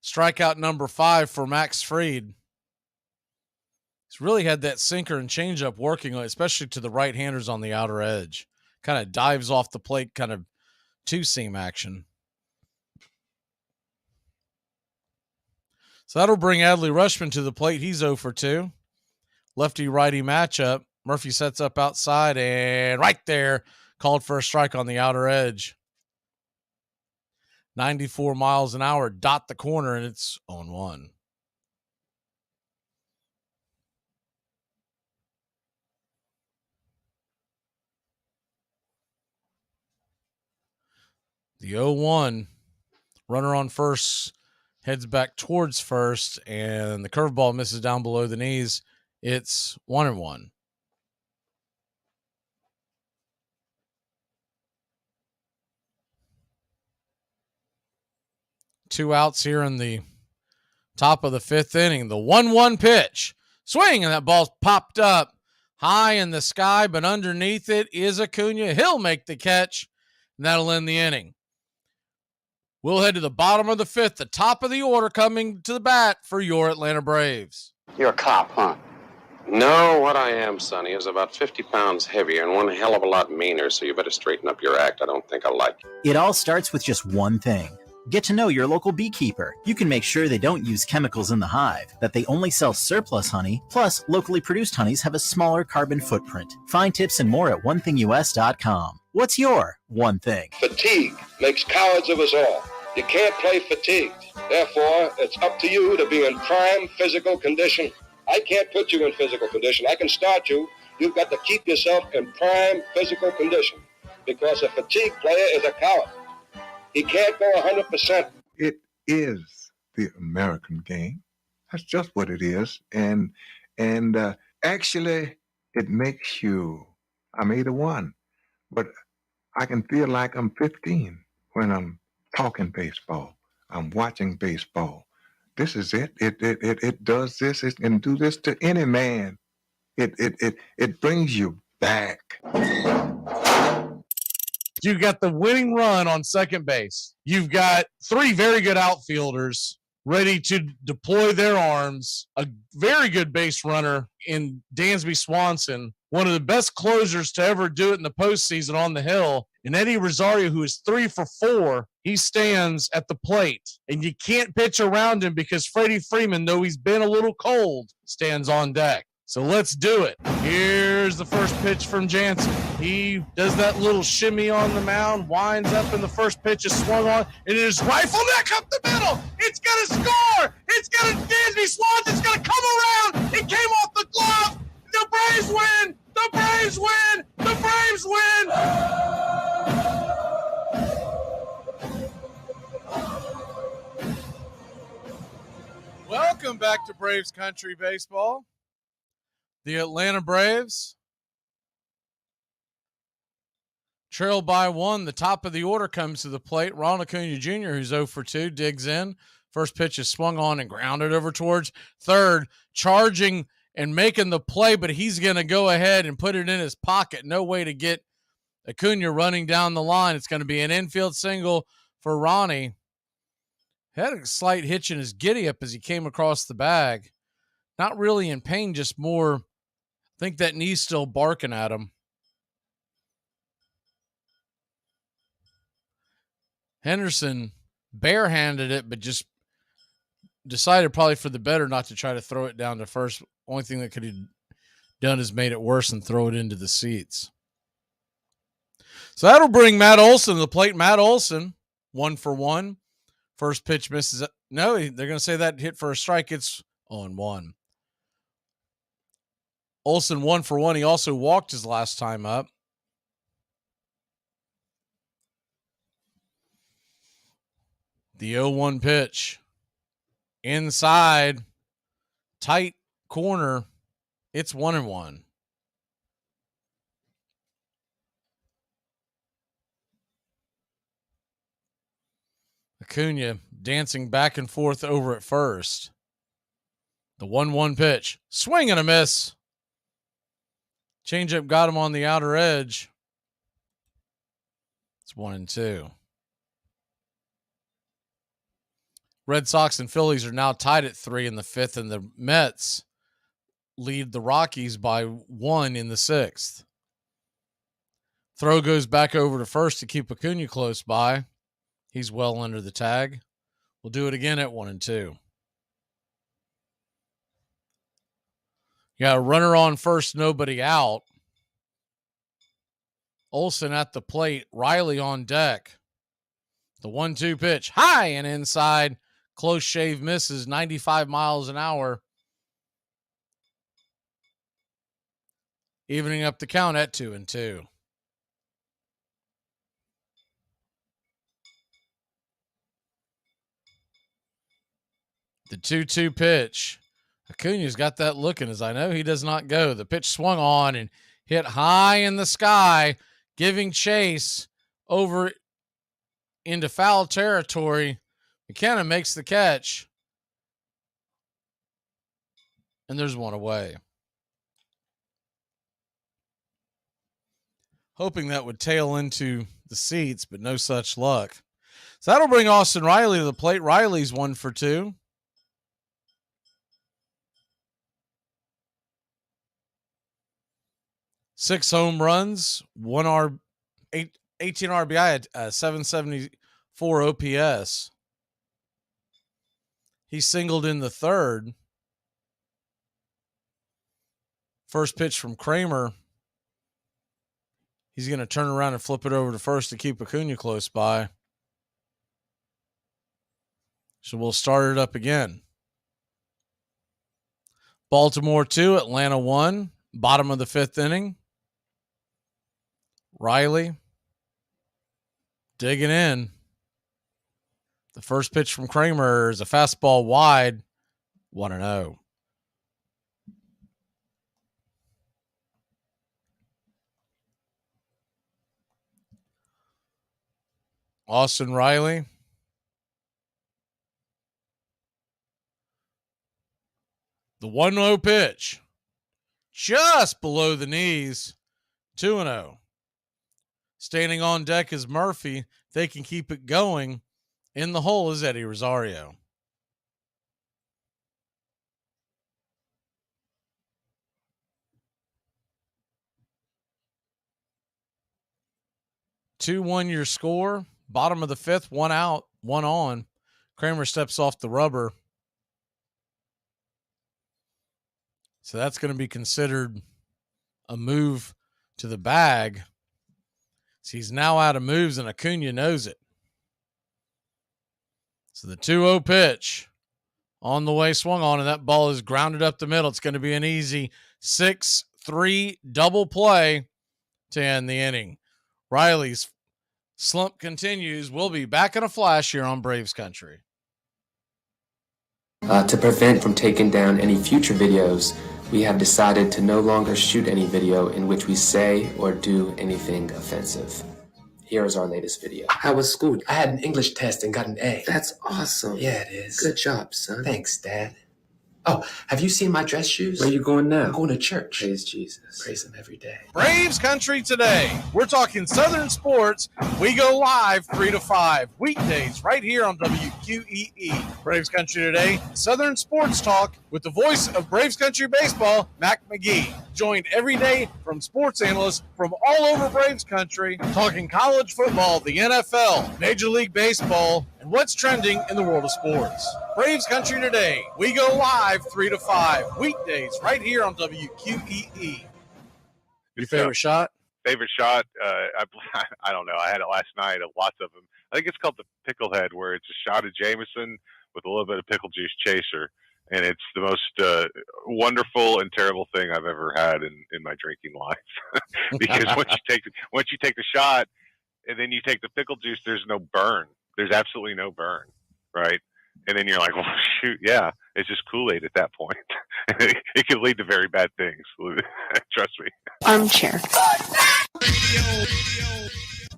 Strikeout number 5 for Max Fried. He's really had that sinker and changeup working, especially to the right-handers on the outer edge. Kind of dives off the plate, kind of two-seam action. So that'll bring Adley Rutschman to the plate. He's 0 for 2. Lefty-righty matchup. Murphy sets up outside, and right there, called for a strike on the outer edge. 94 miles an hour, dot the corner, and it's 0-1. The 0-1, runner on first, heads back towards first, and the curveball misses down below the knees. It's 1-1. 2 outs here in the top of the 5th inning. The 1-1 pitch. Swing, and that ball's popped up high in the sky, but underneath it is Acuna. He'll make the catch, and that'll end the inning. We'll head to the bottom of the 5th, the top of the order coming to the bat for your Atlanta Braves. You're a cop, huh? No, what I am, Sonny, is about 50 pounds heavier and one hell of a lot meaner, so you better straighten up your act. I don't think I like it. It all starts with just one thing. Get to know your local beekeeper. You can make sure they don't use chemicals in the hive, that they only sell surplus honey, plus locally produced honeys have a smaller carbon footprint. Find tips and more at onethingus.com. What's your one thing? Fatigue makes cowards of us all. You can't play fatigued. Therefore, it's up to you to be in prime physical condition. I can't put you in physical condition. I can start you. You've got to keep yourself in prime physical condition, because a fatigued player is a coward. He can't go 100%. It is the American game. That's just what it is. And actually, it makes you, I'm 81, but I can feel like I'm 15 when I'm talking baseball. I'm watching baseball. This is it. It does this. It can do this to any man. It brings you back. You've got the winning run on second base. You've got 3 very good outfielders ready to deploy their arms. A very good base runner in Dansby Swanson, one of the best closers to ever do it in the postseason on the hill. And Eddie Rosario, who is 3 for 4, he stands at the plate. And you can't pitch around him because Freddie Freeman, though he's been a little cold, stands on deck. So let's do it. Here's the first pitch from Jansen. He does that little shimmy on the mound, winds up, and the first pitch is swung on, and it is rifle neck up the middle. It's going to score. It's going to Dansby Swanson's going to come around. It came off Welcome back to Braves Country Baseball. The Atlanta Braves trail by 1. The top of the order comes to the plate. Ronald Acuna Jr., who's 0 for 2, digs in. First pitch is swung on and grounded over towards third, charging and making the play, but he's going to go ahead and put it in his pocket. No way to get Acuna running down the line. It's going to be an infield single for Ronnie. Had a slight hitch in his giddy-up as he came across the bag. Not really in pain, just more, I think that knee's still barking at him. Henderson barehanded it, but just decided probably for the better not to try to throw it down to first. Only thing that could have done is made it worse and throw it into the seats. So that'll bring Matt Olson to the plate. Matt Olson, 1 for 1. First pitch misses. No, they're going to say that hit for a strike. It's 0-1. Olson 1 for 1. He also walked his last time up. The 0-1 pitch. Inside. Tight corner. It's 1-1. Acuna dancing back and forth over at first. The 1-1 pitch. Swing and a miss. Changeup got him on the outer edge. It's 1-2. Red Sox and Phillies are now tied at 3 in the 5th, and the Mets lead the Rockies by 1 in the 6th. Throw goes back over to first to keep Acuna close by. He's well under the tag. We'll do it again at 1-2. You got a runner on first, nobody out. Olson at the plate, Riley on deck. The 1-2 pitch, high and inside. Close shave misses, 95 miles an hour. Evening up the count at 2-2. The 2-2 pitch. Acuna's got that looking as I know he does not go. The pitch swung on and hit high in the sky, giving chase over into foul territory. McKenna makes the catch. And there's one away. Hoping that would tail into the seats, but no such luck. So that'll bring Austin Riley to the plate. Riley's 1 for 2. 6 home runs, 18 RBI at 774 OPS. He singled in the 3rd. First pitch from Kramer. He's going to turn around and flip it over to first to keep Acuna close by. So we'll start it up again. Baltimore 2, Atlanta 1. Bottom of the 5th inning. Riley digging in. The first pitch from Kramer is a fastball wide. 1-0. Austin Riley. The 1-0 pitch. Just below the knees. 2-0. Standing on deck is Murphy. They can keep it going. In the hole is Eddie Rosario. Two your score. Bottom of the 5th, 1 out, 1 on. Kramer steps off the rubber. So that's going to be considered a move to the bag. So he's now out of moves, and Acuna knows it. So the 2-0 pitch on the way swung on, and that ball is grounded up the middle. It's going to be an easy 6-3 double play to end the inning. Riley's slump continues. We'll be back in a flash here on Braves Country. To prevent from taking down any future videos, we have decided to no longer shoot any video in which we say or do anything offensive. Here is our latest video. How was school? I had an English test and got an A. That's awesome. Yeah, it is. Good job, son. Thanks, Dad. Oh, have you seen my dress shoes? Where are you going now? I'm going to church. Praise Jesus. Praise him every day. Braves Country today. We're talking Southern sports. We go live 3 to 5 weekdays right here on WQEE. Braves Country today, Southern sports talk with the voice of Braves Country baseball, Mac Magee. Joined every day from sports analysts from all over Braves Country, talking college football, the NFL, Major League Baseball, and what's trending in the world of sports. Braves Country today. We go live 3 to 5 weekdays right here on WQEE. Your favorite shot? Favorite shot? I don't know. I had it last night. Lots of them. I think it's called the Picklehead, where it's a shot of Jameson with a little bit of pickle juice chaser, and it's the most wonderful and terrible thing I've ever had in my drinking life. Because once you take the shot, and then you take the pickle juice, there's no burn. There's absolutely no burn, right? And then you're like, well, shoot, yeah, it's just Kool-Aid at that point. It could lead to very bad things. Trust me. Armchair.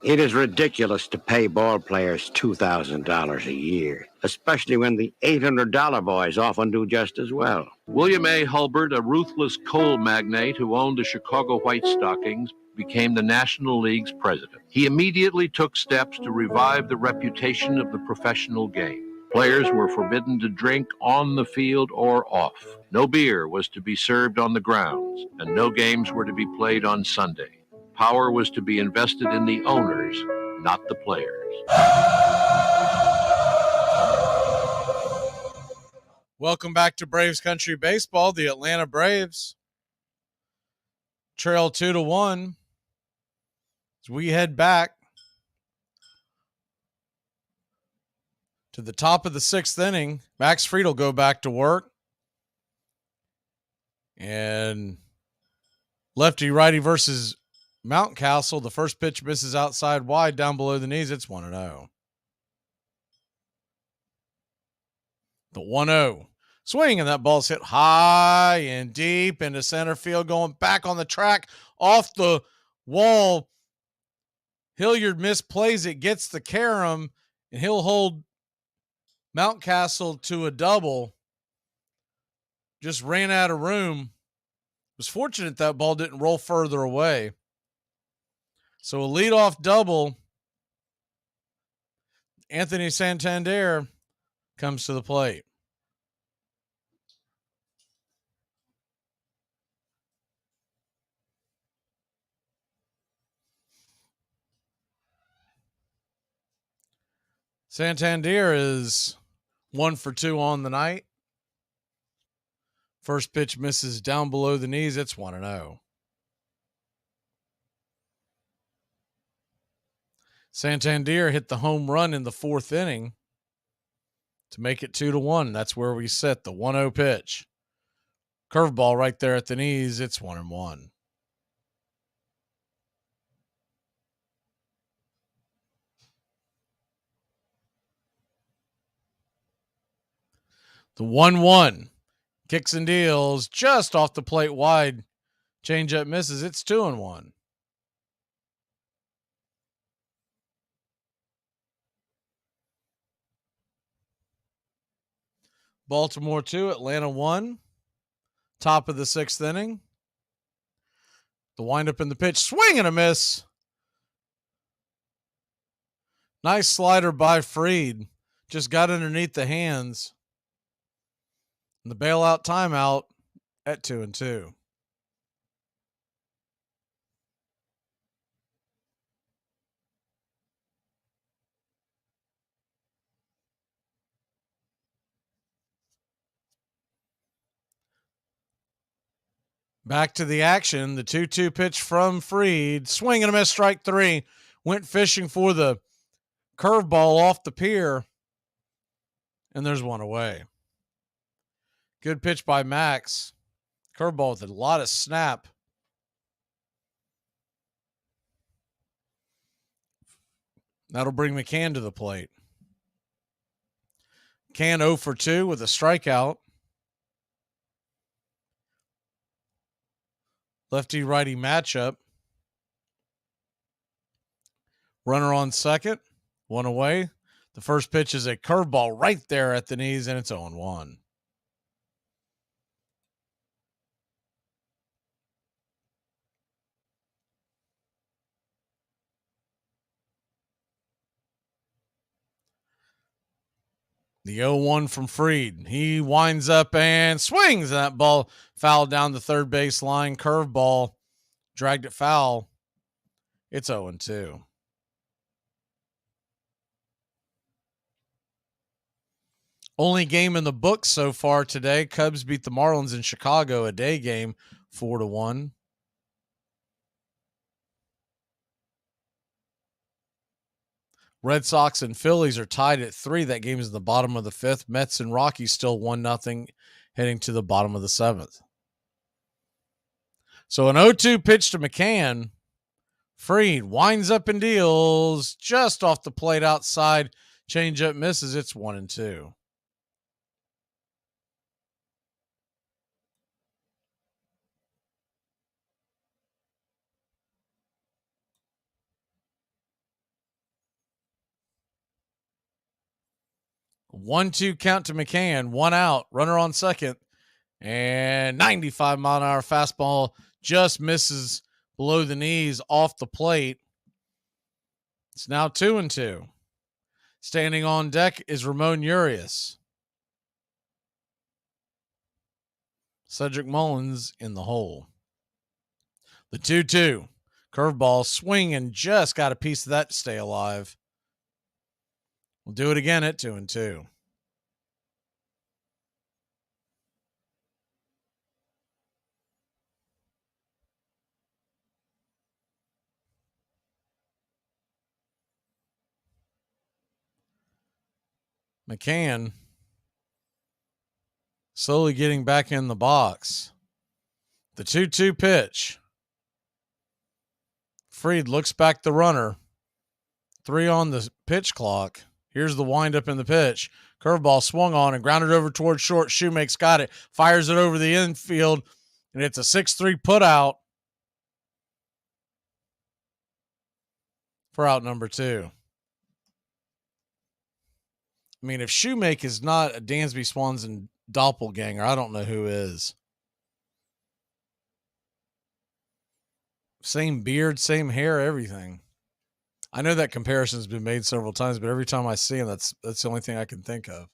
It is ridiculous to pay ball players $2,000 a year, especially when the $800 boys often do just as well. William A. Hulbert, a ruthless coal magnate who owned the Chicago White Stockings, became the National League's president. He immediately took steps to revive the reputation of the professional game. Players were forbidden to drink on the field or off. No beer was to be served on the grounds, and no games were to be played on Sunday. Power was to be invested in the owners, not the players. Welcome back to Braves Country Baseball. The Atlanta Braves trail 2-1 as we head back to the top of the sixth inning. Max Fried will go back to work. And lefty-righty versus Mountcastle. The first pitch misses outside wide down below the knees. It's 1-0. The 1-0. Swing, and that ball's hit high and deep into center field, going back on the track off the wall. Hilliard misplays it, gets the carom, and he'll hold Mountcastle to a double. Just ran out of room. Was fortunate that ball didn't roll further away. So a leadoff double. Anthony Santander comes to the plate. Santander is 1 for 2 on the night. First pitch misses down below the knees. It's 1-0. Santander hit the home run in the fourth inning to make it 2-1. That's where we sit. The 1-0 pitch. Curveball right there at the knees. It's 1-1. The 1-1. Kicks and deals just off the plate wide. Changeup misses. It's 2-1. Baltimore 2, Atlanta 1. Top of the sixth inning. The windup in the pitch. Swing and a miss. Nice slider by Fried. Just got underneath the hands. And the bailout timeout at 2-2. Back to the action. The 2-2 pitch from Fried. Swing and a miss, strike 3. Went fishing for the curveball off the pier. And there's one away. Good pitch by Max. Curveball with a lot of snap. That'll bring McCann to the plate. McCann 0 for 2 with a strikeout. Lefty-righty matchup. Runner on second, one away. The first pitch is a curveball right there at the knees, and it's 0-1. The 0-1 from Fried. He winds up and swings. That ball fouled down the third base line. Curveball. Dragged it foul. It's 0-2. Only game in the books so far today. Cubs beat the Marlins in Chicago, a day game, 4-1. Red Sox and Phillies are tied at 3. That game is in the bottom of the 5th. Mets and Rockies still 1-0, heading to the bottom of the 7th. So an 0-2 pitch to McCann. Fried winds up and deals just off the plate outside. Changeup misses. It's 1-2. A 1-2 count to McCann. 1 out. Runner on second. And 95-mile-an-hour fastball just misses below the knees off the plate. It's now 2-2. Standing on deck is Ramon Urias. Cedric Mullins in the hole. The 2-2. Curveball swing and just got a piece of that to stay alive. We'll do it again at 2-2. McCann slowly getting back in the box. The 2-2 pitch. Fried looks back the runner. 3 on the pitch clock. Here's the windup in the pitch. Curveball swung on and grounded over towards short. Shoemake's got it. Fires it over the infield. And it's a 6-3 put out for out number 2. I mean, if Shoemake is not a Dansby Swanson doppelganger, I don't know who is. Same beard, same hair, everything. I know that comparison's been made several times, but every time I see him, that's the only thing I can think of.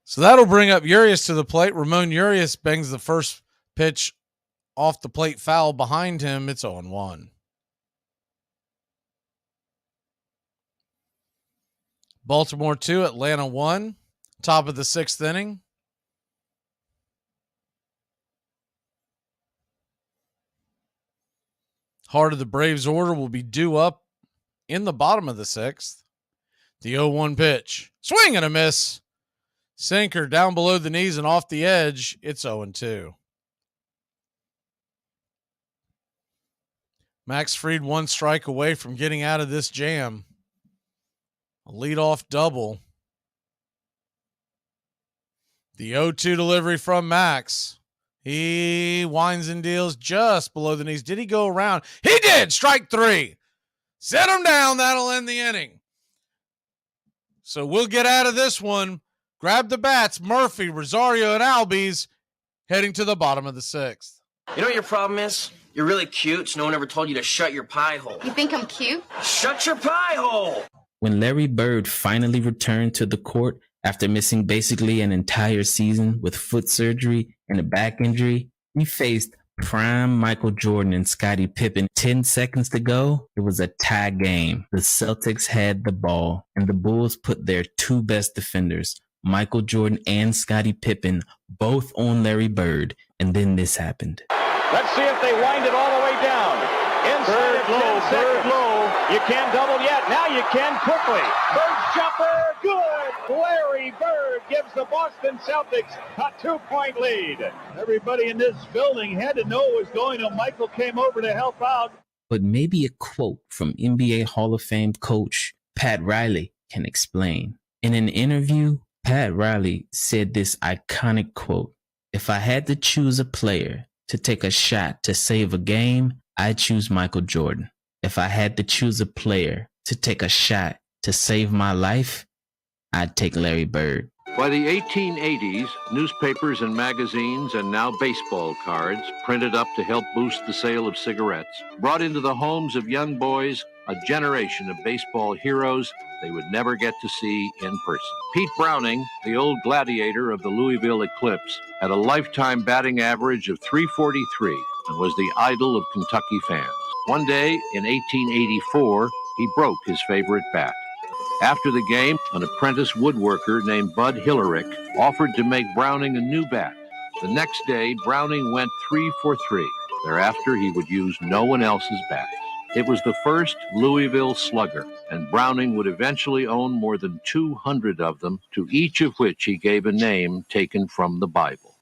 So that'll bring up Urias to the plate. Ramon Urias bangs the first pitch off the plate foul behind him. It's 0-1. Baltimore 2, Atlanta 1. Top of the 6th inning. Heart of the Braves order will be due up in the bottom of the 6th. The 0-1 pitch. Swing and a miss. Sinker down below the knees and off the edge. It's 0-2. Max Fried 1 strike away from getting out of this jam. A leadoff double. The 0-2 delivery from Max. He winds and deals just below the knees. Did he go around? He did. Strike 3. Set him down. That'll end the inning. So we'll get out of this one. Grab the bats. Murphy, Rosario, and Albies heading to the bottom of the 6th. You know what your problem is? You're really cute, so no one ever told you to shut your pie hole. You think I'm cute? Shut your pie hole! When Larry Bird finally returned to the court after missing basically an entire season with foot surgery and a back injury, he faced prime Michael Jordan and Scottie Pippen. 10 seconds to go, it was a tie game. The Celtics had the ball, and the Bulls put their 2 best defenders, Michael Jordan and Scottie Pippen, both on Larry Bird, and then this happened. Let's see if they wind it all the way down. Inside Bird low, Bird low. You can't double yet. Now you can quickly. Bird's jumper, good. Larry Bird gives the Boston Celtics a 2-point lead. Everybody in this building had to know what was going on. Michael came over to help out. but maybe a quote from NBA Hall of Fame coach Pat Riley can explain. In an interview, Pat Riley said this iconic quote, "If I had to choose a player to take a shot to save a game, I'd choose Michael Jordan. If I had to choose a player to take a shot to save my life, I'd take Larry Bird." By the 1880s, newspapers and magazines, and now baseball cards, printed up to help boost the sale of cigarettes, brought into the homes of young boys a generation of baseball heroes they would never get to see in person. Pete Browning, the old gladiator of the Louisville Eclipse, had a lifetime batting average of .343 and was the idol of Kentucky fans. One day in 1884, he broke his favorite bat. After the game, an apprentice woodworker named Bud Hillerick offered to make Browning a new bat. The next day, Browning went 3 for 3. Thereafter, he would use no one else's bats. It was the first Louisville Slugger, and Browning would eventually own more than 200 of them, to each of which he gave a name taken from the Bible.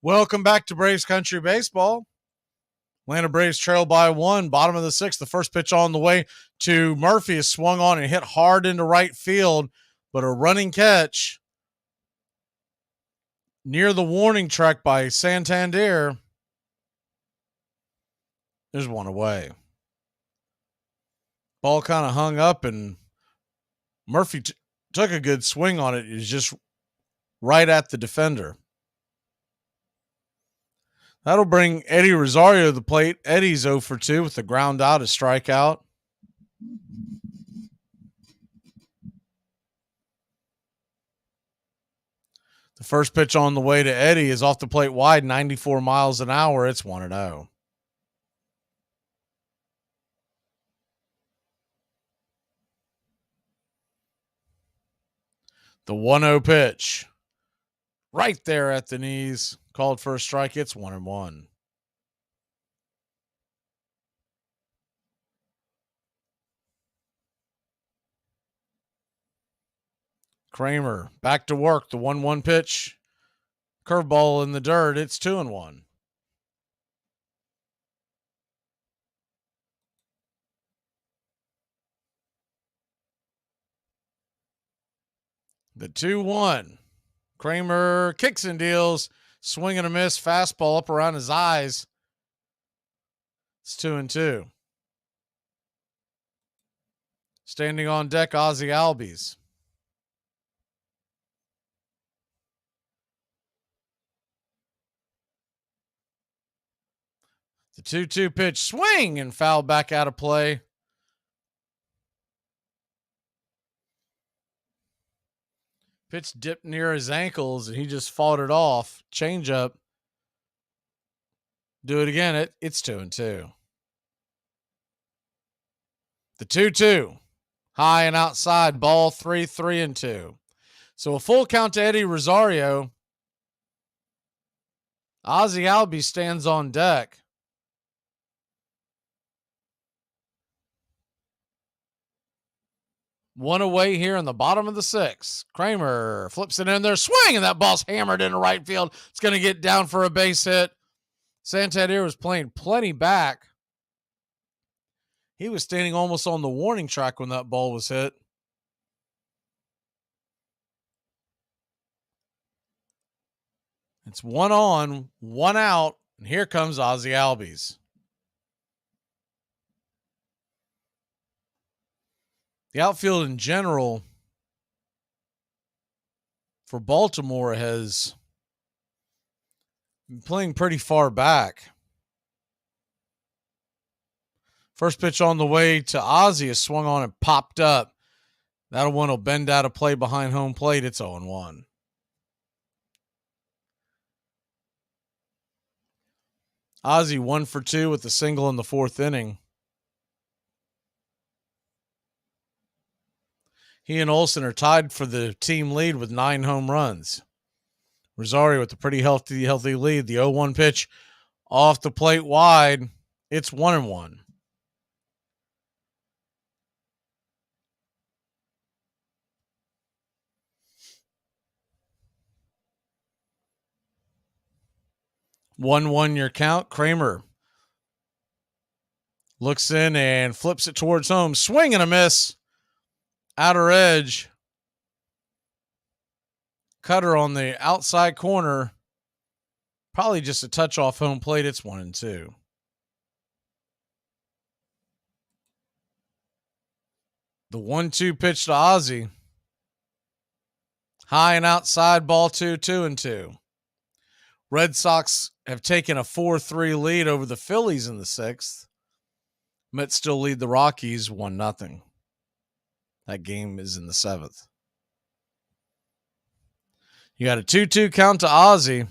Welcome back to Braves Country Baseball. Atlanta Braves trail by 1, bottom of the 6th. The first pitch on the way to Murphy is swung on and hit hard into right field, but a running catch near the warning track by Santander. There's one away. Ball kind of hung up, and Murphy took a good swing on it. It was just right at the defender. That'll bring Eddie Rosario to the plate. Eddie's 0 for 2 with a ground out, a strikeout. The first pitch on the way to Eddie is off the plate wide, 94 miles an hour. It's 1-0. The 1-0 pitch. Right there at the knees. Called for a strike. It's 1-1. Kramer back to work. The 1-1 pitch. Curveball in the dirt. It's 2-1. The 2-1. Kramer kicks and deals. Swing and a miss. Fastball up around his eyes. It's 2-2. Standing on deck, Ozzie Albies. The 2-2 pitch, swing and foul back out of play. Pitch dipped near his ankles and he just fought it off. Change up. Do it again. It's 2-2. The 2-2. High and outside. Ball 3-2. So a full count to Eddie Rosario. Ozzie Albies stands on deck. One away here in the bottom of the 6th. Kramer flips it in there. Swing, and that ball's hammered into right field. It's going to get down for a base hit. Santander was playing plenty back. He was standing almost on the warning track when that ball was hit. It's 1 on, 1 out, and here comes Ozzie Albies. The outfield in general for Baltimore has been playing pretty far back. First pitch on the way to Ozzie is swung on and popped up. That one will bend out of play behind home plate. It's 0-1. Ozzie 1 for 2 with a single in the 4th inning. He and Olsen are tied for the team lead with 9 home runs. Rosario with a pretty healthy lead. The 0-1 pitch off the plate wide. It's 1-1. 1-1 your count. Kramer looks in and flips it towards home. Swing and a miss. Outer edge. Cutter on the outside corner. Probably just a touch off home plate. It's 1-2. The 1-2 pitch to Ozzie. High and outside, ball 2, 2-2. Red Sox have taken a 4-3 lead over the Phillies in the 6th. Mets still lead the Rockies 1-0. That game is in the 7th. You got a 2-2 count to Ozzie.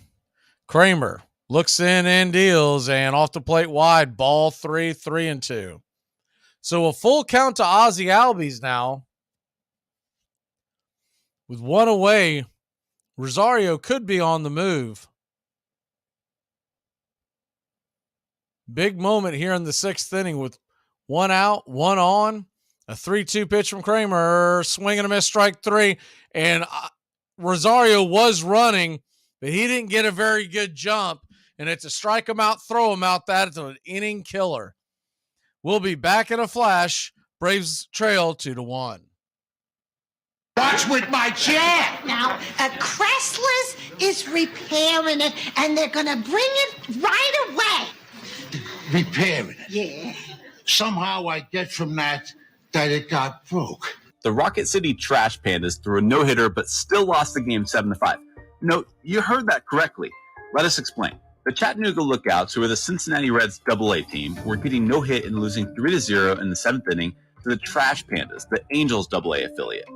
Kramer looks in and deals, and off the plate wide, ball 3, 3-2. So a full count to Ozzie Albies now. With one away, Rosario could be on the move. Big moment here in the 6th inning with 1 out, 1 on. A 3-2 pitch from Kramer. Swing and a miss, strike 3. And Rosario was running, but he didn't get a very good jump. And it's a strike him out, throw him out. That's an inning killer. We'll be back in a flash. Braves trail 2-1. Watch with my chair. Now, Cresslers is repairing it, and they're going to bring it right away. Repairing it? Yeah. Somehow I get from that it got broke. The Rocket City Trash Pandas threw a no-hitter but still lost the game 7-5. No, you heard that correctly. Let us explain. The Chattanooga Lookouts, who are the Cincinnati Reds AA team, were getting no hit and losing 3-0 in the 7th inning to the Trash Pandas, the Angels AA affiliate.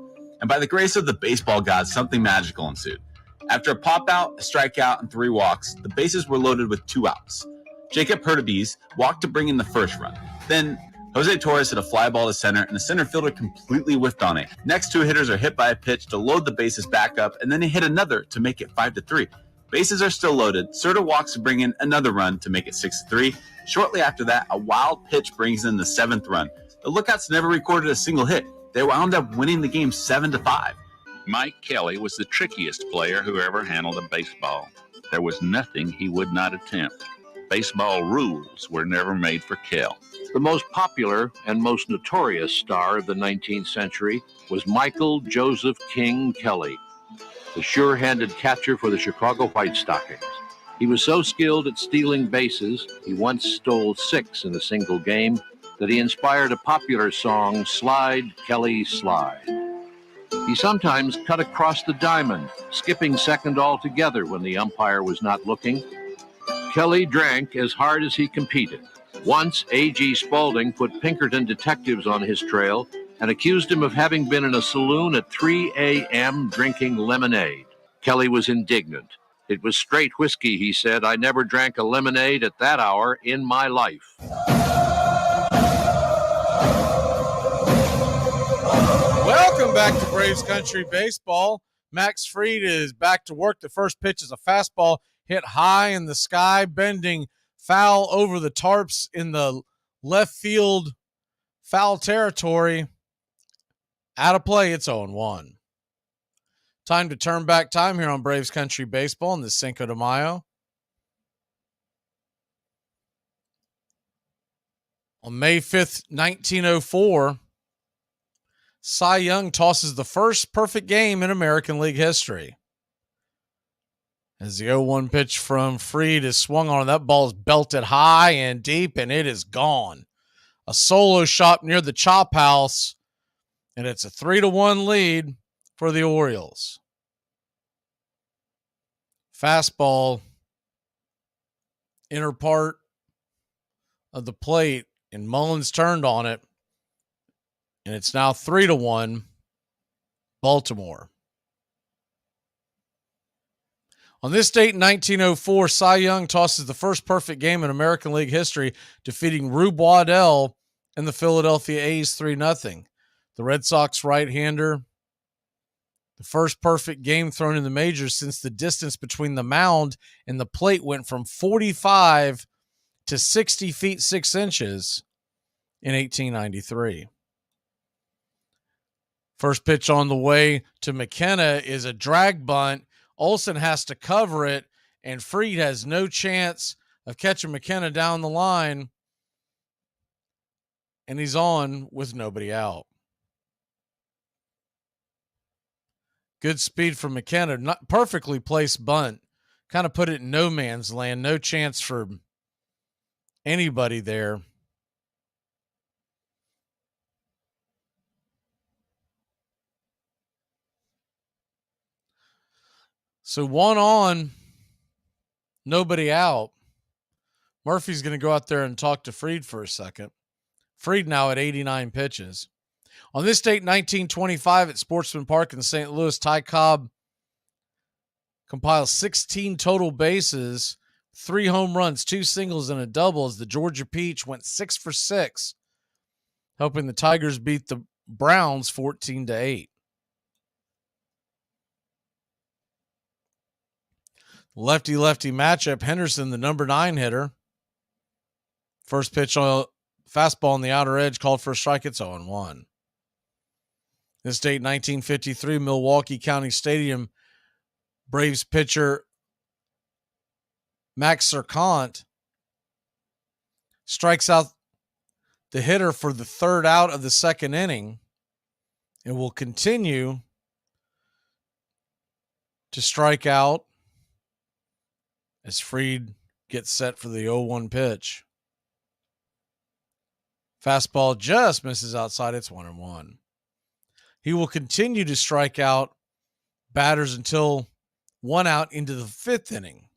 And by the grace of the baseball gods, something magical ensued. After a pop-out, a strikeout, and 3 walks, the bases were loaded with 2 outs. Jacob Hurtubise walked to bring in the first run. Then Jose Torres hit a fly ball to center, and the center fielder completely whiffed on it. Next 2 hitters are hit by a pitch to load the bases back up, and then he hit another to make it 5-3. Bases are still loaded. Serta walks to bring in another run to make it 6-3. Shortly after that, a wild pitch brings in the 7th run. The Lookouts never recorded a single hit. They wound up winning the game 7-5. Mike Kelly was the trickiest player who ever handled a baseball. There was nothing he would not attempt. Baseball rules were never made for Kel. The most popular and most notorious star of the 19th century was Michael Joseph King Kelly, the sure-handed catcher for the Chicago White Stockings. He was so skilled at stealing bases, he once stole 6 in a single game, that he inspired a popular song, Slide, Kelly, Slide. He sometimes cut across the diamond, skipping second altogether when the umpire was not looking. Kelly drank as hard as he competed. Once, A.G. Spaulding put Pinkerton detectives on his trail and accused him of having been in a saloon at 3 a.m. drinking lemonade. Kelly was indignant. It was straight whiskey, he said. I never drank a lemonade at that hour in my life. Welcome back to Braves Country Baseball. Max Fried is back to work. The first pitch is a fastball hit high in the sky, bending foul over the tarps in the left field foul territory. Out of play, it's 0-1. Time to turn back time here on Braves Country Baseball in the Cinco de Mayo. On May 5th, 1904, Cy Young tosses the first perfect game in American League history. As the 0-1 pitch from Fried is swung on, that ball is belted high and deep, and it is gone. A solo shot near the chop house, and it's a 3-1 lead for the Orioles. Fastball, inner part of the plate, and Mullins turned on it, and it's now 3-1 Baltimore. On this date in 1904, Cy Young tosses the first perfect game in American League history, defeating Rube Waddell and the Philadelphia A's 3-0. The Red Sox right-hander, the first perfect game thrown in the majors since the distance between the mound and the plate went from 45 to 60 feet 6 inches in 1893. First pitch on the way to McKenna is a drag bunt. Olsen has to cover it, and Fried has no chance of catching McKenna down the line, and he's on with nobody out. Good speed from McKenna. Not perfectly placed bunt. Kind of put it in no man's land. No chance for anybody there. So 1 on, nobody out. Murphy's going to go out there and talk to Fried for a second. Fried now at 89 pitches. On this date, 1925, at Sportsman Park in St. Louis, Ty Cobb compiles 16 total bases, 3 home runs, 2 singles, and a double as the Georgia Peach went 6 for 6, helping the Tigers beat the Browns 14-8. Lefty-lefty matchup. Henderson, the number 9 hitter. First pitch on fastball on the outer edge, called for a strike. It's 0-1. This date, 1953, Milwaukee County Stadium. Braves pitcher Max Serkant strikes out the hitter for the 3rd out of the 2nd inning and will continue to strike out as Fried gets set for the 0-1 pitch. Fastball just misses outside. It's 1-1. He will continue to strike out batters until 1 out into the 5th inning,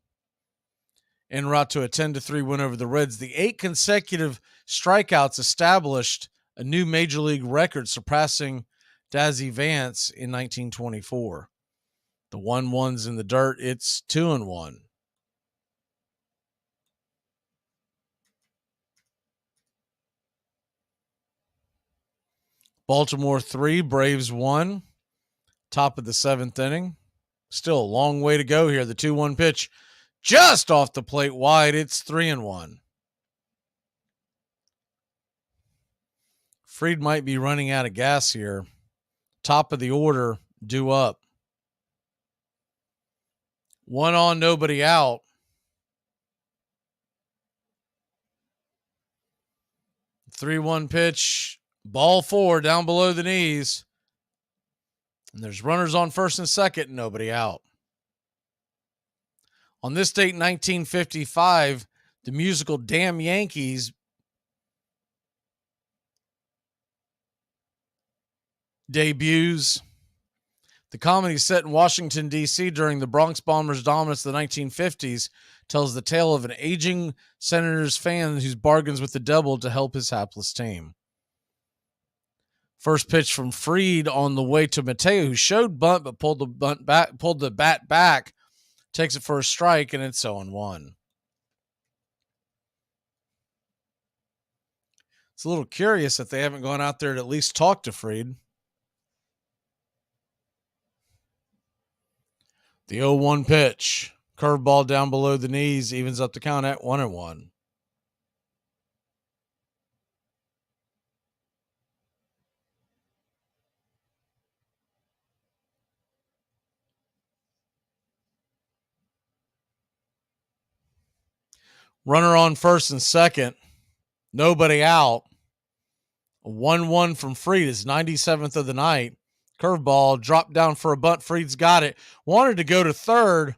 en route to a 10-3 win over the Reds. The 8 consecutive strikeouts established a new major league record, surpassing Dazzy Vance in 1924. The 1-1's in the dirt. It's 2-1. Baltimore 3, Braves 1. Top of the 7th inning. Still a long way to go here. The 2-1 pitch just off the plate wide. It's 3-1. Fried might be running out of gas here. Top of the order, due up. 1 on, nobody out. The 3-1 pitch, ball 4 down below the knees. And there's runners on first and second, nobody out. On this date, 1955, the musical Damn Yankees debuts. The comedy set in Washington, D.C. during the Bronx Bombers' dominance of the 1950s tells the tale of an aging Senators fan who bargains with the devil to help his hapless team. First pitch from Fried on the way to Mateo, who showed bunt but pulled the bat back, takes it for a strike, and it's 0-1. It's a little curious that they haven't gone out there to at least talk to Fried. The 0-1 pitch, curveball down below the knees, evens up the count at 1-1. Runner on first and second, nobody out. A 1-1 from Fried, his 97th of the night. Curveball dropped down for a bunt. Fried's got it. Wanted to go to third.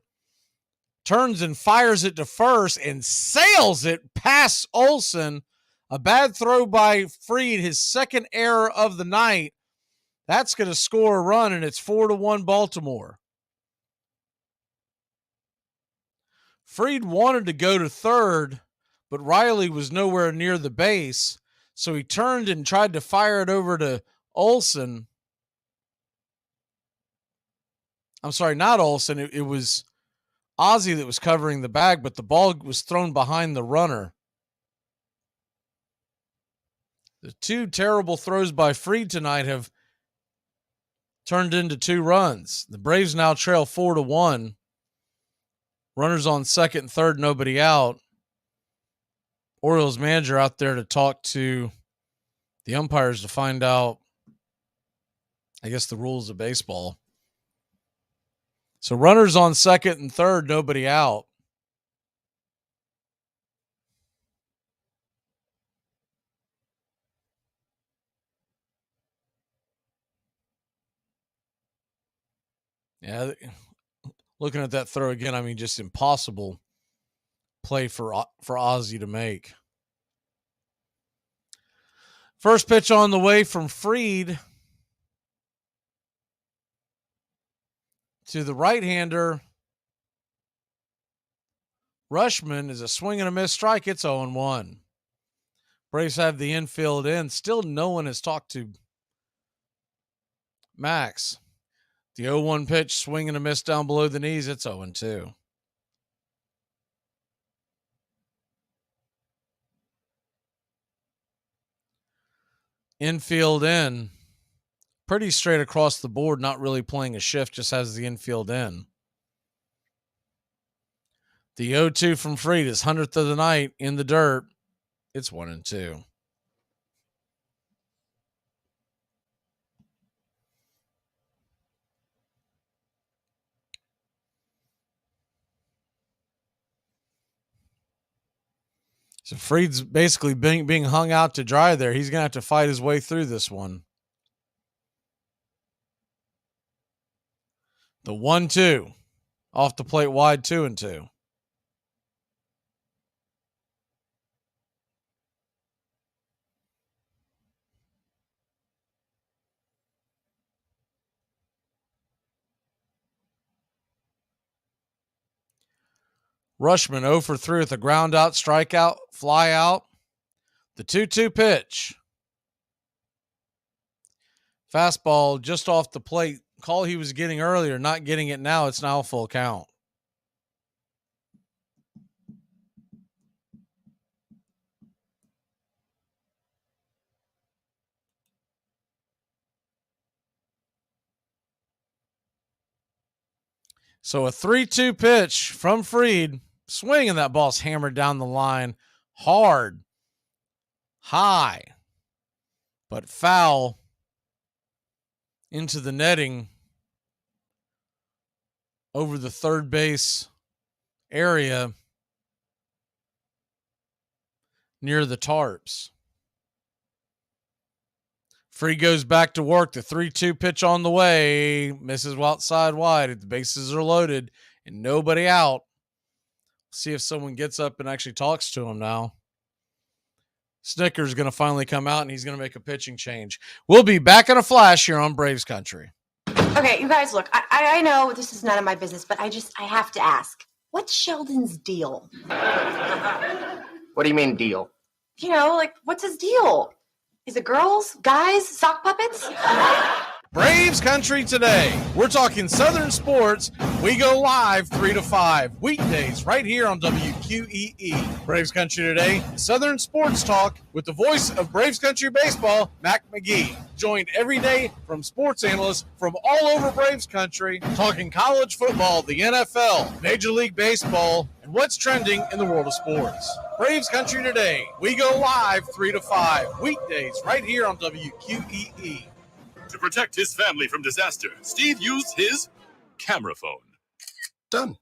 Turns and fires it to first and sails it past Olsen. A bad throw by Fried, his 2nd error of the night. That's going to score a run, and it's 4-1 Baltimore. Fried wanted to go to third, but Riley was nowhere near the base, so he turned and tried to fire it over to Olsen. I'm sorry, not Olsen. It was Ozzie that was covering the bag, but the ball was thrown behind the runner. The 2 terrible throws by Fried tonight have turned into 2 runs. The Braves now trail 4-1. Runners on second and third, nobody out. Orioles manager out there to talk to the umpires to find out, I guess, the rules of baseball. So runners on second and third, nobody out. Yeah, looking at that throw again, I mean, just impossible play for Ozzie to make. First pitch on the way from Fried to the right-hander. Rushman is a swing and a miss strike. It's 0-1. Braves have the infield in. Still no one has talked to Max. The 0-1 pitch, swing and a miss down below the knees. It's 0-2. Infield in. Pretty straight across the board, not really playing a shift, just has the infield in. The 0-2 from Fried is 100th of the night in the dirt. It's 1-2. So Fried's basically being hung out to dry there. He's going to have to fight his way through this one. The 1-2 off the plate wide, 2-2. Rushman 0 for 3 with a ground out, strikeout, fly out. The 2-2 pitch. Fastball just off the plate. Call he was getting earlier, not getting it now. It's now a full count. So a 3-2 pitch from Fried. Swing, and that ball's hammered down the line. Hard. High. But foul into the netting over the third base area near the tarps. Fried goes back to work. The 3-2 pitch on the way. Misses outside wide. The bases are loaded and nobody out. See if someone gets up and actually talks to him now. Snicker's going to finally come out and he's going to make a pitching change. We'll be back in a flash here on Braves Country. Okay, you guys, look, I know this is none of my business, but I have to ask. What's Sheldon's deal? What do you mean, deal? You know, like, what's his deal? Is it girls, guys, sock puppets? Braves Country today. We're talking Southern sports. We go live 3 to 5 weekdays right here on WQEE. Braves Country today, Southern sports talk with the voice of Braves Country baseball, Mac Magee. Joined every day from sports analysts from all over Braves Country, talking college football, the NFL, Major League Baseball, and what's trending in the world of sports. Braves Country today. We go live 3 to 5 weekdays right here on WQEE. To protect his family from disaster, Steve used his camera phone. Done.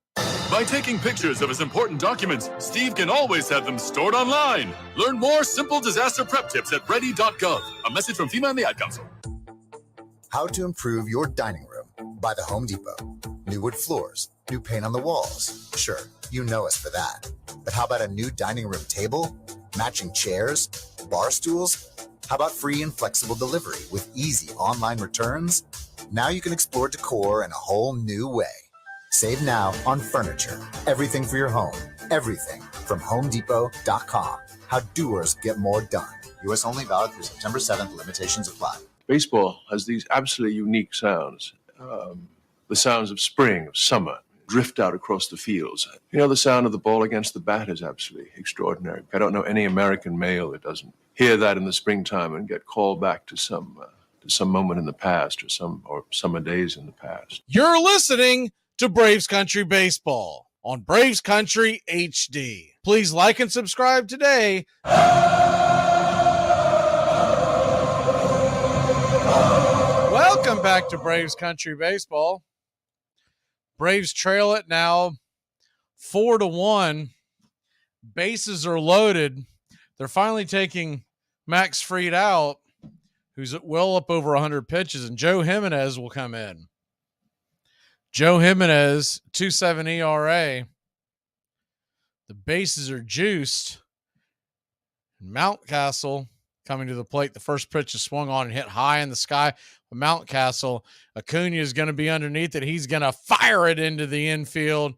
By taking pictures of his important documents, Steve can always have them stored online. Learn more simple disaster prep tips at ready.gov. A message from FEMA and the Ad Council. How to improve your dining room by the Home Depot. New wood floors, new paint on the walls. Sure, you know us for that. But how about a new dining room table, matching chairs, bar stools? How about free and flexible delivery with easy online returns? Now you can explore decor in a whole new way. Save now on furniture. Everything for your home. Everything from HomeDepot.com. How doers get more done. U.S. only, valid through September 7th. Limitations apply. Baseball has these absolutely unique sounds. The sounds of spring, of summer, drift out across the fields. You know, the sound of the ball against the bat is absolutely extraordinary. I don't know any American male that doesn't hear that in the springtime and get called back to some moment in the past or summer days in the past. You're listening to Braves Country Baseball on Braves Country HD. Please like and subscribe today. Welcome back to Braves Country Baseball. Braves trail it now 4-1. Bases are loaded. They're finally taking Max Fried out, who's well up over 100 pitches, and Joe Jimenez will come in. Joe Jimenez, 2.7 ERA. The bases are juiced. Mountcastle coming to the plate. The first pitch is swung on and hit high in the sky. Mountcastle. Acuna is going to be underneath it. He's going to fire it into the infield.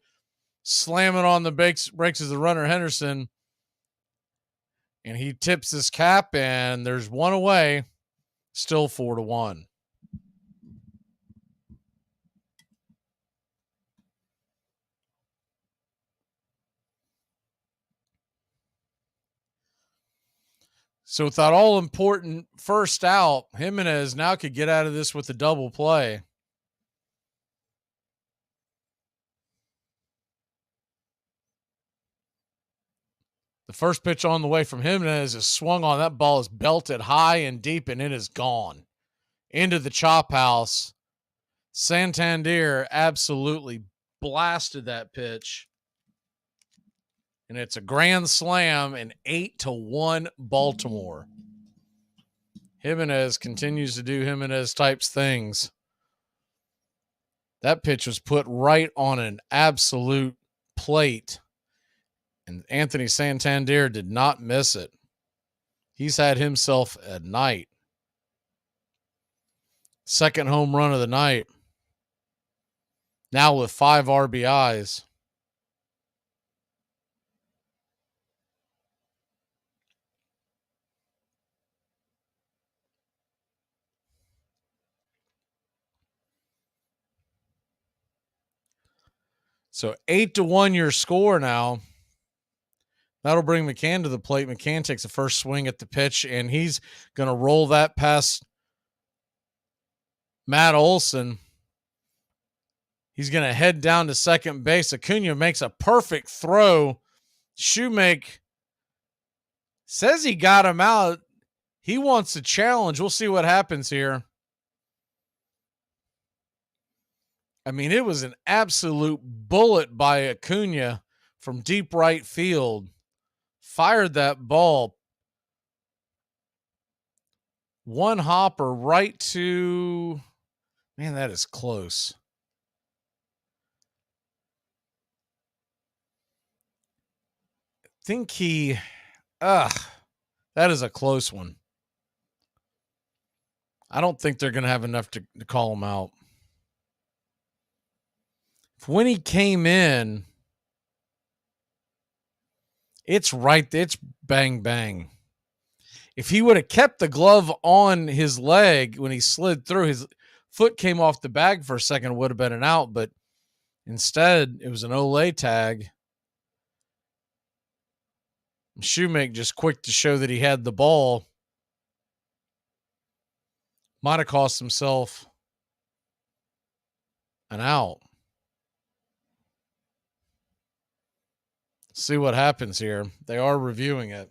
Slam it on the brakes as the runner Henderson. And he tips his cap, and there's one away. Still 4-1. So with that all-important first out, Jimenez now could get out of this with a double play. The first pitch on the way from Jimenez is swung on. That ball is belted high and deep, and it is gone into the chop house. Santander absolutely blasted that pitch. And it's a grand slam, and 8-1 Baltimore. Jimenez continues to do Jimenez types things. That pitch was put right on an absolute plate, and Anthony Santander did not miss it. He's had himself a night. Second home run of the night. Now with 5 RBIs. So 8-1 your score now. That'll bring McCann to the plate. McCann takes the first swing at the pitch, and he's going to roll that past Matt Olson. He's going to head down to second base. Acuna makes a perfect throw. Shoemake says he got him out. He wants a challenge. We'll see what happens here. I mean, it was an absolute bullet by Acuna from deep right field. Fired that ball. One hopper right to... Man, that is close. I think he... that is a close one. I don't think they're going to have enough to call him out. When he came in, it's right. It's bang, bang. If he would have kept the glove on his leg when he slid through, his foot came off the bag for a second, it would have been an out. But instead, it was an Olay tag. Shoemake just quick to show that he had the ball. Might have cost himself an out. See what happens here. They are reviewing it.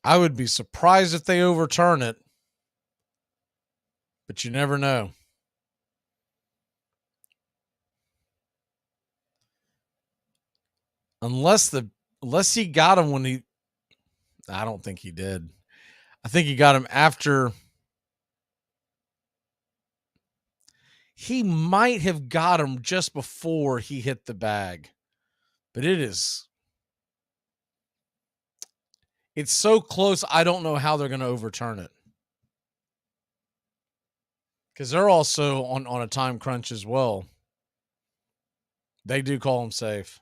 I would be surprised if they overturn it, but you never know. Unless he got him when he... I don't think he did. I think he got him after... He might have got him just before he hit the bag. But it's so close, I don't know how they're going to overturn it. Because they're also on a time crunch as well. They do call him safe.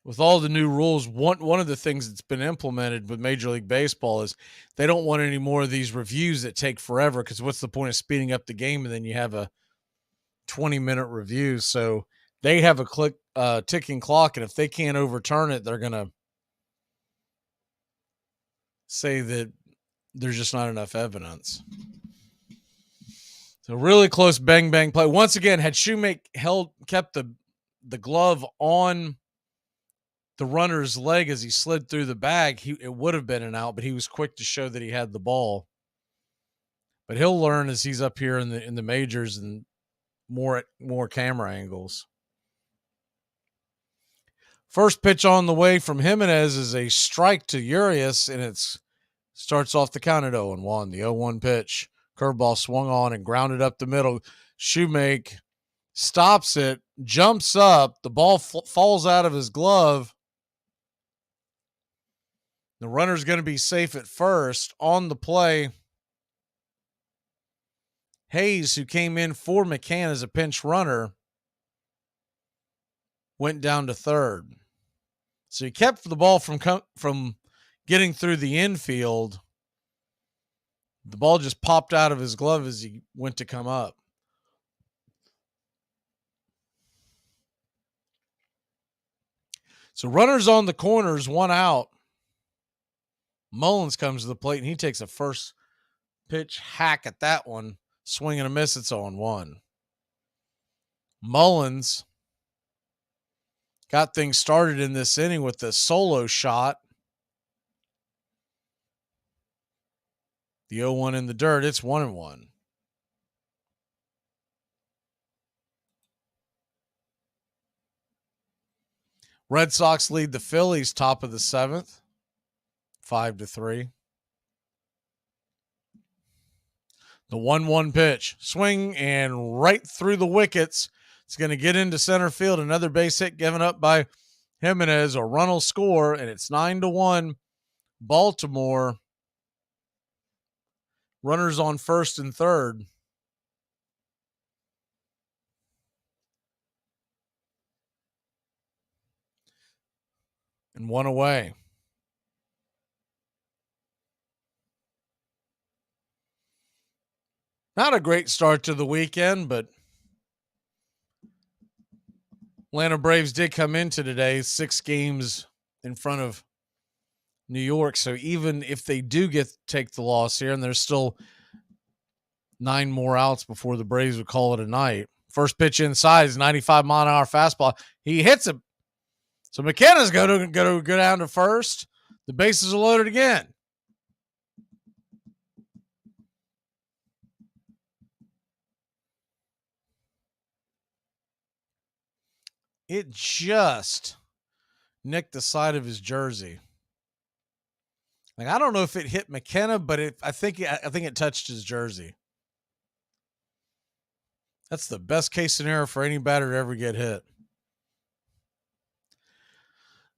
With all the new rules, one of the things that's been implemented with Major League Baseball is they don't want any more of these reviews that take forever, because what's the point of speeding up the game and then you have a 20-minute review? So they have a ticking clock, and if they can't overturn it, they're going to say that there's just not enough evidence. So really close bang-bang play. Once again, had Shoemake kept the glove on the runner's leg as he slid through the bag, it would have been an out, but he was quick to show that he had the ball. But he'll learn as he's up here in the majors and more camera angles. First pitch on the way from Jimenez is a strike to Urias, and it's starts off the count at 0-1. The 0-1 pitch. Curveball swung on and grounded up the middle. Shoemake stops it, jumps up. The ball falls out of his glove. The runner's going to be safe at first. On the play, Hayes, who came in for McCann as a pinch runner, went down to third. So he kept the ball from getting through the infield. The ball just popped out of his glove as he went to come up. So runners on the corners, one out. Mullins comes to the plate, and he takes a first pitch hack at that one. Swing and a miss, it's 0-1. Mullins got things started in this inning with the solo shot. The 0-1 in the dirt, it's 1-1. Red Sox lead the Phillies top of the 7th, 5-3. The 1-1 pitch, swing and right through the wickets. It's going to get into center field. Another base hit given up by Jimenez. A run will score, and it's 9-1. Baltimore. Runners on first and third. And one away. Not a great start to the weekend, but Atlanta Braves did come into today 6 games in front of New York. So even if they do take the loss here, and there's still 9 more outs before the Braves would call it a night. First pitch inside is 95-mile-an-hour fastball. He hits it. So McKenna's going to go down to first. The bases are loaded again. It just nicked the side of his jersey. Like, I don't know if it hit McKenna, but I think it touched his jersey. That's the best case scenario for any batter to ever get hit.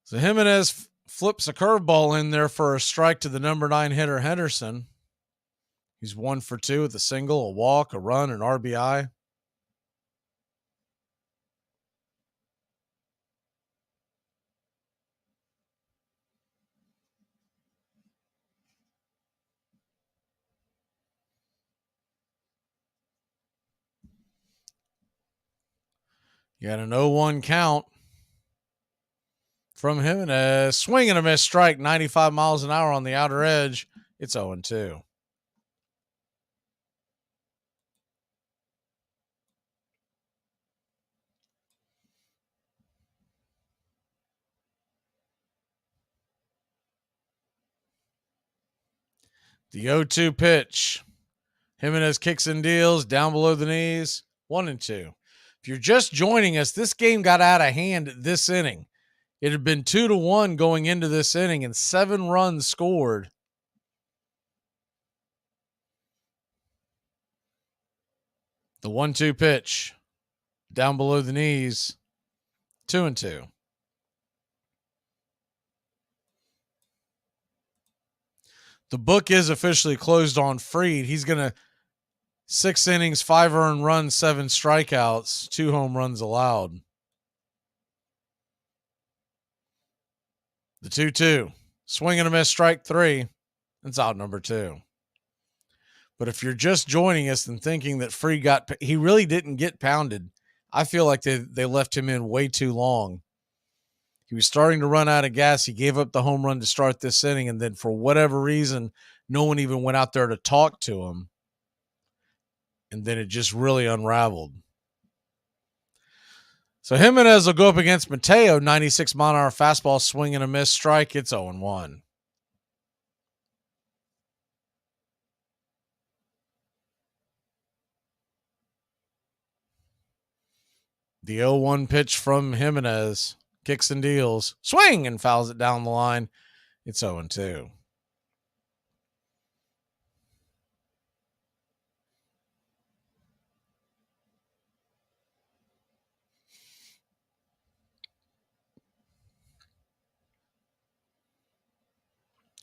So Jimenez flips a curveball in there for a strike to the number 9 hitter, Henderson. He's 1 for 2 with a single, a walk, a run, an RBI. You got an 0-1 count from Jimenez. Swing and a miss strike, 95 miles an hour on the outer edge. It's 0-2. The 0-2 pitch. Jimenez kicks and deals down below the knees. 1-2. If you're just joining us, this game got out of hand this inning. It had been 2-1 going into this inning and 7 runs scored. The 1-2 pitch down below the knees. 2-2. The book is officially closed on Fried. He's going to 6 innings, 5 earned runs, 7 strikeouts, 2 home runs allowed. The 2-2. Swing and a miss, strike 3. It's out number 2. But if you're just joining us and thinking that Fried he really didn't get pounded. I feel like they left him in way too long. He was starting to run out of gas. He gave up the home run to start this inning, and then for whatever reason, no one even went out there to talk to him. And then it just really unraveled. So Jimenez will go up against Mateo, 96-mile-an-hour fastball, swing and a miss, strike. It's 0-1. The 0-1 pitch from Jimenez. Kicks and deals. Swing and fouls it down the line. It's 0-2.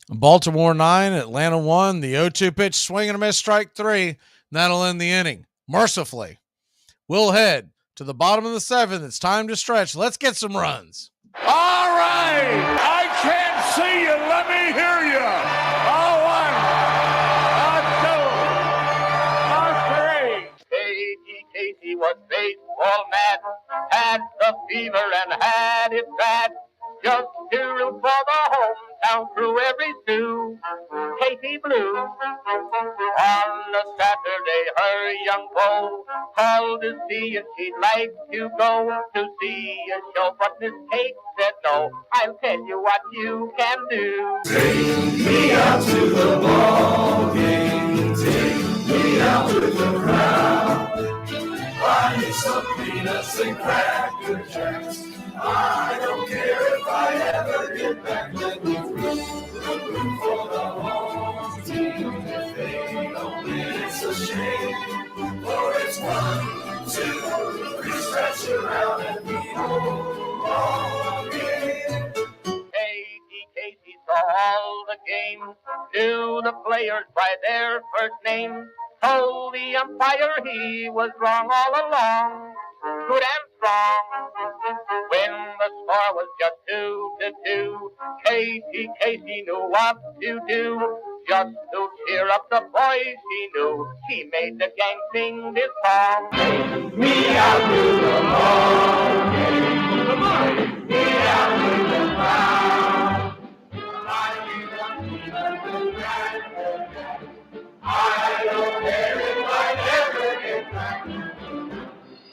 Baltimore 9, Atlanta 1. The 0-2 pitch, swing and a miss, strike 3. That'll end the inning. Mercifully, we'll head to the bottom of the 7th. It's time to stretch. Let's get some runs. All right. I can't see you. Let me hear you. A 1, a 2, a 3. Casey was baseball mad, had the fever and had it bad. Just to root for the hometown through every stew. Casey Blue. On a Saturday, her young beau called to see if she'd like to go to see a show. But Miss Kate said no. I'll tell you what you can do. Take me out to the ball game. Take me out with the crowd. Buy me some peanuts and cracker jacks. I don't care if I ever get back. Let me root for the home team. If they don't win, it's a shame. For it's 1, 2, 3, stretch around and be home again. Casey saw all the games, knew the players by their first names, told the umpire he was wrong all along, good and strong. When the score was just 2-2, Casey knew what to do. Just to cheer up the boys he knew, he made the gang sing this song. Take me out to the ball game. Come on. Take me out with the crowd. I don't care if I never get back.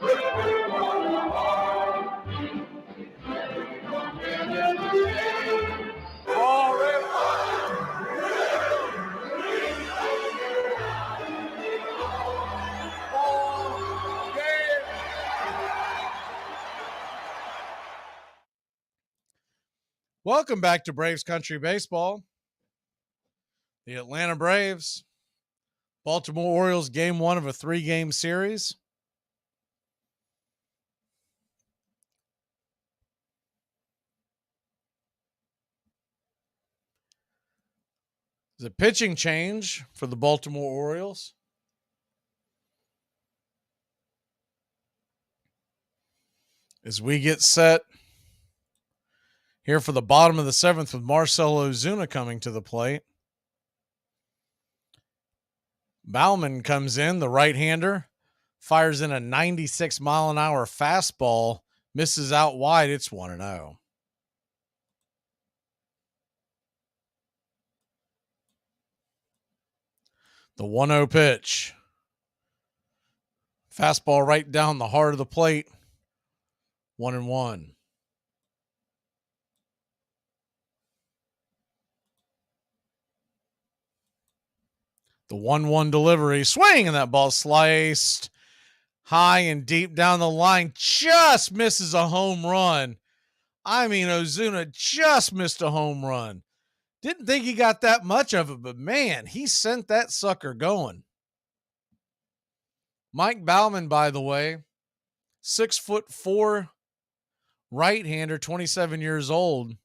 Root for the home. Welcome back to Braves Country Baseball. The Atlanta Braves, Baltimore Orioles, game 1 of a 3-game series. There's a pitching change for the Baltimore Orioles. As we get set here for the bottom of the 7th with Marcell Ozuna coming to the plate. Bauman comes in, the right-hander, fires in a 96-mile-an-hour fastball, misses out wide. It's 1-0. The 1-0 pitch. Fastball right down the heart of the plate. 1-1. The 1-1 delivery. Swing, and that ball sliced high and deep down the line. Just misses a home run. I mean, Ozuna just missed a home run. Didn't think he got that much of it, but man, he sent that sucker going. Mike Bauman, by the way, 6'4" right-hander, 27 years old,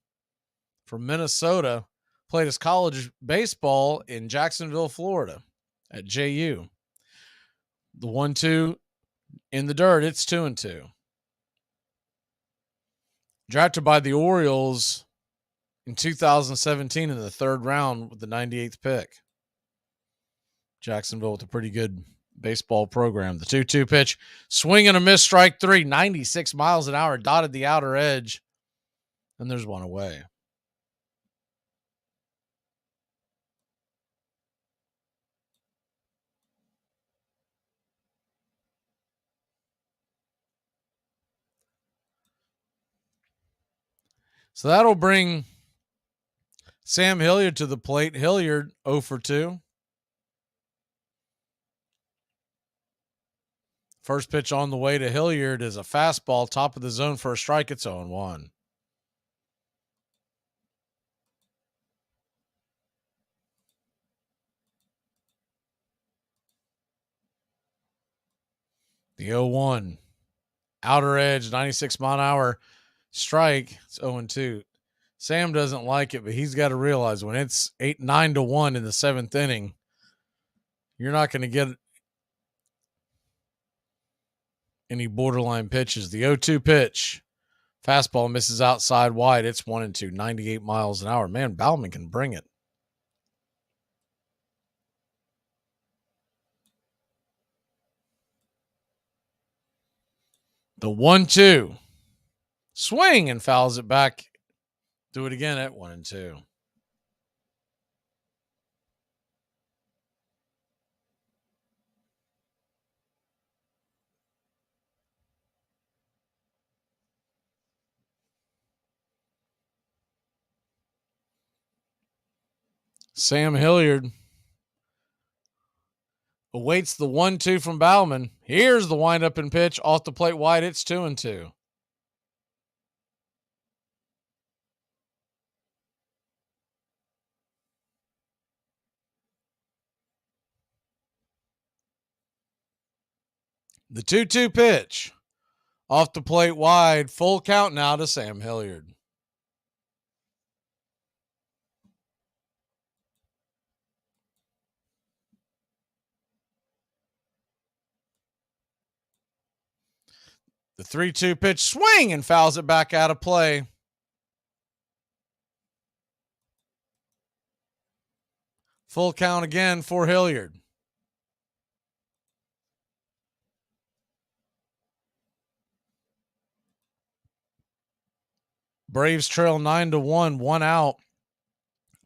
from Minnesota, played his college baseball in Jacksonville, Florida at JU. The 1-2 in the dirt, it's 2-2. Drafted by the Orioles in 2017 in the 3rd round with the 98th pick. Jacksonville with a pretty good baseball program. The 2-2 pitch, swing and a miss, strike 3, 96 miles an hour, dotted the outer edge, and there's one away. So that'll bring Sam Hilliard to the plate. Hilliard 0 for 2. First pitch on the way to Hilliard is a fastball, top of the zone for a strike. It's 0-1. The 0-1. Outer edge, 96 mile an hour strike. It's 0-2. Sam doesn't like it, but he's got to realize when it's 9-1 in the 7th inning, you're not going to get any borderline pitches. The 0-2 pitch. Fastball misses outside wide. It's 1-2, 98 miles an hour. Man, Bauman can bring it. The 1-2. Swing and fouls it back. Do it again at 1-2. Sam Hilliard awaits the 1-2 from Bauman. Here's the windup and pitch off the plate wide. It's 2-2. The 2-2 pitch off the plate wide. Full count now to Sam Hilliard. The 3-2 pitch, swing and fouls it back out of play. Full count again for Hilliard. Braves trail 9-1, 1 out.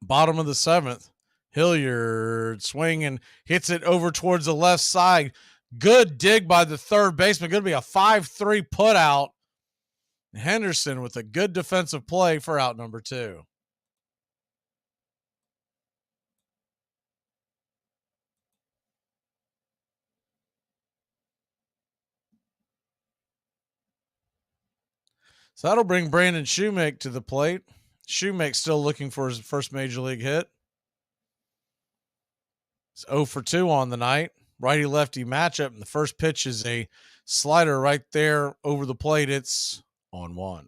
Bottom of the 7th. Hilliard swinging, hits it over towards the left side. Good dig by the third baseman. Going to be a 5-3 put out. Henderson with a good defensive play for out number 2. So that'll bring Brandon Shoemake to the plate. Shoemake still looking for his first major league hit. It's 0 for 2 on the night. Righty-lefty matchup, and the first pitch is a slider right there over the plate. It's on 1.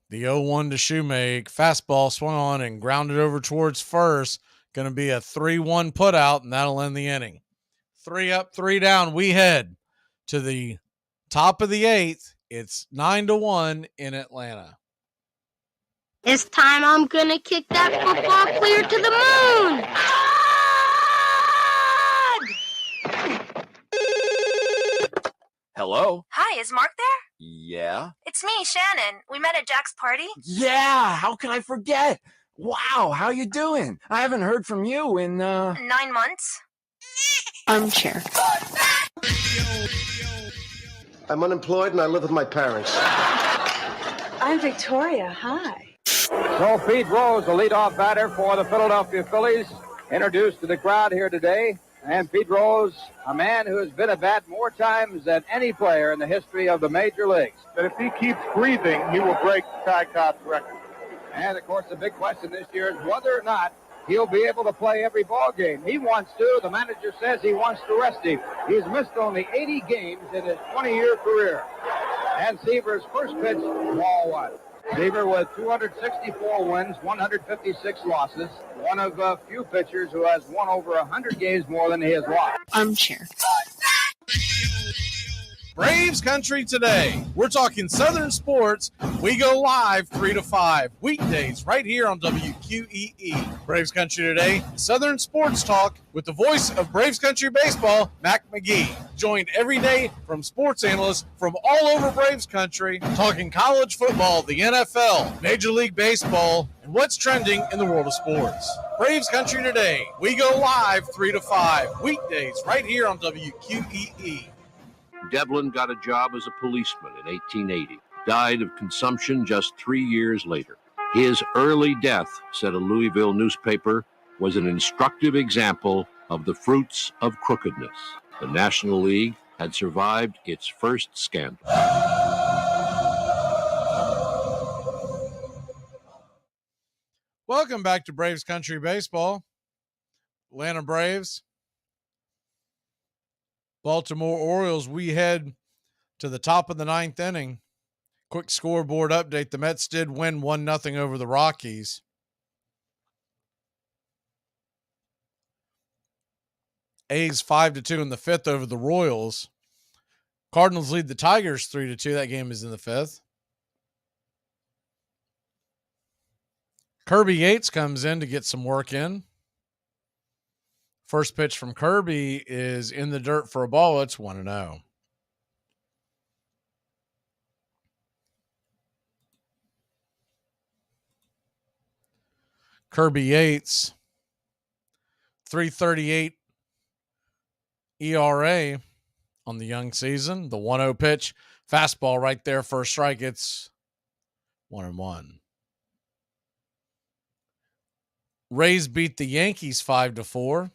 The 0-1 to Shoemake. Fastball swung on and grounded over towards first. Going to be a 3-1 put out, and that'll end the inning. 3 up, 3 down. We head to the top of the 8th. It's 9-1 in Atlanta. This time I'm gonna kick that football clear to the moon! Hello? Hi, is Mark there? Yeah? It's me, Shannon. We met at Jack's party. Yeah! How can I forget? Wow, how you doing? I haven't heard from you in, 9 months. Armchair. I'm unemployed and I live with my parents. I'm Victoria. Hi. So Pete Rose, the leadoff batter for the Philadelphia Phillies, introduced to the crowd here today. And Pete Rose, a man who has been a bat more times than any player in the history of the major leagues. That if he keeps breathing, he will break Ty Cobb's record. And, of course, the big question this year is whether or not he'll be able to play every ball game. He wants to. The manager says he wants to rest him. He's missed only 80 games in his 20-year career. And Seaver's first pitch, ball 1. Seaver with 264 wins, 156 losses. One of a few pitchers who has won over 100 games more than he has lost. Armchair. Braves country today. We're talking Southern sports. We go live 3 to 5 weekdays right here on WQEE. Braves country today. Southern sports talk with the voice of Braves country baseball, Mac Magee. Joined every day from sports analysts from all over Braves country, talking college football, the NFL, Major League Baseball, and what's trending in the world of sports. Braves country today. We go live 3 to 5 weekdays right here on WQEE. Devlin got a job as a policeman in 1880, died of consumption just 3 years later. His early death, said a Louisville newspaper, was an instructive example of the fruits of crookedness. The National League had survived its first scandal. Welcome back to Braves Country Baseball. Atlanta Braves, Baltimore Orioles. We head to the top of the 9th inning. Quick scoreboard update. The Mets did win 1-0 over the Rockies. A's 5-2 in the 5th over the Royals. Cardinals lead the Tigers 3-2. That game is in the 5th. Kirby Yates comes in to get some work in. First pitch from Kirby is in the dirt for a ball. It's 1-0. Kirby Yates, 3.38 ERA on the young season. The 1-0 pitch, fastball right there for a strike. It's 1-1. Rays beat the Yankees 5-4.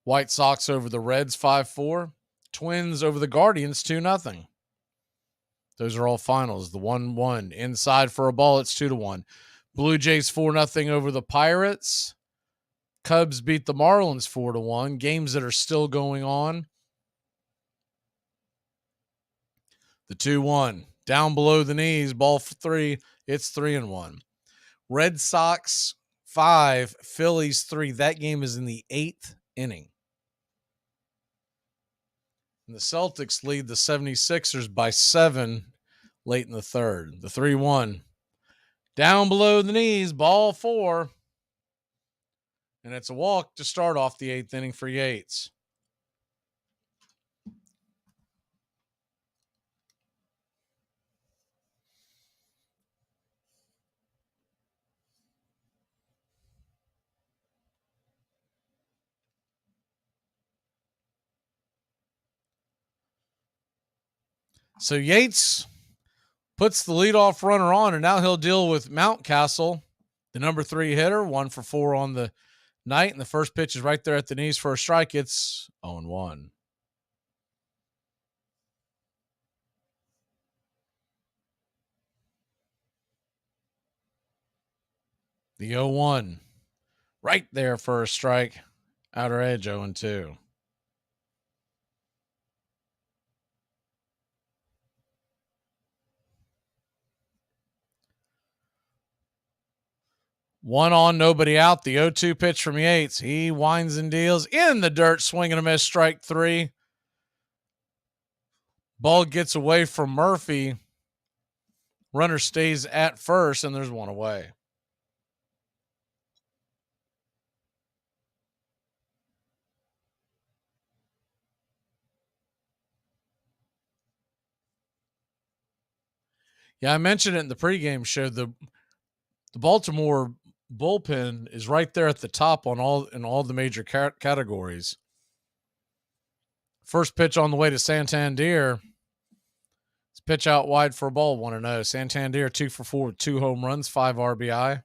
White Sox over the Reds 5-4. Twins over the Guardians 2-0. Those are all finals. The 1-1 inside for a ball. It's 2-1. Bluejays 4-0 over the Pirates. Cubs beat the Marlins 4-1. Games that are still going on. The 2-1 down below the knees. Ball for 3. It's 3-1. Red Sox 5, Phillies 3. That game is in the 8th inning. And the Celtics lead the 76ers by 7 late in the 3rd. The 3-1 down below the knees, ball 4. And it's a walk to start off the 8th inning for Yates. So Yates puts the leadoff runner on, and now he'll deal with Mountcastle, the number 3 hitter, 1 for 4 on the night. And the first pitch is right there at the knees for a strike. It's 0-1. The 0-1 right there for a strike. Outer edge 0-2. One on, nobody out. The 0-2 pitch from Yates. He winds and deals in the dirt, swing and a miss, strike 3. Ball gets away from Murphy. Runner stays at first, and there's one away. Yeah, I mentioned it in the pregame show. The Baltimore bullpen is right there at the top on all the major categories. First pitch on the way to Santander. It's pitch out wide for a ball, 1-0. Santander 2 for 4 with 2 home runs, 5 RBI.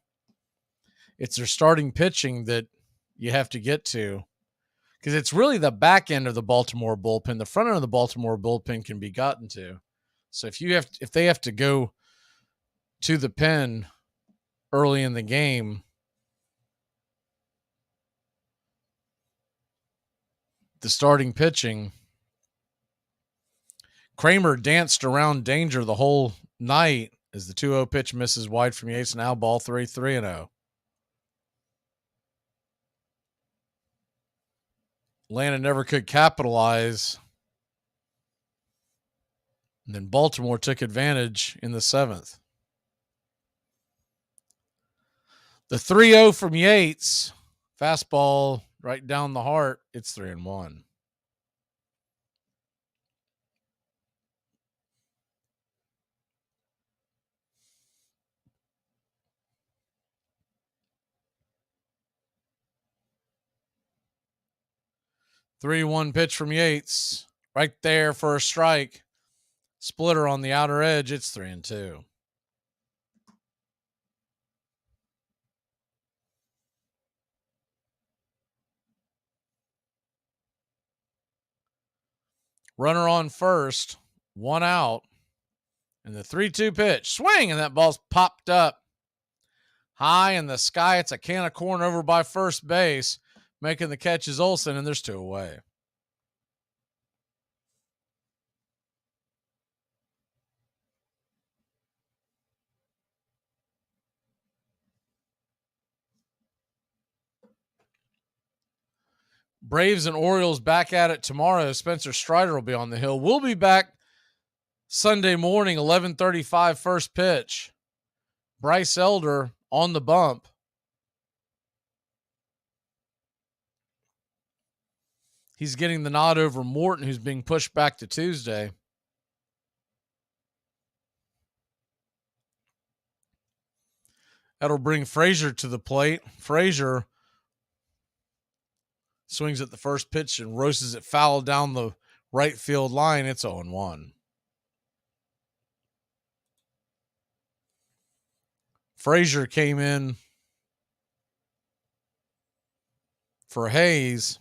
It's their starting pitching that you have to get to, because it's really the back end of the Baltimore bullpen. The front end of the Baltimore bullpen can be gotten to. So if they have to go to the pen early in the game, the starting pitching, Kramer danced around danger the whole night as the 2-0 pitch misses wide from Yates. Now ball 3, 3-0. Atlanta never could capitalize. And then Baltimore took advantage in the 7th. The 3-0 from Yates, fastball right down the heart. It's 3-1. Three-one pitch from Yates, right there for a strike. Splitter on the outer edge. It's 3-2. Runner on first, 1 out. And the 3-2 pitch. Swing, and that ball's popped up high in the sky. It's a can of corn over by first base. Making the catch is Olsen, and there's 2 away. Braves and Orioles back at it tomorrow. Spencer Strider will be on the hill. We'll be back Sunday morning, 11:35 first pitch. Bryce Elder on the bump. He's getting the nod over Morton, who's being pushed back to Tuesday. That'll bring Frazier to the plate. Frazier swings at the first pitch and roasts it foul down the right field line. It's 0-1. Frazier came in for Hayes.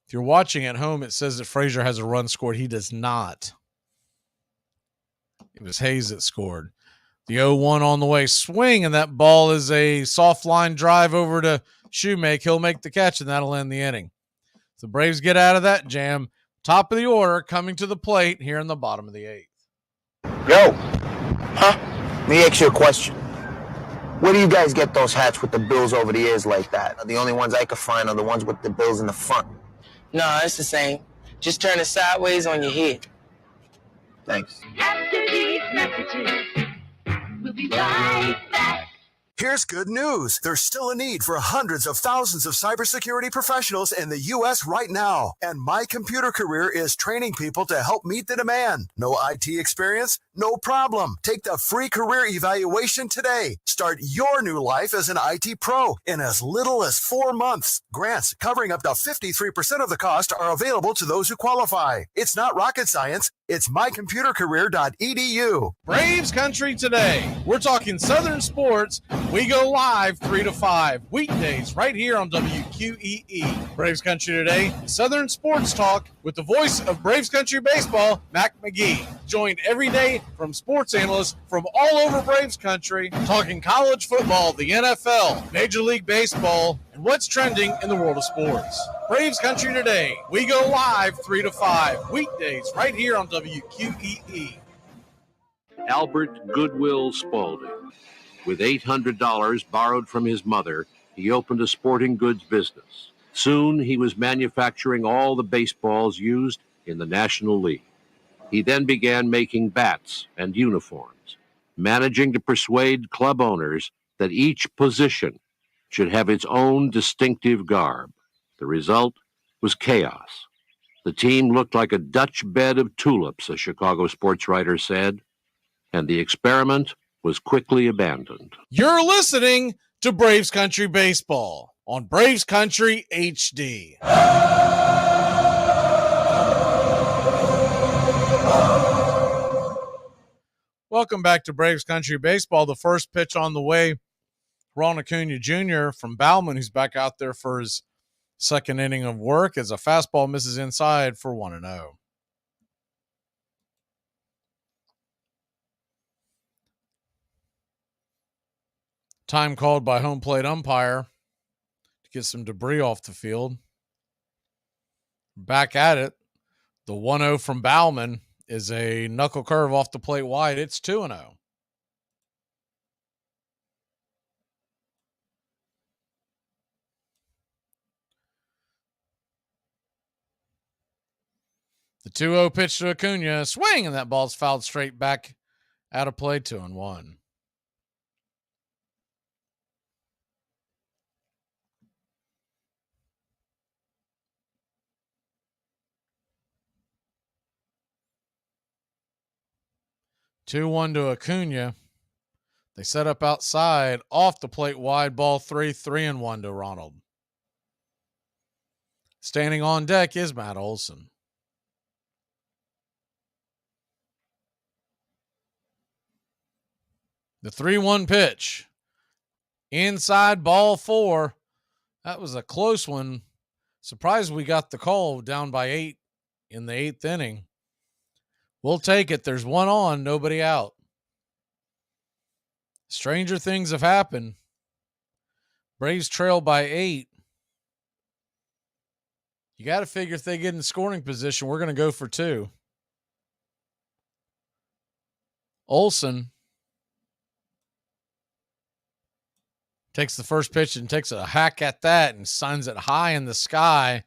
If you're watching at home, it says that Frazier has a run scored. He does not. It was Hayes that scored. The 0-1 on the way. Swing, and that ball is a soft line drive over to Shoemake. He'll make the catch, and that'll end the inning. The Braves get out of that jam. Top of the order, coming to the plate here in the bottom of the eighth. Yo. Huh? Let me ask you a question. Where do you guys get those hats with the bills over the ears like that? The only ones I could find are the ones with the bills in the front. No, it's the same. Just turn it sideways on your head. Thanks. After these messages, we'll be right back. Here's good news. There's still a need for hundreds of thousands of cybersecurity professionals in the U.S. right now. And My Computer Career is training people to help meet the demand. No IT experience? No problem. Take the free career evaluation today. Start your new life as an IT pro in as little as 4 months. Grants covering up to 53% of the cost are available to those who qualify. It's not rocket science. It's mycomputercareer.edu. Braves Country today. We're talking Southern sports. We go live 3 to 5 weekdays right here on WQEE. Braves Country today. Southern sports talk with the voice of Braves Country baseball, Mac Magee. Joined every day from sports analysts from all over Braves Country, talking college football, the NFL, Major League Baseball, and what's trending in the world of sports. Braves Country today. We go live 3 to 5 weekdays right here on WQEE. Albert Goodwill Spaulding. With $800 borrowed from his mother, he opened a sporting goods business. Soon he was manufacturing all the baseballs used in the National League. He then began making bats and uniforms, managing to persuade club owners that each position should have its own distinctive garb. The result was chaos. The team looked like a Dutch bed of tulips, a Chicago sports writer said, and the experiment was quickly abandoned. You're listening to Braves Country Baseball on Braves Country HD. Welcome back to Braves Country Baseball. The first pitch on the way, Ron Acuna Jr. from Bauman, who's back out there for his second inning of work as a fastball misses inside for 1-0. Time called by home plate umpire to get some debris off the field. Back at it. The 1-0 from Bauman is a knuckle curve off the plate wide. It's 2-0. The 2-0 pitch to Acuna. Swing, and that ball's fouled straight back out of play. 2-1. To Acuna. They set up outside, off the plate wide, ball 3-1 to Ronald. Standing on deck is Matt Olson. The 3-1 pitch. Inside, ball 4. That was a close one. Surprised we got the call down by 8 in the 8th inning. We'll take it. There's one on, nobody out. Stranger things have happened. Braves trail by 8. You got to figure if they get in scoring position, we're going to go for 2. Olson takes the first pitch and takes a hack at that and signs it high in the sky.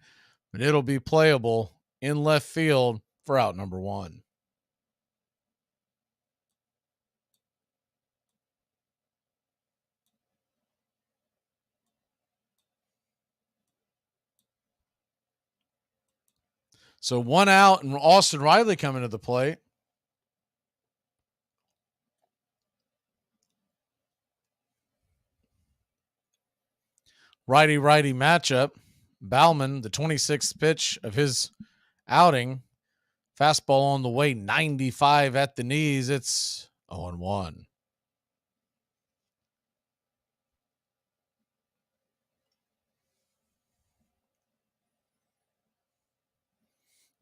But it'll be playable in left field for out number 1. So 1 out and Austin Riley coming to the plate. Righty-righty matchup. Bauman, the 26th pitch of his outing. Fastball on the way, 95 at the knees. It's 0-1.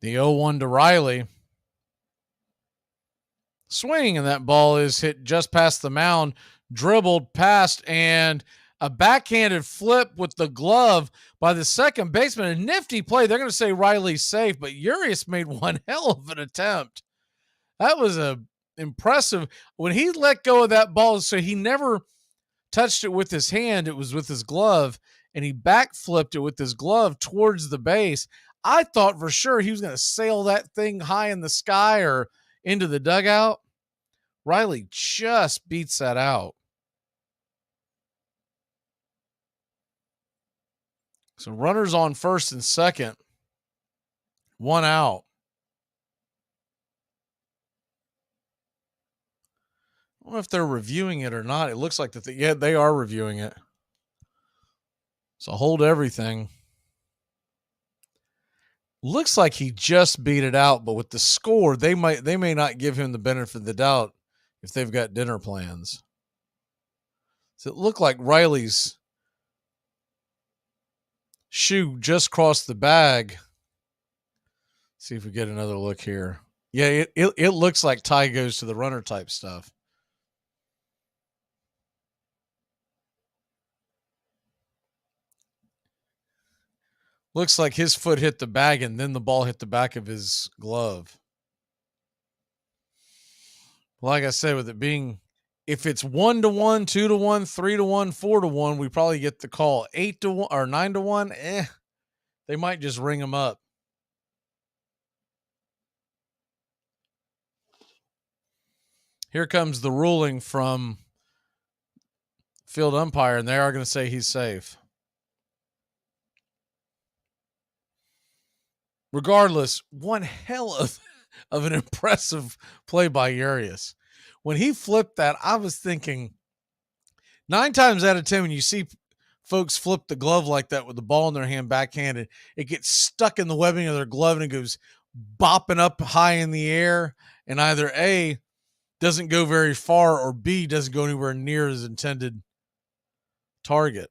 The 0-1 to Riley. Swing, and that ball is hit just past the mound, dribbled past, and a backhanded flip with the glove by the second baseman. A nifty play. They're going to say Riley's safe, but Urias made one hell of an attempt. That was a impressive. When he let go of that ball, so he never touched it with his hand, it was with his glove, and he backflipped it with his glove towards the base. I thought for sure he was going to sail that thing high in the sky or into the dugout. Riley just beats that out. So runners on first and second, 1 out. I don't know if they're reviewing it or not. It looks like that. They are reviewing it. So hold everything. Looks like he just beat it out, but with the score, they may not give him the benefit of the doubt if they've got dinner plans. So it looked like Riley's shoe just crossed the bag. See if we get another look here. Yeah, it looks like tie goes to the runner type stuff. Looks like his foot hit the bag and then the ball hit the back of his glove. Like I said, with it being, if it's 1-1, 2-1, 3-1, 4-1, we probably get the call. 8-1 or 9-1, they might just ring them up. Here comes the ruling from field umpire, and they are going to say he's safe. Regardless, one hell of an impressive play by Urias. When he flipped that, I was thinking 9 times out of 10, when you see folks flip the glove like that with the ball in their hand backhanded, it gets stuck in the webbing of their glove and it goes bopping up high in the air, and either A, doesn't go very far, or B, doesn't go anywhere near his intended target.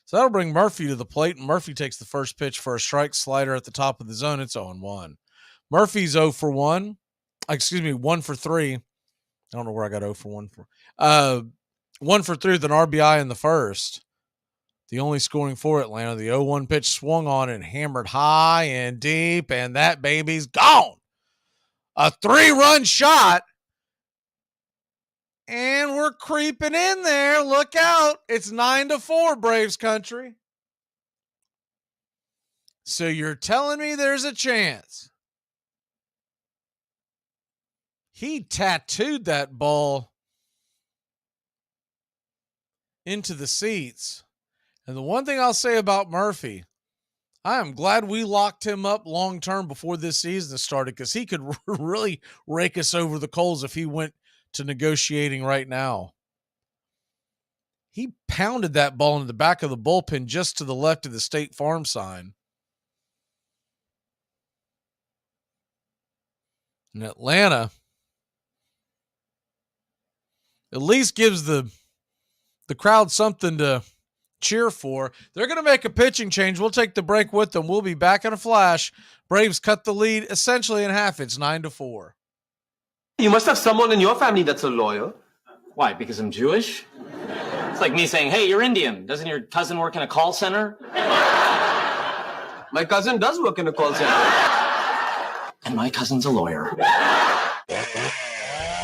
So that'll bring Murphy to the plate, and Murphy takes the first pitch for a strike slider at the top of the zone. It's 0-1. Murphy's 0 for 1. Excuse me, 1 for 3. I don't know where I got 0 for 1 for. 1 for 3 with an RBI in the first. The only scoring for Atlanta. The 0-1 pitch swung on and hammered high and deep, and that baby's gone. A 3-run shot. And we're creeping in there. Look out. It's 9-4, Braves country. So you're telling me there's a chance. He tattooed that ball into the seats. And the one thing I'll say about Murphy, I am glad we locked him up long-term before this season started, because he could really rake us over the coals if he went to negotiating right now. He pounded that ball into the back of the bullpen just to the left of the State Farm sign. And Atlanta at least gives the crowd something to cheer for. They're going to make a pitching change. We'll take the break with them. We'll be back in a flash. Braves cut the lead essentially in half. It's 9-4. You must have someone in your family that's a lawyer. Why, because I'm Jewish? It's like me saying, hey, you're Indian. Doesn't your cousin work in a call center? My cousin does work in a call center. And my cousin's a lawyer.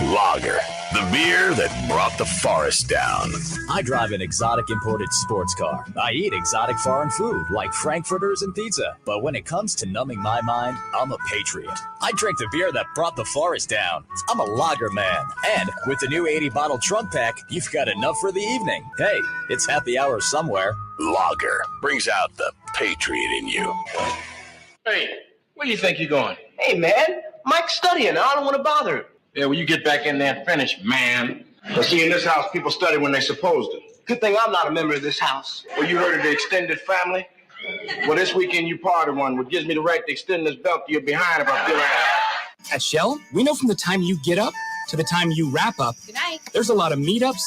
Lager, the beer that brought the forest down. I drive an exotic imported sports car. I eat exotic foreign food like frankfurters and pizza. But when it comes to numbing my mind, I'm a patriot. I drink the beer that brought the forest down. I'm a lager man. And with the new 80-bottle trunk pack, you've got enough for the evening. Hey, it's happy hour somewhere. Lager brings out the patriot in you. Hey, where do you think you're going? Hey, man, Mike's studying. I don't want to bother him. Yeah, well, you get back in there and finish, man. Well, see, in this house, people study when they're supposed to. Good thing I'm not a member of this house. Well, you heard of the extended family? Well, this weekend you part of one, which gives me the right to extend this belt to your behind if I feel like that. At Shell, we know from the time you get up to the time you wrap up, Good night. there's a lot of meetups,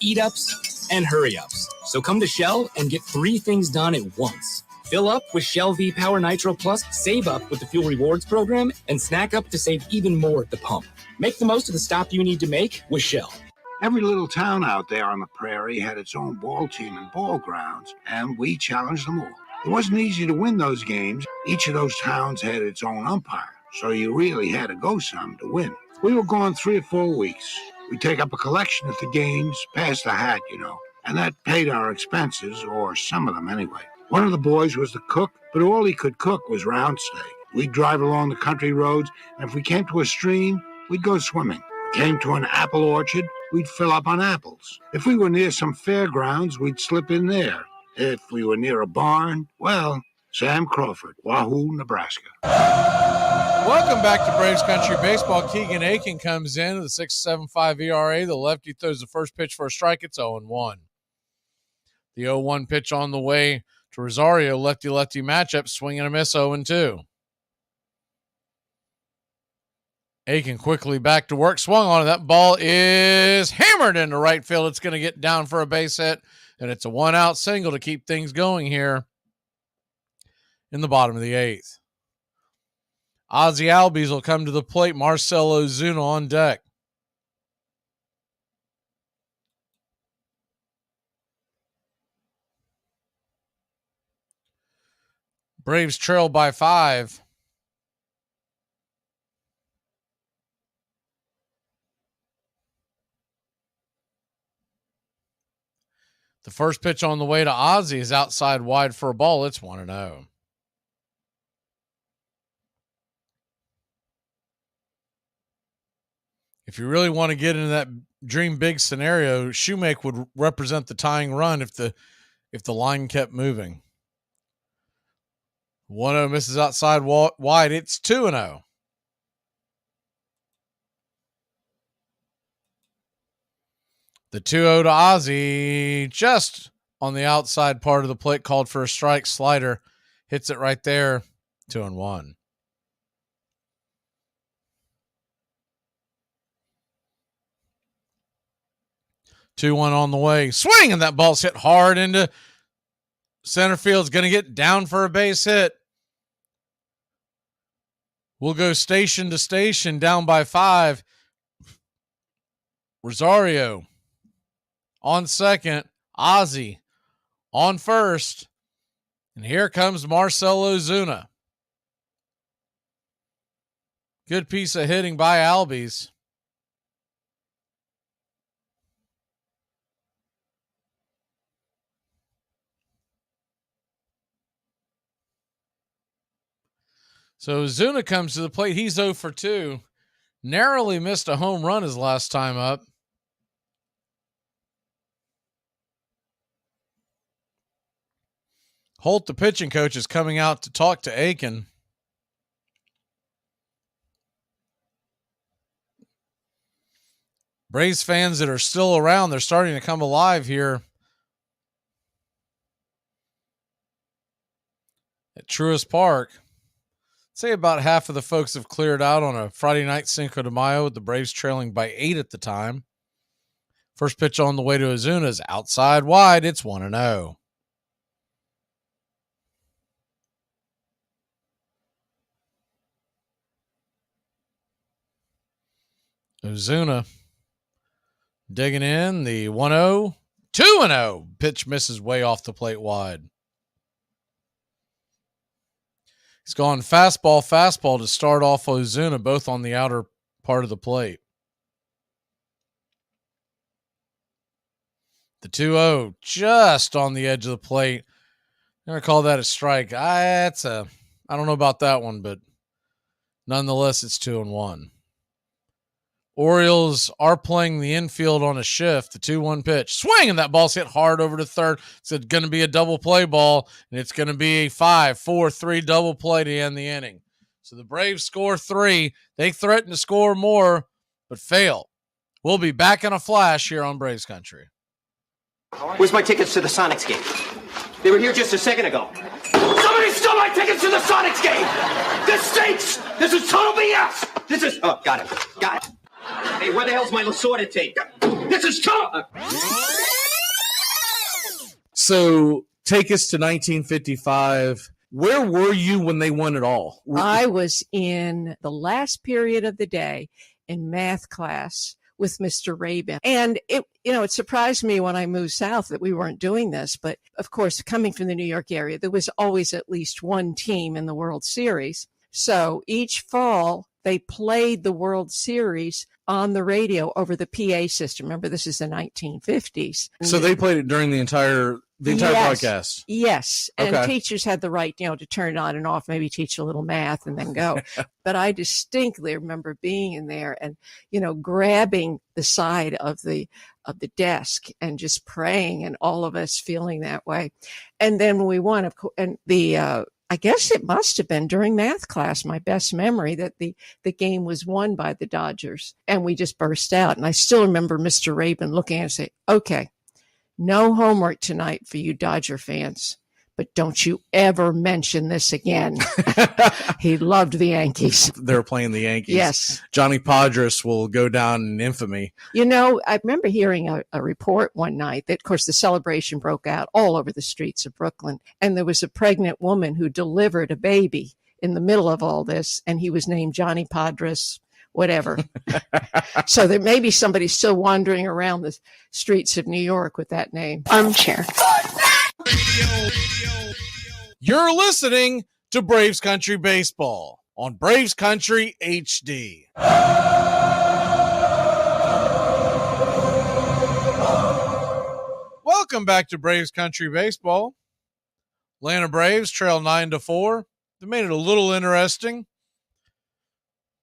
eat-ups, and hurry-ups. So come to Shell and get 3 things done at once. Fill up with Shell V-Power Nitro Plus, save up with the Fuel Rewards program, and snack up to save even more at the pump. Make the most of the stop you need to make with Shell. Every little town out there on the prairie had its own ball team and ball grounds, and we challenged them all. It wasn't easy to win those games. Each of those towns had its own umpire, so you really had to go some to win. We were gone 3 or 4 weeks. We'd take up a collection at the games, pass the hat, and that paid our expenses, or some of them anyway. One of the boys was the cook, but all he could cook was round steak. We'd drive along the country roads, and if we came to a stream, we'd go swimming. Came to an apple orchard, we'd fill up on apples. If we were near some fairgrounds, we'd slip in there. If we were near a barn, well, Sam Crawford, Wahoo, Nebraska. Welcome back to Braves Country Baseball. Keegan Aiken comes in with a 6.75 ERA. The lefty throws the first pitch for a strike. It's 0-1. The 0-1 pitch on the way to Rosario, lefty-lefty matchup, swing and a miss, 0-2. Aiken quickly back to work, swung on it. That ball is hammered into right field. It's going to get down for a base hit, and it's a 1-out single to keep things going here in the bottom of the 8th. Ozzie Albies will come to the plate. Marcell Ozuna on deck. Braves trail by 5. The first pitch on the way to Ozzie is outside wide for a ball. It's 1-0. If you really want to get into that dream big scenario, Shoemake would represent the tying run if the line kept moving. 1-0 misses outside wide. It's 2-0. The 2-0 to Ozzie, just on the outside part of the plate, called for a strike. Slider hits it right there. 2-1. Two one on the way. Swing, and that ball's hit hard into center field. It's going to get down for a base hit. We'll go station to station, down by 5. Rosario on second. Ozzie on first. And here comes Marcell Ozuna. Good piece of hitting by Albies. So Ozuna comes to the plate. He's 0 for 2. Narrowly missed a home run his last time up. Holt, the pitching coach, is coming out to talk to Aiken. Braves fans that are still around, they're starting to come alive here at Truist Park. Say about half of the folks have cleared out on a Friday night Cinco de Mayo, with the Braves trailing by 8 at the time. First pitch on the way to Ozuna is outside wide. It's 1-0. Ozuna digging in the 1-0, 2-0. Pitch misses way off the plate wide. He's gone fastball to start off Ozuna, both on the outer part of the plate. The 2-0 just on the edge of the plate. I'm going to call that a strike. I don't know about that one, but nonetheless, it's 2-1. Orioles are playing the infield on a shift. The 2-1 pitch. Swing, and that ball's hit hard over to third. It's going to be a double play ball, and it's going to be a 5-4-3 double play to end the inning. So the Braves score 3. They threaten to score more, but fail. We'll be back in a flash here on Braves Country. Where's my tickets to the Sonics game? They were here just a second ago. Somebody stole my tickets to the Sonics game! This stinks! This is total BS! This is... Oh, got it. Hey, where the hell's my Lasorda tape? This is total... So, take us to 1955. Where were you when they won it all? I was in the last period of the day in math class with Mr. Rabin. And it surprised me when I moved south that we weren't doing this. But of course, coming from the New York area, there was always at least one team in the World Series. So each fall, they played the World Series on the radio over the PA system. Remember, this is the 1950s. So they played it during the entire broadcast? Yes. And okay. Teachers had the right, to turn it on and off, maybe teach a little math and then go. But I distinctly remember being in there and, grabbing the side of the desk and just praying, and all of us feeling that way. And then when we won, of course, and I guess it must have been during math class, my best memory, that the game was won by the Dodgers, and we just burst out. And I still remember Mr. Rabin looking at us and say, okay, no homework tonight for you Dodger fans, but don't you ever mention this again. He loved the Yankees. They were playing the Yankees. Yes. Johnny Podres will go down in infamy. I remember hearing a report one night that, of course, the celebration broke out all over the streets of Brooklyn. And there was a pregnant woman who delivered a baby in the middle of all this. And he was named Johnny Podres, whatever. So there may be somebody still wandering around the streets of New York with that name. Armchair. You're listening to Braves Country Baseball on Braves Country HD. Welcome back to Braves Country Baseball. Atlanta Braves trail 9-4. They made it a little interesting.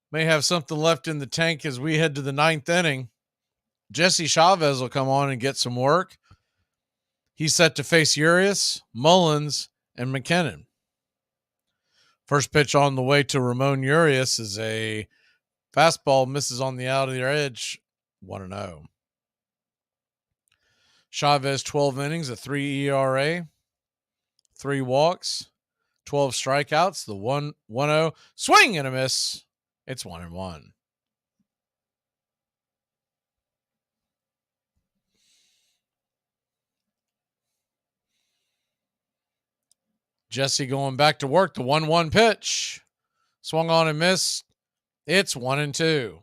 May have something left in the tank as we head to the 9th inning. Jesse Chavez will come on and get some work. He's set to face Urias, Mullins, and McKinnon. First pitch on the way to Ramon Urias is a fastball, misses on the outer edge, 1-0. Chavez, 12 innings, a 3 ERA, 3 walks, 12 strikeouts, the 1-0. Swing and a miss. It's 1-1. Jesse going back to work. The 1-1 pitch. Swung on and missed. It's 1-2.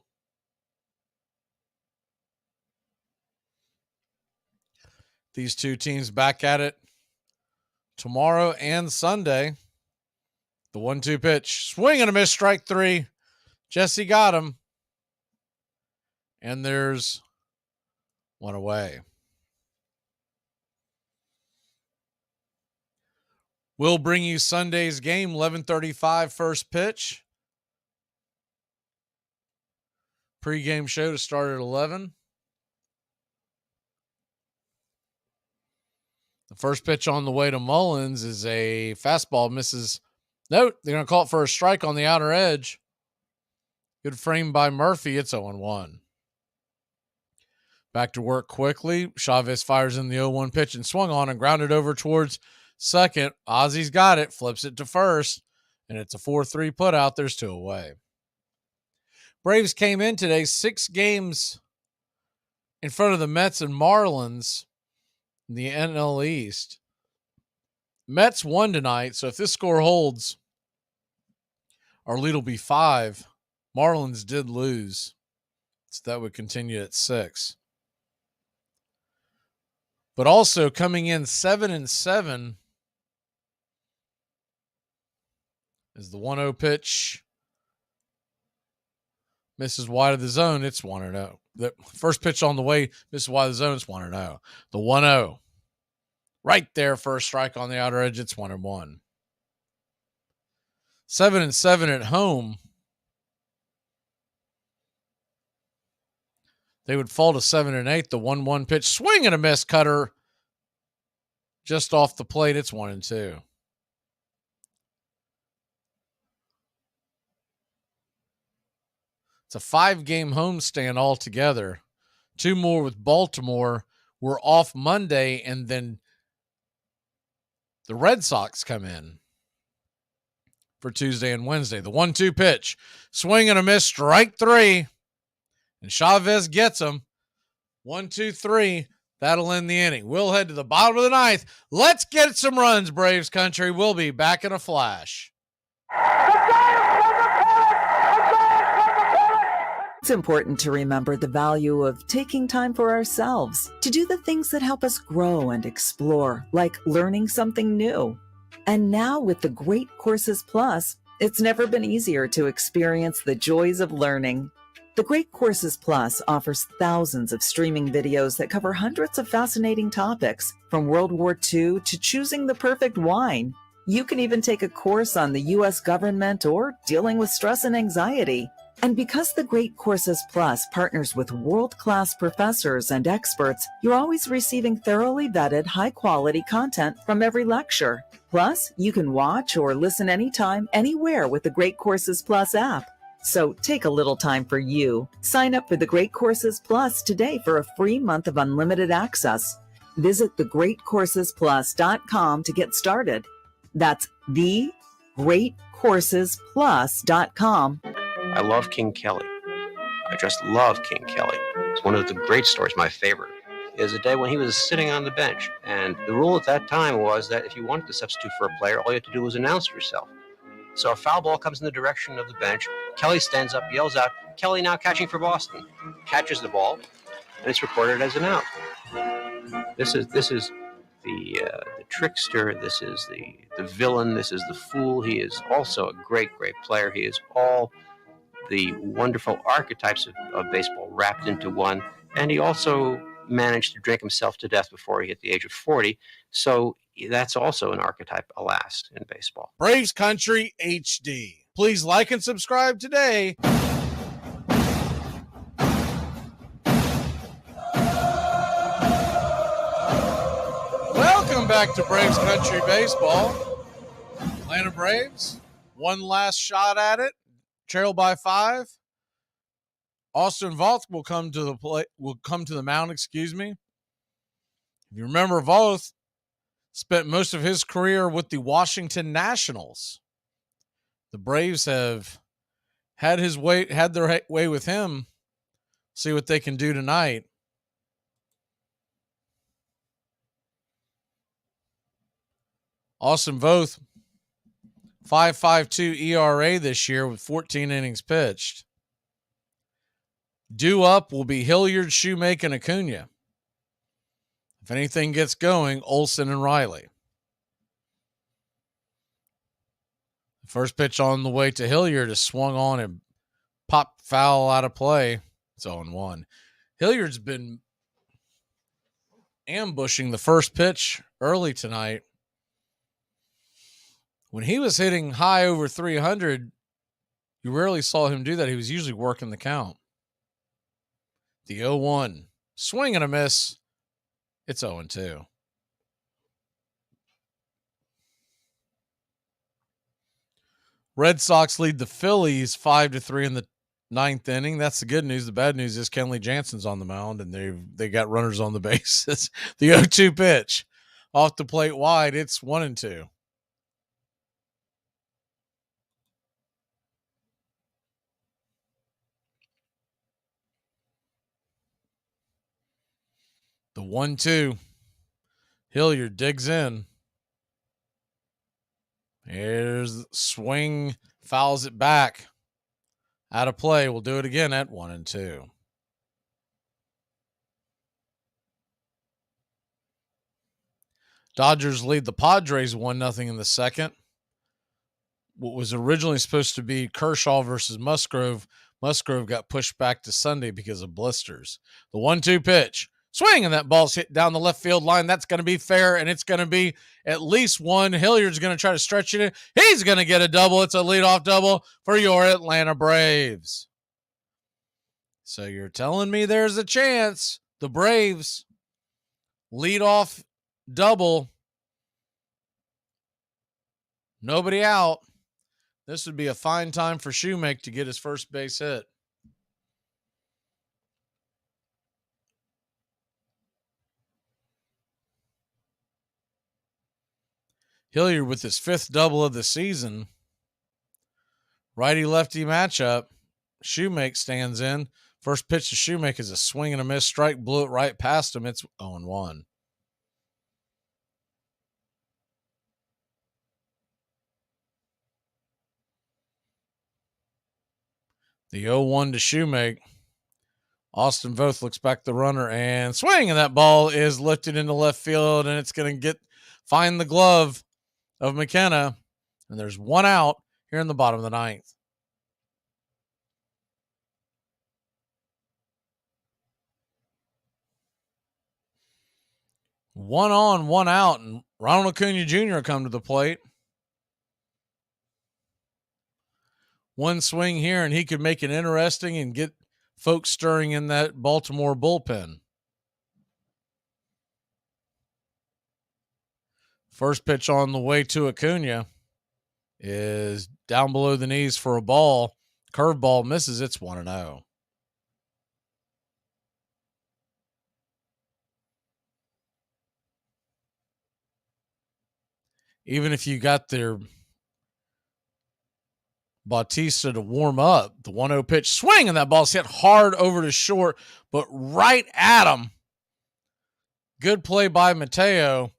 These two teams back at it tomorrow and Sunday. The 1-2 pitch. Swing and a miss. Strike 3. Jesse got him. And there's one away. We'll bring you Sunday's game, 11:35 first pitch. Pre-game show to start at 11. The first pitch on the way to Mullins is a fastball, misses. Note, they're going to call it for a strike on the outer edge. Good frame by Murphy. It's 0-1. Back to work quickly. Chavez fires in the 0-1 pitch and swung on and grounded over towards second. Ozzy's got it, flips it to first, and it's a 4-3 put out. There's 2 away. Braves came in today 6 games in front of the Mets and Marlins in the NL East. Mets won tonight, so if this score holds, our lead will be 5. Marlins did lose, so that would continue at 6. But also coming in 7-7 is the 1-0 pitch. Misses wide of the zone. It's 1-0. The first pitch on the way. This is why the zone's 1-0. The 1-0. Right there, first strike on the outer edge. It's 1-1. 7-7 at home. They would fall to 7-8. The 1-1 pitch. Swing and a miss, cutter. Just off the plate. It's 1-2. It's a 5-game homestand altogether. 2 more with Baltimore. We're off Monday, and then the Red Sox come in for Tuesday and Wednesday. The 1-2 pitch. Swing and a miss. Strike 3. And Chavez gets him. 1-2-3. That'll end the inning. We'll head to the bottom of the 9th. Let's get some runs, Braves country. We'll be back in a flash. It's important to remember the value of taking time for ourselves to do the things that help us grow and explore, like learning something new. And now with the Great Courses Plus, it's never been easier to experience the joys of learning. The Great Courses Plus offers thousands of streaming videos that cover hundreds of fascinating topics, from World War II to choosing the perfect wine. You can even take a course on the U.S. government or dealing with stress and anxiety. And because the Great Courses Plus partners with world-class professors and experts, you're always receiving thoroughly vetted, high-quality content from every lecture. Plus, you can watch or listen anytime, anywhere with the Great Courses Plus app. So take a little time for you. Sign up for the Great Courses Plus today for a free month of unlimited access. Visit thegreatcoursesplus.com to get started. That's thegreatcoursesplus.com. I love King Kelly. I just love King Kelly. It's one of the great stories, my favorite, is a day when he was sitting on the bench. And the rule at that time was that if you wanted to substitute for a player, all you had to do was announce yourself. So a foul ball comes in the direction of the bench. Kelly stands up, yells out, "Kelly now catching for Boston." Catches the ball, and it's recorded as an out. This is the trickster. This is the villain. This is the fool. He is also a great player. He is all the wonderful archetypes of baseball wrapped into one. And he also managed to drink himself to death before he hit the age of 40. So that's also an archetype, alas, in baseball. Braves Country HD. Please like and subscribe today. Welcome back to Braves Country Baseball. Atlanta Braves, one last shot at it. Trail by 5. Austin Voth will come to the mound. If you remember, Voth spent most of his career with the Washington Nationals. The Braves have had their way with him. See what they can do tonight. Austin Voth, 5.52 ERA this year with 14 innings pitched. Due up will be Hilliard, Shoemaker, and Acuna. If anything gets going, Olsen and Riley. The first pitch on the way to Hilliard is swung on and popped foul out of play. It's 0-1. Hilliard's been ambushing the first pitch early tonight. When he was hitting high over 300, you rarely saw him do that. He was usually working the count. The 0-1. Swing and a miss. It's 0-2. Red Sox lead the Phillies 5-3 in the 9th inning. That's the good news. The bad news is Kenley Jansen's on the mound, and they got runners on the bases. The 0-2 pitch. Off the plate wide. It's 1-2. The 1-2. Hilliard digs in. Here's the swing, fouls it back. Out of play. We'll do it again at 1-2. Dodgers lead the Padres 1-0 in the second. What was originally supposed to be Kershaw versus Musgrove Musgrove got pushed back to Sunday because of blisters. The 1-2 pitch. Swing, and that ball's hit down the left field line. That's going to be fair, and it's going to be at least one. Hilliard's going to try to stretch it in. He's going to get a double. It's a leadoff double for your Atlanta Braves. So you're telling me there's a chance the Braves leadoff double, nobody out. This would be a fine time for Shoemake to get his first base hit. Hilliard with his 5th double of the season. Righty-lefty matchup. Shoemake stands in. First pitch to Shoemake is a swing and a miss strike. Blew it right past him. It's 0-1. The 0-1 to Shoemake. Austin Voth looks back the runner and swing, and that ball is lifted into left field, and it's going to find the glove of McKenna, and there's one out here in the bottom of the 9th. One on, one out, and Ronald Acuna Jr. come to the plate. One swing here, and he could make it interesting and get folks stirring in that Baltimore bullpen. First pitch on the way to Acuna is down below the knees for a ball. Curveball misses. It's 1-0. Even if you got their Bautista to warm up, the 1-0 pitch swing, and that ball's hit hard over to short, but right at him. Good play by Mateo.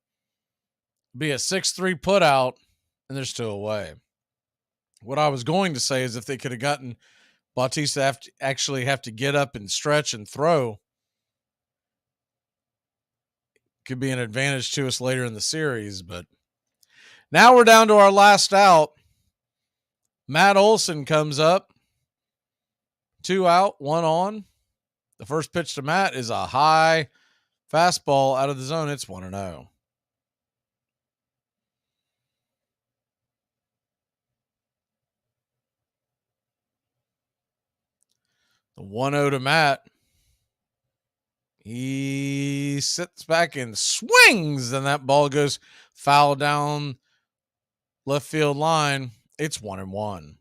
Be a 6-3 put out, and they're still away. What I was going to say is if they could have gotten Bautista actually have to get up and stretch and throw, could be an advantage to us later in the series. But now we're down to our last out. Matt Olson comes up. 2 out, 1 on. The first pitch to Matt is a high fastball out of the zone. It's 1-0. The 1-0 to Matt. He sits back and swings, and that ball goes foul down left field line. It's 1-1.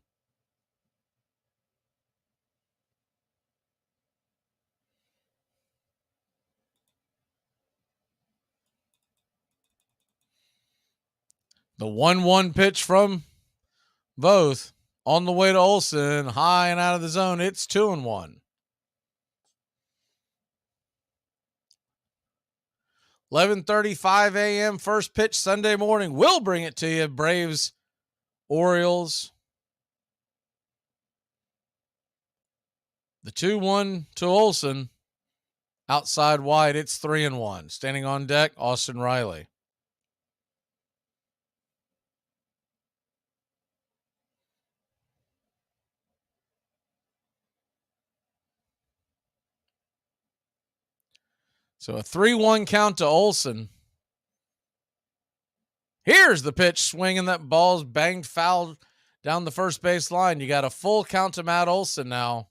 The 1-1 pitch from Voth on the way to Olson, high and out of the zone. It's 2-1. 11:35 a.m. first pitch Sunday morning. We'll bring it to you. Braves, Orioles. The 2-1 to Olson. Outside wide, it's 3-1. Standing on deck, Austin Riley. So a 3-1 count to Olson. Here's the pitch swing, and that ball's banged foul down the first base line. You got a full count to Matt Olson now.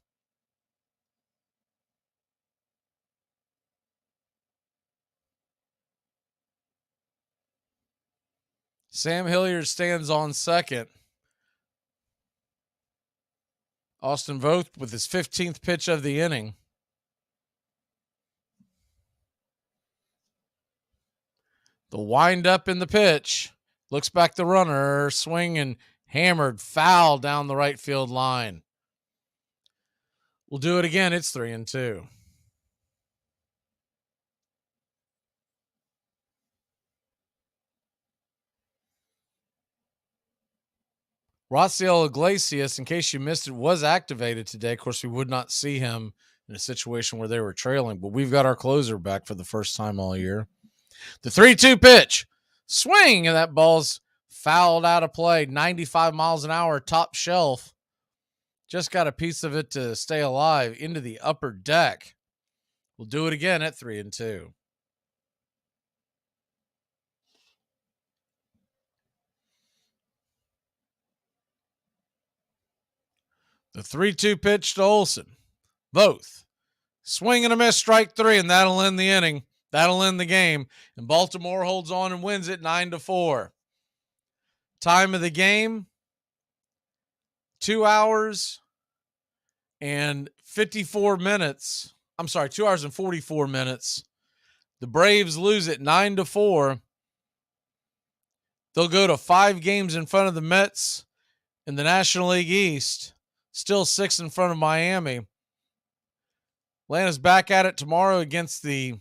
Sam Hilliard stands on second. Austin Voth with his 15th pitch of the inning. The wind up in the pitch. Looks back the runner. Swing and hammered. Foul down the right field line. We'll do it again. It's 3-2. Raciel Iglesias, in case you missed it, was activated today. Of course, we would not see him in a situation where they were trailing, but we've got our closer back for the first time all year. The 3-2 pitch. Swing, and that ball's fouled out of play. 95 miles an hour, top shelf. Just got a piece of it to stay alive into the upper deck. We'll do it again at 3-2. The 3-2 pitch to Olsen. Both. Swing and a miss, strike 3, and that'll end the inning. That'll end the game. And Baltimore holds on and wins it 9-4. Time of the game, 2 hours and 54 minutes. I'm sorry, 2 hours and 44 minutes. The Braves lose it 9-4. They'll go to 5 games in front of the Mets in the National League East. Still 6 in front of Miami. Atlanta's back at it tomorrow against the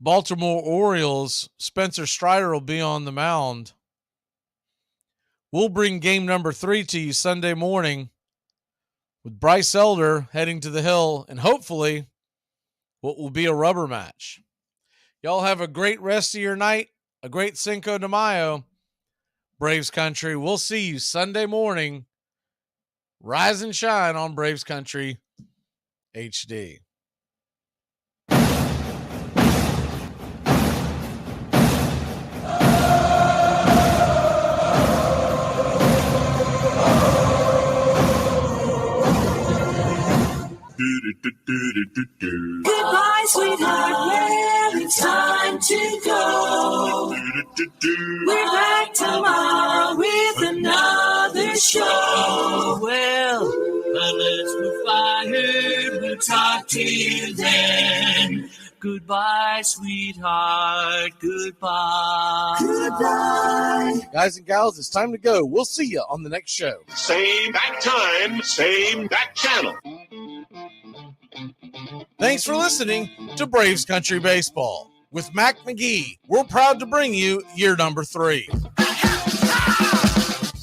Baltimore Orioles. Spencer Strider will be on the mound. We'll bring game number 3 to you Sunday morning with Bryce Elder heading to the Hill and hopefully what will be a rubber match. Y'all have a great rest of your night, a great Cinco de Mayo. Braves Country, we'll see you Sunday morning. Rise and shine on Braves Country HD. Goodbye, sweetheart. Well, it's time to go. We're back tomorrow with another show. Well, unless we're fired, we'll talk to you then. Goodbye, sweetheart. Goodbye. Goodbye. Guys and gals, it's time to go. We'll see you on the next show. Same bat time, same bat channel. Thanks for listening to Braves Country Baseball. With Mac Magee, we're proud to bring you year number 3.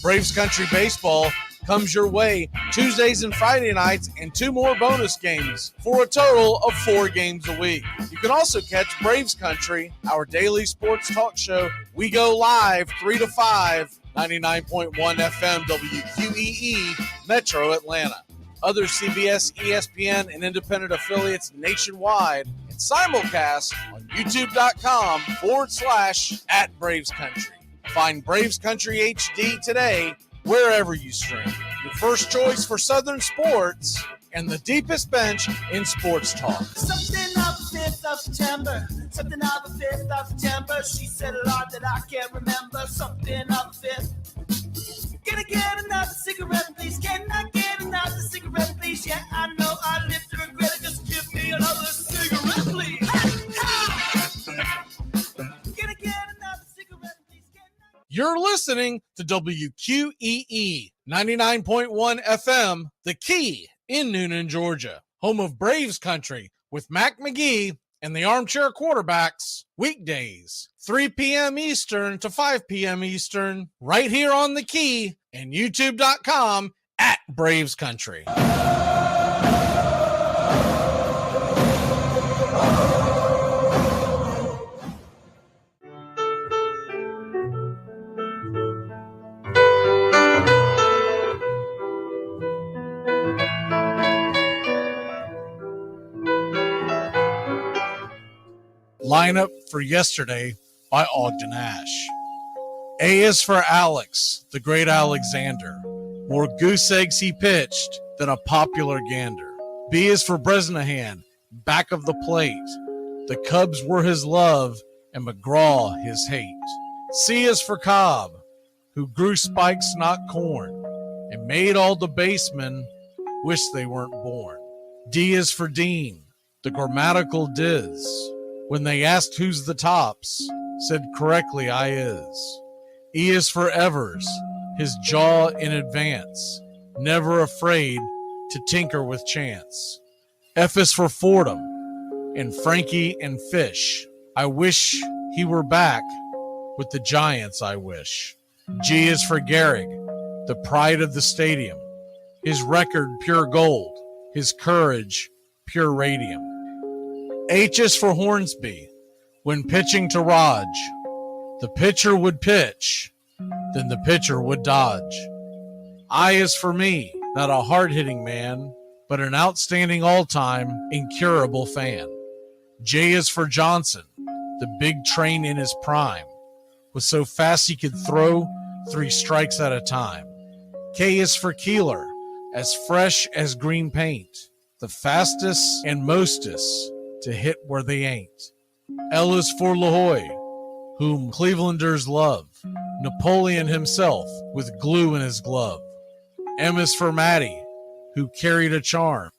Braves Country Baseball comes your way Tuesdays and Friday nights and 2 more bonus games for a total of 4 games a week. You can also catch Braves Country, our daily sports talk show. We go live 3 to 5, 99.1 FM WQEE, Metro Atlanta. Other CBS, ESPN, and independent affiliates nationwide, and simulcast on youtube.com/@BravesCountry. Find Braves Country HD today wherever you stream. Your first choice for Southern sports and the deepest bench in sports talk. Something of the 5th of September. Something of the 5th of September. She said a lot that I can't remember. Something of the 5th. Can I get another cigarette, please? Can I get another cigarette, please? Yeah, I know I live to regret it. Just give me another cigarette, please. Can I get another cigarette, please? You're listening to WQEE 99.1 FM, The Key in Noonan, Georgia, home of Braves Country with Mac Magee and the Armchair Quarterbacks, weekdays, 3 p.m. Eastern to 5 p.m. Eastern, right here on The Key and youtube.com/Braves Country. Lineup for yesterday by Ogden Ash. A is for Alex, the great Alexander. More goose eggs he pitched than a popular gander. B is for Bresnahan, back of the plate. The Cubs were his love and McGraw his hate. C is for Cobb, who grew spikes, not corn, and made all the basemen wish they weren't born. D is for Dean, the grammatical diz. When they asked who's the tops, said correctly I is. E is for Evers, his jaw in advance, never afraid to tinker with chance. F is for Fordham, and Frankie and Fish. I wish he were back with the Giants, I wish. G is for Gehrig, the pride of the stadium, his record pure gold, his courage pure radium. H is for Hornsby. When pitching to Raj, the pitcher would pitch then the pitcher would dodge. I is for me, not a hard-hitting man, but an outstanding all-time, incurable fan. J is for Johnson, the big train in his prime, was so fast he could throw 3 strikes at a time. K is for Keeler, as fresh as green paint, the fastest and mostest to hit where they ain't. L is for LaHoy, whom Clevelanders love, Napoleon himself with glue in his glove. M is for Matty, who carried a charm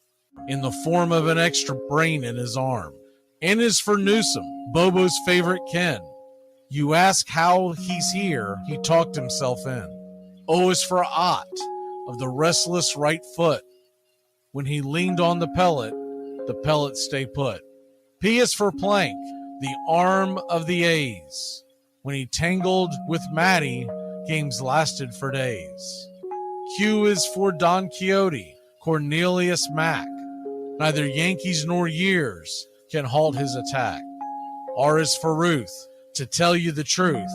in the form of an extra brain in his arm. N is for Newsom, Bobo's favorite Ken. You ask how he's here, he talked himself in. O is for Ott, of the restless right foot. When he leaned on the pellet stay put. P is for Plank, the arm of the A's. When he tangled with Matty, games lasted for days. Q is for Don Quixote, Cornelius Mack. Neither Yankees nor years can halt his attack. R is for Ruth, to tell you the truth.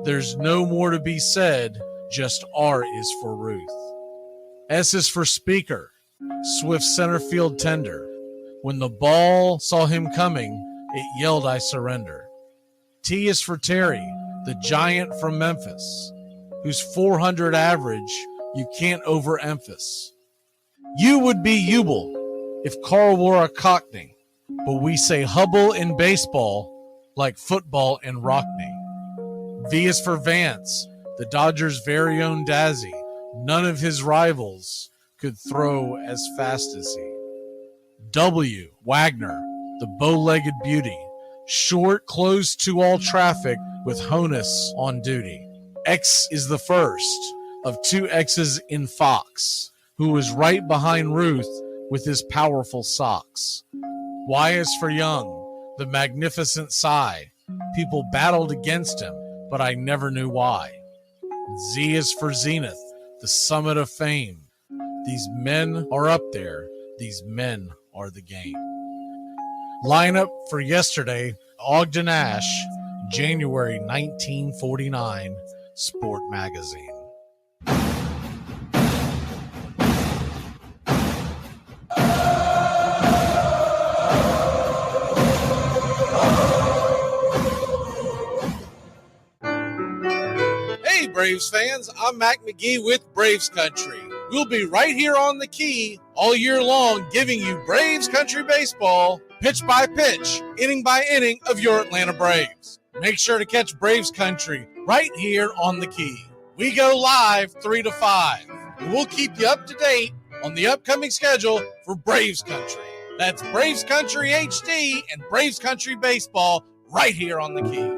There's no more to be said, just R is for Ruth. S is for Speaker, swift center field tender. When the ball saw him coming, it yelled, I surrender. T is for Terry, the giant from Memphis, whose 400 average you can't overemphasize. U would be Ubel if Carl wore a Cockney, but we say Hubble in baseball like football in Rockney. V is for Vance, the Dodgers' very own Dazzy. None of his rivals could throw as fast as he. W, Wagner, the bow-legged beauty, short, closed to all traffic with Honus on duty. X is the first of 2 X's in Fox, who was right behind Ruth with his powerful socks. Y is for Young, the magnificent Cy. People battled against him, but I never knew why. Z is for Zenith, the summit of fame. These men are up there. These men are the game. Lineup for yesterday, Ogden Ash, January 1949, Sport Magazine. Hey Braves fans, I'm Mac Magee with Braves Country. We'll be right here on the key all year long giving you Braves Country baseball, pitch by pitch, inning by inning of your Atlanta Braves. Make sure to catch Braves Country right here on the key. We go live 3 to 5. And we'll keep you up to date on the upcoming schedule for Braves Country. That's Braves Country HD and Braves Country baseball right here on the key.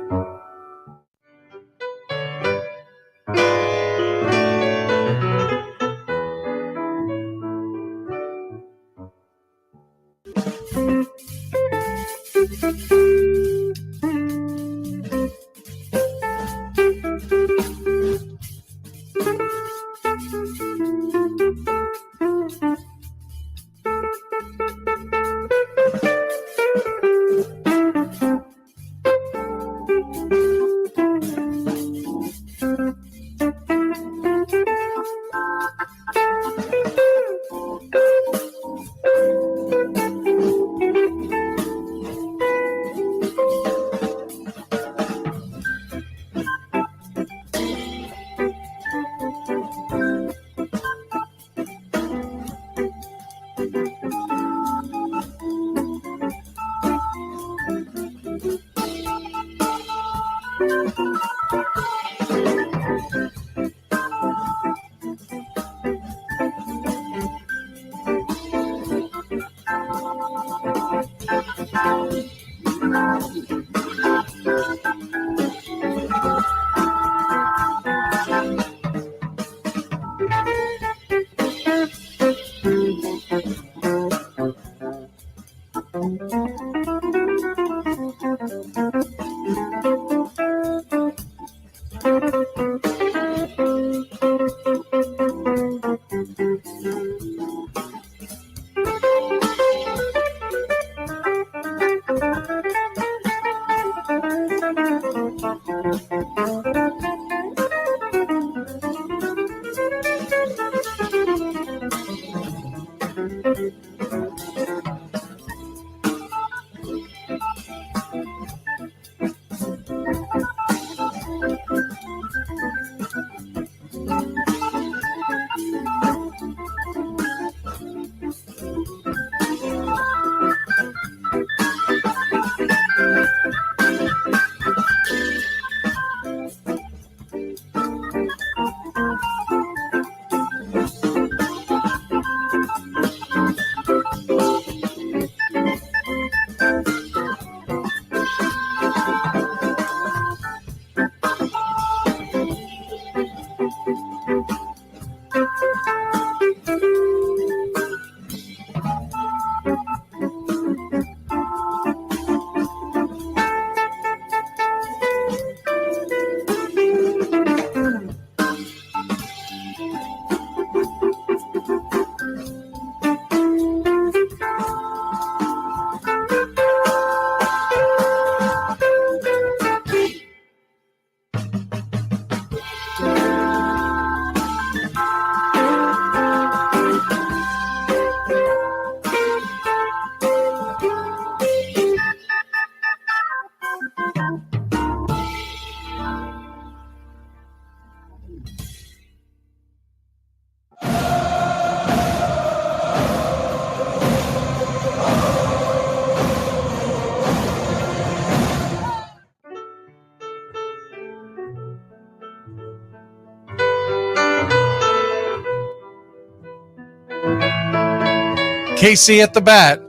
Casey at the Bat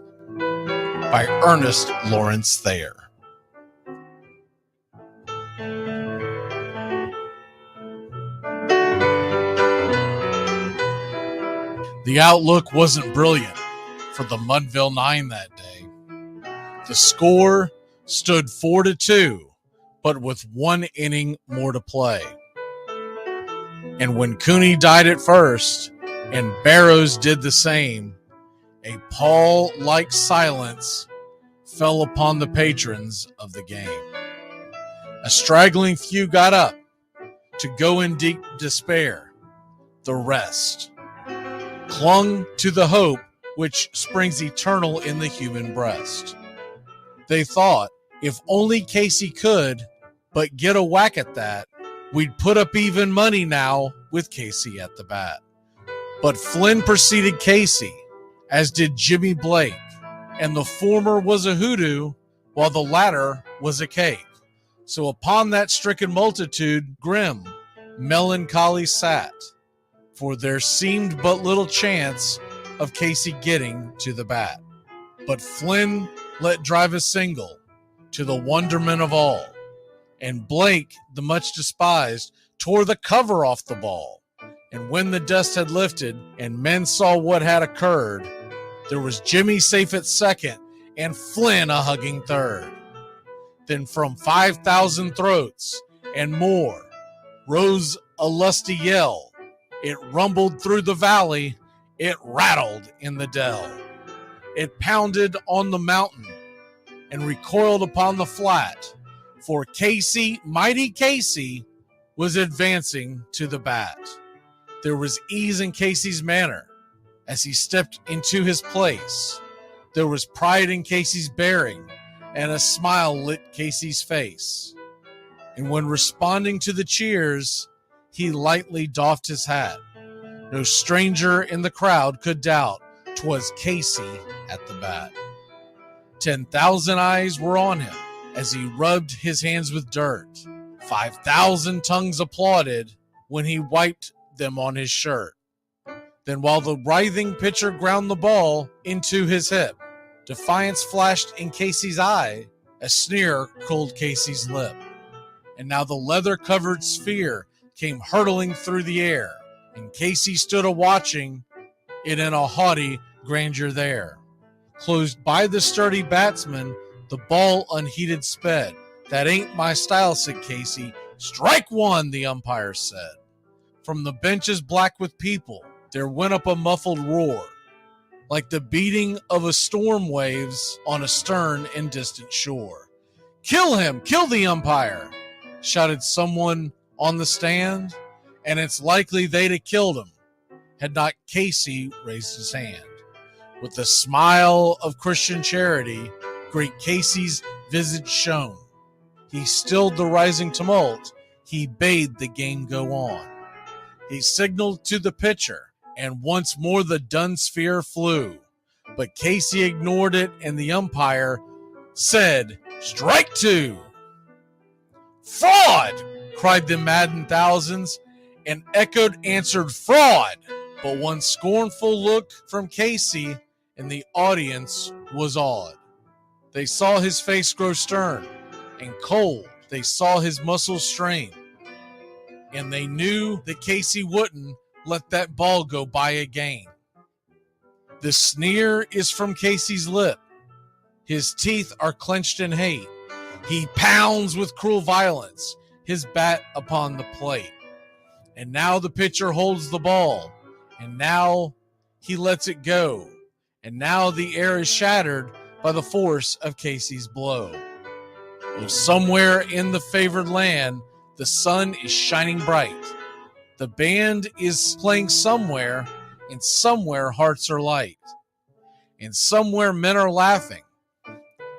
by Ernest Lawrence Thayer. The outlook wasn't brilliant for the Mudville Nine that day. The score stood 4-2, but with 1 inning more to play. And when Cooney died at first and Barrows did the same, a pall-like silence fell upon the patrons of the game. A straggling few got up to go in deep despair. The rest clung to the hope which springs eternal in the human breast. They thought, if only Casey could but get a whack at that, we'd put up even money now with Casey at the bat. But Flynn preceded Casey, as did Jimmy Blake, and the former was a hoodoo, while the latter was a cake. So upon that stricken multitude, grim, melancholy sat, for there seemed but little chance of Casey getting to the bat. But Flynn let drive a single, to the wonderment of all, and Blake, the much despised, tore the cover off the ball. And when the dust had lifted and men saw what had occurred, there was Jimmy safe at second and Flynn a hugging third. Then from 5,000 throats and more rose a lusty yell. It rumbled through the valley, it rattled in the dell. It pounded on the mountain and recoiled upon the flat, for Casey, mighty Casey, was advancing to the bat. There was ease in Casey's manner as he stepped into his place. There was pride in Casey's bearing, and a smile lit Casey's face. And when responding to the cheers, he lightly doffed his hat. No stranger in the crowd could doubt 'twas Casey at the bat. 10,000 eyes were on him as he rubbed his hands with dirt. 5,000 tongues applauded when he wiped them on his shirt. Then while the writhing pitcher ground the ball into his hip, defiance flashed in Casey's eye, a sneer cooled Casey's lip. And now the leather-covered sphere came hurtling through the air, and Casey stood a-watching it in a haughty grandeur there. Closed by the sturdy batsman, the ball unheeded sped. That ain't my style, said Casey. Strike one, the umpire said. From the benches black with people, there went up a muffled roar, like the beating of a storm waves on a stern and distant shore. Kill him! Kill the umpire! Shouted someone on the stand, and it's likely they'd have killed him had not Casey raised his hand. With the smile of Christian charity, great Casey's visage shone. He stilled the rising tumult. He bade the game go on. He signaled to the pitcher, and once more the dun sphere flew. But Casey ignored it, and the umpire said, "Strike two." "Fraud!" cried the maddened thousands, and echoed answered, "Fraud!" But one scornful look from Casey, and the audience was awed. They saw his face grow stern and cold. They saw his muscles strain. And they knew that Casey wouldn't let that ball go by again. The sneer is from Casey's lip. His teeth are clenched in hate. He pounds with cruel violence his bat upon the plate. And now the pitcher holds the ball. And now he lets it go. And now the air is shattered by the force of Casey's blow. Oh, somewhere in the favored land, the sun is shining bright. The band is playing somewhere, and somewhere hearts are light. And somewhere men are laughing,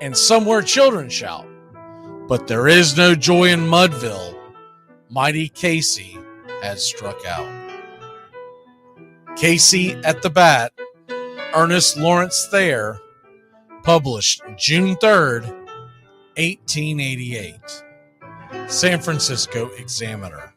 and somewhere children shout. But there is no joy in Mudville. Mighty Casey has struck out. Casey at the Bat, Ernest Lawrence Thayer, published June 3rd, 1888. San Francisco Examiner.